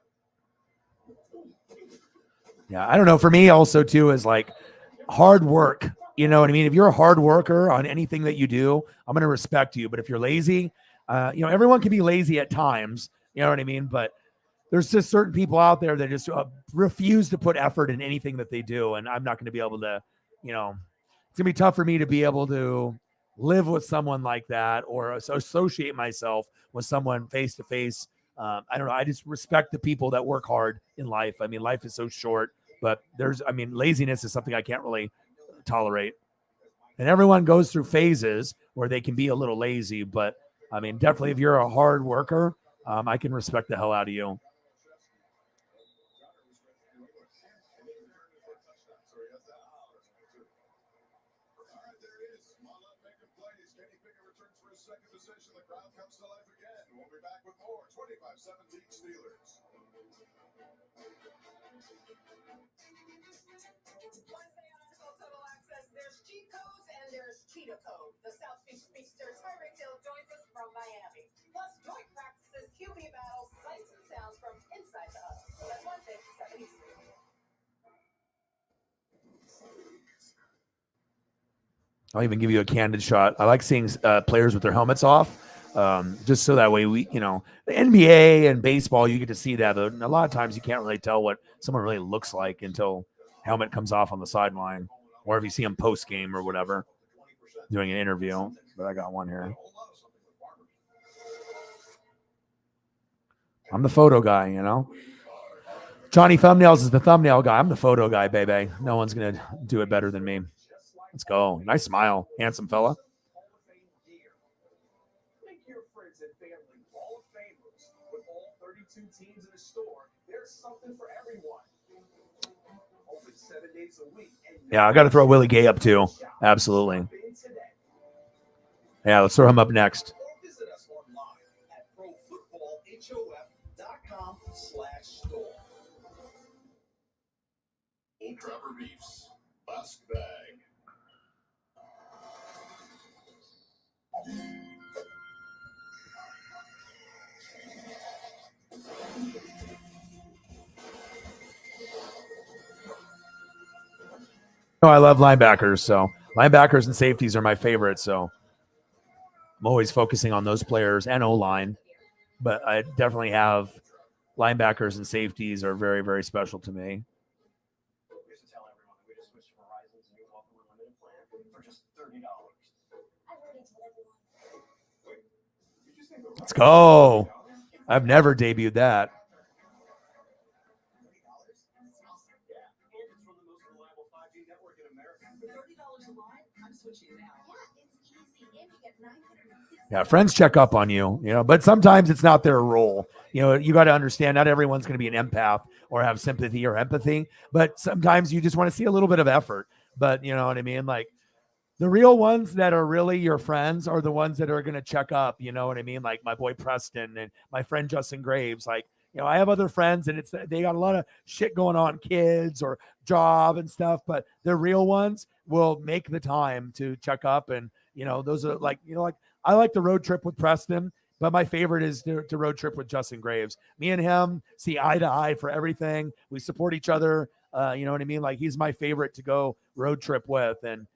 Yeah, I don't know. For me, also too, is like hard work. You know what I mean? If you're a hard worker on anything that you do, I'm going to respect you. But if you're lazy, everyone can be lazy at times. You know what I mean? But there's just certain people out there that just refuse to put effort in anything that they do. And I'm not going to be able to, it's going to be tough for me to be able to live with someone like that or associate myself with someone face to face. I don't know. I just respect the people that work hard in life. I mean, life is so short, but laziness is something I can't really tolerate. And everyone goes through phases where they can be a little lazy, but I mean, definitely if you're a hard worker, I can respect the hell out of you. Second possession, the crowd comes to life again. We'll be back with more 25-17 Steelers. Total Access, there's cheat codes and there's Cheetah Code. The South Beach speedster Tyreek Hill joins us from Miami. Plus, joint practices, QB battles, sights and sounds from inside the hub. That's Wednesday, 7 Eastern. I'll even give you a candid shot. I like seeing players with their helmets off, just so that way the NBA and baseball, you get to see that. But a lot of times you can't really tell what someone really looks like until helmet comes off on the sideline, or if you see them post game or whatever, doing an interview. But I got one here. I'm the photo guy, Johnny Thumbnails is the thumbnail guy. I'm the photo guy, baby. No one's going to do it better than me. Let's go. Nice smile. Handsome fella. Make your friends and family Hall of Famers. With all 32 teams in the store, there's something for everyone. Open 7 days a week. Yeah, I got to throw Willie Gay up too. Absolutely. Yeah, let's throw him up next. Visit us online at profootballhof.com/store. Old Trapper Beefs. Bust bag. I love linebackers, so linebackers and safeties are my favorite. So I'm always focusing on those players and O-line, but I definitely have linebackers and safeties are very, very special to me. Let's go. I've never debuted that. Yeah, friends check up on you, but sometimes it's not their role. You got to understand not everyone's going to be an empath or have sympathy or empathy, but sometimes you just want to see a little bit of effort. But you know what I mean? Like the real ones that are really your friends are the ones that are going to check up. You know what I mean? Like my boy Preston and my friend Justin Graves. Like I have other friends and they got a lot of shit going on, kids or job and stuff, but the real ones will make the time to check up. And, those are like, I like the road trip with Preston, but my favorite is to road trip with Justin Graves. Me and him see eye to eye for everything. We support each other. You know what I mean? Like, he's my favorite to go road trip with. And,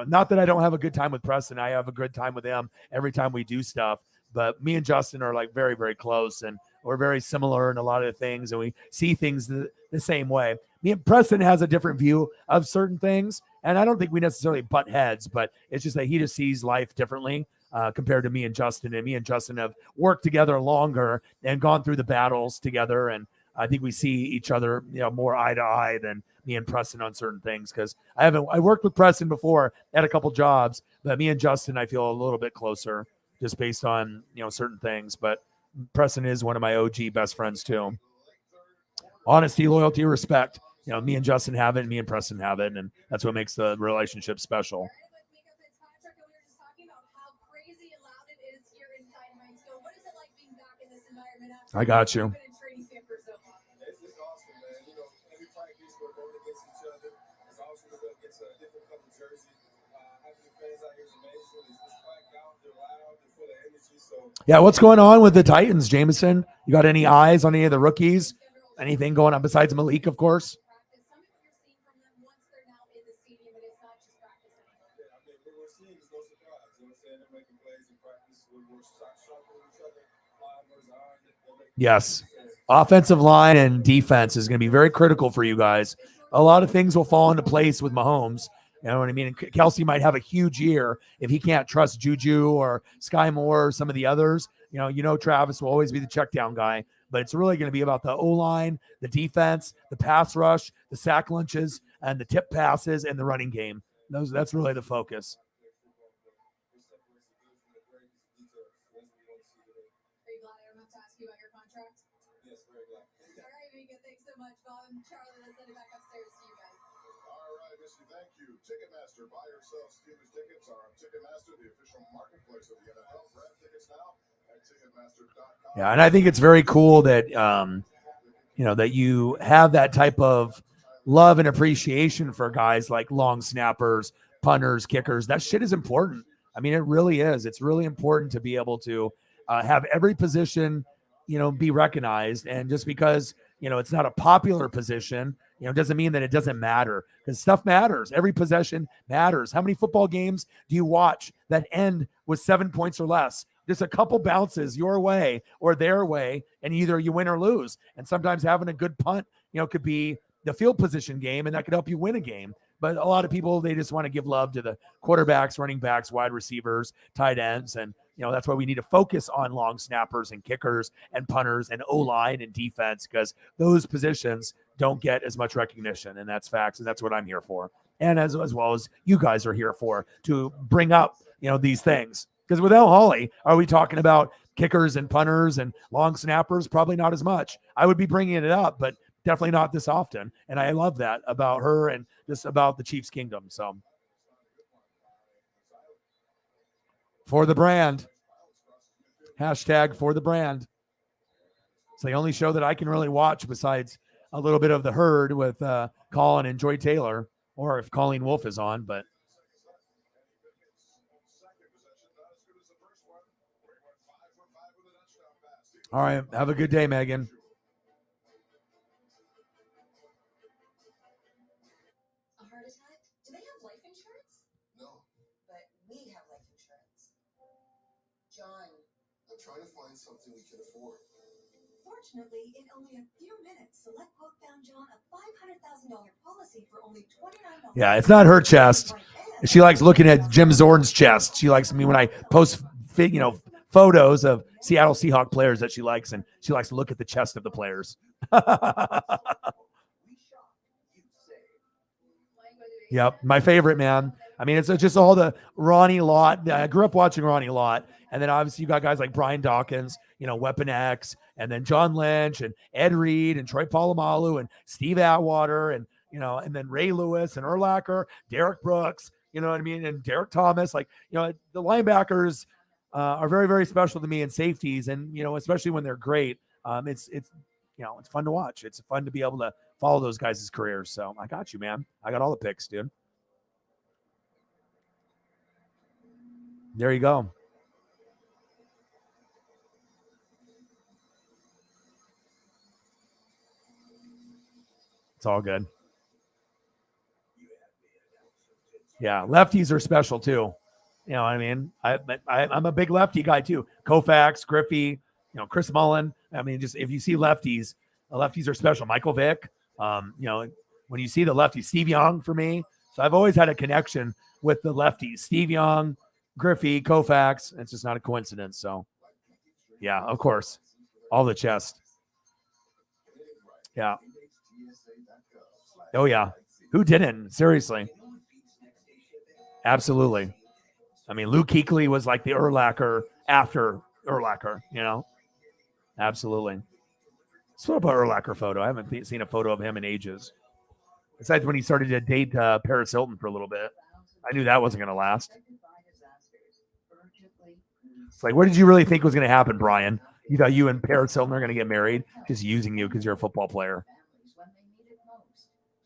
not that I don't have a good time with Preston. I have a good time with him every time we do stuff. But me and Justin are like very, very close, and we're very similar in a lot of things, and we see things the same way. Me and Preston has a different view of certain things, and I don't think we necessarily butt heads, but it's just that he just sees life differently compared to me and Justin. And me and Justin have worked together longer and gone through the battles together, and I think we see each other, more eye to eye than me and Preston on certain things. Because I worked with Preston before at a couple jobs, but me and Justin, I feel a little bit closer just based on, certain things. But Preston is one of my OG best friends too. Honesty, loyalty, respect. Me and Justin have it, and me and Preston have it, and that's what makes the relationship special. I got you. Yeah, what's going on with the Titans, Jameson? You got any eyes on any of the rookies? Anything going on besides Malik, of course? Yes. Offensive line and defense is going to be very critical for you guys. A lot of things will fall into place with Mahomes. You know what I mean? And Kelsey might have a huge year if he can't trust Juju or Sky Moore or some of the others. Travis will always be the check down guy, but it's really going to be about the O-line, the defense, the pass rush, the sack lunches, and the tip passes and the running game. That's really the focus. Charlie, let's send it back upstairs to you guys. All right, Missy, thank you. Ticketmaster, buy or sell Steelers tickets are on Ticketmaster, the official marketplace of the NFL. Grab tickets now at Ticketmaster.com. Yeah, and I think it's very cool that that you have that type of love and appreciation for guys like long snappers, punters, kickers. That shit is important. I mean, it really is. It's really important to be able to have every position, be recognized. And just because it's not a popular position, doesn't mean that it doesn't matter, because stuff matters. Every possession matters. How many football games do you watch that end with 7 points or less? Just a couple bounces your way or their way, and either you win or lose. And sometimes having a good punt, could be the field position game, and that could help you win a game. But a lot of people, they just want to give love to the quarterbacks, running backs, wide receivers, tight ends. And, that's why we need to focus on long snappers and kickers and punters and O-line and defense, because those positions don't get as much recognition. And that's facts. And that's what I'm here for. And as well as you guys are here for, to bring up, these things. Because without Holly, are we talking about kickers and punters and long snappers? Probably not as much. I would be bringing it up, but definitely not this often. And I love that about her and just about the Chiefs Kingdom. So for the brand, hashtag for the brand. It's the only show that I can really watch besides a little bit of The Herd with Colin and Joy Taylor, or if Colleen Wolfe is on. But all right, have a good day, Megan. John, I'm trying to find something we can afford. Fortunately, in only a few minutes, SelectQuote found John a $500,000 policy for only $29. Yeah, it's not her chest. She likes looking at Jim Zorn's chest. She likes me when I post, photos of Seattle Seahawks players that she likes, and she likes to look at the chest of the players. Yep, my favorite, man. I mean, it's just all the Ronnie Lott. I grew up watching Ronnie Lott, and then obviously you got guys like Brian Dawkins, Weapon X, and then John Lynch and Ed Reed and Troy Polamalu and Steve Atwater and and then Ray Lewis and Urlacher, Derek Brooks, you know what I mean, and Derek Thomas. Like, the linebackers are very, very special to me, and safeties, and especially when they're great. it's it's fun to watch. It's fun to be able to follow those guys' careers. So I got you, man. I got all the picks, dude. There you go. It's all good. Yeah, lefties are special too. You know what I mean? I'm a big lefty guy too. Koufax, Griffey, Chris Mullen. I mean, just if you see lefties, the lefties are special. Michael Vick. When you see the lefties, Steve Young for me. So I've always had a connection with the lefties. Steve Young, Griffey, Koufax. It's just not a coincidence. So, yeah, of course, all the chest. Yeah. Oh yeah. Who didn't? Seriously. Absolutely. I mean, Luke Kuechly was like the Urlacher after Urlacher, Absolutely. Let's put up an Urlacher photo. I haven't seen a photo of him in ages. Besides when he started to date Paris Hilton for a little bit. I knew that wasn't going to last. It's like, what did you really think was going to happen, Brian? You thought you and Paris Hilton are going to get married? Just using you because you're a football player.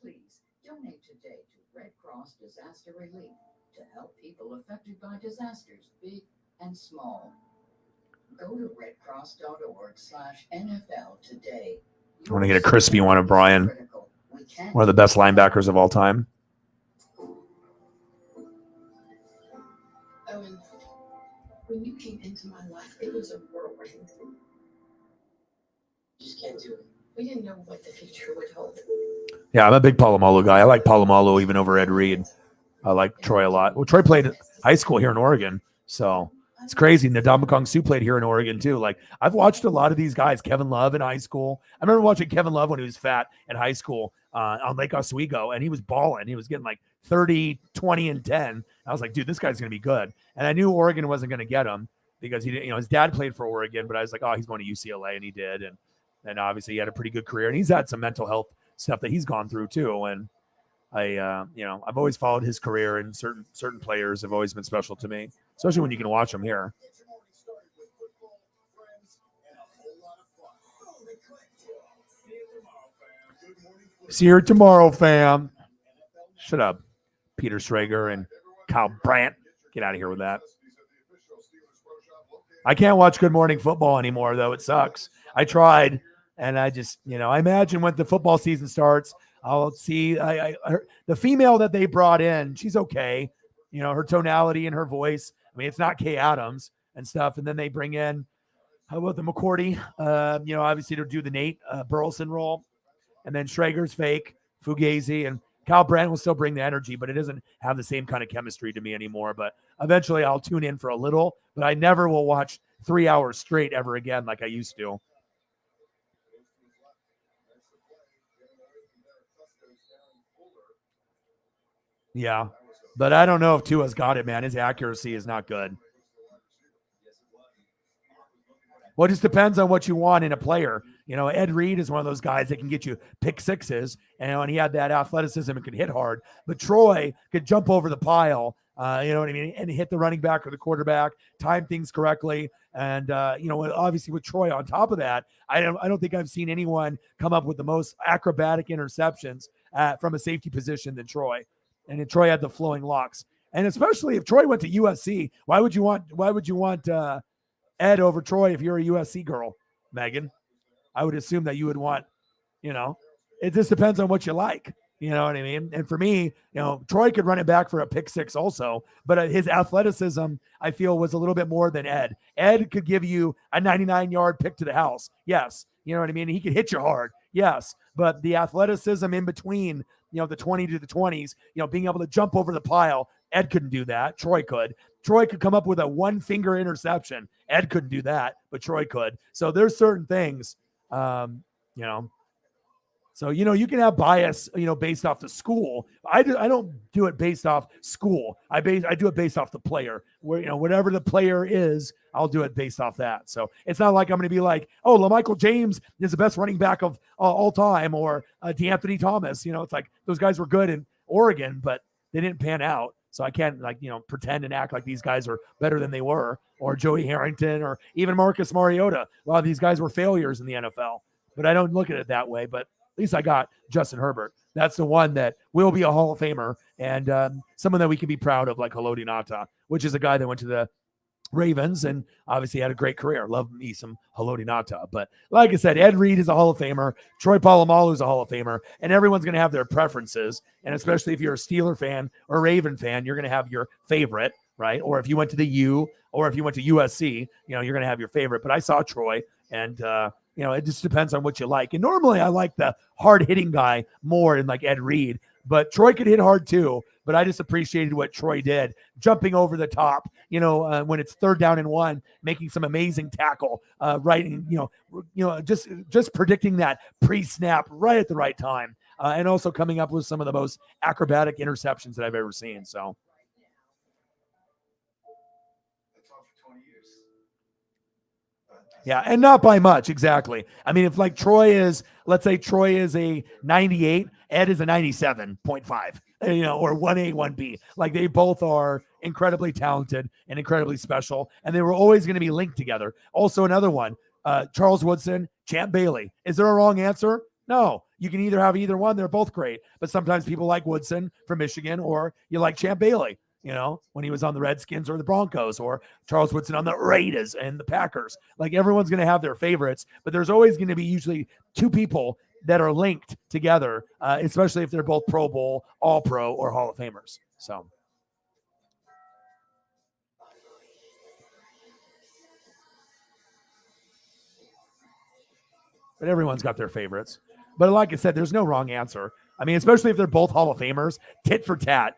Please donate today to Red Cross Disaster Relief to help people affected by disasters, big and small. Go to redcross.org/NFL today. I want to get a crispy one of Brian. One of the best linebackers of all time. Owen, when you came into my life, it was a whirlwind. Just can't do it. We didn't know what the future would hold. Yeah, I'm a big Polamalu guy. I like Polamalu even over Ed Reed. I like Troy a lot. Well, Troy played high school here in Oregon, so it's crazy. And Ndamukong Suh played here in Oregon too. Like, I've watched a lot of these guys. Kevin Love in high school. I remember watching Kevin Love when he was fat in high school on Lake Oswego, and he was balling. He was getting like 30, 20, and 10. I was like, dude, this guy's going to be good. And I knew Oregon wasn't going to get him because he didn't, his dad played for Oregon, but I was like, oh, he's going to UCLA, and he did. And obviously he had a pretty good career, and he's had some mental health stuff that he's gone through too. And I've always followed his career, and certain players have always been special to me, especially when you can watch them here. See you tomorrow, fam. Shut up, Peter Schrager and Kyle Brandt. Get out of here with that. I can't watch Good Morning Football anymore, though. It sucks. I tried, and I just, I imagine when the football season starts, I'll see the female that they brought in. She's okay. Her tonality and her voice. I mean, it's not Kay Adams and stuff. And then they bring in, how about the McCourty? Obviously to do the Nate Burleson role. And then Schrager's fake, Fugazi, and Kyle Brandt will still bring the energy, but it doesn't have the same kind of chemistry to me anymore. But eventually I'll tune in for a little, but I never will watch 3 hours straight ever again like I used to. Yeah, but I don't know if Tua's got it, man. His accuracy is not good. Well, it just depends on what you want in a player. Ed Reed is one of those guys that can get you pick sixes, and he had that athleticism and could hit hard. But Troy could jump over the pile, you know what I mean, and hit the running back or the quarterback, time things correctly. And, obviously with Troy on top of that, I don't think I've seen anyone come up with the most acrobatic interceptions from a safety position than Troy. And then Troy had the flowing locks. And especially if Troy went to USC, why would you want Ed over Troy if you're a USC girl, Megan? I would assume that you would want, it just depends on what you like. You know what I mean? And for me, Troy could run it back for a pick six also, but his athleticism, I feel, was a little bit more than Ed. Ed could give you a 99-yard pick to the house. Yes. You know what I mean? He could hit you hard. Yes. But the athleticism in between, the 20 to the 20s, being able to jump over the pile, Ed couldn't do that. Troy could. Troy could come up with a one-finger interception. Ed couldn't do that, but Troy could. So there's certain things, So, you can have bias, based off the school. I don't do it based off school. I do it based off the player. Where, whatever the player is, I'll do it based off that. So it's not like I'm going to be like, oh, LaMichael James is the best running back of all time, or DeAnthony Thomas. It's like those guys were good in Oregon, but they didn't pan out. So I can't pretend and act like these guys are better than they were, or Joey Harrington, or even Marcus Mariota. A lot of these guys were failures in the NFL, but I don't look at it that way. But at least I got Justin Herbert. That's the one that will be a Hall of Famer and someone that we can be proud of, like Haloti Ngata, which is a guy that went to the Ravens and obviously had a great career. Love me some Haloti Ngata. But like I said, Ed Reed is a Hall of Famer. Troy Polamalu is a Hall of Famer. And everyone's going to have their preferences. And especially if you're a Steeler fan or a Raven fan, you're going to have your favorite, right? Or if you went to the U or if you went to USC, you're going to have your favorite. But I saw Troy and, it just depends on what you like. And normally I like the hard-hitting guy more than like Ed Reed. But Troy could hit hard too. But I just appreciated what Troy did, jumping over the top, when it's 3rd down and 1, making some amazing tackle, just predicting that pre-snap right at the right time, and also coming up with some of the most acrobatic interceptions that I've ever seen. So. Yeah, and not by much, exactly. I mean, if like let's say Troy is a 98, Ed is a 97.5, or 1A, 1B. Like they both are incredibly talented and incredibly special, and they were always going to be linked together. Also, another one, Charles Woodson, Champ Bailey. Is there a wrong answer? No. You can either have either one. They're both great, but sometimes people like Woodson from Michigan, or you like Champ Bailey. When he was on the Redskins or the Broncos, or Charles Woodson on the Raiders and the Packers. Like everyone's going to have their favorites, but there's always going to be usually 2 people that are linked together, especially if they're both Pro Bowl, All-Pro, or Hall of Famers. So. But everyone's got their favorites. But like I said, there's no wrong answer. I mean, especially if they're both Hall of Famers, tit for tat.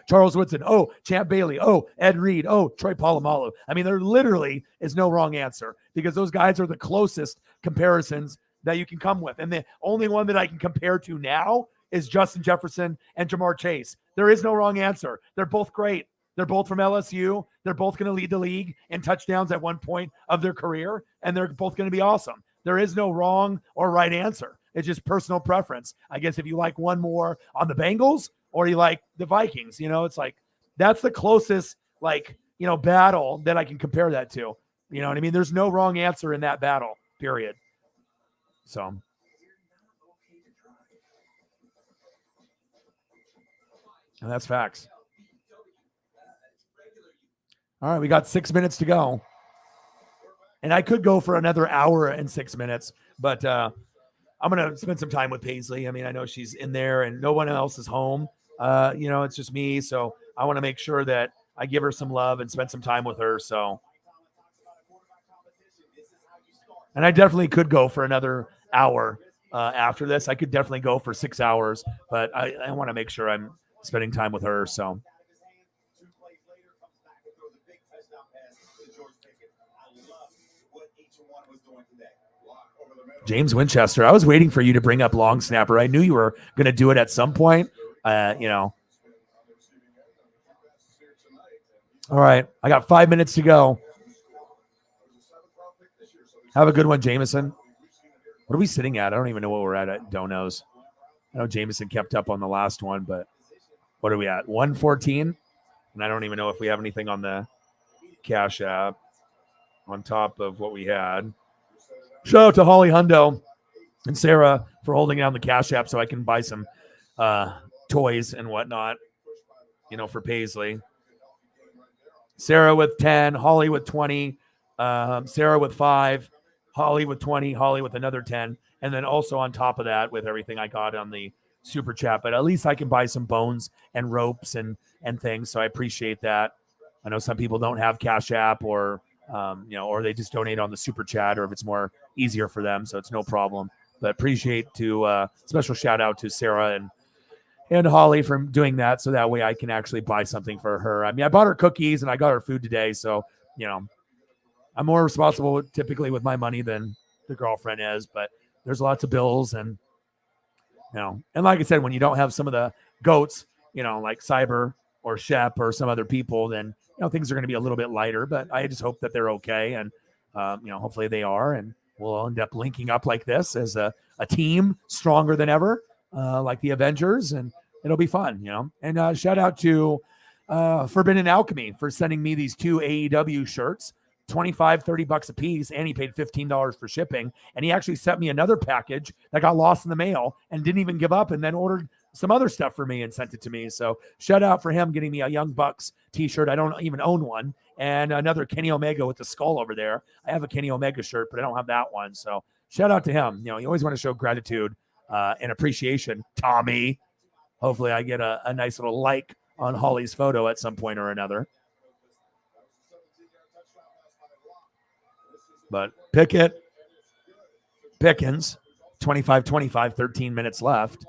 Charles Woodson, Champ Bailey, Ed Reed, Troy Polamalu. I mean, there literally is no wrong answer because those guys are the closest comparisons that you can come with. And the only one that I can compare to now is Justin Jefferson and Jamar Chase. There is no wrong answer. They're both great. They're both from LSU. They're both going to lead the league in touchdowns at one point of their career, and they're both going to be awesome. There is no wrong or right answer. It's just personal preference. I guess if you like one more on the Bengals or you like the Vikings, it's like that's the closest battle that I can compare that to. You know what I mean? There's no wrong answer in that battle, period. So. And that's facts. All right, we got 6 minutes to go. And I could go for another hour and 6 minutes, but I'm going to spend some time with Paisley. I mean, I know she's in there and no one else is home. It's just me. So I want to make sure that I give her some love and spend some time with her. So, and I definitely could go for another hour after this. I could definitely go for 6 hours, but I want to make sure I'm spending time with her. So. James Winchester, I was waiting for you to bring up long snapper. I knew you were going to do it at some point. All right, I got 5 minutes to go. Have a good one, Jameson. What are we sitting at? I don't even know what we're at Donos. I know Jameson kept up on the last one, but what are we at? 114? And I don't even know if we have anything on the Cash App on top of what we had. Shout out to Holly Hundo and Sarah for holding down the Cash App so I can buy some toys and whatnot, for Paisley. Sarah with 10, Holly with 20, Sarah with 5, Holly with 20, Holly with another 10, and then also on top of that with everything I got on the super chat. But at least I can buy some bones and ropes and things, so I appreciate that. I know some people don't have Cash App or or they just donate on the super chat, or if it's more easier for them, so it's no problem. But appreciate special shout out to Sarah and Holly for doing that, so that way I can actually buy something for her. I mean, I bought her cookies and I got her food today, so I'm more responsible typically with my money than the girlfriend is. But there's lots of bills, and and like I said, when you don't have some of the goats, like Cyber or Shep or some other people, then things are going to be a little bit lighter. But I just hope that they're okay, and hopefully they are, and we'll end up linking up like this as a team stronger than ever, like the Avengers, and it'll be fun, And shout out to Forbidden Alchemy for sending me these 2 AEW shirts, $25-$30 a piece, and he paid $15 for shipping. And he actually sent me another package that got lost in the mail and didn't even give up, and then ordered some other stuff for me and sent it to me. So shout out for him getting me a Young Bucks t-shirt. I don't even own one. And another Kenny Omega with the skull over there. I have a Kenny Omega shirt, but I don't have that one. So shout out to him. You always want to show gratitude and appreciation, Tommy. Hopefully I get a nice little like on Holly's photo at some point or another. But Pickens, 25-25, 13 minutes left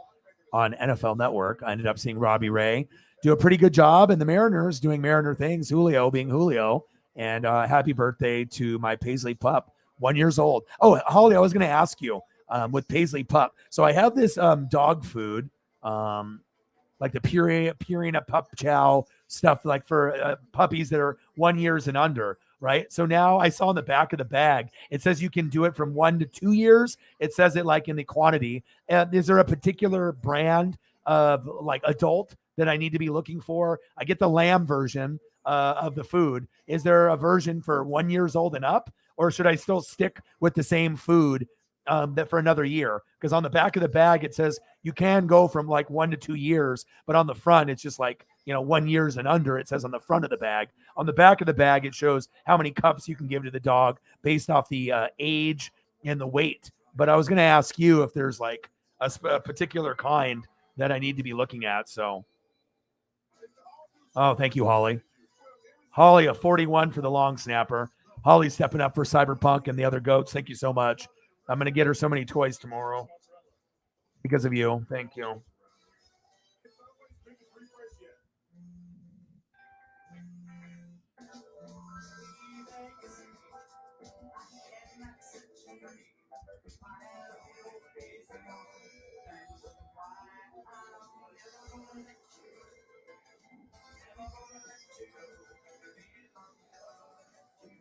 on NFL Network. I ended up seeing Robbie Ray do a pretty good job, and the Mariners doing Mariner things, Julio being Julio. And happy birthday to my Paisley pup, 1 year old. Oh, Holly, I was going to ask you with Paisley pup. So I have this dog food, like the Purina pup chow stuff, like for puppies that are 1 year and under, right? So now I saw in the back of the bag, it says you can do it from 1 to 2 years. It says it like in the quantity. And is there a particular brand of like adult that I need to be looking for? I get the lamb version of the food. Is there a version for 1 year old and up, or should I still stick with the same food that for another year? Because on the back of the bag, it says you can go from like 1 to 2 years, but on the front, it's just like, 1 year and under, it says on the front of the bag. On the back of the bag, it shows how many cups you can give to the dog based off the age and the weight. But I was going to ask you if there's like a particular kind that I need to be looking at. So, oh, thank you, Holly. Holly, a 41 for the long snapper. Holly stepping up for Cyberpunk and the other goats. Thank you so much. I'm going to get her so many toys tomorrow because of you. Thank you.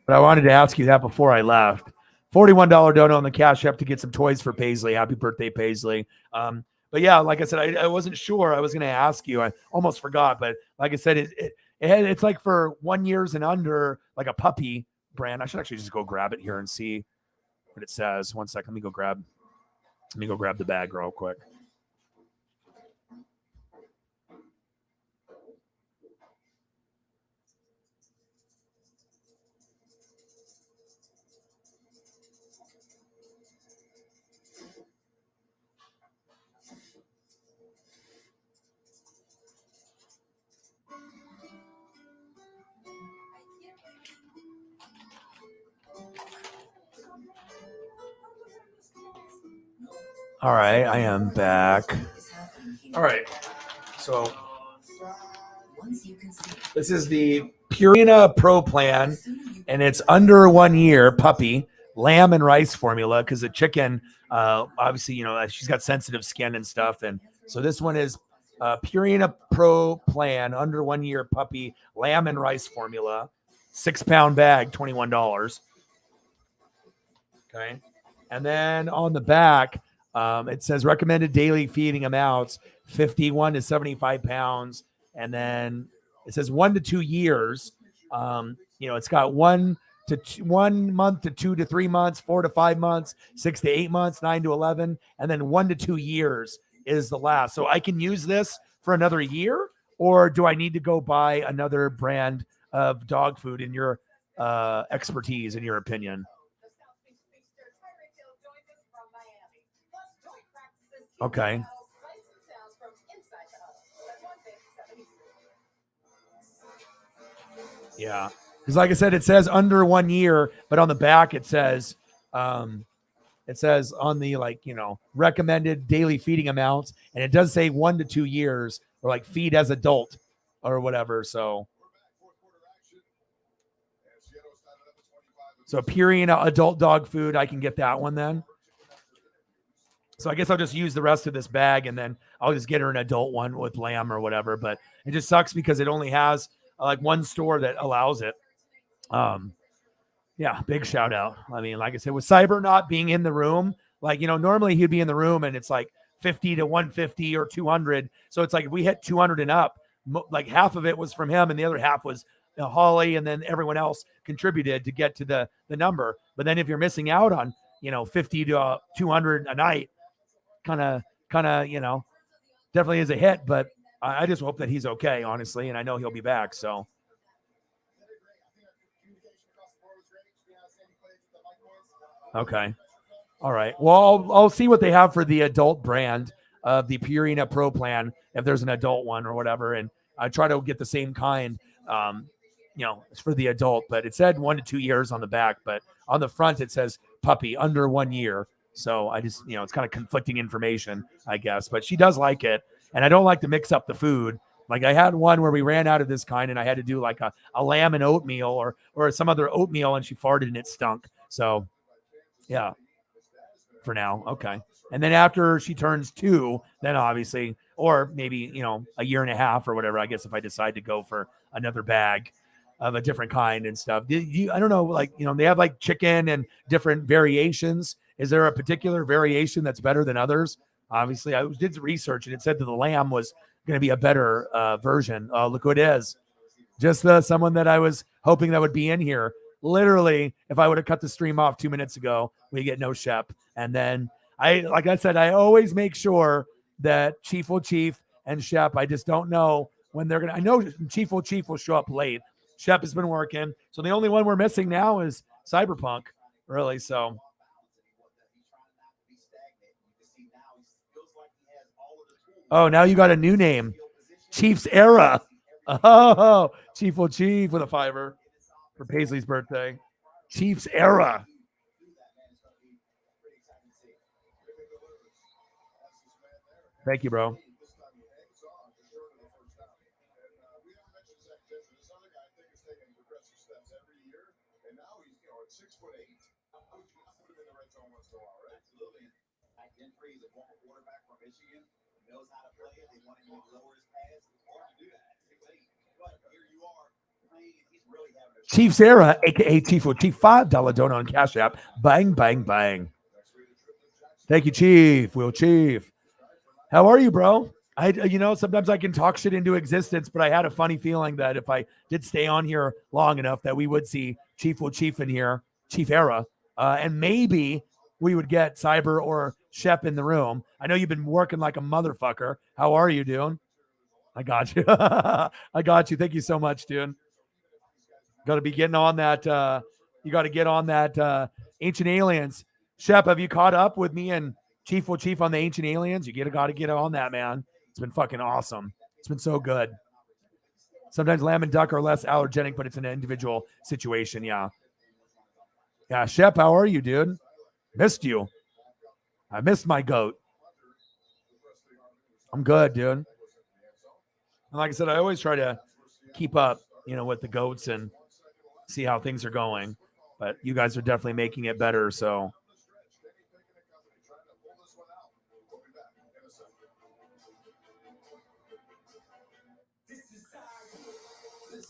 But I wanted to ask you that before I left. $41 dono on the Cash App to get some toys for Paisley. Happy birthday, Paisley. But yeah, like I said, I wasn't sure. I was going to ask you. I almost forgot. But like I said, it's like for 1 year and under, like a puppy brand. I should actually just go grab it here and see what it says. 1 second. Let me go grab the bag real quick. All right, I am back. All right, so this is the Purina Pro Plan, and it's under 1 year puppy, lamb and rice formula, because the chicken, obviously, she's got sensitive skin and stuff. And so this one is Purina Pro Plan, under 1 year puppy, lamb and rice formula, 6-pound bag, $21. Okay. And then on the back, it says recommended daily feeding amounts, 51 to 75 pounds. And then it says 1 to 2 years. It's got 1 month to 2 to 3 months, 4 to 5 months, 6 to 8 months, 9 to 11. And then 1 to 2 years is the last. So I can use this for another year, or do I need to go buy another brand of dog food in your expertise, in your opinion? Okay. Yeah. Because like I said, it says under 1 year, but on the back it says on the recommended daily feeding amounts, and it does say 1 to 2 years, or like feed as adult or whatever. So Purina adult dog food, I can get that one then. So I guess I'll just use the rest of this bag, and then I'll just get her an adult one with lamb or whatever. But it just sucks because it only has like one store that allows it. Yeah, big shout out. I mean, like I said, with Cyber not being in the room, normally he'd be in the room and it's like 50 to 150 or 200. So it's like if we hit 200 and up, like half of it was from him and the other half was Holly, and then everyone else contributed to get to the number. But then if you're missing out on 50 to 200 a night, kind of definitely is a hit. But I just hope that he's okay, honestly, and I know he'll be back. So okay, all right. Well, I'll see what they have for the adult brand of the Purina Pro plan, if there's an adult one or whatever, and I try to get the same kind. It's for the adult, but it said 1 to 2 years on the back, but on the front it says puppy under 1 year. So I just, it's kind of conflicting information, I guess, but she does like it. And I don't like to mix up the food. Like I had one where we ran out of this kind and I had to do like a lamb and oatmeal or some other oatmeal, and she farted and it stunk. So yeah, for now. Okay. And then after she turns 2, then obviously, or maybe, a year and a half or whatever, I guess if I decide to go for another bag of a different kind and stuff. I don't know, like, they have like chicken and different variations. Is there a particular variation that's better than others? Obviously, I did research and it said that the lamb was going to be a better version. Oh, look who it is. Just someone that I was hoping that would be in here. Literally, if I would have cut the stream off 2 minutes ago, we get no Shep. And then like I said, I always make sure that Chief and Shep, I just don't know when they're going to, I know Chief will show up late. Shep has been working. So the only one we're missing now is Cyberpunk, really. So. Oh, now you got a new name. Chief's Era. Oh, Chief with a $5 for Paisley's birthday. Chief's Era. Thank you, bro. Chief's Era, aka Chief with Chief, $5 donut on Cash App. Bang, bang, bang. Thank you, Chief. Will Chief. How are you, bro? Sometimes I can talk shit into existence, but I had a funny feeling that if I did stay on here long enough, that we would see Chief Will Chief in here, Chief Era, and maybe we would get Cyber or Shep in the room. I know you've been working like a motherfucker. How are you doing? I got you. I got you. Thank you so much, dude. Got to be getting on that. You got to get on that Ancient Aliens. Shep, have you caught up with me and Chief Will Chief on the Ancient Aliens? You got to get on that, man. It's been fucking awesome. It's been so good. Sometimes lamb and duck are less allergenic, but it's an individual situation. Yeah. Yeah. Shep, how are you, dude? Missed you. I missed my goat. I'm good, dude. And like I said, I always try to keep up, with the goats and see how things are going. But you guys are definitely making it better. So.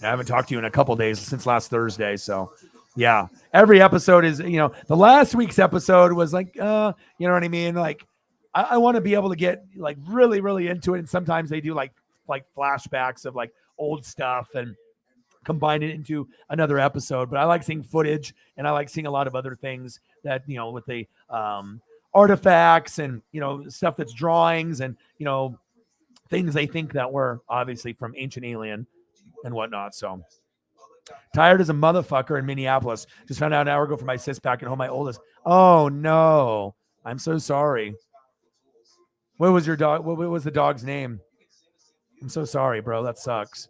I haven't talked to you in a couple days since last Thursday. So, yeah, every episode is, the last week's episode was like, you know what I mean? Like, I want to be able to get like really, really into it. And sometimes they do like flashbacks of like old stuff and combine it into another episode. But I like seeing footage and I like seeing a lot of other things that, with the artifacts and, stuff that's drawings and, things they think that were obviously from Ancient Alien and whatnot. So tired as a motherfucker in Minneapolis. Just found out an hour ago from my sis back at home, my oldest. Oh no. I'm so sorry. What was your dog? What was the dog's name? I'm so sorry, bro. That sucks.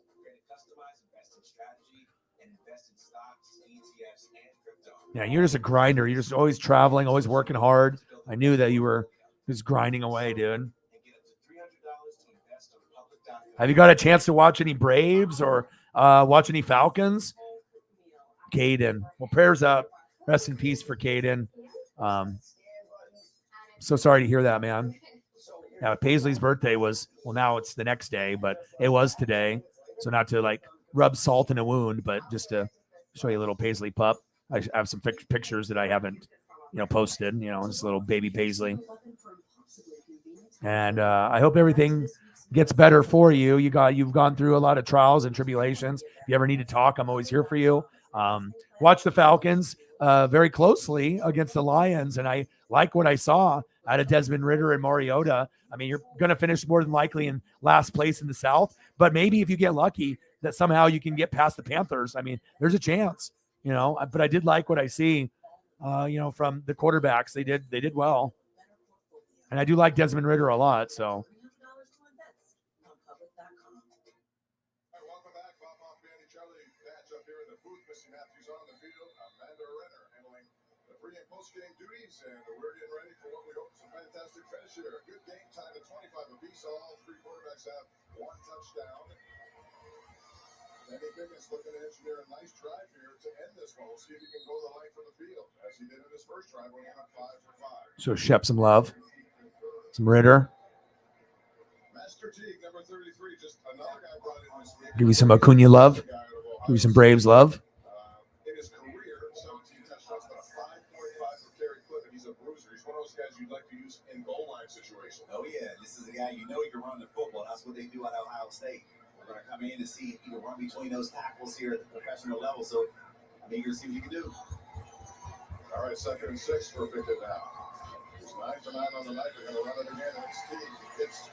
Yeah, you're just a grinder. You're just always traveling, always working hard. I knew that you were just grinding away, dude. Have you got a chance to watch any Braves or watch any Falcons? Caden. Well, prayers up. Rest in peace for Caden. So sorry to hear that, man. Yeah, Paisley's birthday was, well, now it's the next day, but it was today. So not to like rub salt in a wound, but just to show you a little Paisley pup. I have some pictures that I haven't, posted, just a little baby Paisley. And I hope everything gets better for you. You've gone through a lot of trials and tribulations. If you ever need to talk, I'm always here for you. Watch the Falcons very closely against the Lions, and I like what I saw out of Desmond Ridder and Mariota. I mean, you're going to finish more than likely in last place in the South, but maybe if you get lucky that somehow you can get past the Panthers. I mean, there's a chance, but I did like what I see, from the quarterbacks. They did well. And I do like Desmond Ridder a lot, so. Welcome back, Bob Manny Charlie. Patch up here in the booth. Missy Matthews on the field. Amanda Renner handling the pre and post game duties, and we're getting ready for what we hope is a fantastic finish here. A good game time at 25 apiece. All three quarterbacks have one touchdown. Danny Biggins looking to engineer a nice drive here to end this one. We'll see if he can go the length of the field as he did in his first drive when he went 5 for 5. So Shep some love. Some Ridder. Master Teague, number 33, just another guy brought in this week. Give you some Acuna love. Give you some Braves love. In his career, 17 touchdowns, but a 5.5 for carry clip, and he's a bruiser. He's one of those guys you'd like to use in goal line situations. Oh, yeah. This is a guy he can run the football. That's what they do at Ohio State. We're going to come in and see if he can run between those tackles here at the professional level. So I'm eager to see what you can do. All right, 2nd and 6 for Pickett now. He's 9 for 9 on the night. They're going to run it again, and it's Teague. He gets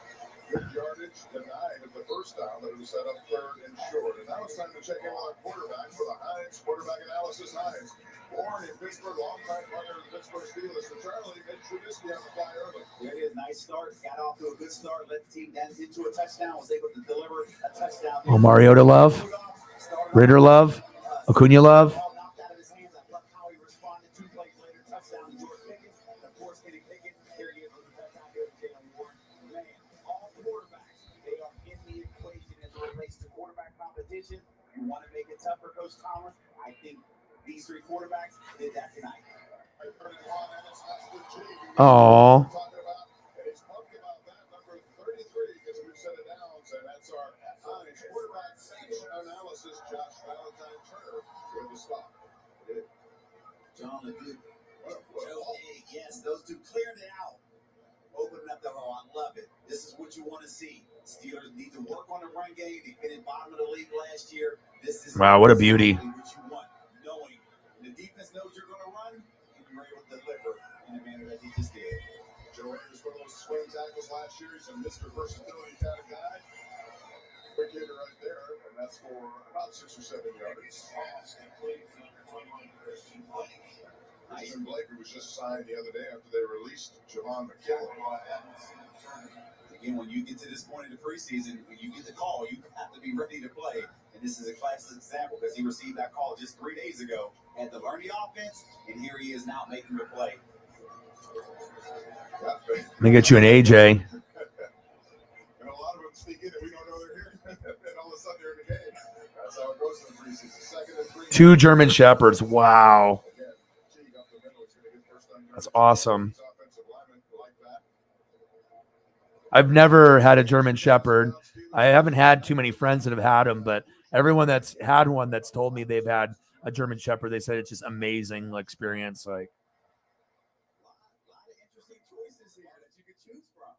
good yardage, denied at the first down, but it was set up 3rd and short. And now it's time to check in with our quarterback for the Hines quarterback analysis. Hines, born in Pittsburgh, longtime partner of the Pittsburgh Steelers. For Charlie, Mitch Trubisky on the fly early. There it is, nice start. Got off to a good start. Led the team down into a touchdown. Was able to deliver a touchdown. Oh, Mariota love. Ridder love. Acuna love. Knocked out of his hands. I love how he responded 2 plays later. Touchdown to George Pickens. Of course, getting Pickens. Here he is with the touchdown here to Jalen Warren. Man, all quarterbacks, they are in the equation as it relates to quarterback competition. You want to make it tough for Coach Thomas. I think these 3 quarterbacks did that tonight. Oh. He's pumped about that. Number 33 gets a new set of downs, and that's our Hines quarterback analysis. Josh Valentine Turner with the stop. John, a good. Yes, those 2 cleared it out. Opening up the hole. I love it. This is what you want to see. Steelers need to work on the run game. They finished bottom of the league last year. This is wow, what a beauty. What you want. Knowing the defense knows you're going to run, and you're able to deliver in the manner that he just did. Joe Ayers one of those swing tackles last year. He's a Mr. Versatility kind of guy. Quick hitter right there, and that's for about 6 or 7 yards. Christian Blake, who was just signed the other day after they released Javon McKinley. Again, when you get to this point in the preseason, when you get the call, you have to be ready to play. And this is a classic example because he received that call just 3 days ago, had to learn the offense, and here he is now making the play. Let me get you an AJ. And a lot of them sneak in and we don't know they're here. And all of a sudden they're in the game. That's how it goes in the preseason. 2nd and 3. 2 German Shepherds. Wow. That's awesome. I've never had a German Shepherd. I haven't had too many friends that have had them, but everyone that's had one that's told me they've had a German Shepherd, they said it's just amazing experience. Like, A lot of interesting choices here that you could choose from.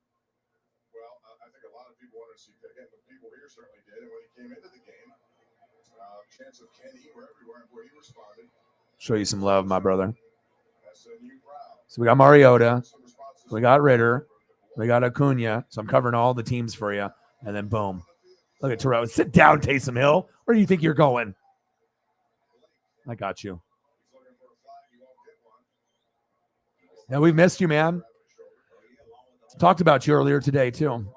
Well, I think a lot of people wanted to see Pickett, but people here certainly did. And when he came into the game, chance of Kenny were everywhere, and boy, he responded. show you some love, my brother. So we got Mariota, we got Ridder, we got Acuna. So I'm covering all the teams for you. And then boom. Look at Terrell. Sit down, Taysom Hill. Where do you think you're going? I got you. Now, we've missed you, man. Talked about you earlier today, too.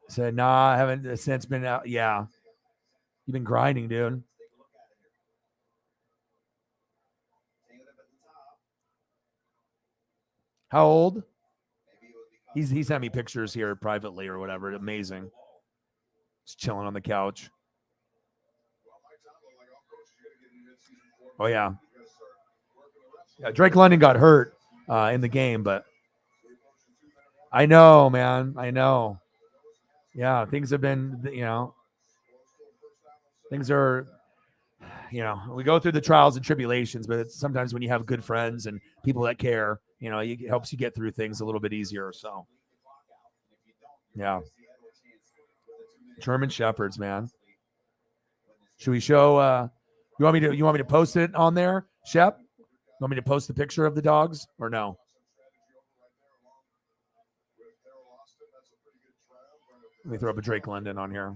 Said, nah, I haven't since been out. Yeah. You've been grinding, dude. How old? He sent me pictures here privately or whatever. Amazing. Just chilling on the couch. Oh, yeah. Yeah, Drake London got hurt in the game, but I know, man. I know. Yeah, things have been, things are, we go through the trials and tribulations, but sometimes when you have good friends and people that care, it helps you get through things a little bit easier. So, yeah. German Shepherds, man. Should we show? You want me to post it on there, Shep? You want me to post the picture of the dogs or no? Let me throw up a Drake London on here.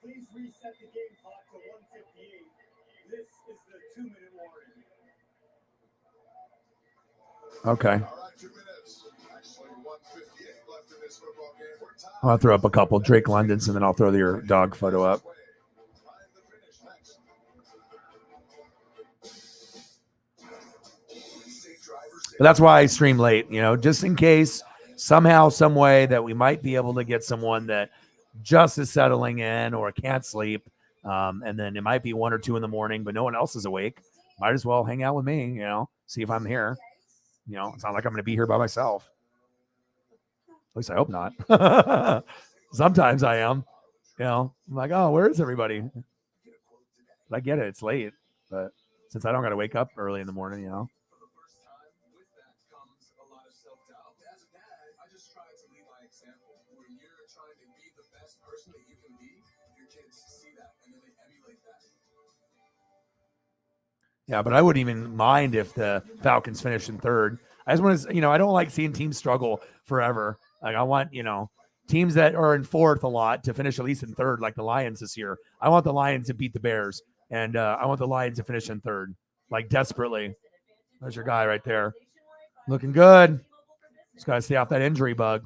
Please reset the game clock to 1:58. This is the 2-minute warning. Okay. I'll throw up a couple Drake Londons and then I'll throw your dog photo up. But that's why I stream late, just in case somehow, some way that we might be able to get someone that just is settling in or can't sleep. And then it might be 1 or 2 in the morning, but no one else is awake. Might as well hang out with me, see if I'm here. It's not like I'm going to be here by myself. At least I hope not. Sometimes I am, I'm like, oh, where is everybody? But I get it. It's late, but since I don't got to wake up early in the morning, Yeah, but I wouldn't even mind if the Falcons finish in third. I just want to, I don't like seeing teams struggle forever. Like I want, teams that are in fourth a lot to finish at least in third, like the Lions this year. I want the Lions to beat the Bears, and I want the Lions to finish in third, like desperately. There's your guy right there, looking good. Just got to stay off that injury bug.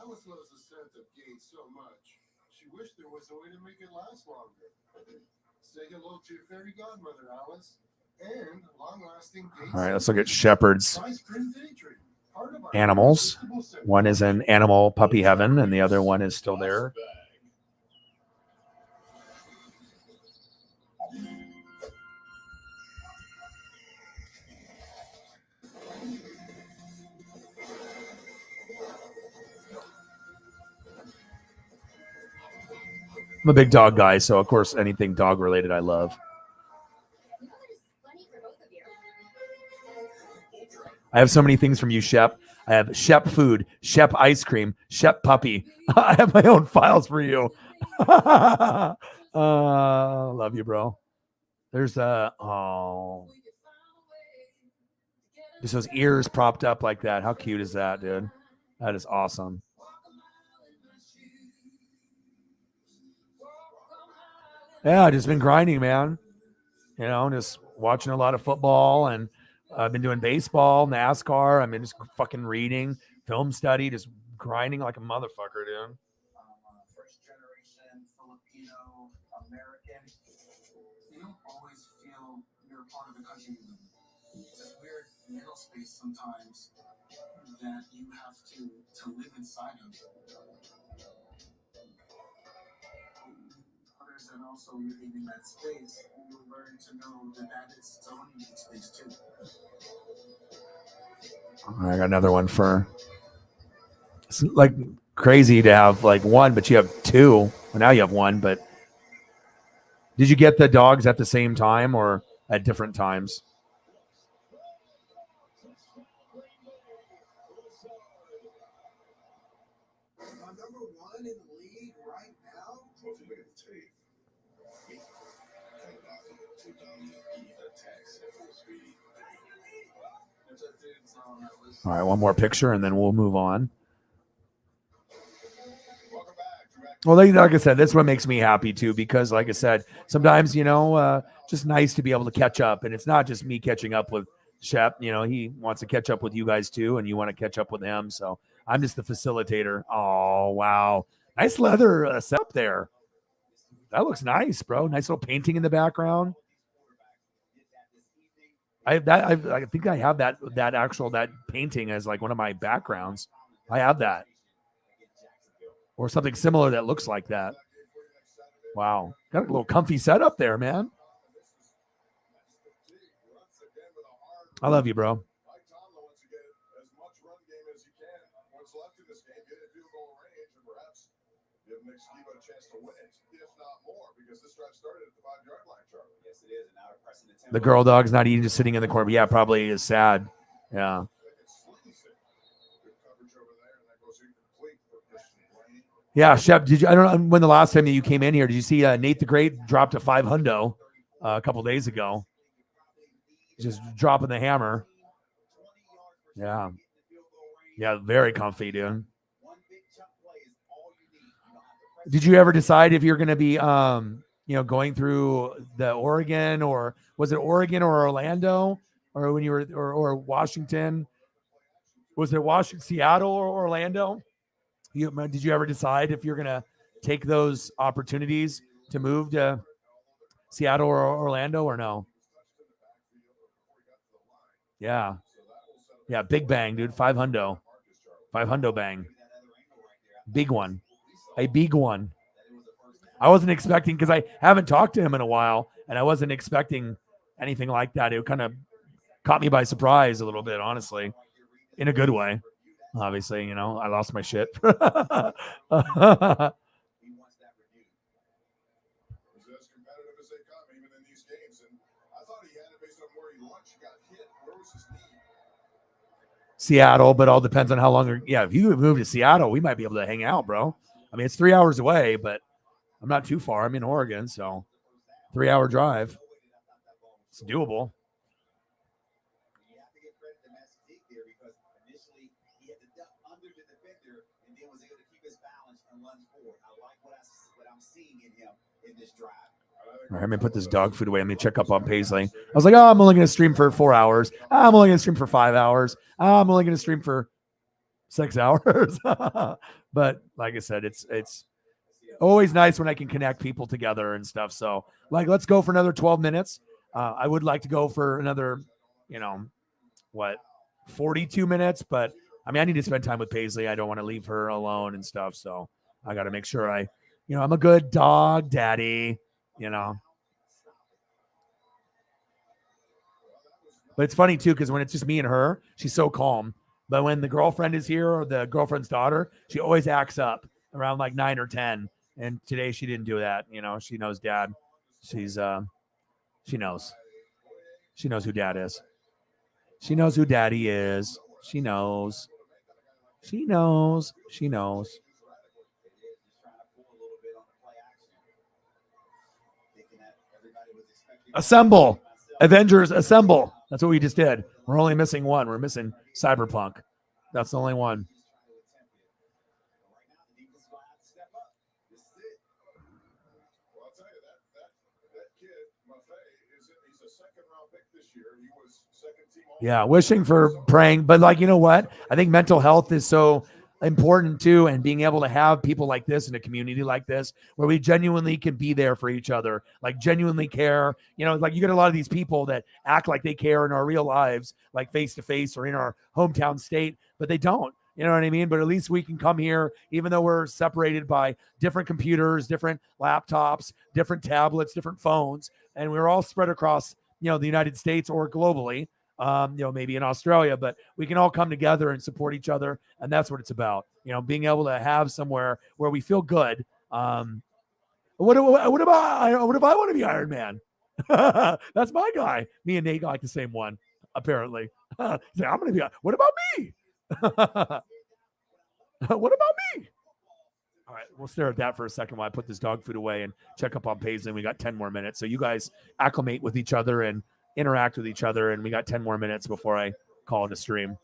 Alice loves the scent of Gates so much. She wished there was a way to make it last longer. Say hello to your fairy godmother, Alice, and long-lasting Gates. All right, let's look at Shepard's animals. One is in animal puppy heaven, and the other one is still there. I'm a big dog guy, so of course anything dog related I love. I have so many things from you, Shep. I have Shep food, Shep ice cream, Shep puppy. I have my own files for you. Love you, bro. There's just those ears propped up like that. How cute is that, dude? That is awesome. Yeah, I've just been grinding, man. Just watching a lot of football, and I've been doing baseball, NASCAR. I've been just fucking reading, film study, just grinding like a motherfucker, dude. First generation Filipino American. You don't always feel you're a part of the country you live in. It's a weird mental space sometimes that you have to live inside of. Others that also living in that space, you learn to know that is its own unique space too. I got another one for. It's like crazy to have like one, but you have two. Well, now you have one, but did you get the dogs at the same time or at different times? Number one in the league right now. All right, one more picture and then we'll move on. Well, like I said, that's what makes me happy too, because like I said, sometimes, just nice to be able to catch up. And it's not just me catching up with Shep. He wants to catch up with you guys too, and you want to catch up with him. So I'm just the facilitator. Oh, wow. Nice leather setup there. That looks nice, bro. Nice little painting in the background. I think I have that painting as like one of my backgrounds. I have that. Or something similar that looks like that. Wow. Got a little comfy setup there, man. I love you, bro. Mike Tomlin wants to get as much run game as he can. What's left in this game, get in field goal range, and perhaps give Nick Skiba a chance to win it, if not more, because this drive started at the 5-yard line, Charlie. Yes, it is. And now they're pressing the tempo. The girl dog's not eating, just sitting in the corner. But yeah, probably is sad. Yeah. Yeah, Shep, did you? I don't know when the last time that you came in here. Did you see Nate the Great dropped a 500 a couple days ago? Just dropping the hammer. Yeah. Yeah, very comfy, dude. Did you ever decide if you're going to be, going through the Oregon, or was it Oregon or Orlando, or when you were, or Washington? Was it Washington, Seattle, or Orlando? Did you ever decide if you're going to take those opportunities to move to Seattle or Orlando, or no? Yeah. Yeah, big bang, dude. 500. 500 bang. Big one. A big one. I wasn't expecting, because I haven't talked to him in a while, and I wasn't expecting anything like that. It kind of caught me by surprise a little bit, honestly, in a good way. Obviously, I lost my shit. Seattle, but all depends on how long. Yeah, if you move to Seattle, we might be able to hang out, bro. I mean, it's 3 hours away, but I'm not too far. I'm in Oregon, so 3-hour drive. It's doable. All right, I'm going to put this dog food away. I'm going to check up on Paisley. I was like, I'm only going to stream for 4 hours. I'm only going to stream for 5 hours. I'm only going to stream for 6 hours. But like I said, it's always nice when I can connect people together and stuff. So, let's go for another 12 minutes. I would like to go for another, 42 minutes. But, I mean, I need to spend time with Paisley. I don't want to leave her alone and stuff. So I got to make sure I'm a good dog daddy, But it's funny, too, because when it's just me and her, she's so calm. But when the girlfriend is here, or the girlfriend's daughter, she always acts up around like 9 or 10. And today she didn't do that. She knows dad. She knows. She knows who dad is. She knows who daddy is. She knows. She knows. She knows. Assemble. Avengers, assemble. That's what we just did. We're only missing one. We're missing Cyberpunk. That's the only one. Yeah, wishing for praying. But you know what? I think mental health is so important too, and being able to have people like this in a community like this where we genuinely can be there for each other, genuinely care. You get a lot of these people that act like they care in our real lives, like face to face or in our hometown state, but they don't. You know what I mean? But at least we can come here, even though we're separated by different computers, different laptops, different tablets, different phones, and we're all spread across, the United States or globally. Maybe in Australia, but we can all come together and support each other. And that's what it's about, being able to have somewhere where we feel good. What if I want to be Iron Man? That's my guy. Me and Nate like the same one, apparently. I'm going to be, what about me? What about me? All right, we'll stare at that for a second while I put this dog food away and check up on Paisley. We got 10 more minutes. So you guys acclimate with each other and interact with each other, and we got 10 more minutes before I call it a stream.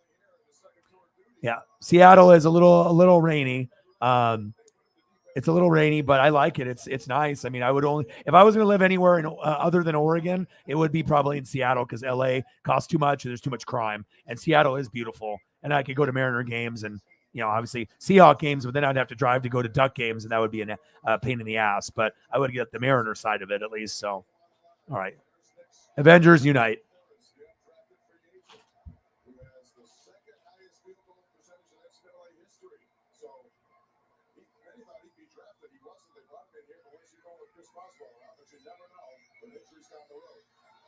Yeah, Seattle is a little rainy. It's a little rainy, but I like it. It's nice. I mean, I would only, if I was going to live anywhere in other than Oregon, it would be probably in Seattle, because LA costs too much and there's too much crime, and Seattle is beautiful. And I could go to Mariner games and obviously Seahawk games, but then I'd have to drive to go to Duck games, and that would be a pain in the ass. But I would get the Mariner side of it at least. So, all right. Avengers unite. Rodman here, but where's he going with Chris Boswell around? But you never know with injuries down the road.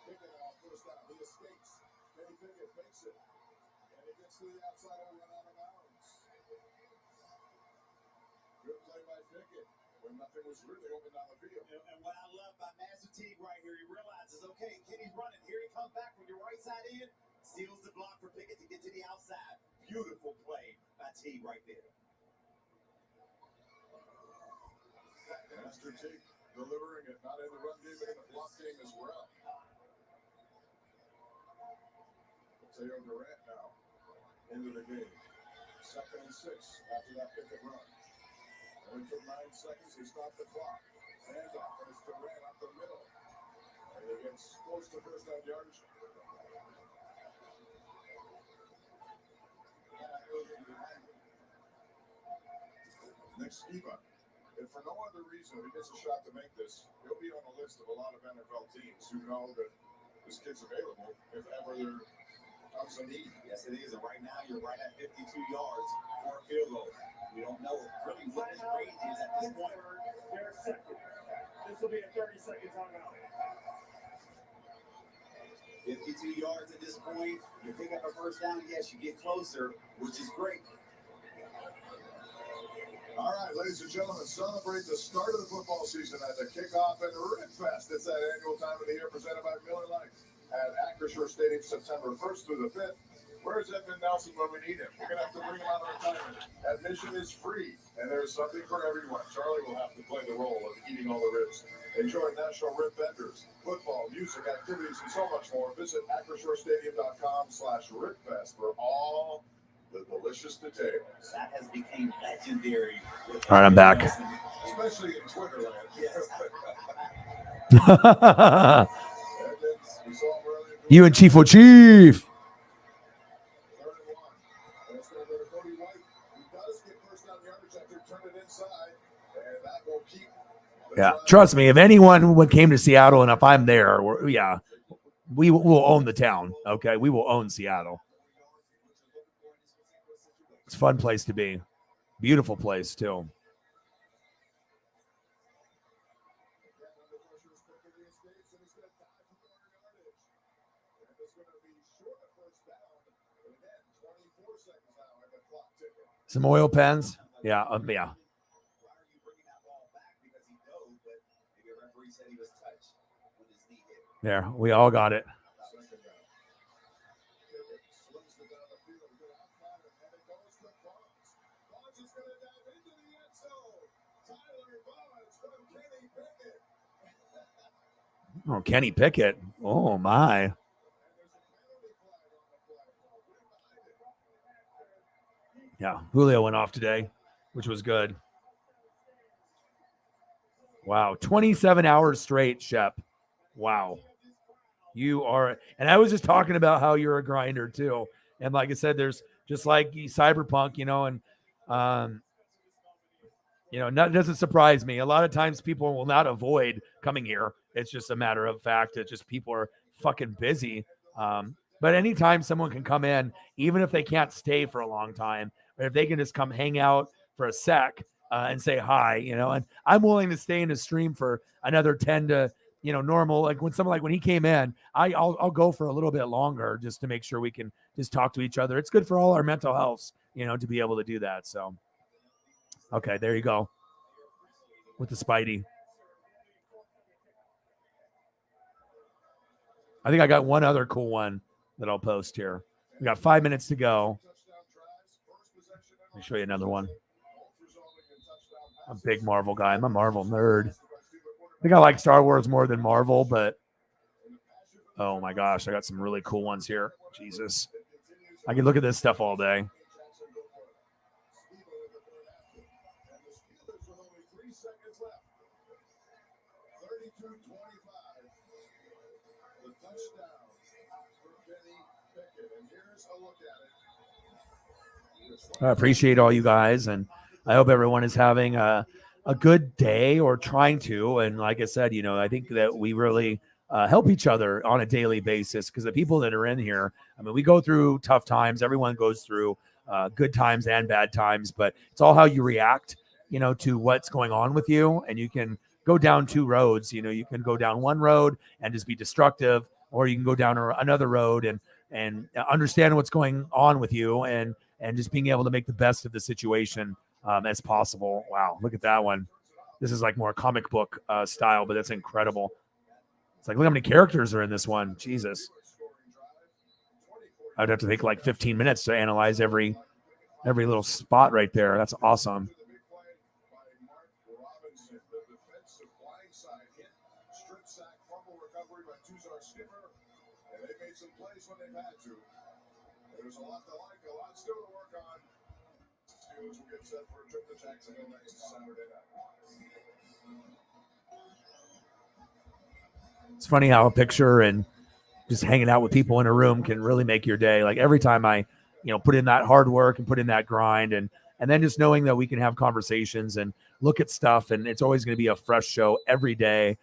Pickett on first down. He escapes. Kenny Pickett makes it. And he gets to the outside and run out of bounds. Good play by Pickett when nothing was really open down the field. And what I love by Master Teague right here, he realizes, okay, Kenny's running. Here he comes back from your right side in. Seals the block for Pickett to get to the outside. Beautiful play by Teague right there. Master Teague delivering it, not in the run game, but in the block game as well. Mateo Durant now into the game. 2nd and 6 after that Pickett run. Only took 9 seconds. He stopped the clock. Handoff, and it's Durant up the middle. And he gets close to first down yardage. Nick Skiba. If for no other reason, if he gets a shot to make this, he'll be on the list of a lot of NFL teams who know that this kid's available if ever there comes a need. Yes, it is. And right now, you're right at 52 yards for a field goal. We don't know really what his range is at this point. Their second. This will be a 30-second timeout. 52 yards at this point. You pick up a first down. Yes, you get closer, which is great. All right, ladies and gentlemen, celebrate the start of the football season at the kickoff and Rip Fest. It's that annual time of the year presented by Miller Lite at Acrisure Stadium, September 1st through the 5th. Where's Edmund Nelson when we need him? We're going to have to bring him out of retirement. Admission is free, and there's something for everyone. Charlie will have to play the role of eating all the ribs. Enjoy national rib vendors, football, music, activities, and so much more. Visit AcrissureStadium.com/RibFest for all the delicious details. That has become legendary. All right, I'm back. Especially in Twitter land. You and Chief O'Chief. Yeah, trust me. If anyone came to Seattle, and if I'm there, we will own the town. Okay, we will own Seattle. It's a fun place to be. Beautiful place too. Some oil pens. Yeah. Yeah. There, we all got it. Oh, Kenny Pickett. Oh, my. Yeah, Julio went off today, which was good. Wow, 27 hours straight, Shep. Wow. You are, and I was just talking about how you're a grinder too. And like I said, there's just like Cyberpunk, and that doesn't surprise me. A lot of times people will not avoid coming here. It's just a matter of fact that just people are fucking busy. But anytime someone can come in, even if they can't stay for a long time, or if they can just come hang out for a sec and say hi, and I'm willing to stay in the stream for another 10 to, normal. Like when he came in, I'll go for a little bit longer just to make sure we can just talk to each other. It's good for all our mental health, to be able to do that. So, okay, there you go with the Spidey. I think I got one other cool one that I'll post here. We got 5 minutes to go. Let me show you another one. I'm a big Marvel guy. I'm a Marvel nerd. I think I like Star Wars more than Marvel, but oh my gosh, I got some really cool ones here. Jesus. I can look at this stuff all day. I appreciate all you guys, and I hope everyone is having a good day or trying to. And like I said, I think that we really help each other on a daily basis, because the people that are in here, we go through tough times. Everyone goes through good times and bad times, but it's all how you react. to what's going on with you, and you can go down two roads. You can go down one road and just be destructive, or you can go down another road and understand what's going on with you, and just being able to make the best of the situation as possible. Wow, look at that one. This is like more comic book style, but that's incredible. It's like, look how many characters are in this one. Jesus. I'd have to take like 15 minutes to analyze every little spot right there. That's awesome. There's a lot to like, a lot still to work on. Steelers will get set for a trip to Jacksonville next Saturday night. It's funny how a picture and just hanging out with people in a room can really make your day. Like every time I, put in that hard work and put in that grind, and then just knowing that we can have conversations and look at stuff, and it's always going to be a fresh show every day.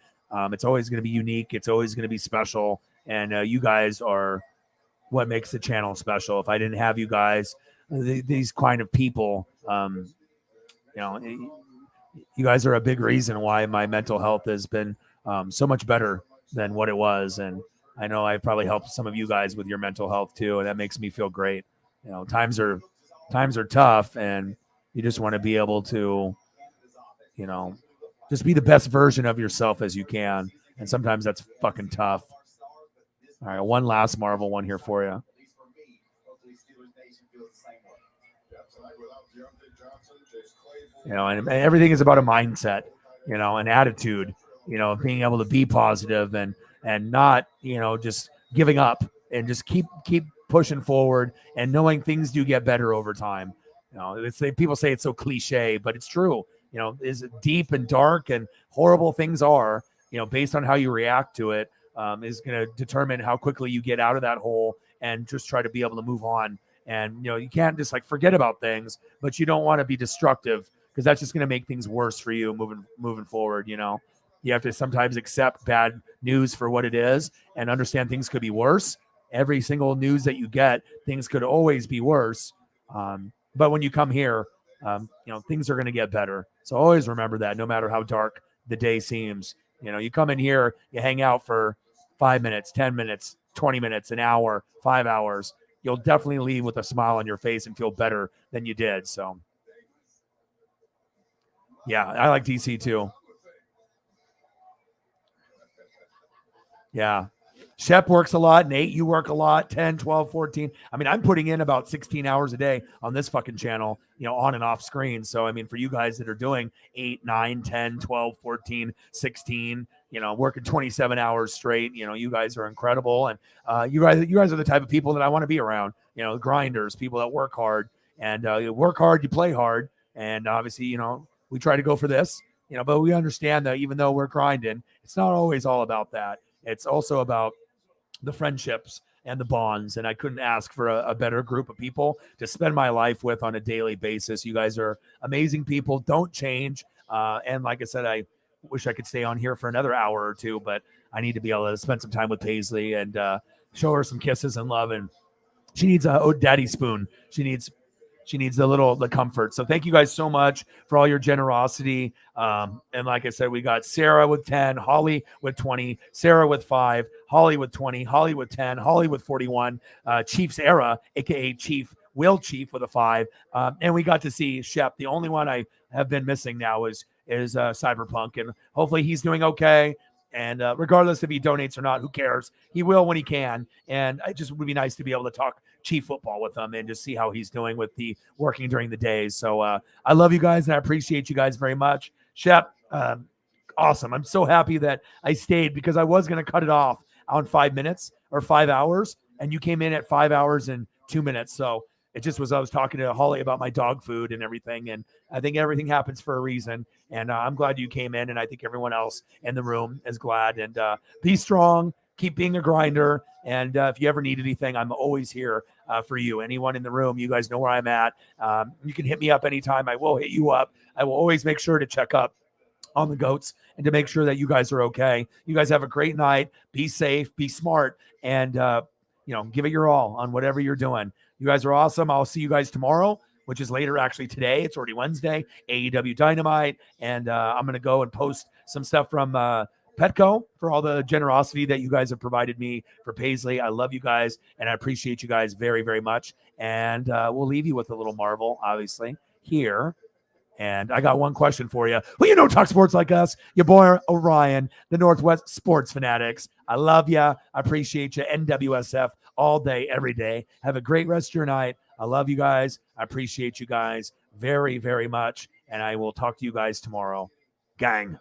It's always going to be unique. It's always going to be special. And you guys are what makes the channel special. If I didn't have you guys, these kind of people, you guys are a big reason why my mental health has been so much better than what it was. And I know I've probably helped some of you guys with your mental health too, and that makes me feel great. Times are tough, and you just want to be able to, just be the best version of yourself as you can. And sometimes that's fucking tough. All right, one last Marvel one here for you. And everything is about a mindset, an attitude, being able to be positive and not, just giving up, and just keep pushing forward, and knowing things do get better over time. People say it's so cliche, but it's true. As deep and dark and horrible things are, based on how you react to it, is going to determine how quickly you get out of that hole and just try to be able to move on. And, you can't just like forget about things, but you don't want to be destructive, because that's just going to make things worse for you moving forward. You have to sometimes accept bad news for what it is and understand things could be worse. Every single news that you get, things could always be worse. But when you come here, things are going to get better. So always remember that, no matter how dark the day seems. You come in here, you hang out for 5 minutes, 10 minutes, 20 minutes, an hour, 5 hours. You'll definitely leave with a smile on your face and feel better than you did. So, yeah, I like DC too. Yeah. Shep works a lot. Nate, you work a lot. 10, 12, 14. I mean, I'm putting in about 16 hours a day on this fucking channel, on and off screen. So, I mean, for you guys that are doing 8, 9, 10, 12, 14, 16, working 27 hours straight, you guys are incredible. And you guys are the type of people that I want to be around, grinders, people that work hard. And you work hard, you play hard. And obviously, we try to go for this, but we understand that even though we're grinding, it's not always all about that. It's also about the friendships and the bonds. And I couldn't ask for a better group of people to spend my life with on a daily basis. You guys are amazing people. Don't change. And like I said, I wish I could stay on here for another hour or two, but I need to be able to spend some time with Paisley and show her some kisses and love. And she needs a daddy spoon. She needs the comfort. So thank you guys so much for all your generosity. And like I said, we got Sarah with 10, Holly with 20, Sarah with 5, Holly with 20, Holly with 10, Holly with 41, Chief's Era, aka Chief Will Chief with a 5. And we got to see Shep. The only one I have been missing now is Cyberpunk, and hopefully he's doing okay. And regardless if he donates or not, who cares? He will when he can. And it just would be nice to be able to talk Chief football with him and just see how he's doing with the working during the days. So I love you guys, and I appreciate you guys very much. Shep, awesome. I'm so happy that I stayed, because I was going to cut it off on 5 minutes or 5 hours, and you came in at 5 hours and 2 minutes. So it just was, I was talking to Holly about my dog food and everything. And I think everything happens for a reason. And I'm glad you came in, and I think everyone else in the room is glad. And be strong, keep being a grinder. And if you ever need anything, I'm always here for you. Anyone in the room, you guys know where I'm at. You can hit me up anytime. I will hit you up. I will always make sure to check up on the goats and to make sure that you guys are okay. You guys have a great night. Be safe, be smart, and give it your all on whatever you're doing. You guys are awesome. I'll see you guys tomorrow. which is later actually today. It's already Wednesday, AEW Dynamite. And I'm going to go and post some stuff from Petco for all the generosity that you guys have provided me for Paisley. I love you guys, and I appreciate you guys very, very much. And we'll leave you with a little Marvel, obviously, here. And I got one question for you. Well, you know, talk sports like us. Your boy Orion, the Northwest Sports Fanatics. I love you. I appreciate you. NWSF all day, every day. Have a great rest of your night. I love you guys. I appreciate you guys very, very much. And I will talk to you guys tomorrow. Gang.